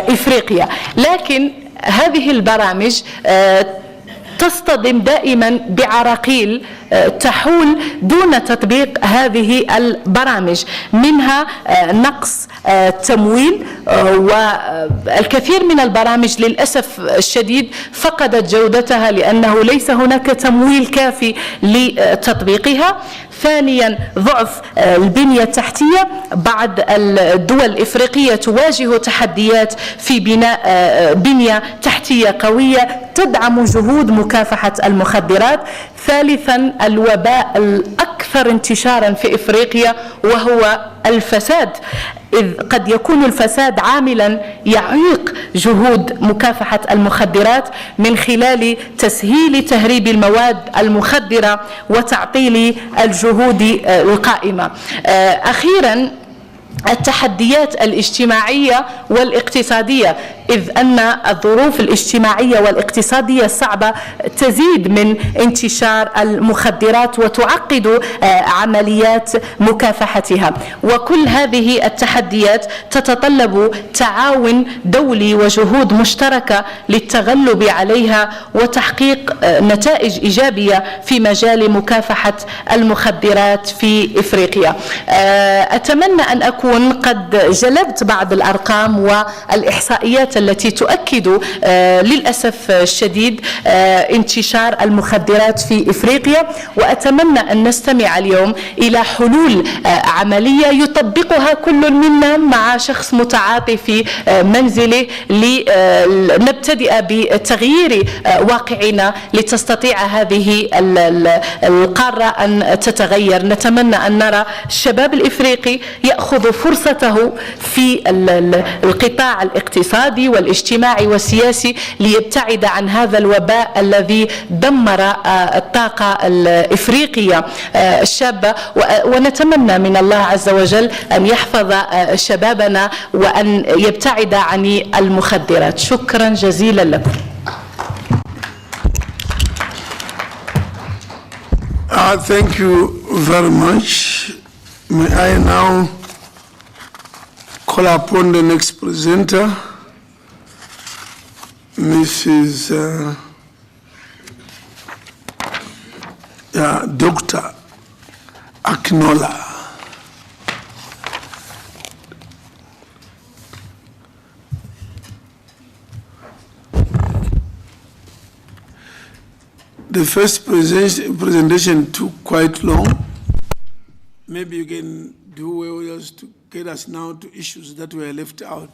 إفريقيا، لكن هذه البرامج تصطدم دائما بعراقيل تحول دون تطبيق هذه البرامج، منها نقص تمويل، والكثير من البرامج للأسف الشديد فقدت جودتها لأنه ليس هناك تمويل كافي لتطبيقها. ثانيا ضعف البنية التحتية، بعض الدول الإفريقية تواجه تحديات في بناء بنية تحتية قوية تدعم جهود مكافحة المخدرات. ثالثا الوباء الأكثر انتشارا في إفريقيا وهو الفساد، إذ قد يكون الفساد عاملا يعيق جهود مكافحة المخدرات من خلال تسهيل تهريب المواد المخدرة وتعطيل الجهود القائمة. أخيرا التحديات الاجتماعية والاقتصادية، إذ أن الظروف الاجتماعية والاقتصادية الصعبة تزيد من انتشار المخدرات وتعقد عمليات مكافحتها، وكل هذه التحديات تتطلب تعاون دولي وجهود مشتركة للتغلب عليها وتحقيق نتائج إيجابية في مجال مكافحة المخدرات في إفريقيا. أتمنى أن أكون قد جلبت بعض الأرقام والإحصائيات التي تؤكد للأسف الشديد انتشار المخدرات في إفريقيا، وأتمنى أن نستمع اليوم إلى حلول عملية يطبقها كل منا مع شخص متعاطي في منزله لنبتدئ بتغيير واقعنا لتستطيع هذه القارة أن تتغير. نتمنى أن نرى الشباب الإفريقي يأخذ فرصته في القطاع الاقتصادي والاجتماعي والسياسي ليبتعد عن هذا الوباء الذي دمر الطاقة الإفريقية الشابة، ونتمنى من الله عز وجل أن يحفظ شبابنا وأن يبتعد عن المخدرات. شكرا جزيلا لكم. Thank you very much. May I now call upon the next presenter, Mrs. Dr. Akinola. The first presentation took quite long. Maybe you can do well just to get us now to issues that were left out.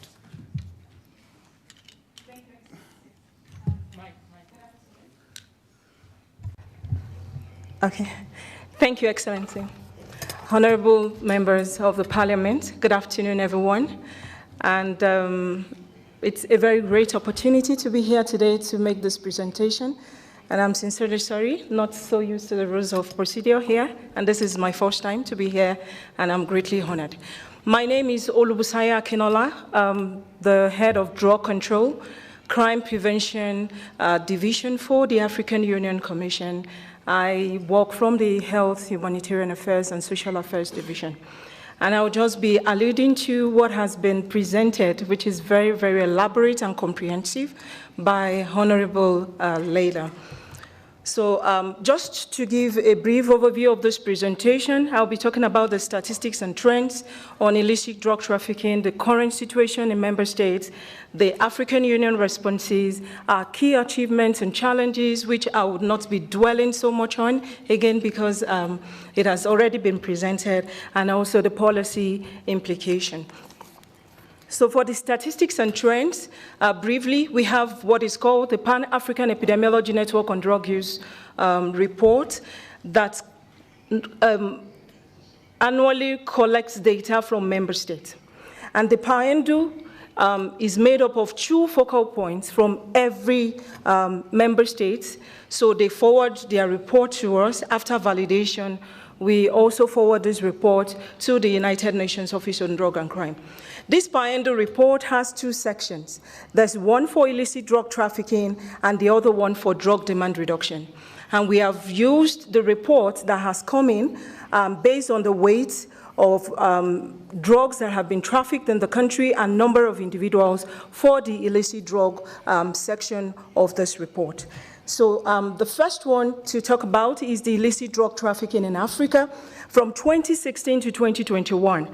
Okay. Thank you, Excellency. Honorable members of the Parliament, good afternoon, everyone. And it's a very great opportunity to be here today to make this presentation. And I'm sincerely sorry, not so used to the rules of procedure here, and this is my first time to be here, and I'm greatly honored. My name is Olubusaya Akinola, the head of Drug Control, Crime Prevention Division for the African Union Commission. I work from the Health, Humanitarian Affairs, and Social Affairs Division. And I'll just be alluding to what has been presented, which is very, very elaborate and comprehensive by Honorable Leila. So just to give a brief overview of this presentation, I'll be talking about the statistics and trends on illicit drug trafficking, the current situation in member states, the African Union responses, our key achievements and challenges, which I would not be dwelling so much on, again, because it has already been presented, and also the policy implication. So for the statistics and trends, briefly, we have what is called the Pan-African Epidemiology Network on Drug Use report that annually collects data from member states. And the PAENDU is made up of 2 focal points from every member state. So they forward their report to us. After validation, we also forward this report to the United Nations Office on Drug and Crime. This PAENDU report has 2 sections. There's one for illicit drug trafficking and the other one for drug demand reduction. And we have used the report that has come in based on the weight of drugs that have been trafficked in the country and number of individuals for the illicit drug section of this report. So the first one to talk about is the illicit drug trafficking in Africa from 2016 to 2021.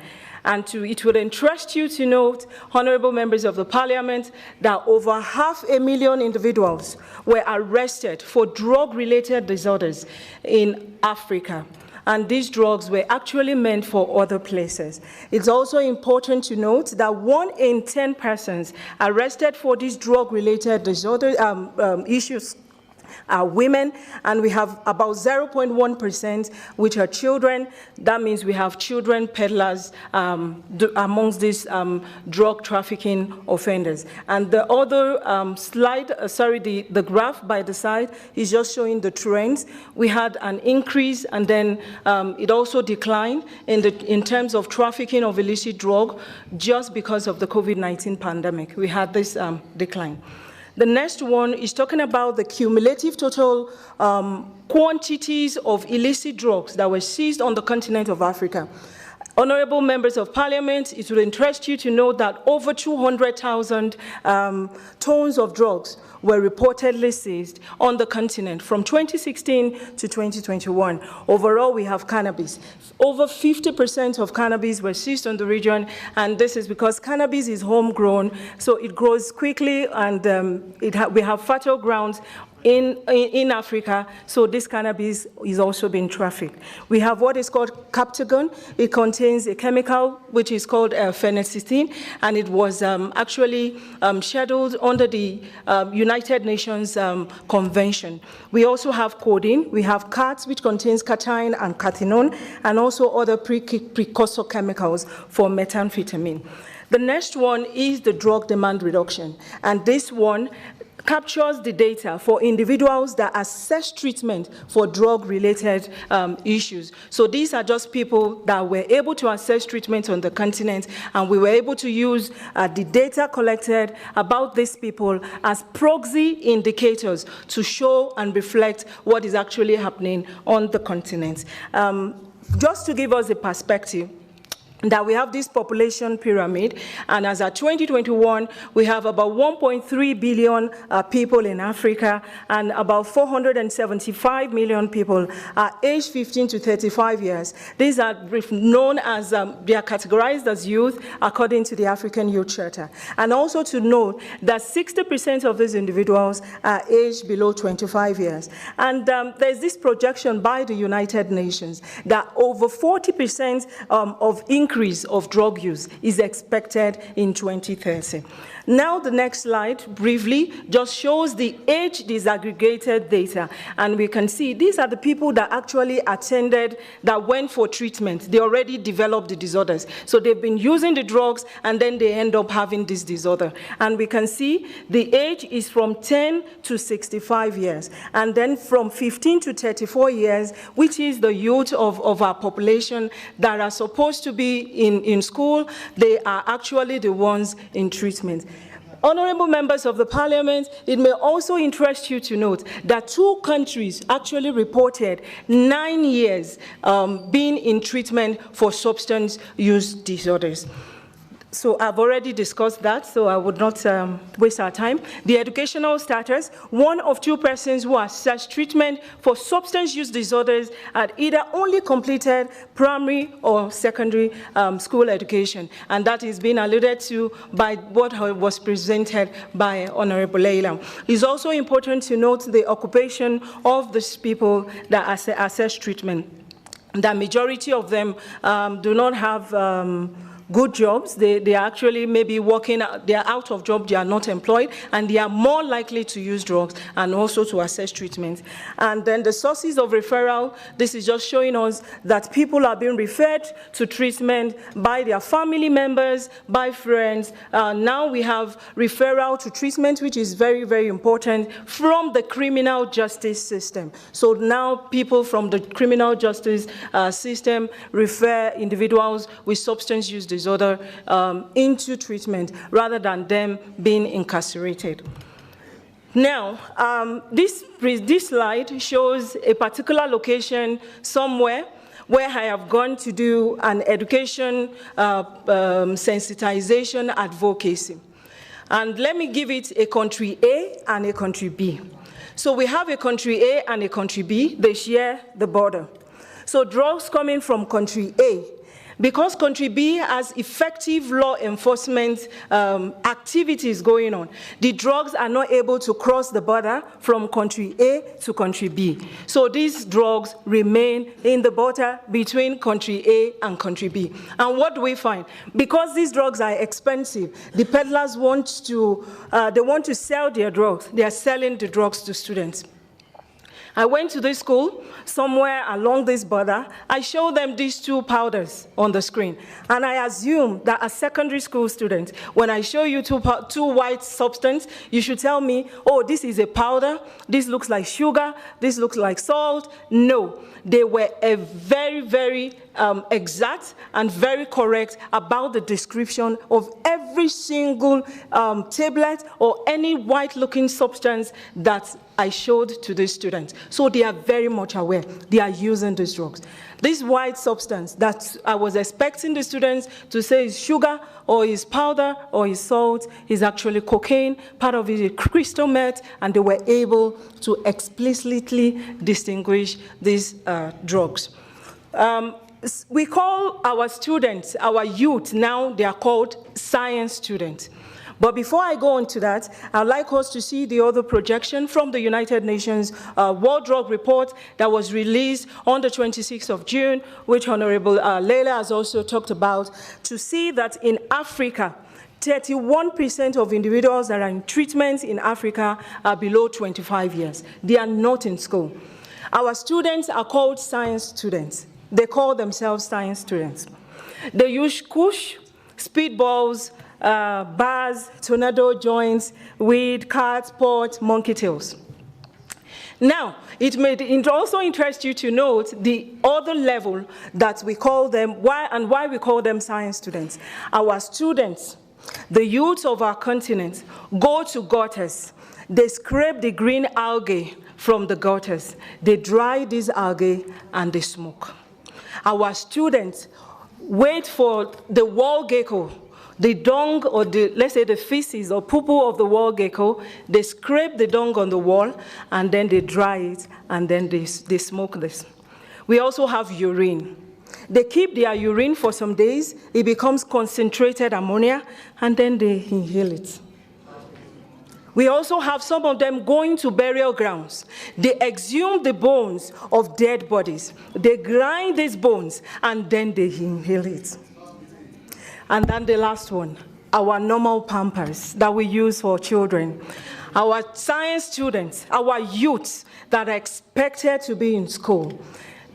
And it would interest you to note, honorable members of the parliament, that over 500,000 individuals were arrested for drug-related disorders in Africa. And these drugs were actually meant for other places. It's also important to note that 1 in 10 persons arrested for these drug-related disorder issues are women, and we have about 0.1% which are children. That means we have children peddlers amongst these drug trafficking offenders. And the other the graph by the side is just showing the trends. We had an increase, and then it also declined in terms of trafficking of illicit drug just because of the COVID-19 pandemic. We had this decline. The next one is talking about the cumulative total quantities of illicit drugs that were seized on the continent of Africa. Honorable members of parliament, it will interest you to know that over 200,000 tons of drugs were reportedly seized on the continent from 2016 to 2021. Overall, we have cannabis. Over 50% of cannabis were seized on the region, and this is because cannabis is homegrown, so it grows quickly, and we have fertile grounds in Africa, so this cannabis is also being trafficked. We have what is called Captagon. It contains a chemical which is called phenacetine, and it was actually scheduled under the United Nations Convention. We also have codeine. We have CAT, which contains cation and cathinone, and also other precursor chemicals for methamphetamine. The next one is the drug demand reduction, and this one captures the data for individuals that assess treatment for drug-related issues. So these are just people that were able to assess treatment on the continent, and we were able to use the data collected about these people as proxy indicators to show and reflect what is actually happening on the continent. Just to give us a perspective, that we have this population pyramid, and as at 2021, we have about 1.3 billion people in Africa, and about 475 million people are aged 15 to 35 years. These are known as, they are categorized as youth according to the African Youth Charter. And also to note that 60% of these individuals are aged below 25 years. And there's this projection by the United Nations that over 40% of increase of drug use is expected in 2030. Now the next slide briefly just shows the age disaggregated data, and we can see these are the people that actually attended, that went for treatment. They already developed the disorders. So they've been using the drugs, and then they end up having this disorder. And we can see the age is from 10 to 65 years, and then from 15 to 34 years, which is the youth of our population that are supposed to be in school, they are actually the ones in treatment. Honorable members of the parliament, it may also interest you to note that 2 countries actually reported 9 years being in treatment for substance use disorders. So I've already discussed that, so I would not waste our time. The educational status, 1 of 2 persons who assessed treatment for substance use disorders had either only completed primary or secondary school education, and that is being alluded to by what was presented by Honorable Leila. It's also important to note the occupation of these people that assess treatment. The majority of them do not have good jobs. They are actually maybe working, they are out of job, they are not employed, and they are more likely to use drugs and also to access treatment. And then the sources of referral, this is just showing us that people are being referred to treatment by their family members, by friends. Now we have referral to treatment, which is very, very important, from the criminal justice system. So now people from the criminal justice system refer individuals with substance use disorder into treatment rather than them being incarcerated. Now, this slide shows a particular location somewhere where I have gone to do an education sensitization advocacy. And let me give it a country A and a country B. So we have a country A and a country B. They share the border. So drugs coming from country A, because country B has effective law enforcement activities going on, the drugs are not able to cross the border from country A to country B. So these drugs remain in the border between country A and country B. And what do we find? Because these drugs are expensive, the peddlers want to sell their drugs. They are selling the drugs to students. I went to this school somewhere along this border. I showed them these two powders on the screen. And I assume that as secondary school students, when I show you two white substances, you should tell me, oh, this is a powder, this looks like sugar, this looks like salt. No, they were very, very exact and very correct about the description of every single tablet or any white-looking substance that I showed to the students. So they are very much aware. They are using these drugs. This white substance that I was expecting the students to say is sugar or is powder or is salt is actually cocaine. Part of it is crystal meth, and they were able to explicitly distinguish these drugs. We call our students, our youth, now they are called science students. But before I go into that, I'd like us to see the other projection from the United Nations World Drug Report that was released on the 26th of June, which Honorable Leila has also talked about, to see that in Africa, 31% of individuals that are in treatment in Africa are below 25 years. They are not in school. Our students are called science students. They call themselves science students. They use kush, speedballs, bars, tornado joints, weed, cards, pot, monkey tails. Now, it also interests you to note the other level that we call them, why we call them science students. Our students, the youth of our continent, go to gutters. They scrape the green algae from the gutters. They dry these algae and they smoke. Our students wait for the wall gecko, the dung or let's say the feces or poo-poo of the wall gecko. They scrape the dung on the wall and then they dry it and then they smoke this. We also have urine. They keep their urine for some days. It becomes concentrated ammonia and then they inhale it. We also have some of them going to burial grounds. They exhume the bones of dead bodies. They grind these bones and then they inhale it. And then the last one, our normal Pampers that we use for children. Our science students, our youths that are expected to be in school,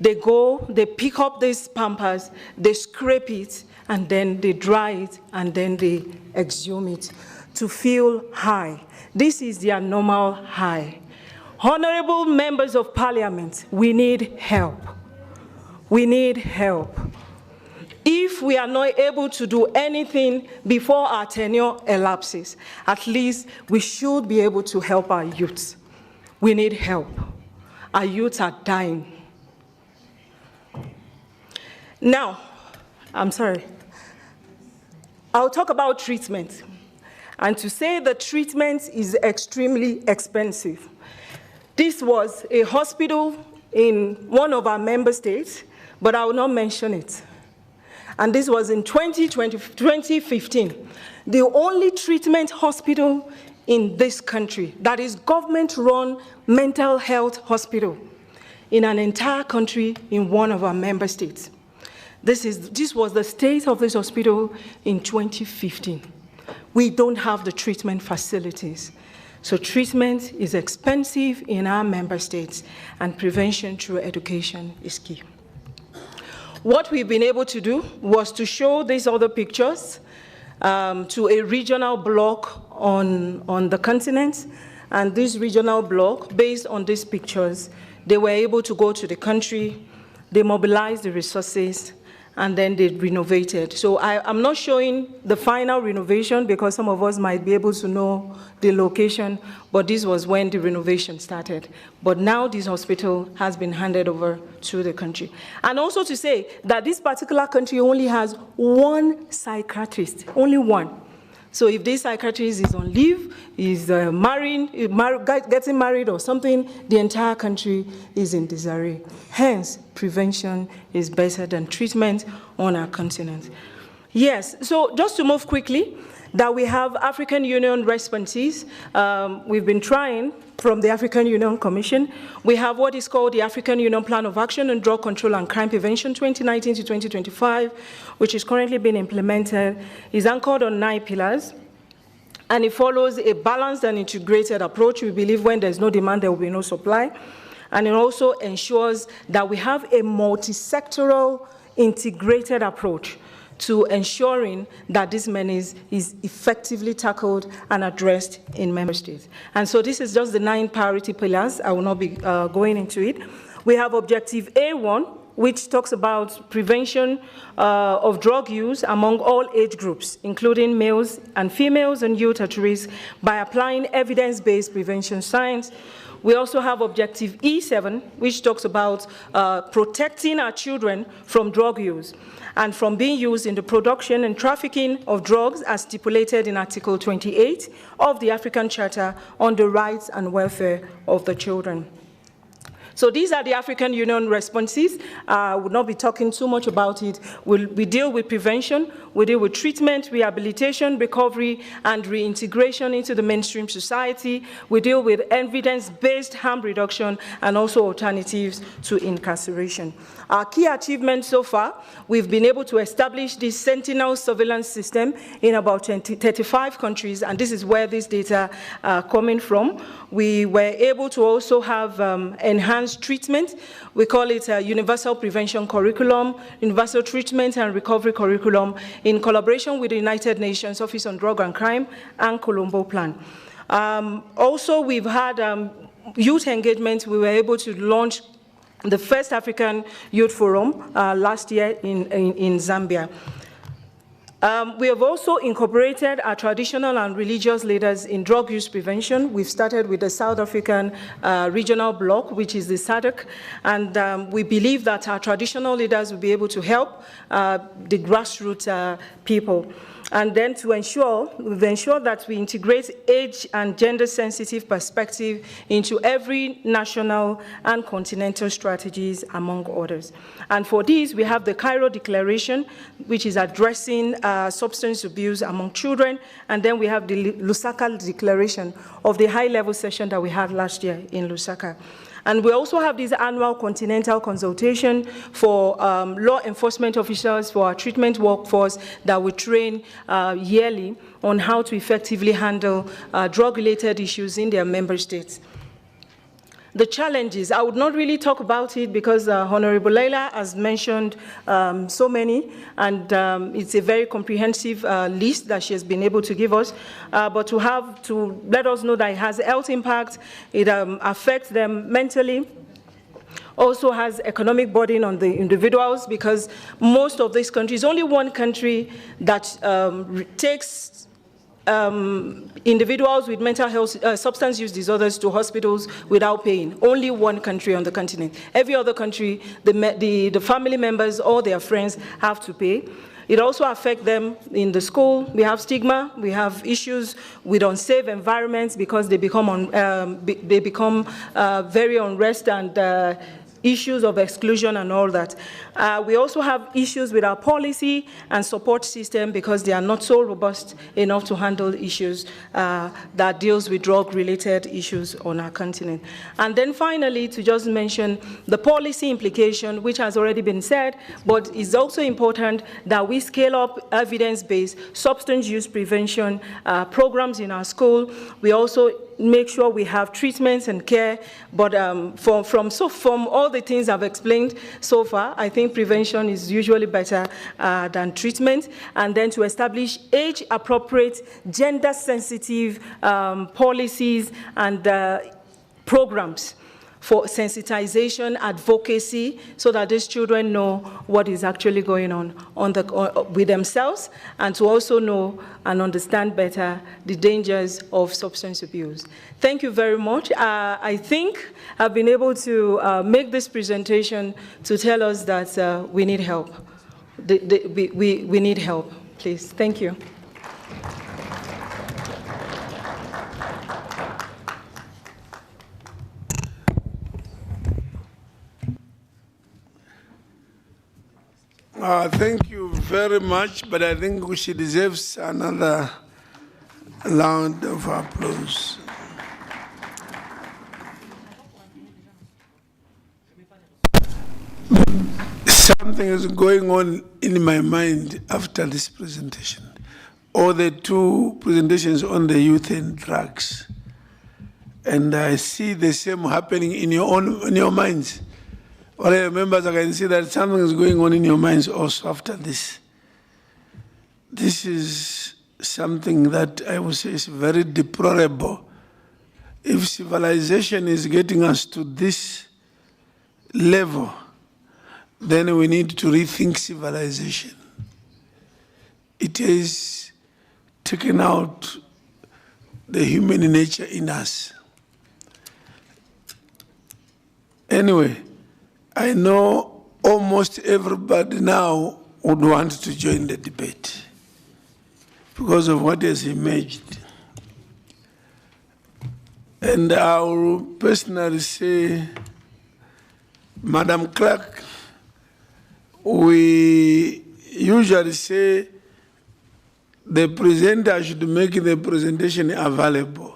they go, they pick up these Pampers, they scrape it, and then they dry it, and then they exhume it to feel high. This is their normal high. Honorable members of parliament, we need help. We need help. If we are not able to do anything before our tenure elapses, at least we should be able to help our youths. We need help. Our youths are dying. Now, I'm sorry. I'll talk about treatment. And to say that treatment is extremely expensive. This was a hospital in one of our member states, but I will not mention it. And this was in 2015. The only treatment hospital in this country that is government-run mental health hospital in an entire country in one of our member states. This was the state of this hospital in 2015. We don't have the treatment facilities. So treatment is expensive in our member states, and prevention through education is key. What we've been able to do was to show these other pictures to a regional bloc on the continent, and this regional bloc, based on these pictures, they were able to go to the country, they mobilized the resources, and then they renovated. So I'm not showing the final renovation because some of us might be able to know the location, but this was when the renovation started. But now this hospital has been handed over to the country. And also to say that this particular country only has one psychiatrist, only one, So if this psychiatrist is on leave, is getting married or something, the entire country is in disarray. Hence, prevention is better than treatment on our continent. Yes, so just to move quickly, that we have African Union responses. We've been trying from the African Union Commission. We have what is called the African Union Plan of Action on Drug Control and Crime Prevention 2019 to 2025, which is currently being implemented. It's anchored on 9 pillars, and it follows a balanced and integrated approach. We believe when there's no demand, there will be no supply. And it also ensures that we have a multi-sectoral integrated approach to ensuring that this menace is effectively tackled and addressed in member states. And so this is just the 9 priority pillars. I will not be going into it. We have objective A1, which talks about prevention of drug use among all age groups, including males and females and youth at risk, by applying evidence-based prevention science. We also have objective E7, which talks about protecting our children from drug use and from being used in the production and trafficking of drugs as stipulated in Article 28 of the African Charter on the Rights and Welfare of the Children. So these are the African Union responses. I will not be talking too much about it. We deal with prevention, we deal with treatment, rehabilitation, recovery, and reintegration into the mainstream society. We deal with evidence-based harm reduction and also alternatives to incarceration. Our key achievements so far, we've been able to establish this Sentinel surveillance system in about 35 countries, and this is where this data are coming from. We were able to also have enhanced treatment. We call it a Universal Prevention Curriculum, Universal Treatment and Recovery Curriculum, in collaboration with the United Nations Office on Drug and Crime and Colombo Plan. Also, we've had youth engagement. We were able to launch the first African Youth Forum last year in Zambia. We have also incorporated our traditional and religious leaders in drug use prevention. We've started with the South African regional bloc, which is the SADC, and we believe that our traditional leaders will be able to help the grassroots people. And then to ensure, we've ensured that we integrate age and gender-sensitive perspective into every national and continental strategies, among others. And for this, we have the Cairo Declaration, which is addressing substance abuse among children, and then we have the Lusaka Declaration of the high-level session that we had last year in Lusaka. And we also have this annual continental consultation for law enforcement officers, for our treatment workforce that we train yearly on how to effectively handle drug-related issues in their member states. The challenges, I would not really talk about it because Honorable Leila has mentioned so many, and it's a very comprehensive list that she has been able to give us. But to let us know that it has health impact, it affects them mentally, also has economic burden on the individuals, because most of these countries, only one country that takes individuals with mental health, substance use disorders to hospitals without paying. Only one country on the continent. Every other country, the family members or their friends have to pay. It also affects them in the school. We have stigma. We have issues with unsafe environments because they become very unrest and issues of exclusion and all that. We also have issues with our policy and support system because they are not so robust enough to handle issues that deals with drug-related issues on our continent. And then finally, to just mention the policy implication, which has already been said, but it's also important that we scale up evidence-based substance use prevention programs in our school. We also make sure we have treatments and care, but from all the things I've explained so far, I think prevention is usually better than treatment, and then to establish age-appropriate, gender-sensitive policies and programs for sensitization, advocacy, so that these children know what is actually going on with themselves, and to also know and understand better the dangers of substance abuse. Thank you very much. I think I've been able to make this presentation to tell us that we need help. We need help, please. Thank you. Thank you very much, but I think she deserves another round of applause. Something is going on in my mind after this presentation, or the two presentations on the youth and drugs. And I see the same happening in your minds. All your members, I can see that something is going on in your minds also after this. This is something that I would say is very deplorable. If civilization is getting us to this level, then we need to rethink civilization. It has taken out the human nature in us. Anyway, I know almost everybody now would want to join the debate because of what has emerged. And I will personally say, Madam Clerk, we usually say the presenter should make the presentation available.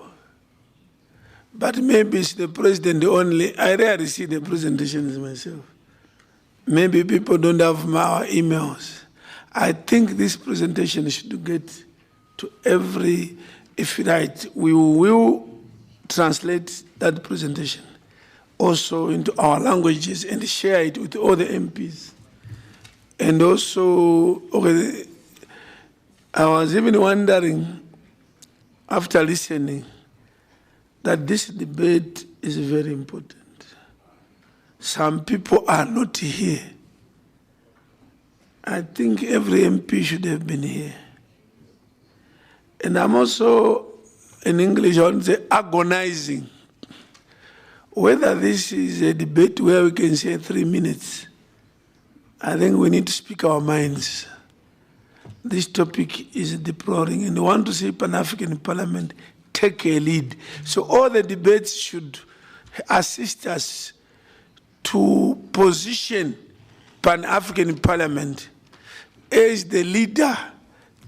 But maybe it's the president only. I rarely see the presentations myself. Maybe people don't have my emails. I think this presentation should get to every, if right, we will translate that presentation also into our languages and share it with all the MPs. And also, okay, I was even wondering, after listening, that this debate is very important. Some people are not here. I think every MP should have been here. And I'm also, in English, I want to say agonizing. Whether this is a debate where we can say 3 minutes, I think we need to speak our minds. This topic is deploring, and I want to see Pan-African Parliament take a lead. So all the debates should assist us to position Pan-African Parliament as the leader,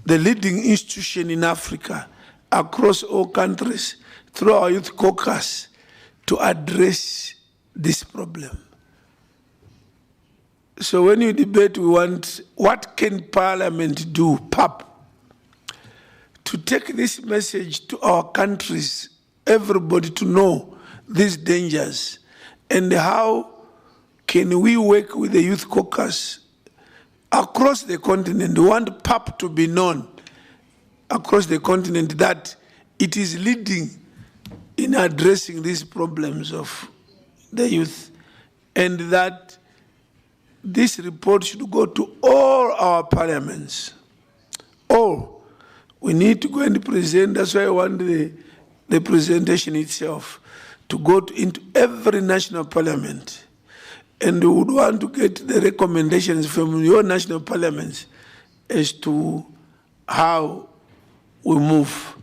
the leading institution in Africa across all countries through our youth caucus to address this problem. So when you debate, we want, what can Parliament do, PAP, to take this message to our countries, everybody to know these dangers, and how can we work with the youth caucus across the continent? We want PAP to be known across the continent that it is leading in addressing these problems of the youth, and that this report should go to all our parliaments. All. We need to go and present. That's why I want the presentation itself to go into every national parliament. And we would want to get the recommendations from your national parliaments as to how we move.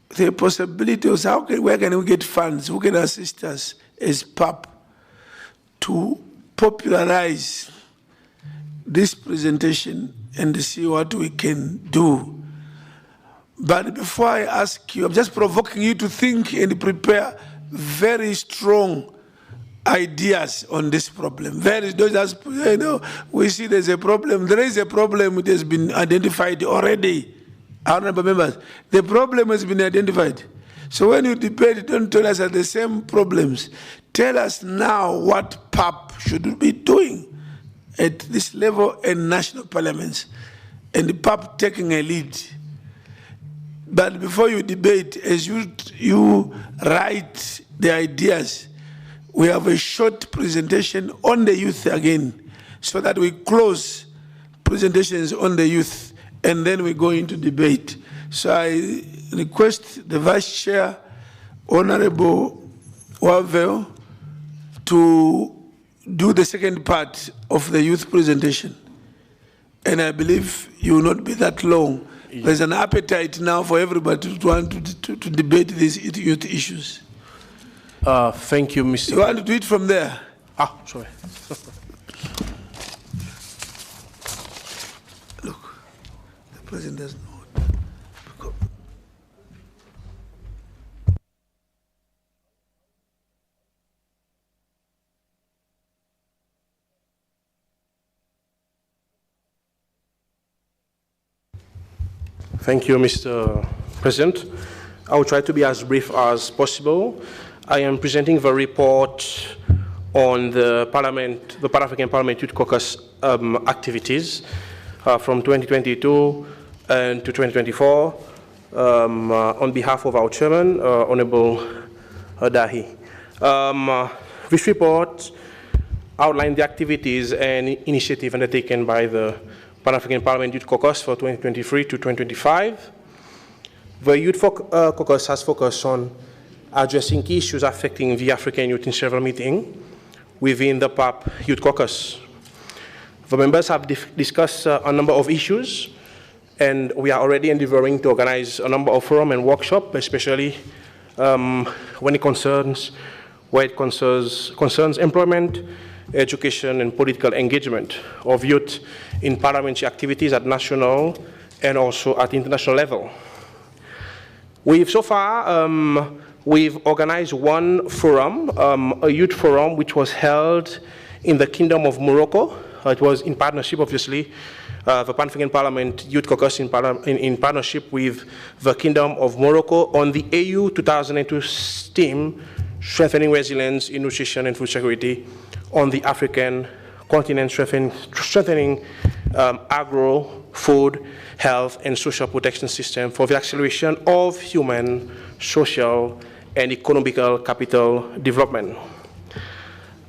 The possibility of where can we get funds? Who can assist us as PAP to popularize this presentation and see what we can do. But before I ask you, I'm just provoking you to think and prepare very strong ideas on this problem. We see there's a problem. There is a problem that has been identified already. Honorable members, the problem has been identified. So when you debate, don't tell us the same problems. Tell us now what PAP should be doing at this level in national parliaments, and the PAP taking a lead. But before you debate, as you write the ideas, we have a short presentation on the youth again, so that we close presentations on the youth, and then we go into debate. So I request the Vice Chair, Honorable Wavel, to do the second part of the youth presentation. And I believe you will not be that long. There's an appetite now for everybody to want to debate these youth issues. Thank you, Mr. You want to do it from there? Sorry. President does not. Thank you, Mr. President. I will try to be as brief as possible. I am presenting the report on the Pan-African Parliament Youth Caucus activities from 2022 and to 2024 on behalf of our chairman, Honorable Dahi. This report outlines the activities and initiatives undertaken by the Pan-African Parliament Youth Caucus for 2023 to 2025. The Youth Caucus has focused on addressing key issues affecting the African youth in several meetings within the PAP Youth Caucus. The members have discussed a number of issues, and we are already endeavoring to organize a number of forums and workshops, especially when it concerns employment, education, and political engagement of youth in parliamentary activities at national and also at international level. So far, we've organized one forum, a youth forum, which was held in the Kingdom of Morocco. It was in partnership, obviously, the Pan-African Parliament Youth Caucus in partnership with the Kingdom of Morocco on the AU 2002 theme, Strengthening Resilience in Nutrition and Food Security on the African continent, strengthening agro, food, health, and social protection system for the acceleration of human, social, and economical capital development.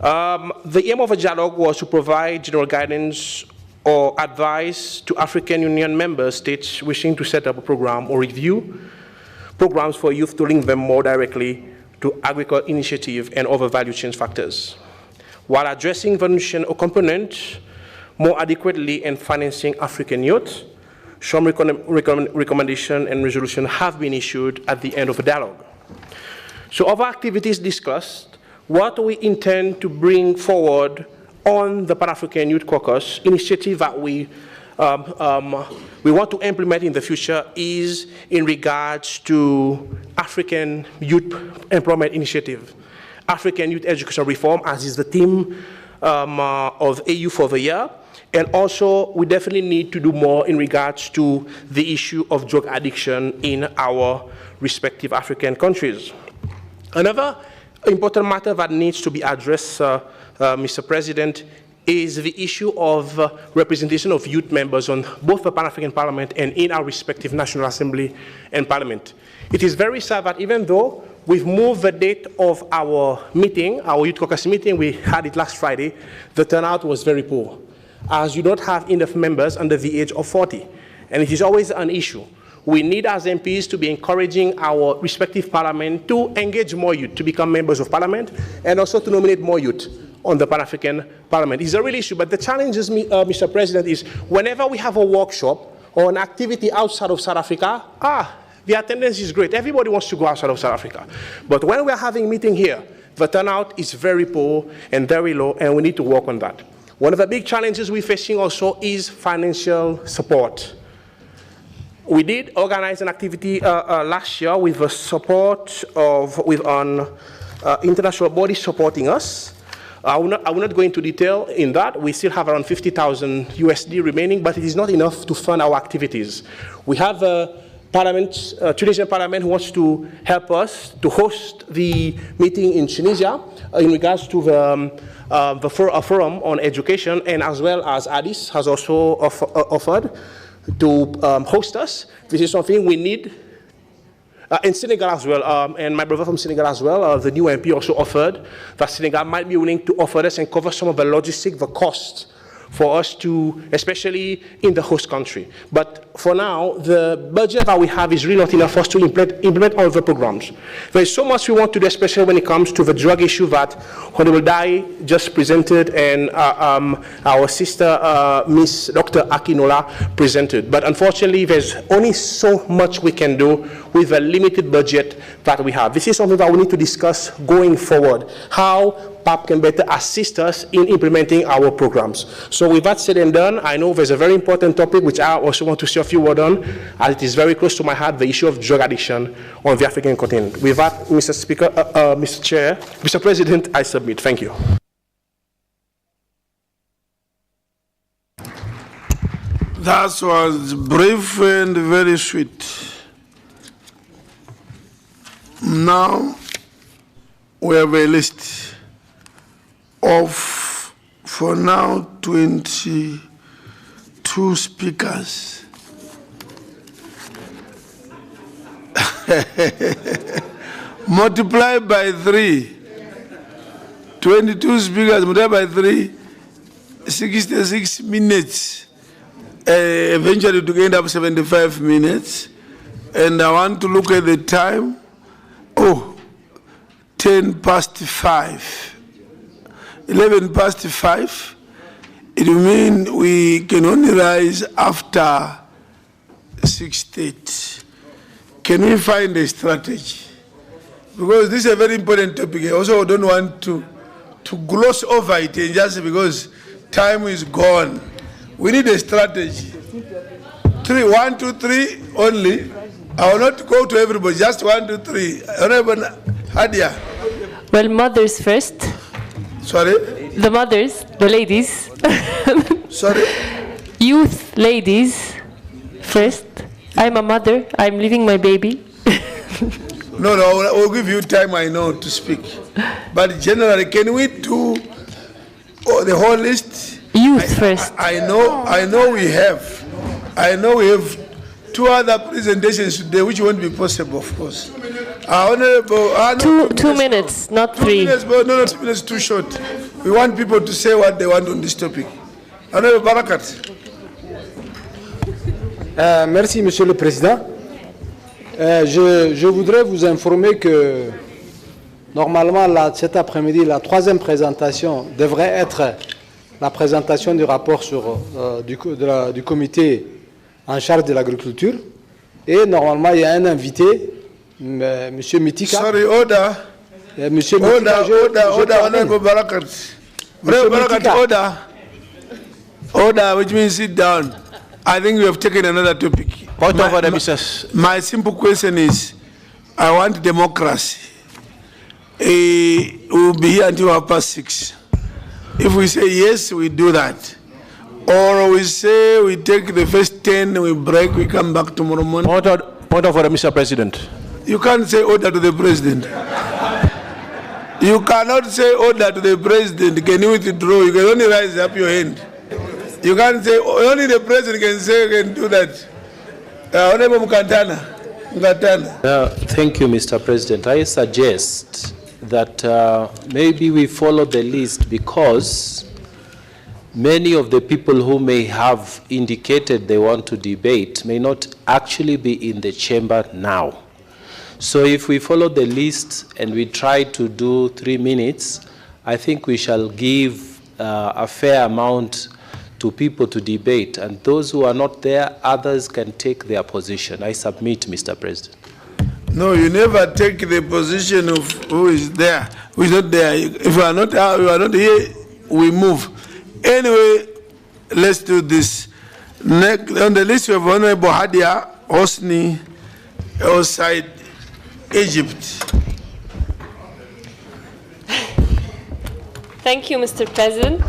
The aim of a dialogue was to provide general guidance or advice to African Union member states wishing to set up a program or review programs for youth to link them more directly to agricultural initiative and other value chain factors, while addressing the nutrition component more adequately and financing African youth. Some recommendation and resolution have been issued at the end of the dialogue. So of our activities discussed, what we intend to bring forward on the Pan-African Youth Caucus initiative that we want to implement in the future is in regards to African Youth Employment Initiative, African Youth Education Reform, as is the theme of AU for the year. And also, we definitely need to do more in regards to the issue of drug addiction in our respective African countries. Another important matter that needs to be addressed, Mr. President, is the issue of representation of youth members on both the Pan-African Parliament and in our respective National Assembly and Parliament. It is very sad that even though we've moved the date of our meeting, our Youth Caucus meeting, we had it last Friday, the turnout was very poor, as you don't have enough members under the age of 40. And it is always an issue. We need as MPs to be encouraging our respective parliament to engage more youth, to become members of parliament, and also to nominate more youth on the Pan-African Parliament. It's a real issue, but the challenge is, Mr. President, is whenever we have a workshop or an activity outside of South Africa, the attendance is great. Everybody wants to go outside of South Africa. But when we're having a meeting here, the turnout is very poor and very low, and we need to work on that. One of the big challenges we're facing also is financial support. We did organize an activity last year with the support of an international body supporting us. I will not go into detail in that. We still have around 50,000 USD remaining, but it is not enough to fund our activities. We have a Tunisian parliament who wants to help us to host the meeting in Tunisia in regards to the forum on education, and as well as Addis has also offered to host us. This is something we need. In Senegal as well, and my brother from Senegal as well, the new MP also offered that Senegal might be willing to offer us and cover some of the logistics, the costs for us to, especially in the host country. But for now, the budget that we have is really not enough for us to implement all the programs. There is so much we want to do, especially when it comes to the drug issue that Honorable Dai just presented and our sister, Miss Dr. Akinola, presented. But unfortunately, there's only so much we can do with the limited budget that we have. This is something that we need to discuss going forward. How PAP can better assist us in implementing our programs. So with that said and done, I know there's a very important topic which I also want to say a few words on, as it is very close to my heart, the issue of drug addiction on the African continent. With that, Mr. Speaker, Mr. Chair, Mr. President, I submit. Thank you. That was brief and very sweet. Now we have a list of, for now, 22 speakers. Multiply by 3. 22 speakers multiplied by 3, 66 minutes. Eventually to end up 75 minutes. And I want to look at the time. 10 past 5. 11 past 5. It will mean we can only rise after 6:30. Can we find a strategy? Because this is a very important topic. I also don't want to gloss over it just because time is gone. We need a strategy. 3, 1, 2, 3 only. I will not go to everybody, just 1, 2, 3. Honorable Hadia. Well, mothers first. Sorry? The mothers, the ladies. Sorry? Youth ladies first. I'm a mother. I'm leaving my baby. No, I will give you time, I know, to speak. But generally, can we do the whole list? Youth first. I know we have 2 other presentations today, which won't be possible, of course. Honorable, 2 minutes, not 3. 2 minutes, but no, 2 minutes too short. We want people to say what they want on this topic. Honorable Barakat. Merci, Monsieur le Président. Je voudrais vous informer que normalement, cet après-midi, la 3e présentation devrait être la présentation du rapport du comité en charge de l'agriculture. Et normalement, il y a un invité, M. Mitika. Sorry, order. Monsieur Order, Honorable Barakat. Order, which means sit down. I think we have taken another topic. Point of order, Mr. My simple question is, I want democracy. We will be here until 6:30. If we say yes, we do that. Or we say we take the first 10, we break, we come back tomorrow morning. Point of order, Mr. President. You can't say order to the president. You cannot say order to the president. Can you withdraw? You can only raise up your hand. You can't say, only the president can do that. Honorable Mukantana. Thank you, Mr. President. I suggest that maybe we follow the list because many of the people who may have indicated they want to debate may not actually be in the chamber now. So if we follow the list and we try to do 3 minutes, I think we shall give a fair amount to people to debate, and those who are not there, others can take their position. I submit, Mr. President. No, you never take the position of who is there, who is not there. If you are not here, we move. Anyway, let's do this. Next, on the list, we have Honorable Hadia Hosni outside Egypt. Thank you, Mr. President.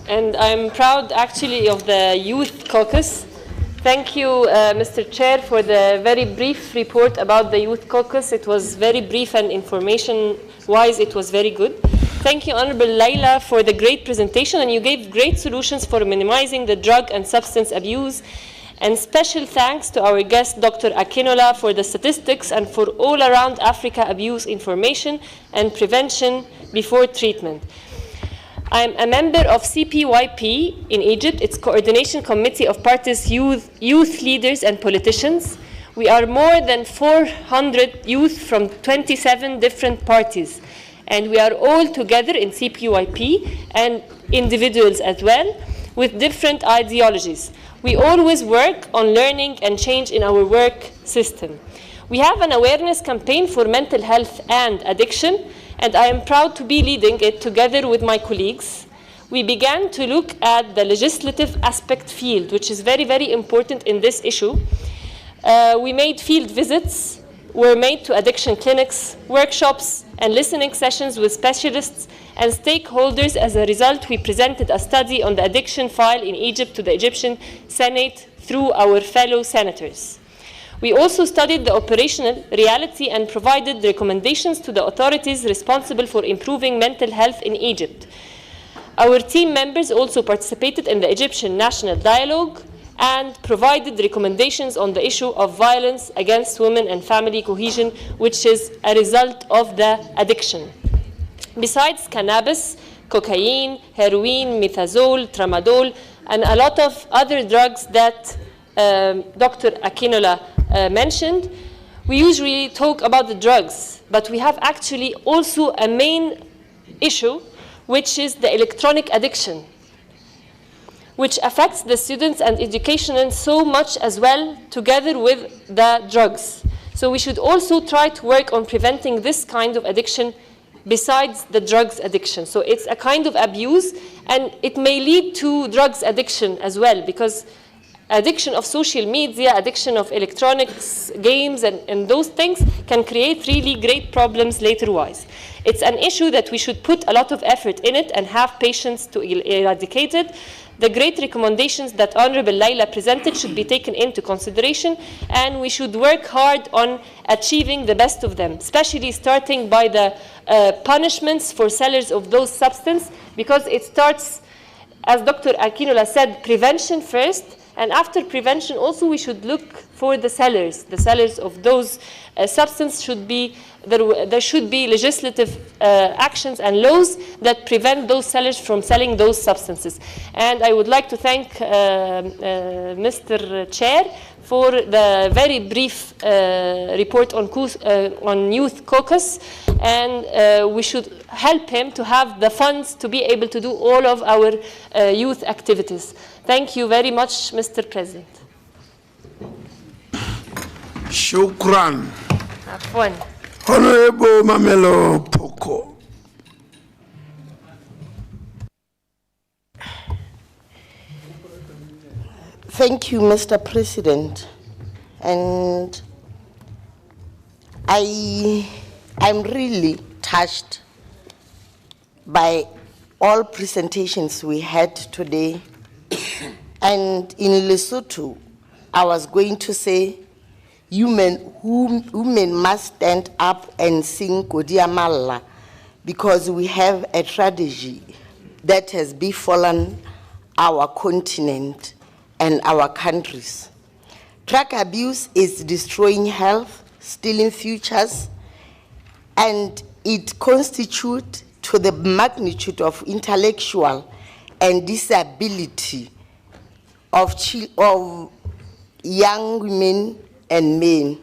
And I'm proud, actually, of the Youth Caucus. Thank you, Mr. Chair, for the very brief report about the Youth Caucus. It was very brief and information-wise, it was very good. Thank you, Honorable Laila, for the great presentation, and you gave great solutions for minimizing the drug and substance abuse. And special thanks to our guest, Dr. Akinola, for the statistics and for all around Africa abuse information and prevention before treatment. I'm a member of CPYP in Egypt. It's Coordination Committee of Parties, Youth Leaders and Politicians. We are more than 400 youth from 27 different parties. And we are all together in CPYP and individuals as well with different ideologies. We always work on learning and change in our work system. We have an awareness campaign for mental health and addiction, and I am proud to be leading it together with my colleagues. We began to look at the legislative aspect field, which is very, very important in this issue. We made field visits, were made to addiction clinics, workshops, and listening sessions with specialists and stakeholders. As a result, we presented a study on the addiction file in Egypt to the Egyptian Senate through our fellow senators. We also studied the operational reality and provided recommendations to the authorities responsible for improving mental health in Egypt. Our team members also participated in the Egyptian National Dialogue and provided recommendations on the issue of violence against women and family cohesion, which is a result of the addiction. Besides cannabis, cocaine, heroin, methazole, tramadol, and a lot of other drugs that Dr. Akinola mentioned, we usually talk about the drugs, but we have actually also a main issue, which is the electronic addiction, which affects the students and education so much as well, together with the drugs. So we should also try to work on preventing this kind of addiction besides the drugs addiction. So it's a kind of abuse, and it may lead to drugs addiction as well, because addiction of social media, addiction of electronics, games, and those things can create really great problems later-wise. It's an issue that we should put a lot of effort in it and have patience to eradicate it. The great recommendations that Honorable Laila presented should be taken into consideration, and we should work hard on achieving the best of them, especially starting by the punishments for sellers of those substances, because it starts, as Dr. Akinola said, prevention first, and after prevention also we should look for the sellers. The sellers of those substances should be, there should be legislative actions and laws that prevent those sellers from selling those substances. And I would like to thank Mr. Chair for the very brief report on Youth Caucus, and we should help him to have the funds to be able to do all of our youth activities. Thank you very much, Mr. President. Shukran. Have fun. Honorable Mamelo Poko. Thank you, Mr. President. And I'm really touched by all presentations we had today. And in Lesotho, I was going to say, women must stand up and sing Kodiamalla, because we have a tragedy that has befallen our continent and our countries. Drug abuse is destroying health, stealing futures, and it constitutes to the magnitude of intellectual and disability of young women and men,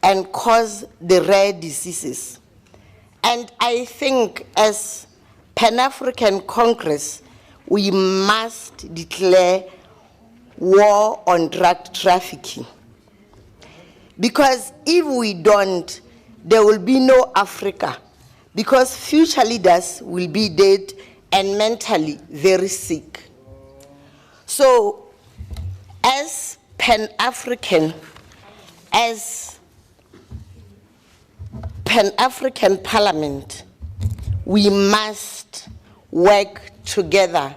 and cause the rare diseases. And I think as Pan-African Congress, we must declare war on drug trafficking. Because if we don't, there will be no Africa, because future leaders will be dead and mentally very sick. So, as Pan-African Parliament, we must work together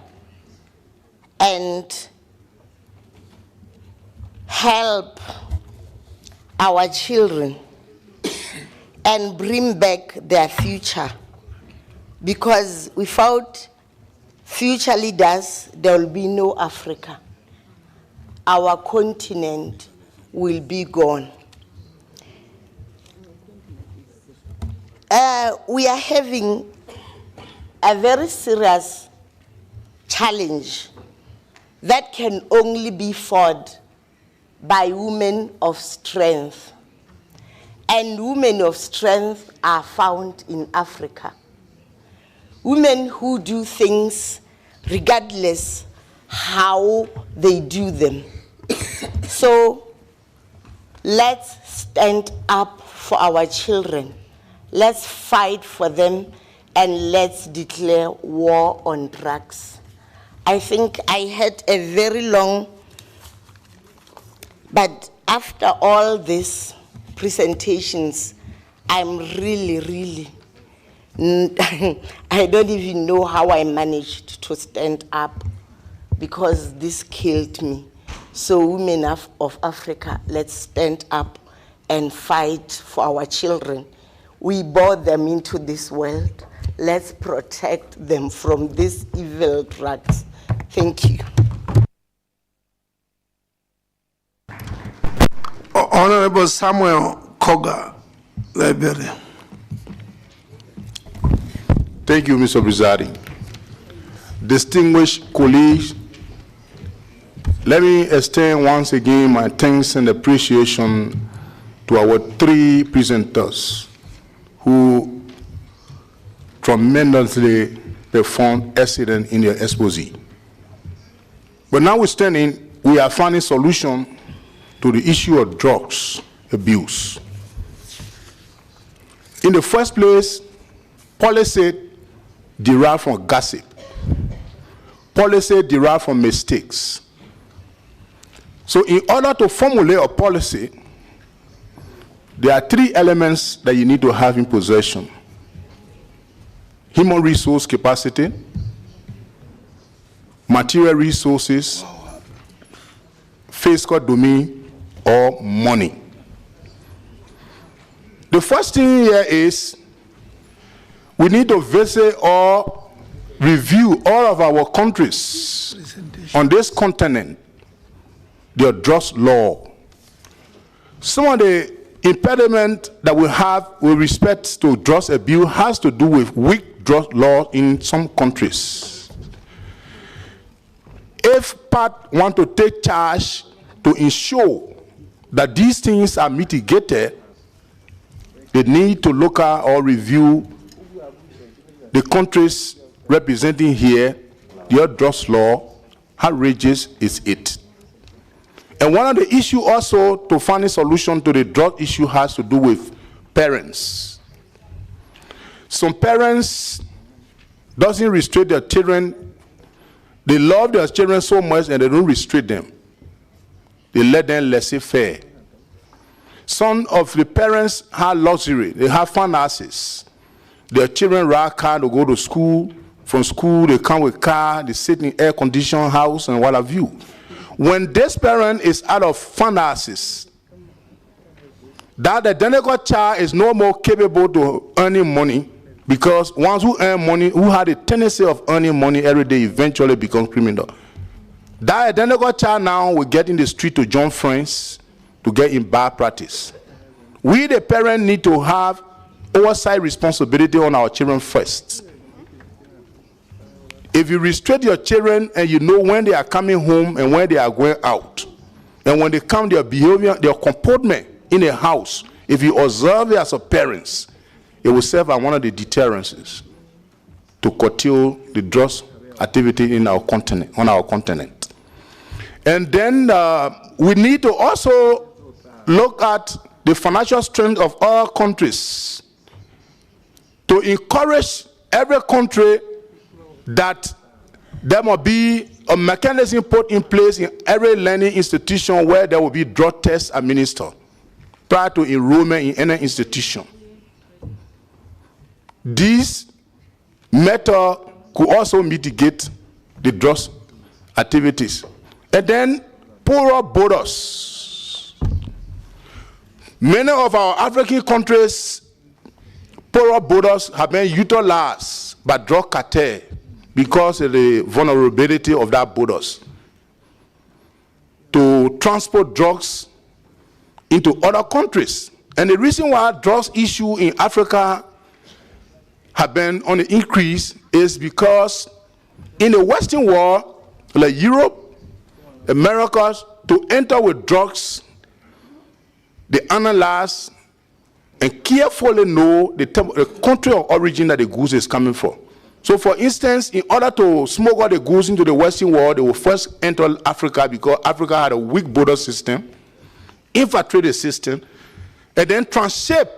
and help our children and bring back their future, because without future leaders, there will be no Africa. Our continent will be gone. We are having a very serious challenge that can only be fought by women of strength. And women of strength are found in Africa. Women who do things regardless how they do them. So let's stand up for our children. Let's fight for them and let's declare war on drugs. I think I had a very long, but after all these presentations, I'm really, I don't even know how I managed to stand up because this killed me. So women of Africa, let's stand up and fight for our children. We brought them into this world. Let's protect them from these evil drugs. Thank you. Honorable Samuel Koga, Liberia. Thank you, Mr. Brizadi. Distinguished colleagues, let me extend once again my thanks and appreciation to our three presenters who tremendously performed excellent in their expose. But notwithstanding, we are finding solution to the issue of drugs abuse. In the first place, policy derived from gossip. Policy derived from mistakes. So in order to formulate a policy, there are three elements that you need to have in possession: human resource capacity, material resources, fiscal domain, or money. The first thing here is we need to visit or review all of our countries on this continent, their drugs law. Some of the impediment that we have with respect to drugs abuse has to do with weak drug law in some countries. If PAT want to take charge to ensure that these things are mitigated, they need to look at or review the countries representing here, their drugs law, how outrageous is it? And one of the issues also to find a solution to the drug issue has to do with parents. Some parents doesn't restrict their children. They love their children so much and they don't restrict them. They let them laissez-faire. Some of the parents have luxury. They have finances. Their children ride car to go to school. From school, they come with car. They sit in air-conditioned house and what have you. When this parent is out of finances, that identical child is no more capable to earning money, because ones who earn money, who had a tendency of earning money every day, eventually become criminal. That identical child now will get in the street to join friends to get in bad practice. We, the parent, need to have oversight responsibility on our children first. If you restrict your children and you know when they are coming home and when they are going out, and when they come, their behavior, their comportment in a house, if you observe it as a parent, it will serve as one of the deterrences to curtail the drugs activity in our continent, on our continent. And then we need to also look at the financial strength of all countries to encourage every country that there must be a mechanism put in place in every learning institution where there will be drug tests administered prior to enrollment in any institution. This method could also mitigate the drugs activities. And then poorer borders. Many of our African countries, poorer borders have been utilized by drug cartel because of the vulnerability of that borders to transport drugs into other countries. And the reason why drugs issue in Africa have been on the increase is because in the Western world, like Europe, Americas, to enter with drugs, they analyze and carefully know the country of origin that the goods is coming from. So for instance, in order to smuggle the goods into the Western world, they will first enter Africa because Africa had a weak border system, infiltrated system, and then tranship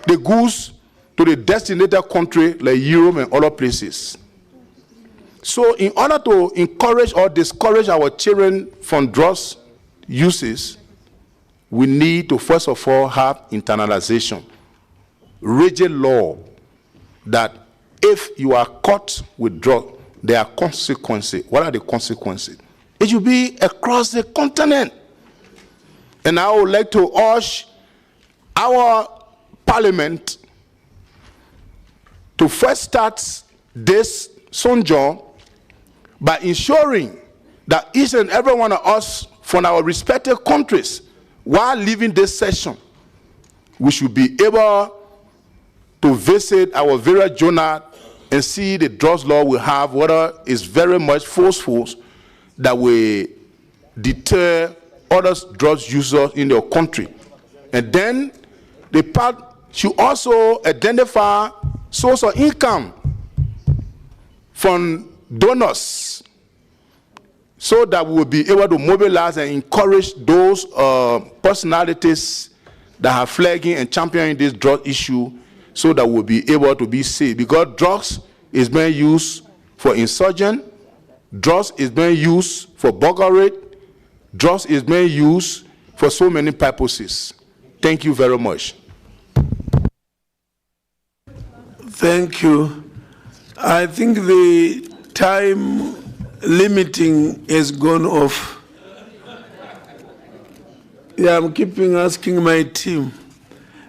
the goods to the designated country like Europe and other places. So in order to encourage or discourage our children from drugs uses, we need to first of all have internalization, rigid law that if you are caught with drug, there are consequences. What are the consequences? It should be across the continent. And I would like to urge our parliament to first start this sojourn by ensuring that each and every one of us from our respective countries, while leaving this session, we should be able to visit our various journals and see the drugs law we have, whether it's very much forceful that will deter other drugs users in their country. And then the part should also identify source of income from donors so that we will be able to mobilize and encourage those personalities that are flagging and championing this drug issue so that we'll be able to be safe. Because drugs is being used for insurgent, drugs is being used for burglary, drugs is being used for so many purposes. Thank you very much. Thank you. I think the time limiting has gone off. Yeah, I'm keeping asking my team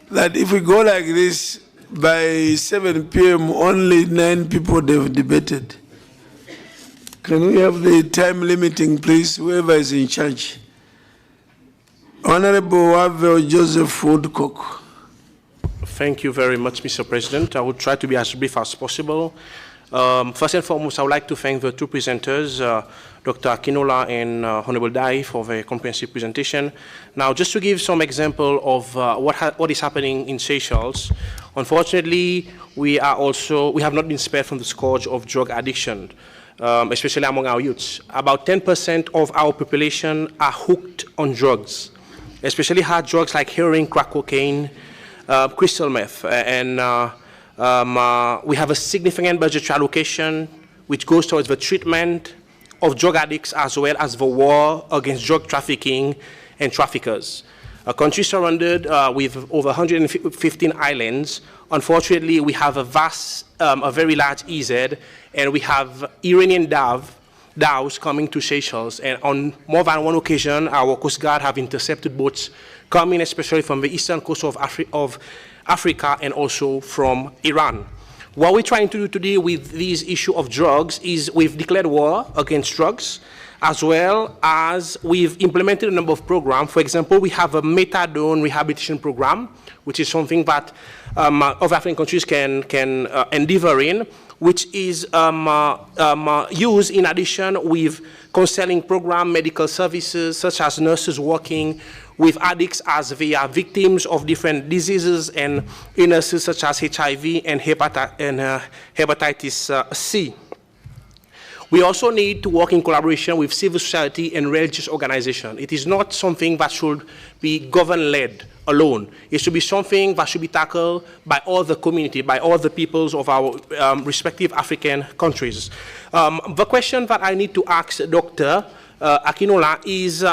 that if we go like this, by 7 p.m. only 9 people have debated. Can we have the time limiting, please, whoever is in charge? Honorable Wavel Joseph Woodcock. Thank you very much, Mr. President. I will try to be as brief as possible. First and foremost, I would like to thank the two presenters, Dr. Akinola and Honorable Dai, for the comprehensive presentation. Now, just to give some example of what is happening in Seychelles, unfortunately, we have not been spared from the scourge of drug addiction, especially among our youths. About 10% of our population are hooked on drugs, especially hard drugs like heroin, crack cocaine, crystal meth, and we have a significant budgetary allocation which goes towards the treatment of drug addicts as well as the war against drug trafficking and traffickers. A country surrounded with over 115 islands. Unfortunately, we have a very large EZ, and we have Iranian dhows coming to Seychelles. And on more than one occasion, our Coast Guard have intercepted boats coming especially from the eastern coast of Africa and also from Iran. What we're trying to do today with this issue of drugs is we've declared war against drugs, as well as we've implemented a number of programs. For example, we have a methadone rehabilitation program, which is something that other African countries can endeavor in, which is used in addition with counseling program, medical services, such as nurses working with addicts as they are victims of different diseases and illnesses such as HIV and hepatitis C. We also need to work in collaboration with civil society and religious organizations. It is not something that should be government-led alone. It should be something that should be tackled by all the community, by all the peoples of our respective African countries. The question that I need to ask Dr. Akinola is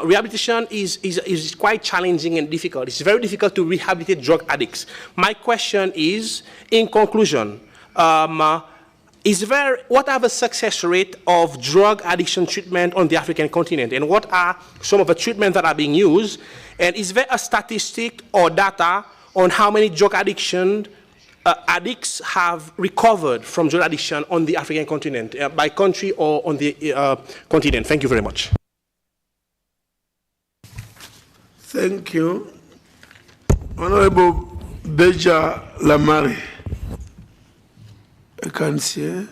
rehabilitation is quite challenging and difficult. It's very difficult to rehabilitate drug addicts. My question is, in conclusion, what are the success rate of drug addiction treatment on the African continent, and what are some of the treatments that are being used? And is there a statistic or data on how many drug addiction addicts have recovered from drug addiction on the African continent, by country or on the continent? Thank you very much. Thank you. Honorable Beja Lamari. I can see.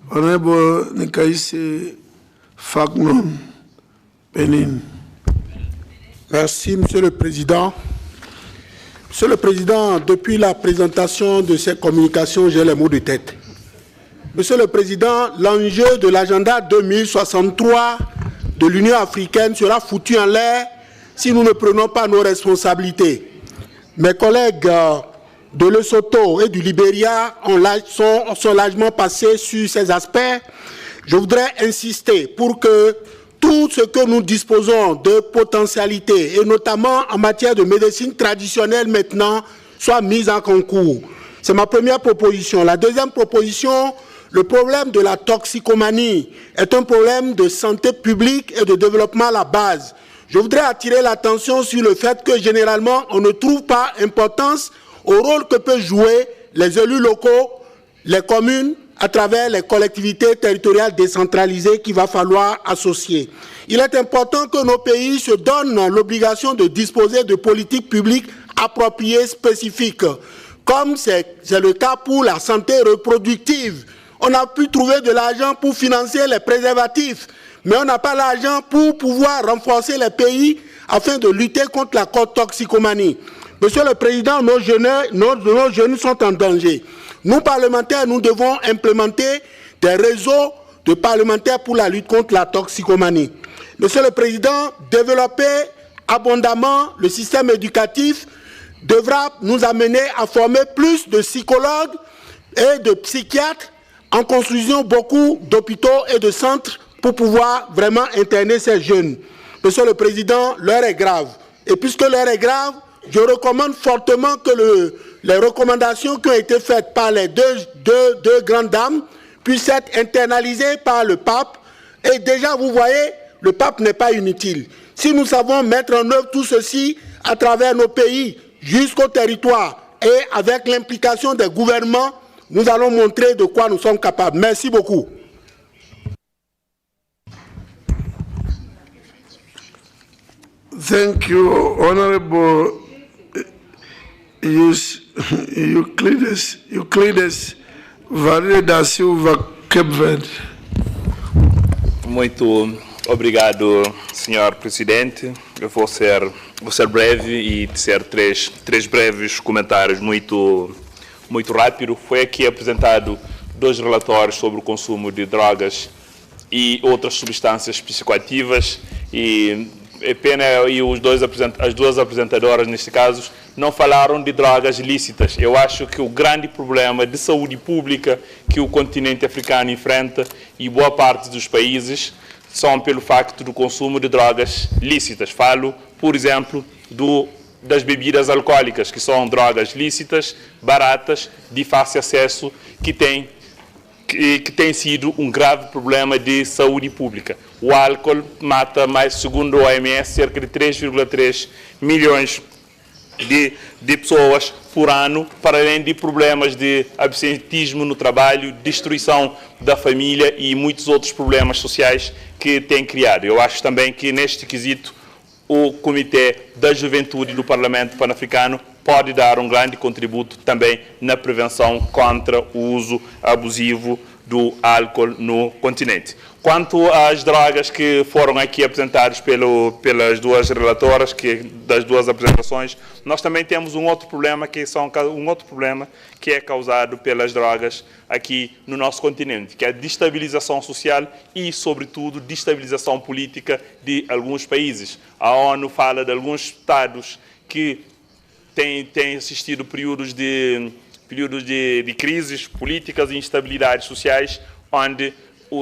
Honorable Nikaïse Fagnon Benin. Merci, Monsieur le Président. Monsieur le Président, depuis la présentation de ces communications, j'ai les mots de tête. Monsieur le Président, l'enjeu de l'agenda 2063 de l'Union africaine sera foutu en l'air si nous ne prenons pas nos responsabilités. Mes collègues de Lesotho et du Libéria sont largement passés sur ces aspects. Je voudrais insister pour que tout ce que nous disposons de potentialités, et notamment en matière de médecine traditionnelle maintenant, soit mis en concours. C'est ma première proposition. La deuxième proposition, le problème de la toxicomanie est un problème de santé publique et de développement à la base. Je voudrais attirer l'attention sur le fait que généralement, on ne trouve pas importance au rôle que peuvent jouer les élus locaux, les communes, à travers les collectivités territoriales décentralisées qu'il va falloir associer. Il est important que nos pays se donnent l'obligation de disposer de politiques publiques appropriées, spécifiques, comme c'est le cas pour la santé reproductive. On a pu trouver de l'argent pour financer les préservatifs, mais on n'a pas l'argent pour pouvoir renforcer les pays afin de lutter contre la toxicomanie. Monsieur le Président, nos jeunes sont en danger. Nous, parlementaires, nous devons implémenter des réseaux de parlementaires pour la lutte contre la toxicomanie. Monsieur le Président, développer abondamment le système éducatif devra nous amener à former plus de psychologues et de psychiatres en construisant beaucoup d'hôpitaux et de centres pour pouvoir vraiment interner ces jeunes. Monsieur le Président, l'heure est grave. Et puisque l'heure est grave, je recommande fortement que les recommandations qui ont été faites par les deux grandes dames puissent être internalisées par le pape. Et déjà, vous voyez, le pape n'est pas inutile. Si nous savons mettre en œuvre tout ceci à travers nos pays, jusqu'au territoire, et avec l'implication des gouvernements, nous allons montrer de quoi nous sommes capables. Merci beaucoup. Thank you, Honorable Euclides Vieira da Silva, Cape Verde. Muito obrigado, Sr. Presidente. Eu vou ser breve e dizer três breves comentários muito rápido. Foi aqui apresentado 2 relatórios sobre o consumo de drogas e outras substâncias psicoativas e é pena e as duas apresentadoras, neste caso, não falaram de drogas lícitas. Eu acho que o grande problema de saúde pública que o continente africano enfrenta e boa parte dos países são pelo facto do consumo de drogas lícitas. Falo, por exemplo, das bebidas alcoólicas, que são drogas lícitas, baratas, de fácil acesso, que tem sido um grave problema de saúde pública. O álcool mata mais, segundo a OMS, cerca de 3,3 milhões de pessoas por ano, para além de problemas de absentismo no trabalho, destruição da família e muitos outros problemas sociais que tem criado. Eu acho também que, neste quesito, o Comitê da Juventude do Parlamento Pan-Africano pode dar um grande contributo também na prevenção contra o uso abusivo do álcool no continente. Quanto às drogas que foram aqui apresentadas pelas duas relatoras, das duas apresentações, nós também temos um outro problema que é causado pelas drogas aqui no nosso continente, que é a destabilização social e, sobretudo, destabilização política de alguns países. A ONU fala de alguns estados que têm assistido períodos de crises políticas e instabilidades sociais, onde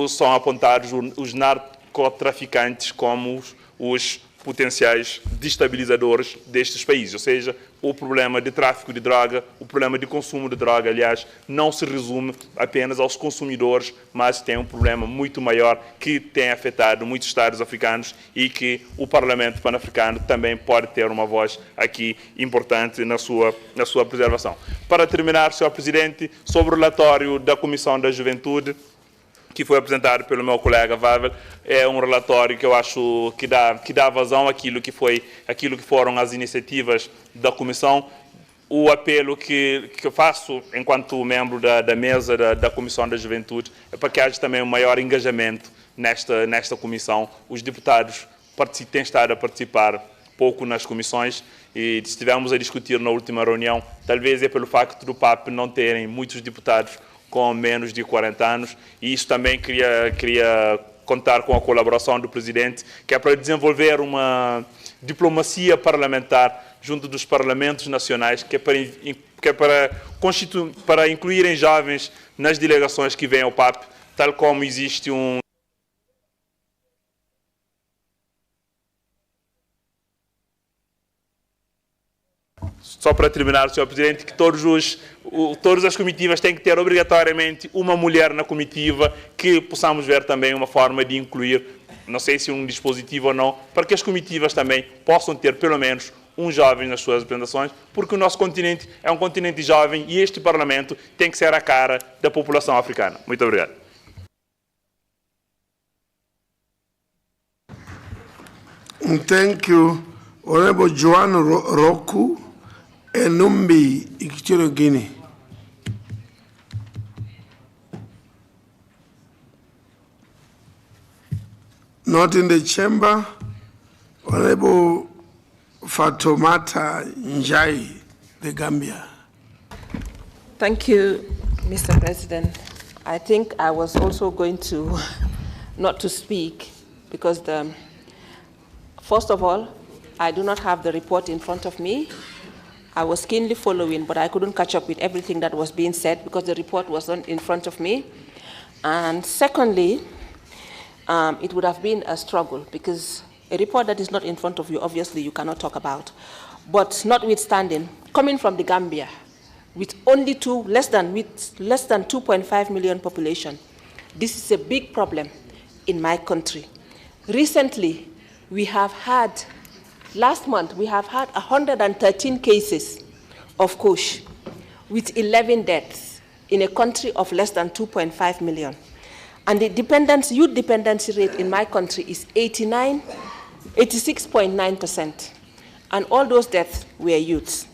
são apontados os narcotraficantes como os potenciais destabilizadores destes países. Ou seja, o problema de tráfico de droga, o problema de consumo de droga, aliás, não se resume apenas aos consumidores, mas tem um problema muito maior que tem afetado muitos estados africanos e que o Parlamento Pan-Africano também pode ter uma voz aqui importante na sua preservação. Para terminar, Sr. Presidente, sobre o relatório da Comissão da Juventude, que foi apresentado pelo meu colega Vável, é um relatório que eu acho que dá vazão àquilo que foram as iniciativas da Comissão. O apelo que eu faço, enquanto membro da mesa da Comissão da Juventude, é para que haja também um maior engajamento nesta Comissão. Os deputados têm estado a participar pouco nas comissões e estivemos a discutir na última reunião, talvez é pelo facto do PAP não terem muitos deputados com menos de 40 anos, e isso também cria contar com a colaboração do Presidente, que é para desenvolver uma diplomacia parlamentar junto dos parlamentos nacionais, que é para incluírem jovens nas delegações que vêm ao PAP, tal como existe Só para terminar, Sr. Presidente, que todas as comitivas têm que ter obrigatoriamente uma mulher na comitiva, que possamos ver também uma forma de incluir, não sei se um dispositivo ou não, para que as comitivas também possam ter pelo menos um jovem nas suas apresentações, porque o nosso continente é um continente jovem e este Parlamento tem que ser a cara da população africana. Muito obrigado. Thank you, Honorable Joan Roku, Enumbi, Equatorial Guinea. Not in the chamber, Honorable Fatoumata Njai, the Gambia. Thank you, Mr. President. I think I was also going to not to speak because first of all, I do not have the report in front of me. I was keenly following, but I couldn't catch up with everything that was being said because the report was not in front of me. And secondly, it would have been a struggle because a report that is not in front of you, obviously you cannot talk about. But notwithstanding, coming from the Gambia, with only less than 2.5 million population, this is a big problem in my country. Recently, last month, we have had 113 cases of Kush with 11 deaths in a country of less than 2.5 million. And the youth dependency rate in my country is 86.9%. And all those deaths were youths.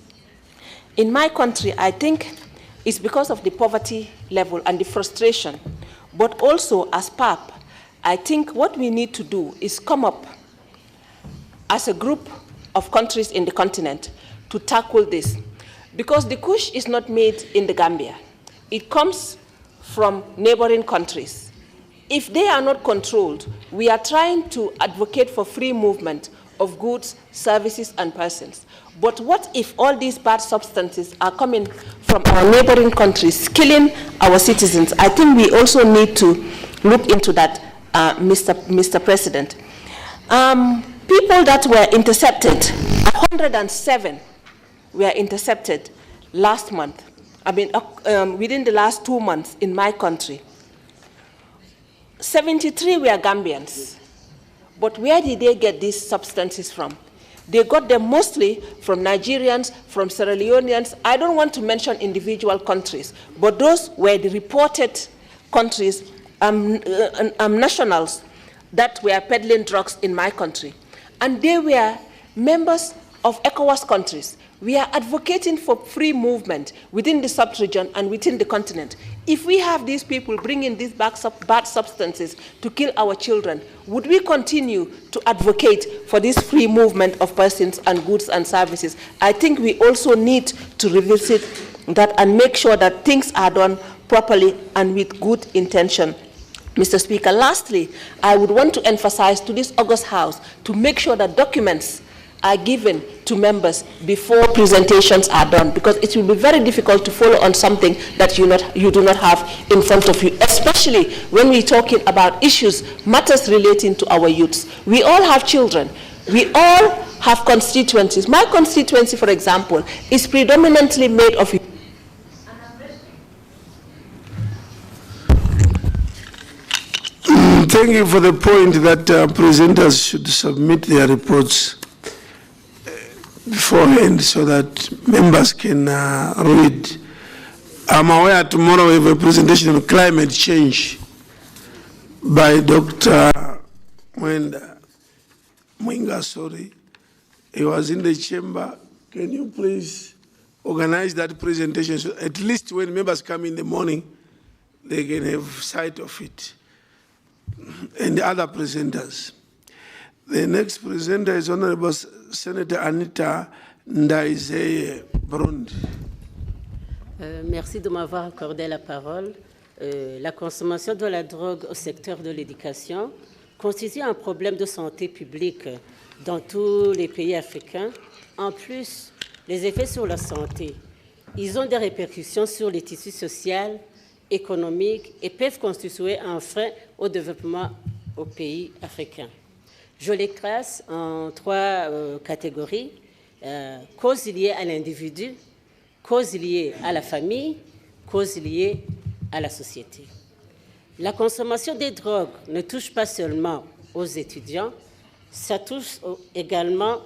In my country, I think it's because of the poverty level and the frustration. But also, as PAP, I think what we need to do is come up as a group of countries in the continent to tackle this. Because the Kush is not made in the Gambia. It comes from neighboring countries. If they are not controlled, we are trying to advocate for free movement of goods, services, and persons. But what if all these bad substances are coming from our neighboring countries, killing our citizens? I think we also need to look into that, Mr. President. People that were intercepted, 107 were intercepted last month. I mean, within the last 2 months in my country. 73 were Gambians. But where did they get these substances from? They got them mostly from Nigerians, from Sierra Leoneans. I don't want to mention individual countries, but those were the reported countries, nationals that were peddling drugs in my country. And they were members of ECOWAS countries. We are advocating for free movement within the sub-region and within the continent. If we have these people bringing these bad substances to kill our children, would we continue to advocate for this free movement of persons and goods and services? I think we also need to revisit that and make sure that things are done properly and with good intention. Mr. Speaker, lastly, I would want to emphasize to this August House to make sure that documents are given to members before presentations are done, because it will be very difficult to follow on something that you do not have in front of you, especially when we're talking about issues, matters relating to our youths. We all have children. We all have constituencies. My constituency, for example, is predominantly made of Thank you for the point that presenters should submit their reports beforehand so that members can read. I'm aware tomorrow we have a presentation on climate change by Dr. Mwinga, sorry. He was in the chamber. Can you please organize that presentation so at least when members come in the morning, they can have sight of it? And the other presenters. The next presenter is Honorable Senator Anita Ndaizeye, Burundi. Merci de m'avoir accordé la parole. la consommation de la drogue au secteur de l'éducation constitue un problème de santé publique dans tous les pays africains. En plus, les effets sur la santé, ils ont des répercussions sur les tissus sociaux, économiques et peuvent constituer un frein au développement aux pays africains. Je les classe en 3 catégories: causes liées à l'individu, causes liées à la famille, causes liées à la société. La consommation des drogues ne touche pas seulement aux étudiants, ça touche également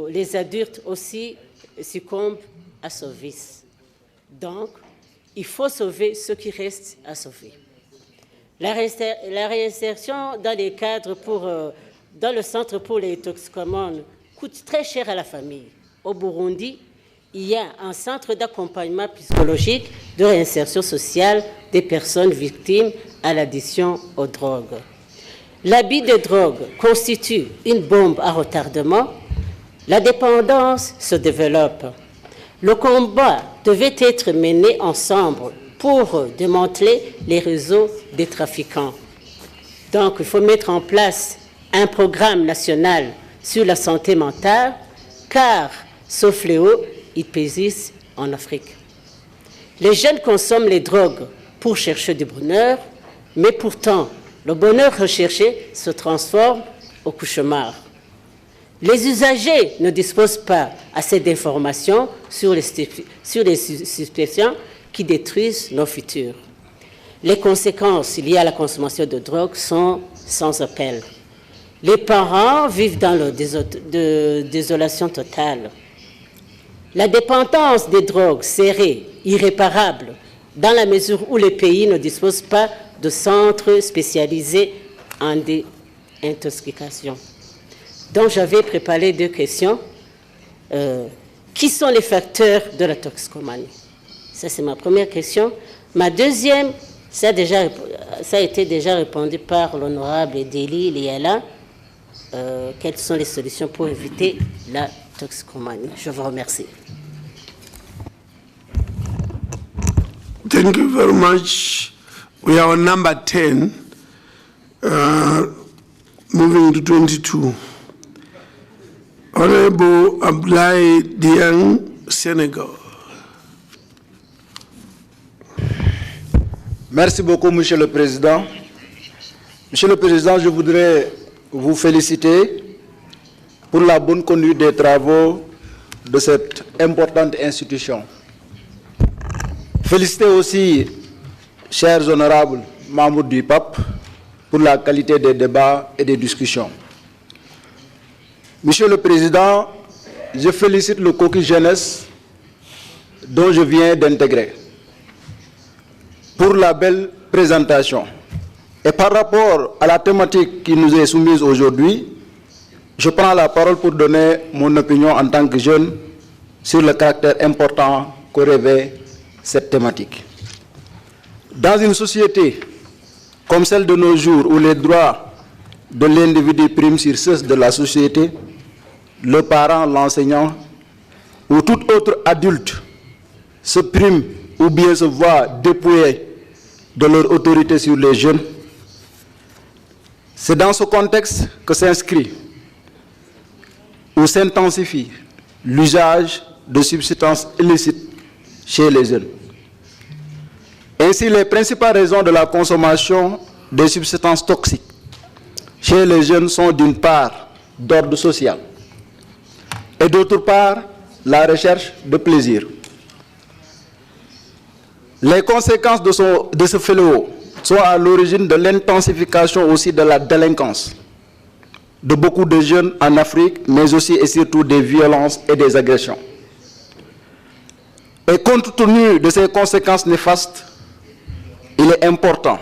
les adultes aussi succombent à ce vice. Donc, il faut sauver ce qui reste à sauver. La réinsertion dans les cadres dans le centre pour les toxicomanes coûte très cher à la famille. Au Burundi, il y a un centre d'accompagnement psychologique de réinsertion sociale des personnes victimes à l'addiction aux drogues. L'abus de drogue constitue une bombe à retardement. La dépendance se développe. Le combat devait être mené ensemble pour démanteler les réseaux des trafiquants. Donc, il faut mettre en place un programme national sur la santé mentale, car ce fléau, il persiste en Afrique. Les jeunes consomment les drogues pour chercher du bonheur, mais pourtant, le bonheur recherché se transforme au cauchemar. Les usagers ne disposent pas assez d'informations sur les stupéfiants qui détruisent nos futurs. Les conséquences liées à la consommation de drogue sont sans appel. Les parents vivent dans la désolation totale. La dépendance des drogues serait irréparable dans la mesure où les pays ne disposent pas de centres spécialisés en déintoxication. Donc j'avais préparé 2 questions. Qui sont les facteurs de la toxicomanie? Ça, c'est ma première question. Ma deuxième, ça a été déjà répondu par l'honorable Deli Liala. Quelles sont les solutions pour éviter la toxicomanie? Je vous remercie. Thank you very much. We are on number 10, moving to 22. Honorable Abdoulaye Dieng, Sénégal. Merci beaucoup, Monsieur le Président. Monsieur le Président, je voudrais vous féliciter pour la bonne conduite des travaux de cette importante institution. Féliciter aussi, chers honorables membres du PAP, pour la qualité des débats et des discussions. Monsieur le Président, je félicite le caucus jeunesse dont je viens d'intégrer pour la belle présentation. Et par rapport à la thématique qui nous est soumise aujourd'hui, je prends la parole pour donner mon opinion en tant que jeune sur le caractère important que revêt cette thématique. Dans une société comme celle de nos jours où les droits de l'individu priment sur ceux de la société, le parent, l'enseignant ou tout autre adulte se prime ou bien se voit dépouillé de leur autorité sur les jeunes, c'est dans ce contexte que s'inscrit ou s'intensifie l'usage de substances illicites chez les jeunes. Ainsi, les principales raisons de la consommation des substances toxiques chez les jeunes sont d'une part d'ordre social et d'autre part la recherche de plaisir. Les conséquences de ce fléau sont à l'origine de l'intensification aussi de la délinquance de beaucoup de jeunes en Afrique, mais aussi et surtout des violences et des agressions. Et compte tenu de ces conséquences néfastes, il est important,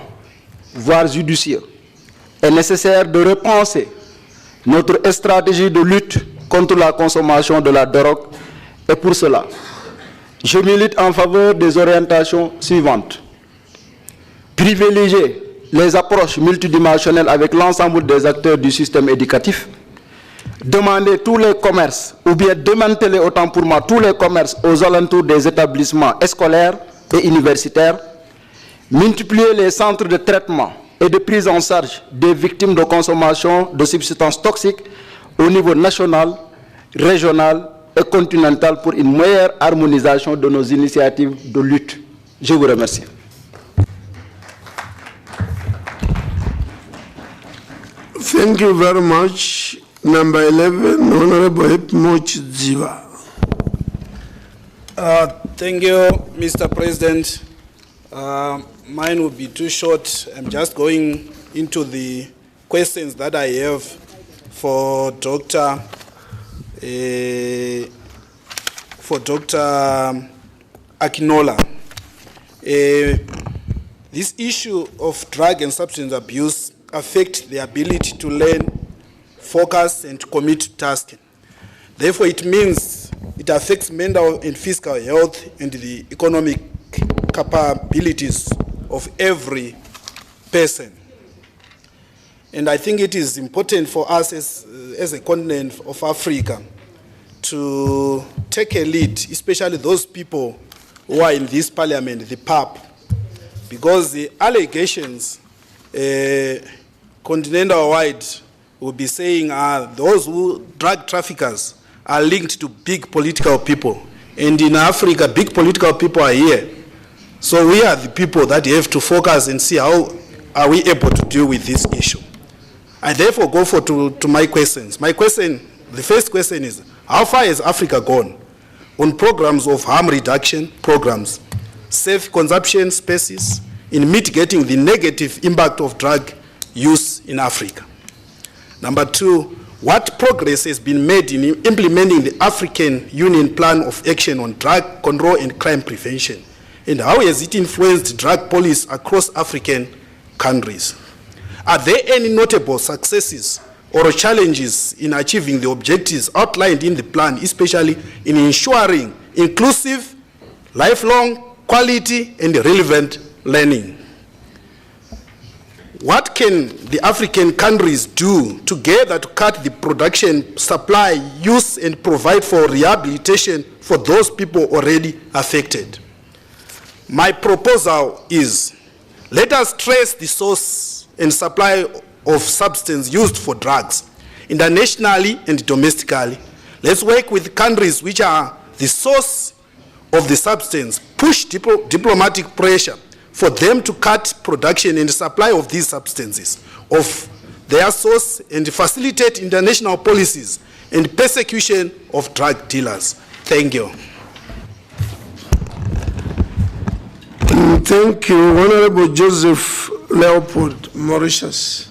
voire judicieux, et nécessaire de repenser notre stratégie de lutte contre la consommation de la drogue. Et pour cela, je milite en faveur des orientations suivantes. Privilégier les approches multidimensionnelles avec l'ensemble des acteurs du système éducatif. Demander tous les commerces, ou bien démanteler autant pour moi tous les commerces aux alentours des établissements scolaires et universitaires. multiplier les centres de traitement et de prise en charge des victimes de consommation de substances toxiques au niveau national, régional et continental pour une meilleure harmonisation de nos initiatives de lutte. Je vous remercie. Thank you very much. Number 11, Honorable Hipmoch Ziva. Thank you, Mr. President. Mine will be too short. I'm just going into the questions that I have for Dr. Akinola. This issue of drug and substance abuse affects the ability to learn, focus, and commit to tasking. Therefore, it means it affects mental and physical health and the economic capabilities of every person. And I think it is important for us as a continent of Africa to take a lead, especially those people who are in this parliament, the PAP, because the allegations continental-wide will be saying those drug traffickers are linked to big political people. And in Africa, big political people are here. So we are the people that have to focus and see how are we able to deal with this issue. I therefore go to my questions. My question, the first question is, how far has Africa gone on programs of harm reduction programs, safe consumption spaces, in mitigating the negative impact of drug use in Africa? Number two, what progress has been made in implementing the African Union Plan of Action on Drug Control and Crime Prevention? And how has it influenced drug policy across African countries? Are there any notable successes or challenges in achieving the objectives outlined in the plan, especially in ensuring inclusive, lifelong, quality, and relevant learning? What can the African countries do together to cut the production, supply, use, and provide for rehabilitation for those people already affected? My proposal is, let us trace the source and supply of substance used for drugs, internationally and domestically. Let's work with countries which are the source of the substance, push diplomatic pressure for them to cut production and supply of these substances of their source and facilitate international policies and persecution of drug dealers. Thank you. Thank you, Honorable Joseph Leopold, Mauritius.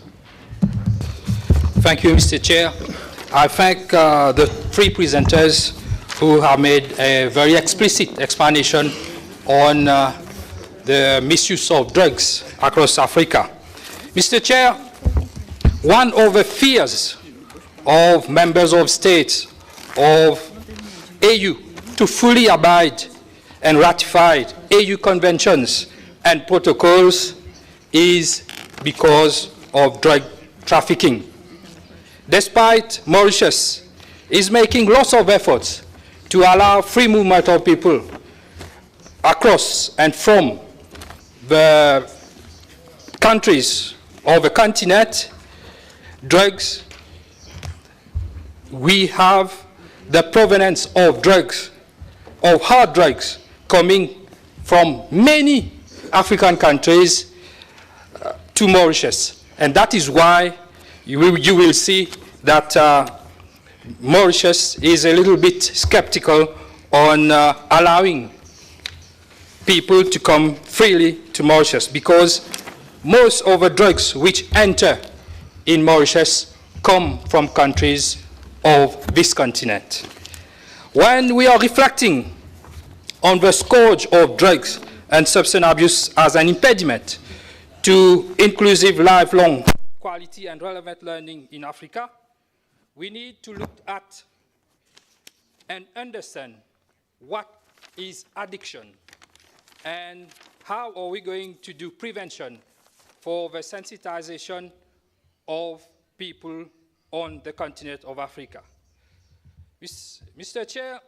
Thank you, Mr. Chair. I thank the three presenters who have made a very explicit explanation on the misuse of drugs across Africa. Mr. Chair, one of the fears of members of states of AU to fully abide and ratify AU conventions and protocols is because of drug trafficking. Despite Mauritius is making lots of efforts to allow free movement of people across and from the countries of the continent, drugs, we have the provenance of drugs, of hard drugs, coming from many African countries to Mauritius. And that is why you will see that Mauritius is a little bit skeptical on allowing people to come freely to Mauritius, because most of the drugs which enter in Mauritius come from countries of this continent. When we are reflecting on the scourge of drugs and substance abuse as an impediment to inclusive, lifelong, quality and relevant learning in Africa, we need to look at and understand what is addiction and how are we going to do prevention for the sensitization of people on the continent of Africa. Mr. Chair,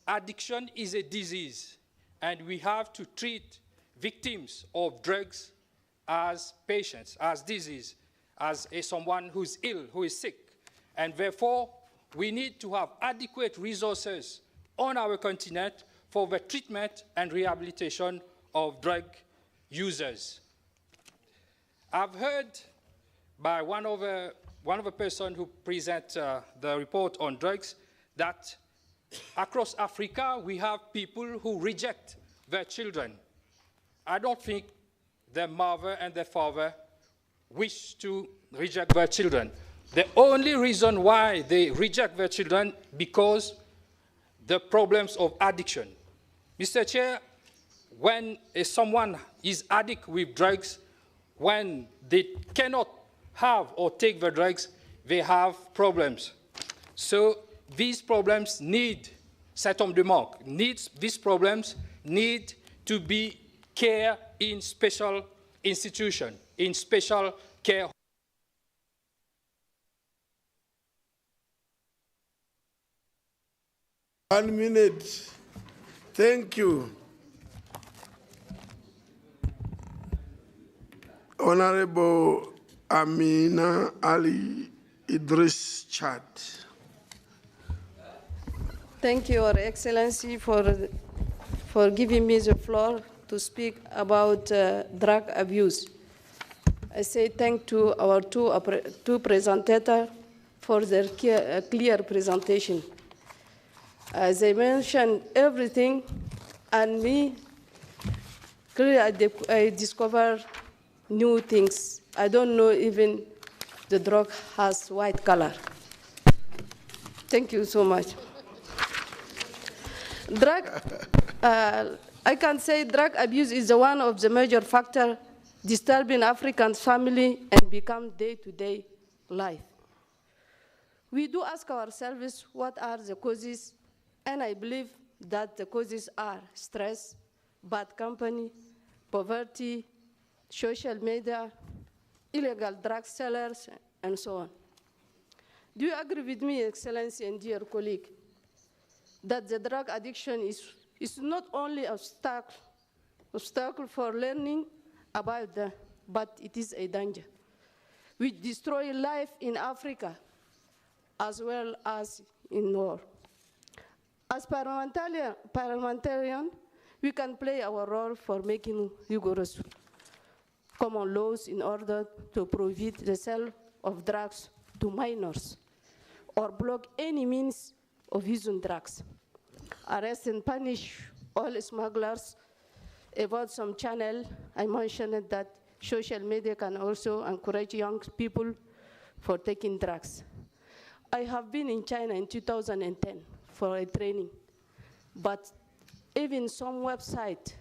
addiction is a disease, and we have to treat victims of drugs as patients, as disease, as someone who's ill, who is sick. And therefore, we need to have adequate resources on our continent for the treatment and rehabilitation of drug users. I've heard by one of the person who present the report on drugs that across Africa we have people who reject their children. I don't think their mother and their father wish to reject their children. The only reason why they reject their children because the problems of addiction. Mr. Chair, when someone is addicted with drugs, when they cannot have or take the drugs, they have problems. So these problems need, cet homme de manque, these problems need to be cared in special institution, in special care. One minute. Thank you. Honorable Amina Ali Idris Chad. Thank you, Your Excellency, for giving me the floor to speak about drug abuse. I say thank to our two presenters for their clear presentation. As I mentioned everything, and me, clearly I discovered new things. I don't know even the drug has white color. Thank you so much. I can say drug abuse is one of the major factors disturbing African family and become day-to-day life. We do ask ourselves what are the causes, and I believe that the causes are stress, bad company, poverty, social media, illegal drug sellers, and so on. Do you agree with me, Excellency and dear colleague, that the drug addiction is not only an obstacle for learning about them, but it is a danger, which destroys life in Africa as well as in war. As parliamentarian, we can play our role for making rigorous common laws in order to prohibit the sale of drugs to minors or block any means of using drugs. Arrest and punish all smugglers, avoid some channel. I mentioned that social media can also encourage young people for taking drugs. I have been in China in 2010 for a training, but even some websites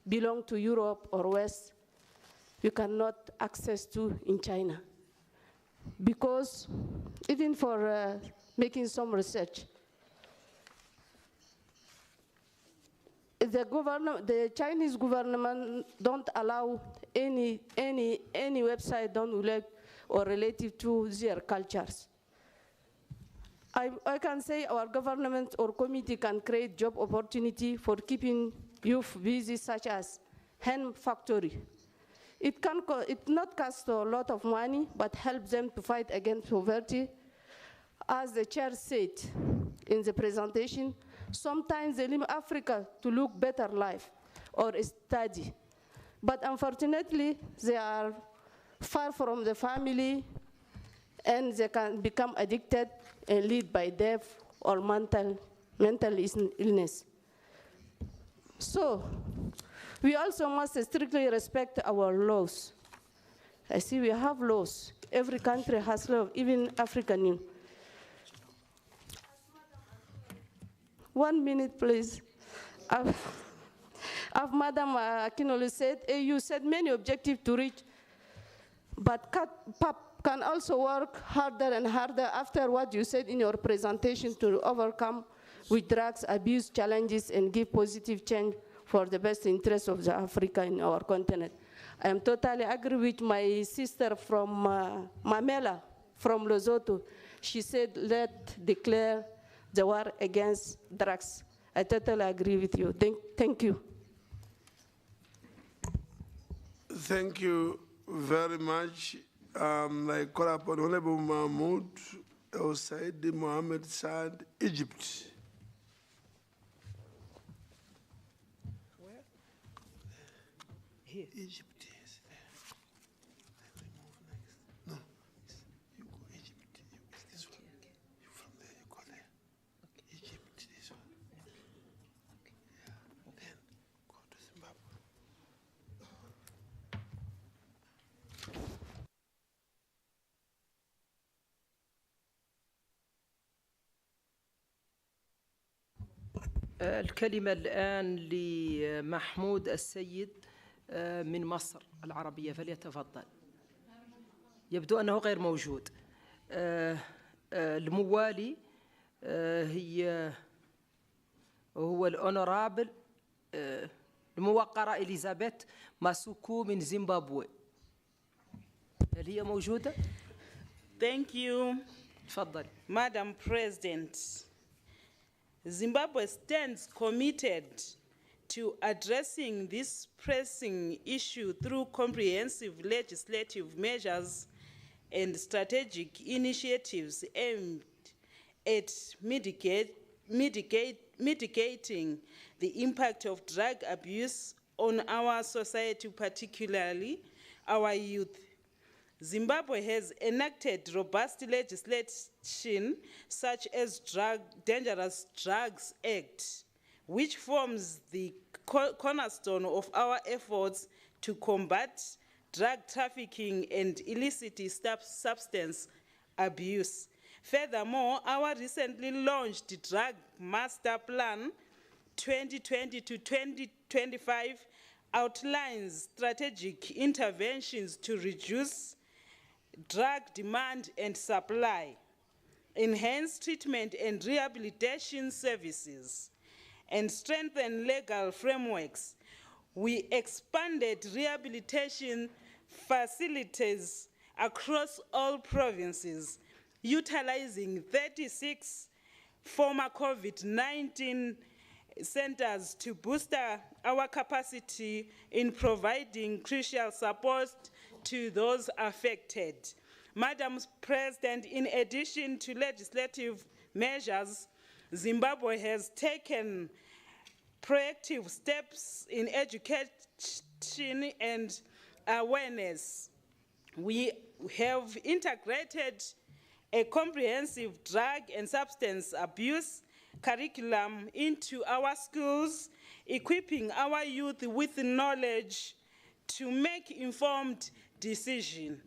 belong to Europe or West, you cannot access to in China. Because even for making some research, the Chinese government don't allow any website don't relate or relative to their cultures. I can say our government or committee can create job opportunity for keeping youth busy, such as hand factory. It not cost a lot of money, but help them to fight against poverty. As the chair said in the presentation, sometimes they leave Africa to look better life or study. But unfortunately, they are far from the family and they can become addicted and lead by death or mental illness. So, we also must strictly respect our laws. I see we have laws. Every country has laws, even African Union. 1 minute, please. As Madam Akinolu said, you said many objectives to reach, but PAP can also work harder and harder after what you said in your presentation to overcome with drugs abuse challenges and give positive change for the best interest of the Africa in our continent. I am totally agree with my sister from Mamela, from Lesotho. She said, let's declare the war against drugs. I totally agree with you. Thank you. Thank you very much. I call upon Honorable Mahmoud El Said Mohammed Saad, Egypt. Where? Here. Egypt. Yes. Then we move next. No, you go Egypt. It's this one. Okay. You from there, you go there. Okay. Egypt, this one. Okay. Yeah. Okay. Then go to Zimbabwe. الكلمة الآن لمحمود السيد من مصر العربية، فليتفضل. يبدو أنه غير موجود. الموالي هو الأونورابل الموقرة إليزابيث ماسوكو من زيمبابوي. هل هي موجودة؟ Thank you, تفضل. Madam President. Zimbabwe stands committed to addressing this pressing issue through comprehensive legislative measures and strategic initiatives aimed at mitigating the impact of drug abuse on our society, particularly our youth. Zimbabwe has enacted robust legislation such as Dangerous Drugs Act, which forms the cornerstone of our efforts to combat drug trafficking and illicit substance abuse. Furthermore, our recently launched Drug Master Plan 2020 to 2025 outlines strategic interventions to reduce drug demand and supply, enhance treatment and rehabilitation services, and strengthen legal frameworks. We expanded rehabilitation facilities across all provinces, utilizing 36 former COVID-19 centers to boost our capacity in providing crucial support to those affected. Madam President, in addition to legislative measures, Zimbabwe has taken proactive steps in education and awareness. We have integrated a comprehensive drug and substance abuse curriculum into our schools, equipping our youth with knowledge to make informed decisions.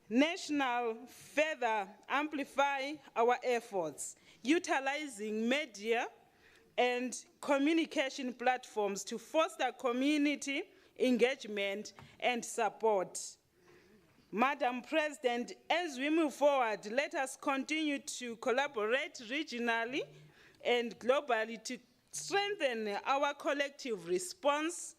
National further amplify our efforts, utilizing media and communication platforms to foster community engagement and support. Madam President, as we move forward, let us continue to collaborate regionally and globally to strengthen our collective response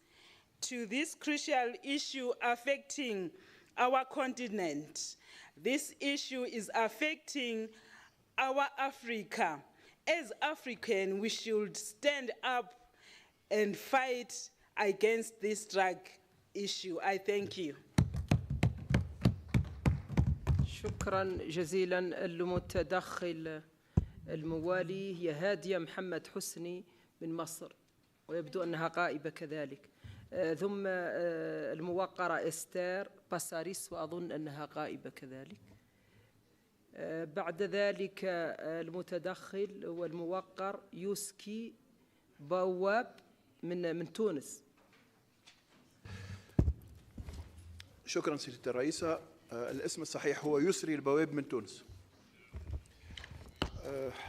to this crucial issue affecting our continent. This issue is affecting our Africa. As African, we should stand up and fight against this drug issue. I thank you. شكرا جزيلا. المتدخل الموالي هي هادية محمد حسني من مصر، ويبدو أنها غائبة كذلك. ثم الموقرة إستير باساريس، وأظن أنها غائبة كذلك. بعد ذلك المتدخل والموقر يوسكي بواب من تونس. شكرا سيدة الرئيسة. الاسم الصحيح هو يسري البواب من تونس.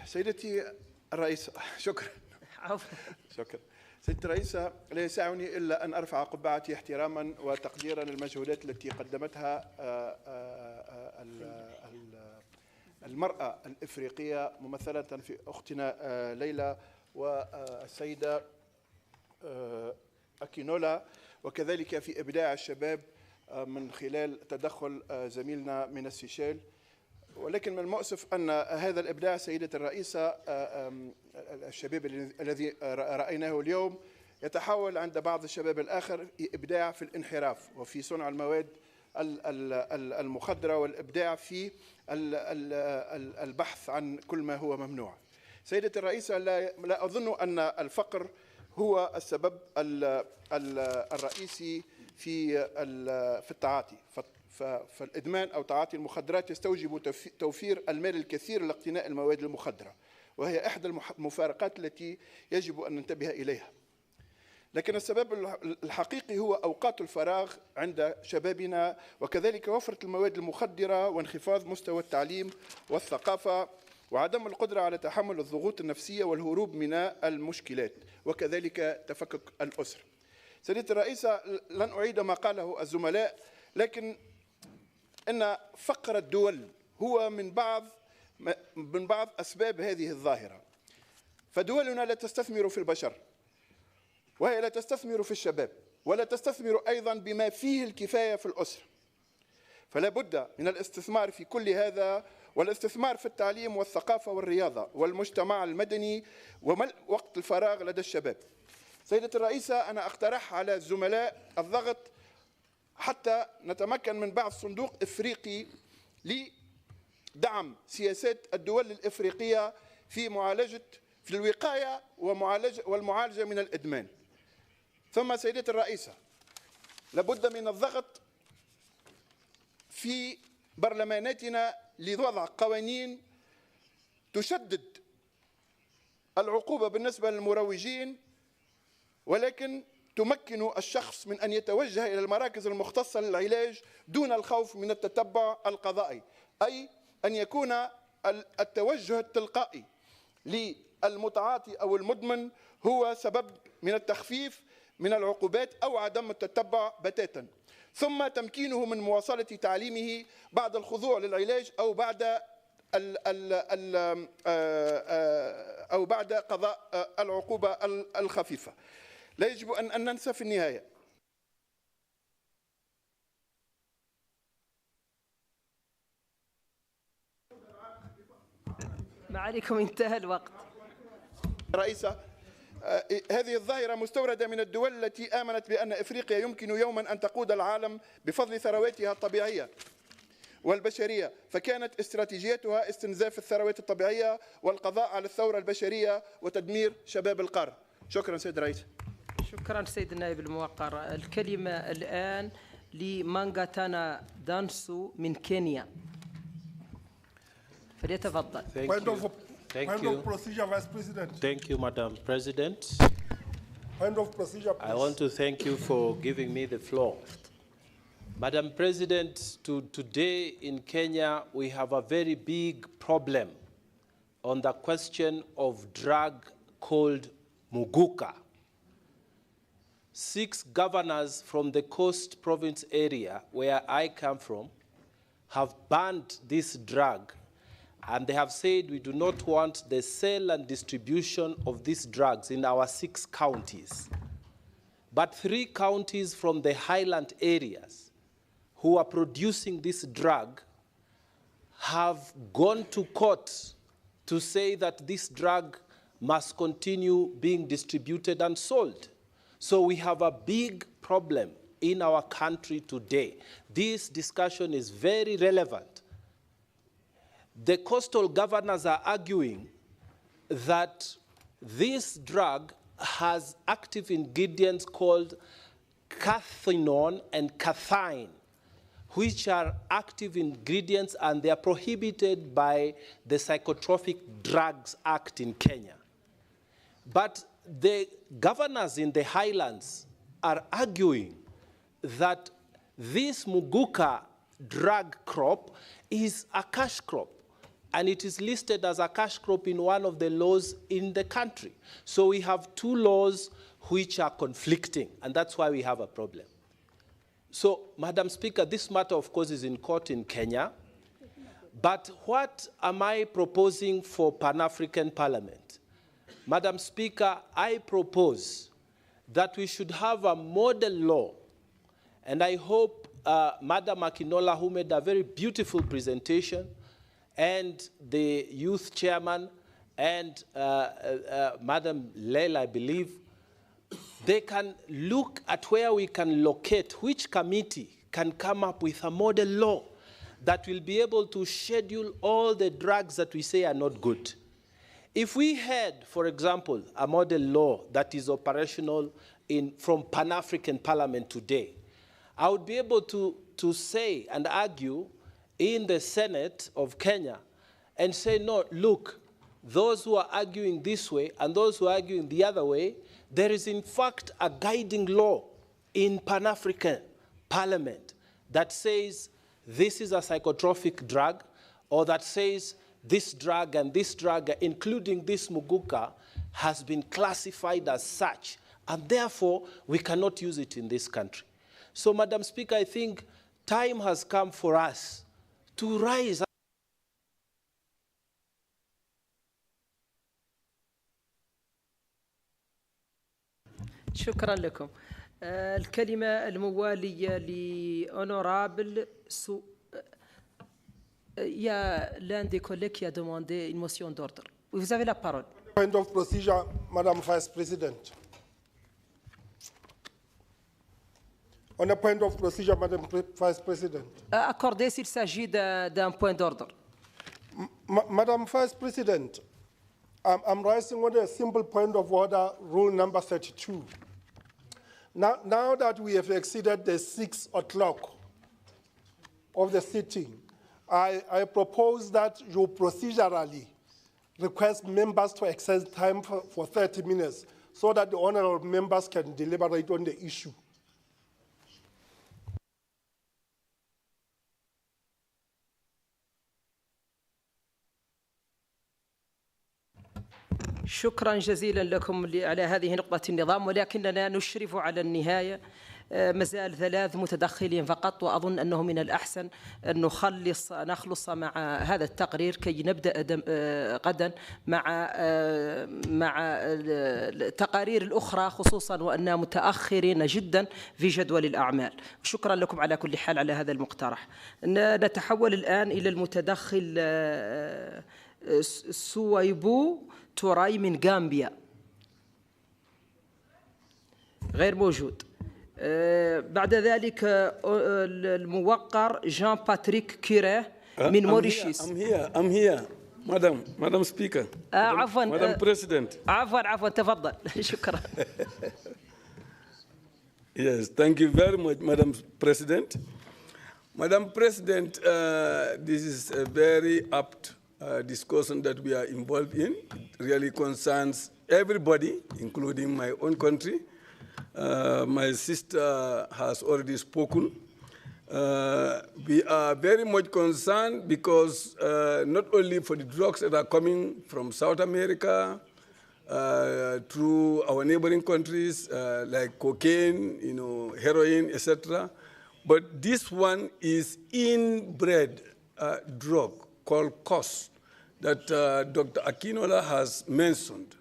سيدتي الرئيسة، شكرا. شكرا. سيدتي الرئيسة، لا يسعني إلا أن أرفع قبعتي احتراما وتقديرا للمجهودات التي قدمتها المرأة الإفريقية ممثلة في أختنا ليلى والسيدة أكينولا، وكذلك في إبداع الشباب من خلال تدخل زميلنا من السيشيل. ولكن من المؤسف أن هذا الإبداع سيدة الرئيسة الشباب الذي رأيناه اليوم يتحول عند بعض الشباب الآخر إبداع في الانحراف وفي صنع المواد المخدرة والإبداع في البحث عن كل ما هو ممنوع. سيدتي الرئيسة، لا أظن أن الفقر هو السبب الرئيسي في التعاطي، فالإدمان أو تعاطي المخدرات يستوجب توفير المال الكثير لاقتناء المواد المخدرة، وهي إحدى المفارقات التي يجب أن ننتبه إليها. لكن السبب الحقيقي هو أوقات الفراغ عند شبابنا، وكذلك وفرة المواد المخدرة وانخفاض مستوى التعليم والثقافة وعدم القدرة على تحمل الضغوط النفسية والهروب من المشكلات، وكذلك تفكك الأسر. سيدتي الرئيسة، لن أعيد ما قاله الزملاء، لكن إن فقر الدول هو من بعض أسباب هذه الظاهرة. فدولنا لا تستثمر في البشر، وهي لا تستثمر في الشباب، ولا تستثمر أيضا بما فيه الكفاية في الأسرة. فلا بد من الاستثمار في كل هذا، والاستثمار في التعليم والثقافة والرياضة والمجتمع المدني وملء وقت الفراغ لدى الشباب. سيدتي الرئيسة، أنا أقترح على الزملاء الضغط حتى نتمكن من بعث صندوق إفريقي لدعم سياسات الدول الإفريقية في الوقاية والمعالجة من الإدمان. ثم سيدتي الرئيسة، لابد من الضغط في برلماناتنا لوضع قوانين تشدد العقوبة بالنسبة للمروجين، ولكن تمكن الشخص من أن يتوجه إلى المراكز المختصة للعلاج دون الخوف من التتبع القضائي، أي أن يكون التوجه التلقائي للمتعاطي أو المدمن هو سبب من التخفيف من العقوبات أو عدم التتبع بتاتا، ثم تمكينه من مواصلة تعليمه بعد الخضوع للعلاج أو بعد قضاء العقوبة الخفيفة. لا يجب أن ننسى في النهاية ما عليكم، انتهى الوقت. رئيسة، هذه الظاهرة مستوردة من الدول التي آمنت بأن إفريقيا يمكن يوما أن تقود العالم بفضل ثرواتها الطبيعية والبشرية، فكانت استراتيجيتها استنزاف الثروات الطبيعية والقضاء على الثورة البشرية وتدمير شباب القارة. شكرا سيد الرئيس. شكرا سيد النائب الموقر. الكلمة الآن لمانغاتانا دانسو من كينيا، فليتفضل. Thank you. Procedure, Vice President. Thank you, Madam President. Point of procedure, please. I want to thank you for giving me the floor. Madam President, today in Kenya, we have a very big problem on the question of drug called Muguka. 6 governors from the Coast Province area, where I come from, have banned this drug, and they have said we do not want the sale and distribution of these drugs in our 6 counties. But 3 counties from the highland areas who are producing this drug have gone to court to say that this drug must continue being distributed and sold. So we have a big problem in our country today. This discussion is very relevant. The coastal governors are arguing that this drug has active ingredients called cathinone and cathine, which are active ingredients, and they are prohibited by the Psychotropic Drugs Act in Kenya. But the governors in the highlands are arguing that this Muguka drug crop is a cash crop, and it is listed as a cash crop in one of the laws in the country. So we have 2 laws which are conflicting, and that's why we have a problem. So, Madam Speaker, this matter, of course, is in court in Kenya, but what am I proposing for Pan-African Parliament? Madam Speaker, I propose that we should have a model law, and I hope Madam Akinola, who made a very beautiful presentation, and the youth chairman, and Madam Leila, I believe, they can look at where we can locate which committee can come up with a model law that will be able to schedule all the drugs that we say are not good. If we had, for example, a model law that is operational from Pan-African Parliament today, I would be able to say and argue in the Senate of Kenya and say, no, look, those who are arguing this way and those who are arguing the other way, there is in fact a guiding law in Pan-African Parliament that says this is a psychotropic drug, or that says this drug and this drug, including this muguka, has been classified as such, and therefore we cannot use it in this country. So, Madam Speaker, I think time has come for us to rise up. شكرا لكم. الكلمة الموالية لأونورابل Il y a l'un des collègues qui a demandé une motion d'ordre. Vous avez la parole. Point of procedure, Madam Vice President. On a point of procedure, Madam Vice President. Accordé s'il s'agit d'un point d'ordre. Madam Vice President, I'm raising on a simple point of order, rule number 32. Now that we have exceeded the 6 o'clock of the sitting, I propose that you procedurally request members to extend time for 30 minutes so that the honorable members can deliberate on the issue. شكرا جزيلا لكم على هذه نقطة النظام، ولكننا نشرف على النهاية. مازال 3 متدخلين فقط، وأظن أنه من الأحسن أن نخلص مع هذا التقرير كي نبدأ غدا مع التقارير الأخرى، خصوصا وأننا متأخرين جدا في جدول الأعمال. شكرا لكم على كل حال على هذا المقترح. نتحول الآن إلى المتدخل سويبو توراي من غامبيا. غير موجود. بعد ذلك الموقر جان باتريك كيريه من موريشيس. I'm here, Madam Speaker. عفوا Madam President. عفوا تفضل. شكرا. Yes, thank you very much, Madam President. Madam President, this is a very apt discussion that we are involved in. It really concerns everybody, including my own country. My sister has already spoken. We are very much concerned because not only for the drugs that are coming from South America, through our neighboring countries like cocaine, heroin, etc., but this one is inbred drug called KOS that Dr. Akinola has mentioned.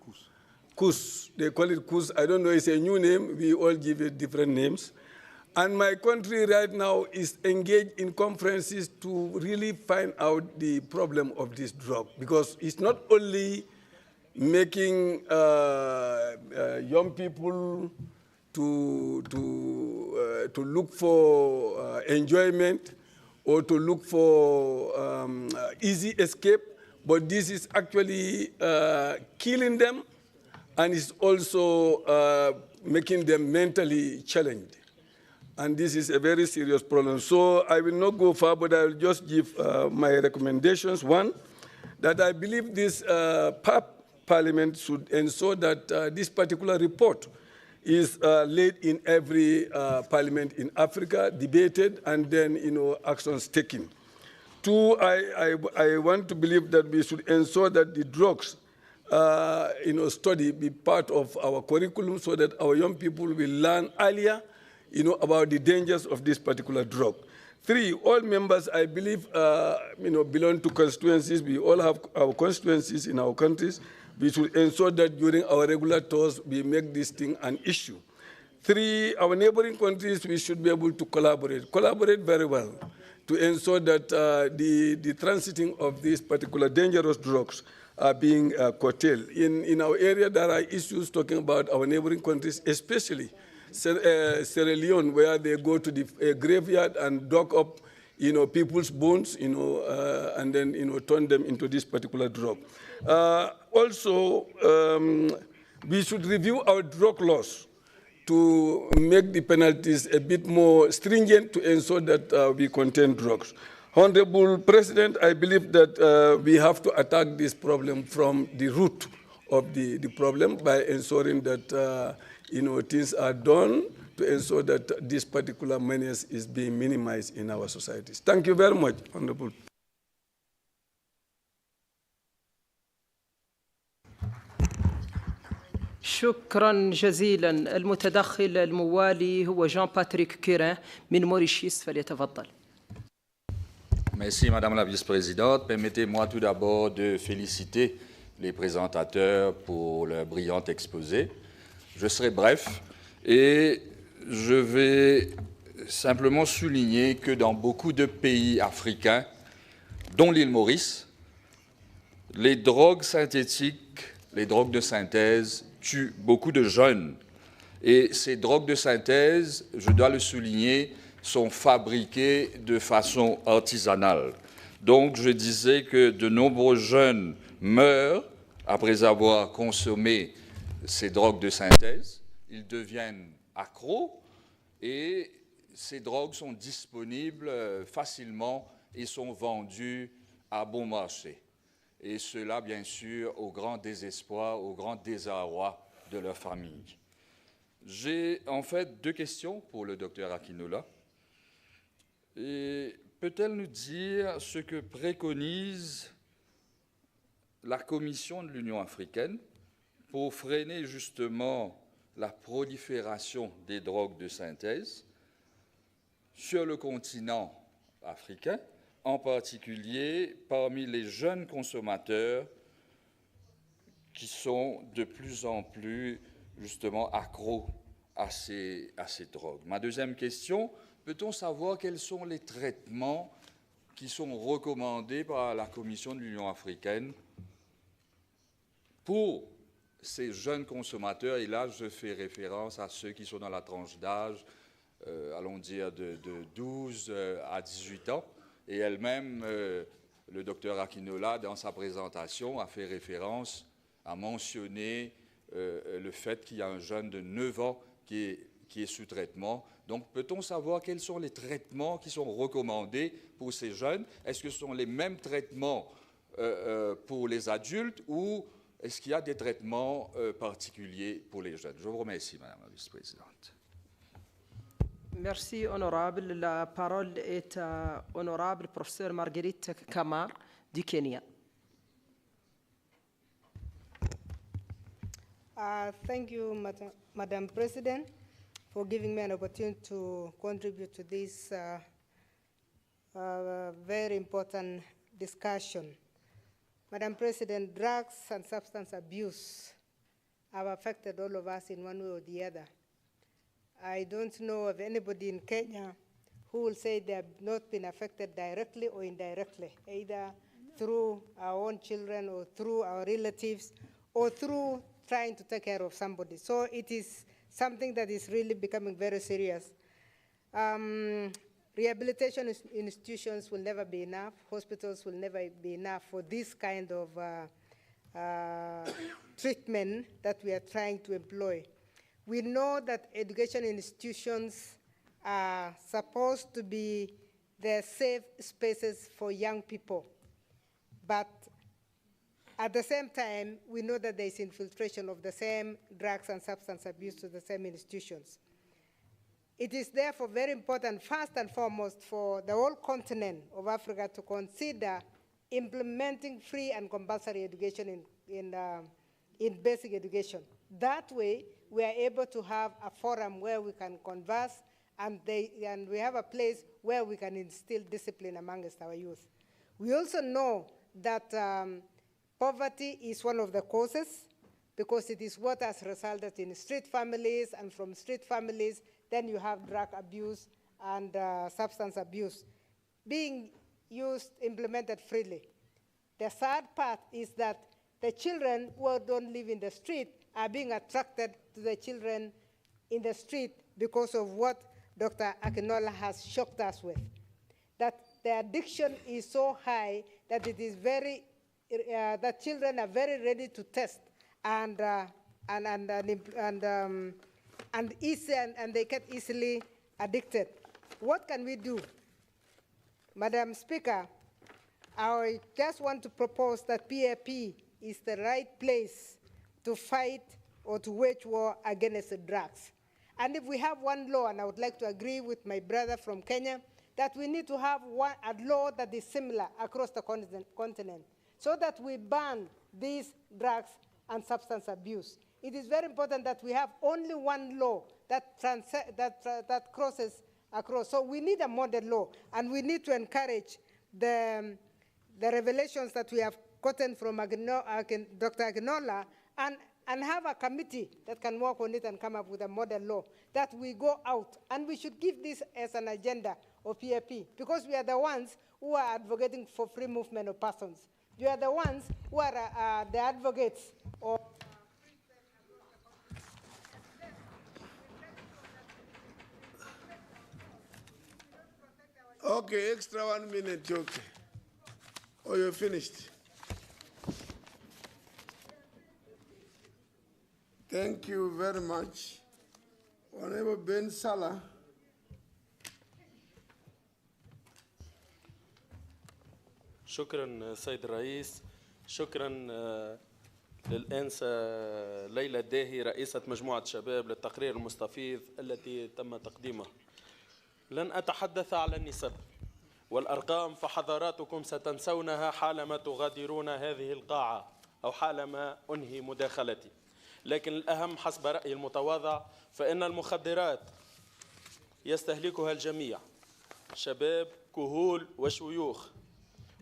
KUS, they call it KUS. I don't know, it's a new name. We all give it different names. And my country right now is engaged in conferences to really find out the problem of this drug, because it's not only making young people to look for enjoyment or to look for easy escape, but this is actually killing them, and it's also making them mentally challenged. And this is a very serious problem. So I will not go far, but I will just give my recommendations. One, that I believe this Parliament should ensure that this particular report is laid in every parliament in Africa, debated, and then actions taken. Two, I want to believe that we should ensure that the drugs study be part of our curriculum so that our young people will learn earlier about the dangers of this particular drug. Three, all members, I believe, belong to constituencies. We all have our constituencies in our countries. We should ensure that during our regular tours, we make this thing an issue. Three, our neighboring countries, we should be able to collaborate very well to ensure that the transiting of these particular dangerous drugs are being curtailed. In our area, there are issues talking about our neighboring countries, especially Sierra Leone, where they go to the graveyard and dug up, people's bones, and then, turn them into this particular drug. Also, we should review our drug laws to make the penalties a bit more stringent to ensure that we contain drugs. Honorable President, I believe that we have to attack this problem from the root of the problem by ensuring that things are done to ensure that this particular menace is being minimized in our societies. Thank you very much, Honorable. شكرا جزيلا. المتدخل الموالي هو جان باتريك كيران من موريشيس، فليتفضل. Merci Madame la Vice-Présidente. Permettez-moi tout d'abord de féliciter les présentateurs pour leur brillant exposé. Je serai bref et je vais simplement souligner que dans beaucoup de pays africains, dont l'île Maurice, les drogues synthétiques, les drogues de synthèse tuent beaucoup de jeunes. Et ces drogues de synthèse, je dois le souligner, sont fabriquées de façon artisanale. Donc, je disais que de nombreux jeunes meurent après avoir consommé ces drogues de synthèse. Ils deviennent accros et ces drogues sont disponibles facilement et sont vendues à bon marché. Et cela, bien sûr, au grand désespoir, au grand désarroi de leur famille. J'ai en fait deux questions pour le docteur Akinola. Et peut-elle nous dire ce que préconise la Commission de l'Union africaine pour freiner justement la prolifération des drogues de synthèse sur le continent africain, en particulier parmi les jeunes consommateurs qui sont de plus en plus justement accros à ces drogues. Ma deuxième question, peut-on savoir quels sont les traitements qui sont recommandés par la Commission de l'Union africaine pour ces jeunes consommateurs? Et là, je fais référence à ceux qui sont dans la tranche d'âge, allons dire, de 12 à 18 ans. Et elle-même, le docteur Akinola, dans sa présentation, a fait référence, a mentionné le fait qu'il y a un jeune de 9 ans qui est sous traitement. Donc, peut-on savoir quels sont les traitements qui sont recommandés pour ces jeunes? Est-ce que ce sont les mêmes traitements pour les adultes ou est-ce qu'il y a des traitements particuliers pour les jeunes? Je vous remercie, Madame la Vice-Présidente. Merci, honorable. La parole est à honorable professeur Marguerite Kamar du Kenya. Thank you, Madam President, for giving me an opportunity to contribute to this very important discussion. Madam President, drugs and substance abuse have affected all of us in one way or the other. I don't know of anybody in Kenya who will say they have not been affected directly or indirectly, either through our own children or through our relatives or through trying to take care of somebody. So it is something that is really becoming very serious. Rehabilitation institutions will never be enough. Hospitals will never be enough for this kind of treatment that we are trying to employ. We know that education institutions are supposed to be the safe spaces for young people. But at the same time, we know that there is infiltration of the same drugs and substance abuse to the same institutions. It is therefore very important, first and foremost, for the whole continent of Africa to consider implementing free and compulsory education in basic education. That way, we are able to have a forum where we can converse and we have a place where we can instill discipline amongst our youth. We also know that poverty is one of the causes because it is what has resulted in street families, and from street families, then you have drug abuse and substance abuse being implemented freely. The third part is that the children who don't live in the street are being attracted to the children in the street because of what Dr. Akinola has shocked us with. That the addiction is so high that it is very, that children are very ready to test and they get easily addicted. What can we do? Madam Speaker, I just want to propose that PAP is the right place to fight or to wage war against the drugs. And if we have one law, and I would like to agree with my brother from Kenya, that we need to have a law that is similar across the continent so that we ban these drugs and substance abuse. It is very important that we have only one law that crosses across. So we need a model law, and we need to encourage the revelations that we have gotten from Dr. Akinola and have a committee that can work on it and come up with a model law, that we go out. And we should give this as an agenda of PAP, because we are the ones who are advocating for free movement of persons. You are the ones who are the advocates of Okay, extra 1 minute, okay. Oh, you're finished. Thank you very much. Honorable Ben Salah. شكرا سيد الرئيس. شكرا للأنسة ليلى الداهي رئيسة مجموعة شباب للتقرير المستفيض التي تم تقديمه. لن أتحدث على النسب والأرقام، فحضراتكم ستنسونها حالما تغادرون هذه القاعة أو حالما أنهي مداخلتي. لكن الأهم حسب رأيي المتواضع فإن المخدرات يستهلكها الجميع، شباب، كهول وشيوخ.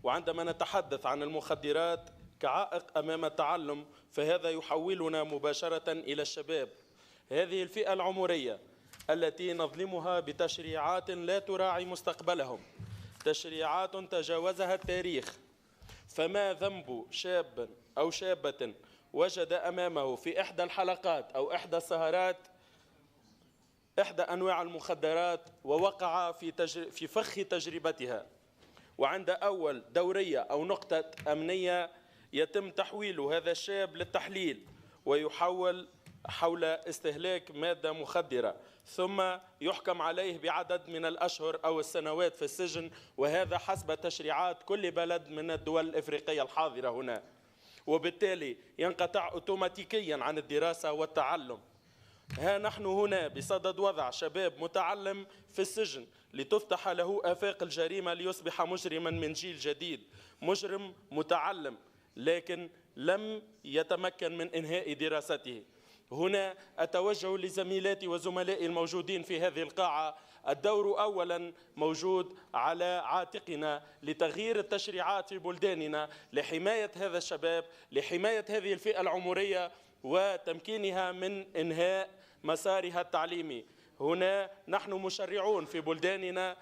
وعندما نتحدث عن المخدرات كعائق أمام التعلم فهذا يحولنا مباشرة إلى الشباب، هذه الفئة العمرية التي نظلمها بتشريعات لا تراعي مستقبلهم، تشريعات تجاوزها التاريخ. فما ذنب شاب أو شابة وجد أمامه في إحدى الحلقات أو إحدى السهرات إحدى أنواع المخدرات ووقع في فخ تجربتها، وعند أول دورية أو نقطة أمنية يتم تحويل هذا الشاب للتحليل ويحول حول استهلاك مادة مخدرة، ثم يحكم عليه بعدد من الأشهر أو السنوات في السجن، وهذا حسب تشريعات كل بلد من الدول الإفريقية الحاضرة هنا، وبالتالي ينقطع أوتوماتيكيا عن الدراسة والتعلم. ها نحن هنا بصدد وضع شباب متعلم في السجن لتفتح له آفاق الجريمة ليصبح مجرما من جيل جديد، مجرم متعلم لكن لم يتمكن من إنهاء دراسته. هنا أتوجه لزميلاتي وزملائي الموجودين في هذه القاعة، الدور أولا موجود على عاتقنا لتغيير التشريعات في بلداننا لحماية هذا الشباب، لحماية هذه الفئة العمرية وتمكينها من إنهاء مسارها التعليمي. هنا نحن مشرعون في بلداننا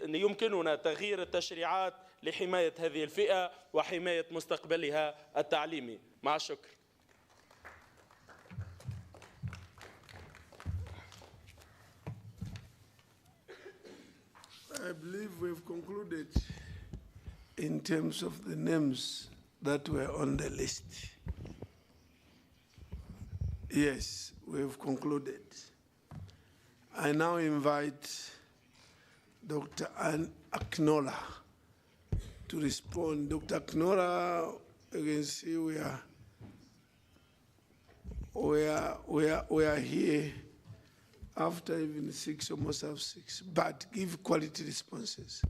يمكننا تغيير التشريعات لحماية هذه الفئة وحماية مستقبلها التعليمي. مع الشكر. I believe we've concluded in terms of the names that were on the list. Yes, we've concluded. I now invite Dr. Akinola to respond. Dr. Akinola, you can see we are here after even 6, almost half 6, but give quality responses.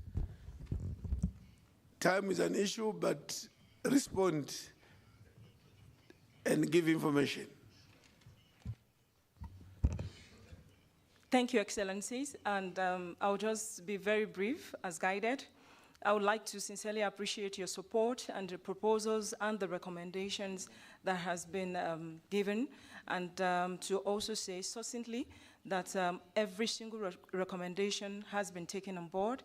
Time is an issue, but respond and give information. Thank you, Excellencies, and I'll just be very brief as guided. I would like to sincerely appreciate your support and the proposals and the recommendations that has been given, and to also say succinctly that every single recommendation has been taken on board,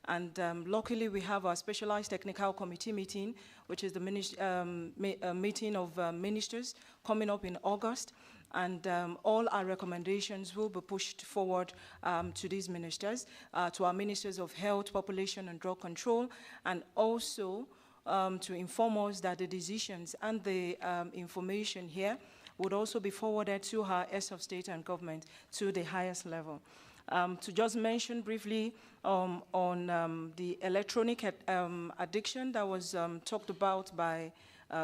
And luckily, we have our specialized technical committee meeting, which is the meeting of ministers coming up in August. And all our recommendations will be pushed forward to these ministers, to our ministers of health, population, and drug control, and also to inform us that the decisions and the information here would also be forwarded to our heads of state and government to the highest level. To just mention briefly on the electronic addiction that was talked about by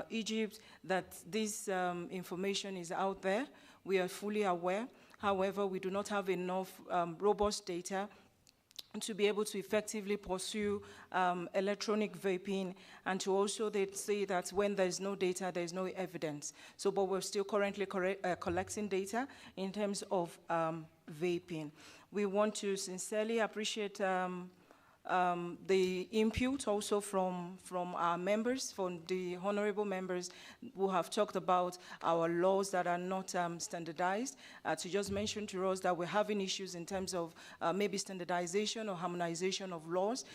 Egypt, that this information is out there. We are fully aware. However, we do not have enough robust data to be able to effectively pursue electronic vaping, and to also they say that when there's no data, there's no evidence. So, but we're still currently collecting data in terms of vaping. We want to sincerely appreciate the input also from our members, from the honorable members who have talked about our laws that are not standardized. To just mention to us that we're having issues in terms of maybe standardization or harmonization of laws.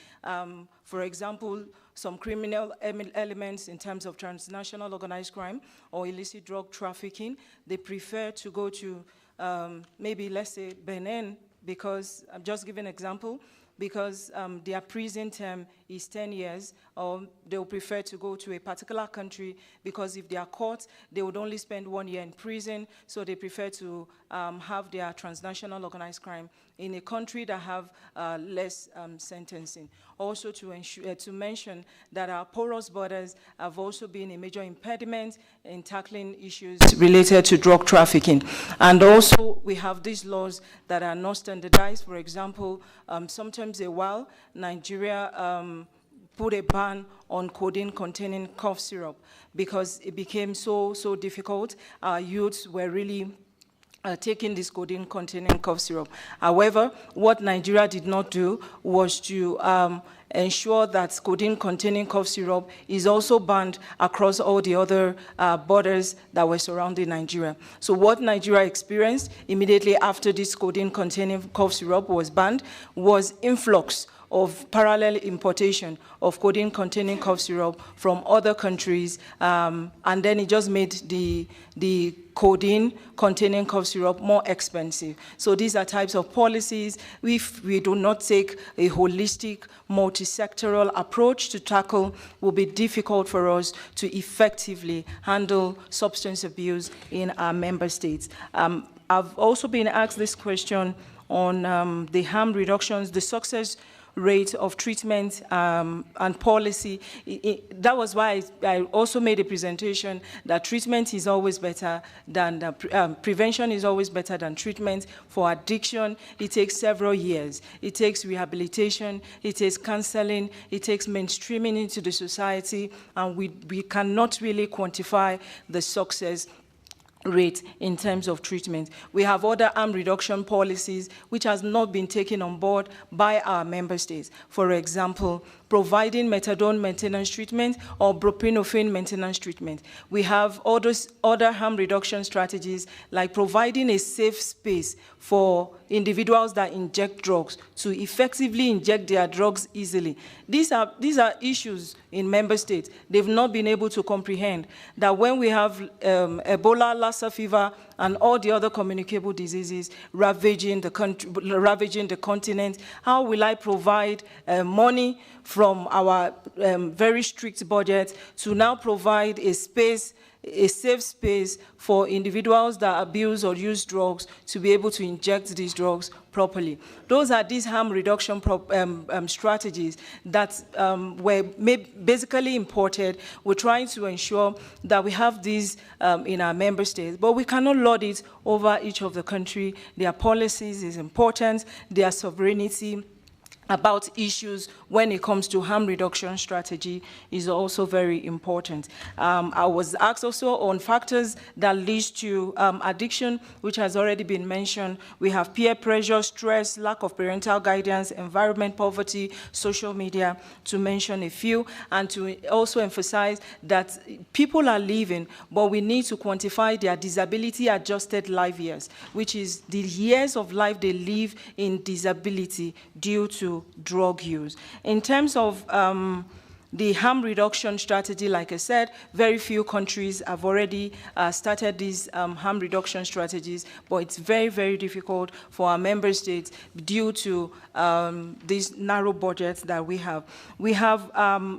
For example, some criminal elements in terms of transnational organized crime or illicit drug trafficking, they prefer to go to maybe, let's say, Benin, because I'm just giving an example, because their prison term is 10 years, or they'll prefer to go to a particular country because if they are caught, they would only spend 1 year in prison, so they prefer to have their transnational organized crime in a country that have less sentencing. Also to mention that our porous borders have also been a major impediment in tackling issues related to drug trafficking. And also we have these laws that are not standardized. For example, sometimes a while, Nigeria put a ban on codeine containing cough syrup because it became so difficult. Our youths were really taking this codeine containing cough syrup. However, what Nigeria did not do was to ensure that codeine containing cough syrup is also banned across all the other borders that were surrounding Nigeria. So what Nigeria experienced immediately after this codeine containing cough syrup was banned was influx of parallel importation of codeine containing cough syrup from other countries, and then it just made the codeine containing cough syrup more expensive. So these are types of policies. If we do not take a holistic, multi-sectoral approach to tackle, will be difficult for us to effectively handle substance abuse in our member states. I've also been asked this question on the harm reductions, the success rate of treatment and policy. That was why I also made a presentation that treatment is always better than, prevention is always better than treatment. For addiction, it takes several years. It takes rehabilitation, it takes counseling, it takes mainstreaming into the society, and we cannot really quantify the success rate in terms of treatment. We have other harm reduction policies which has not been taken on board by our member states. For example, providing methadone maintenance treatment or buprenorphine maintenance treatment. We have other harm reduction strategies like providing a safe space for individuals that inject drugs to effectively inject their drugs easily. These are issues in member states. They've not been able to comprehend that when we have Ebola, Lassa fever, and all the other communicable diseases ravaging the country, ravaging the continent, how will I provide money from our very strict budget to now provide a space, a safe space for individuals that abuse or use drugs to be able to inject these drugs properly. Those are these harm reduction strategies that were basically imported. We're trying to ensure that we have these in our member states, but we cannot lord it over each of the country. Their policies is important, their sovereignty about issues when it comes to harm reduction strategy is also very important. I was asked also on factors that lead to addiction, which has already been mentioned. We have peer pressure, stress, lack of parental guidance, environment, poverty, social media, to mention a few, and to also emphasize that people are living, but we need to quantify their disability-adjusted life years, which is the years of life they live in disability due to to drug use. In terms of the harm reduction strategy, like I said, very few countries have already started these harm reduction strategies, but it's very, very difficult for our member states due to these narrow budgets that we have. We have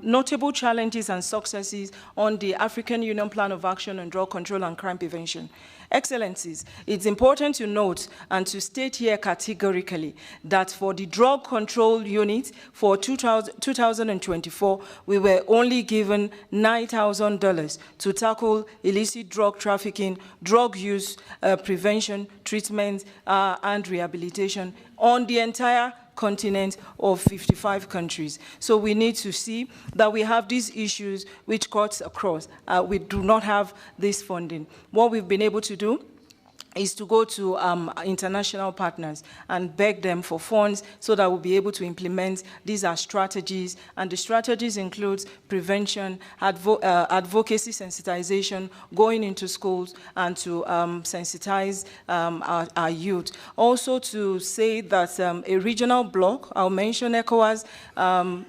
notable challenges and successes on the African Union Plan of Action on Drug Control and Crime Prevention. Excellencies, it's important to note and to state here categorically that for the drug control unit for 2024, we were only given $9,000 to tackle illicit drug trafficking, drug use, prevention, treatment, and rehabilitation on the entire continent of 55 countries. So we need to see that we have these issues which cuts across. We do not have this funding. What we've been able to do is to go to international partners and beg them for funds so that we'll be able to implement these are strategies, and the strategies includes prevention, advocacy, sensitization, going into schools and to sensitize our youth. Also to say that a regional bloc, I'll mention ECOWAS,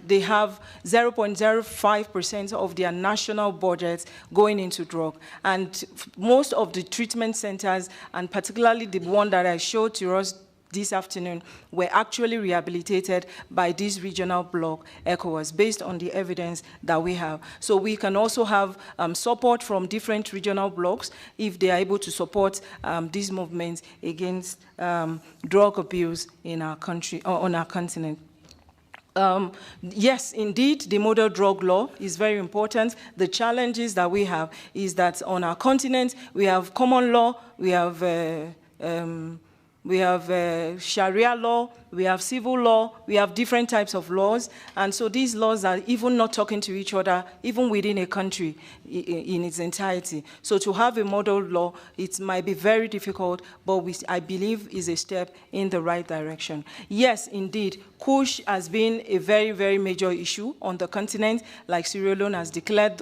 they have 0.05% of their national budget going into drug, and most of the treatment centers, and particularly the one that I showed to us this afternoon, were actually rehabilitated by this regional bloc, ECOWAS, based on the evidence that we have. So we can also have support from different regional blocs if they are able to support these movements against drug abuse in our country, or on our continent. Yes, indeed, the model drug law is very important. The challenges that we have is that on our continent, we have common law, we have Sharia law, we have civil law, we have different types of laws, and so these laws are even not talking to each other, even within a country in its entirety. So to have a model law, it might be very difficult, but I believe is a step in the right direction. Yes, indeed, Kush has been a very, very major issue on the continent, like Sierra Leone has declared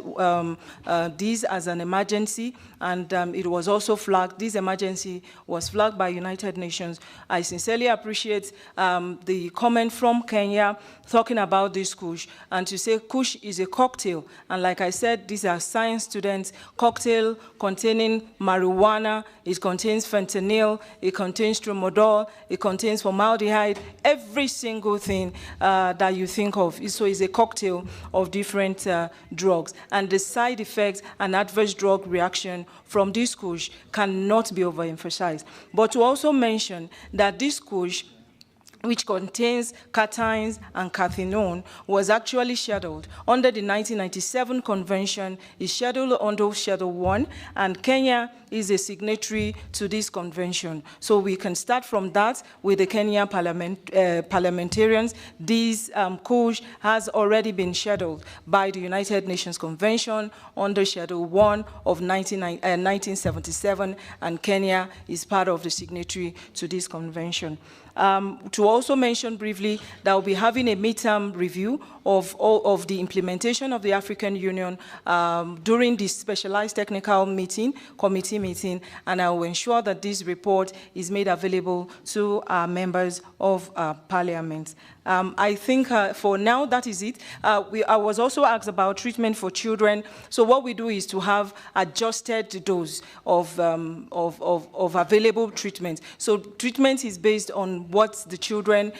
this as an emergency, and it was also flagged, this emergency was flagged by United Nations. I sincerely appreciate the comment from Kenya talking about this Kush, and to say Kush is a cocktail. And like I said, these are science students, cocktail containing marijuana, it contains fentanyl, it contains tramadol, it contains formaldehyde, every single thing that you think of. So it's a cocktail of different drugs. And the side effects and adverse drug reaction from this Kush cannot be overemphasized. But to also mention that this Kush, which contains catines and cathinone, was actually scheduled under the 1997 convention, is scheduled under Schedule 1, and Kenya is a signatory to this convention. So we can start from that with the Kenyan parliamentarians. This Kush has already been scheduled by the United Nations Convention under Schedule 1 of 1977, and Kenya is part of the signatory to this convention. To also mention briefly that we'll be having a midterm review of the implementation of the African Union during this specialized technical committee meeting, and I will ensure that this report is made available to our members of parliament. I think for now, that is it. I was also asked about treatment for children. So what we do is to have adjusted dose of available treatment. So treatment is based on what the children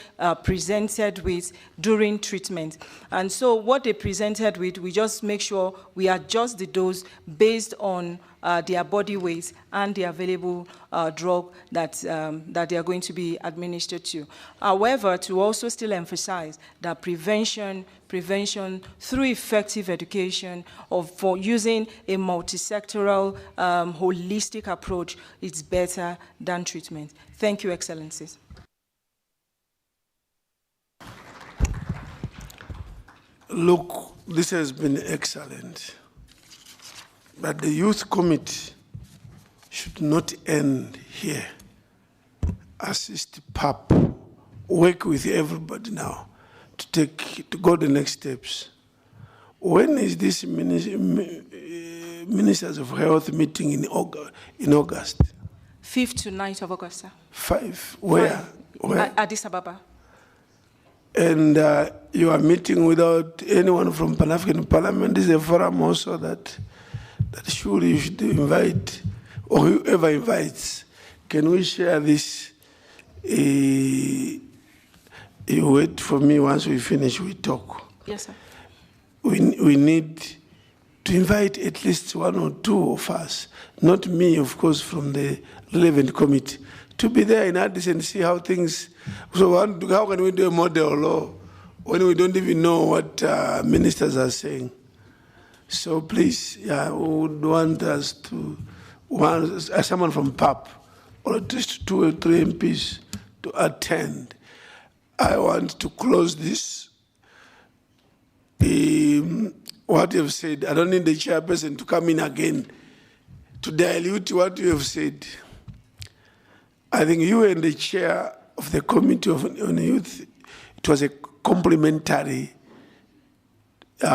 presented with during treatment. And so what they presented with, we just make sure we adjust the dose based on their body weight and the available drug that they are going to be administered to. However, to also still emphasize that prevention through effective education for using a multi-sectoral, holistic approach is better than treatment. Thank you, Excellencies. Look, this has been excellent. But the youth committee should not end here. Assist PAP, work with everybody now to go the next steps. When is this Ministers of Health meeting in August? 5th to 9th of August, sir. 5? Where? Addis Ababa. and you are meeting without anyone from Pan-African Parliament. This is a forum also that surely you should invite, or whoever invites. Can we share this? You wait for me. Once we finish, we talk. Yes, sir. We need to invite at least one or two of us, not me, of course, from the relevant committee, to be there in Addis and see how things. So how can we do a model law when we don't even know what ministers are saying? So please, we would want us to, someone from PAP, or at least 2 or 3 MPs to attend. I want to close this. What you have said, I don't need the chairperson to come in again to dilute what you have said. I think you and the chair of the Committee on Youth, it was a complimentary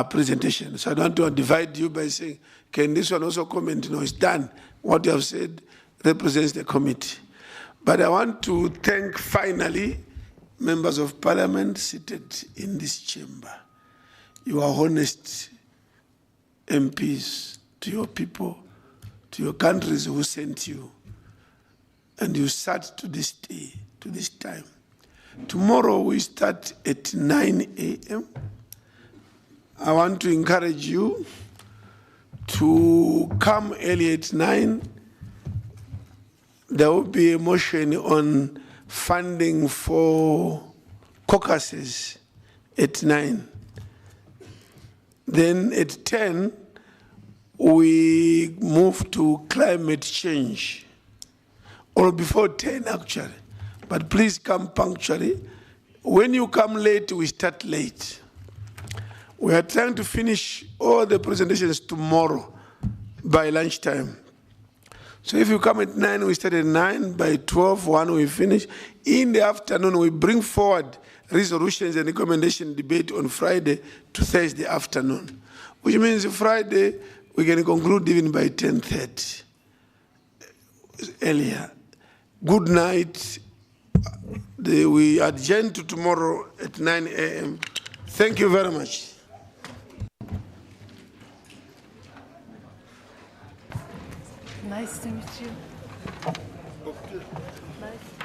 presentation. So I don't want to divide you by saying, can this one also comment? No, it's done. What you have said represents the committee. But I want to thank, finally, members of parliament seated in this chamber. You are honest MPs to your people, to your countries who sent you. And you sat to this day, to this time. Tomorrow we start at 9 a.m. I want to encourage you to come early at 9. There will be a motion on funding for caucuses at 9. Then at 10, we move to climate change. Or before 10, actually. But please come punctually. When you come late, we start late. We are trying to finish all the presentations tomorrow by lunchtime. So if you come at 9, we start at 9. By 12, 1, we finish. In the afternoon, we bring forward resolutions and recommendation debate on Friday to Thursday afternoon, which means Friday we can conclude even by 10:30 earlier. Good night. We adjourn to tomorrow at 9 a.m. Thank you very much. Nice to meet you. Nice.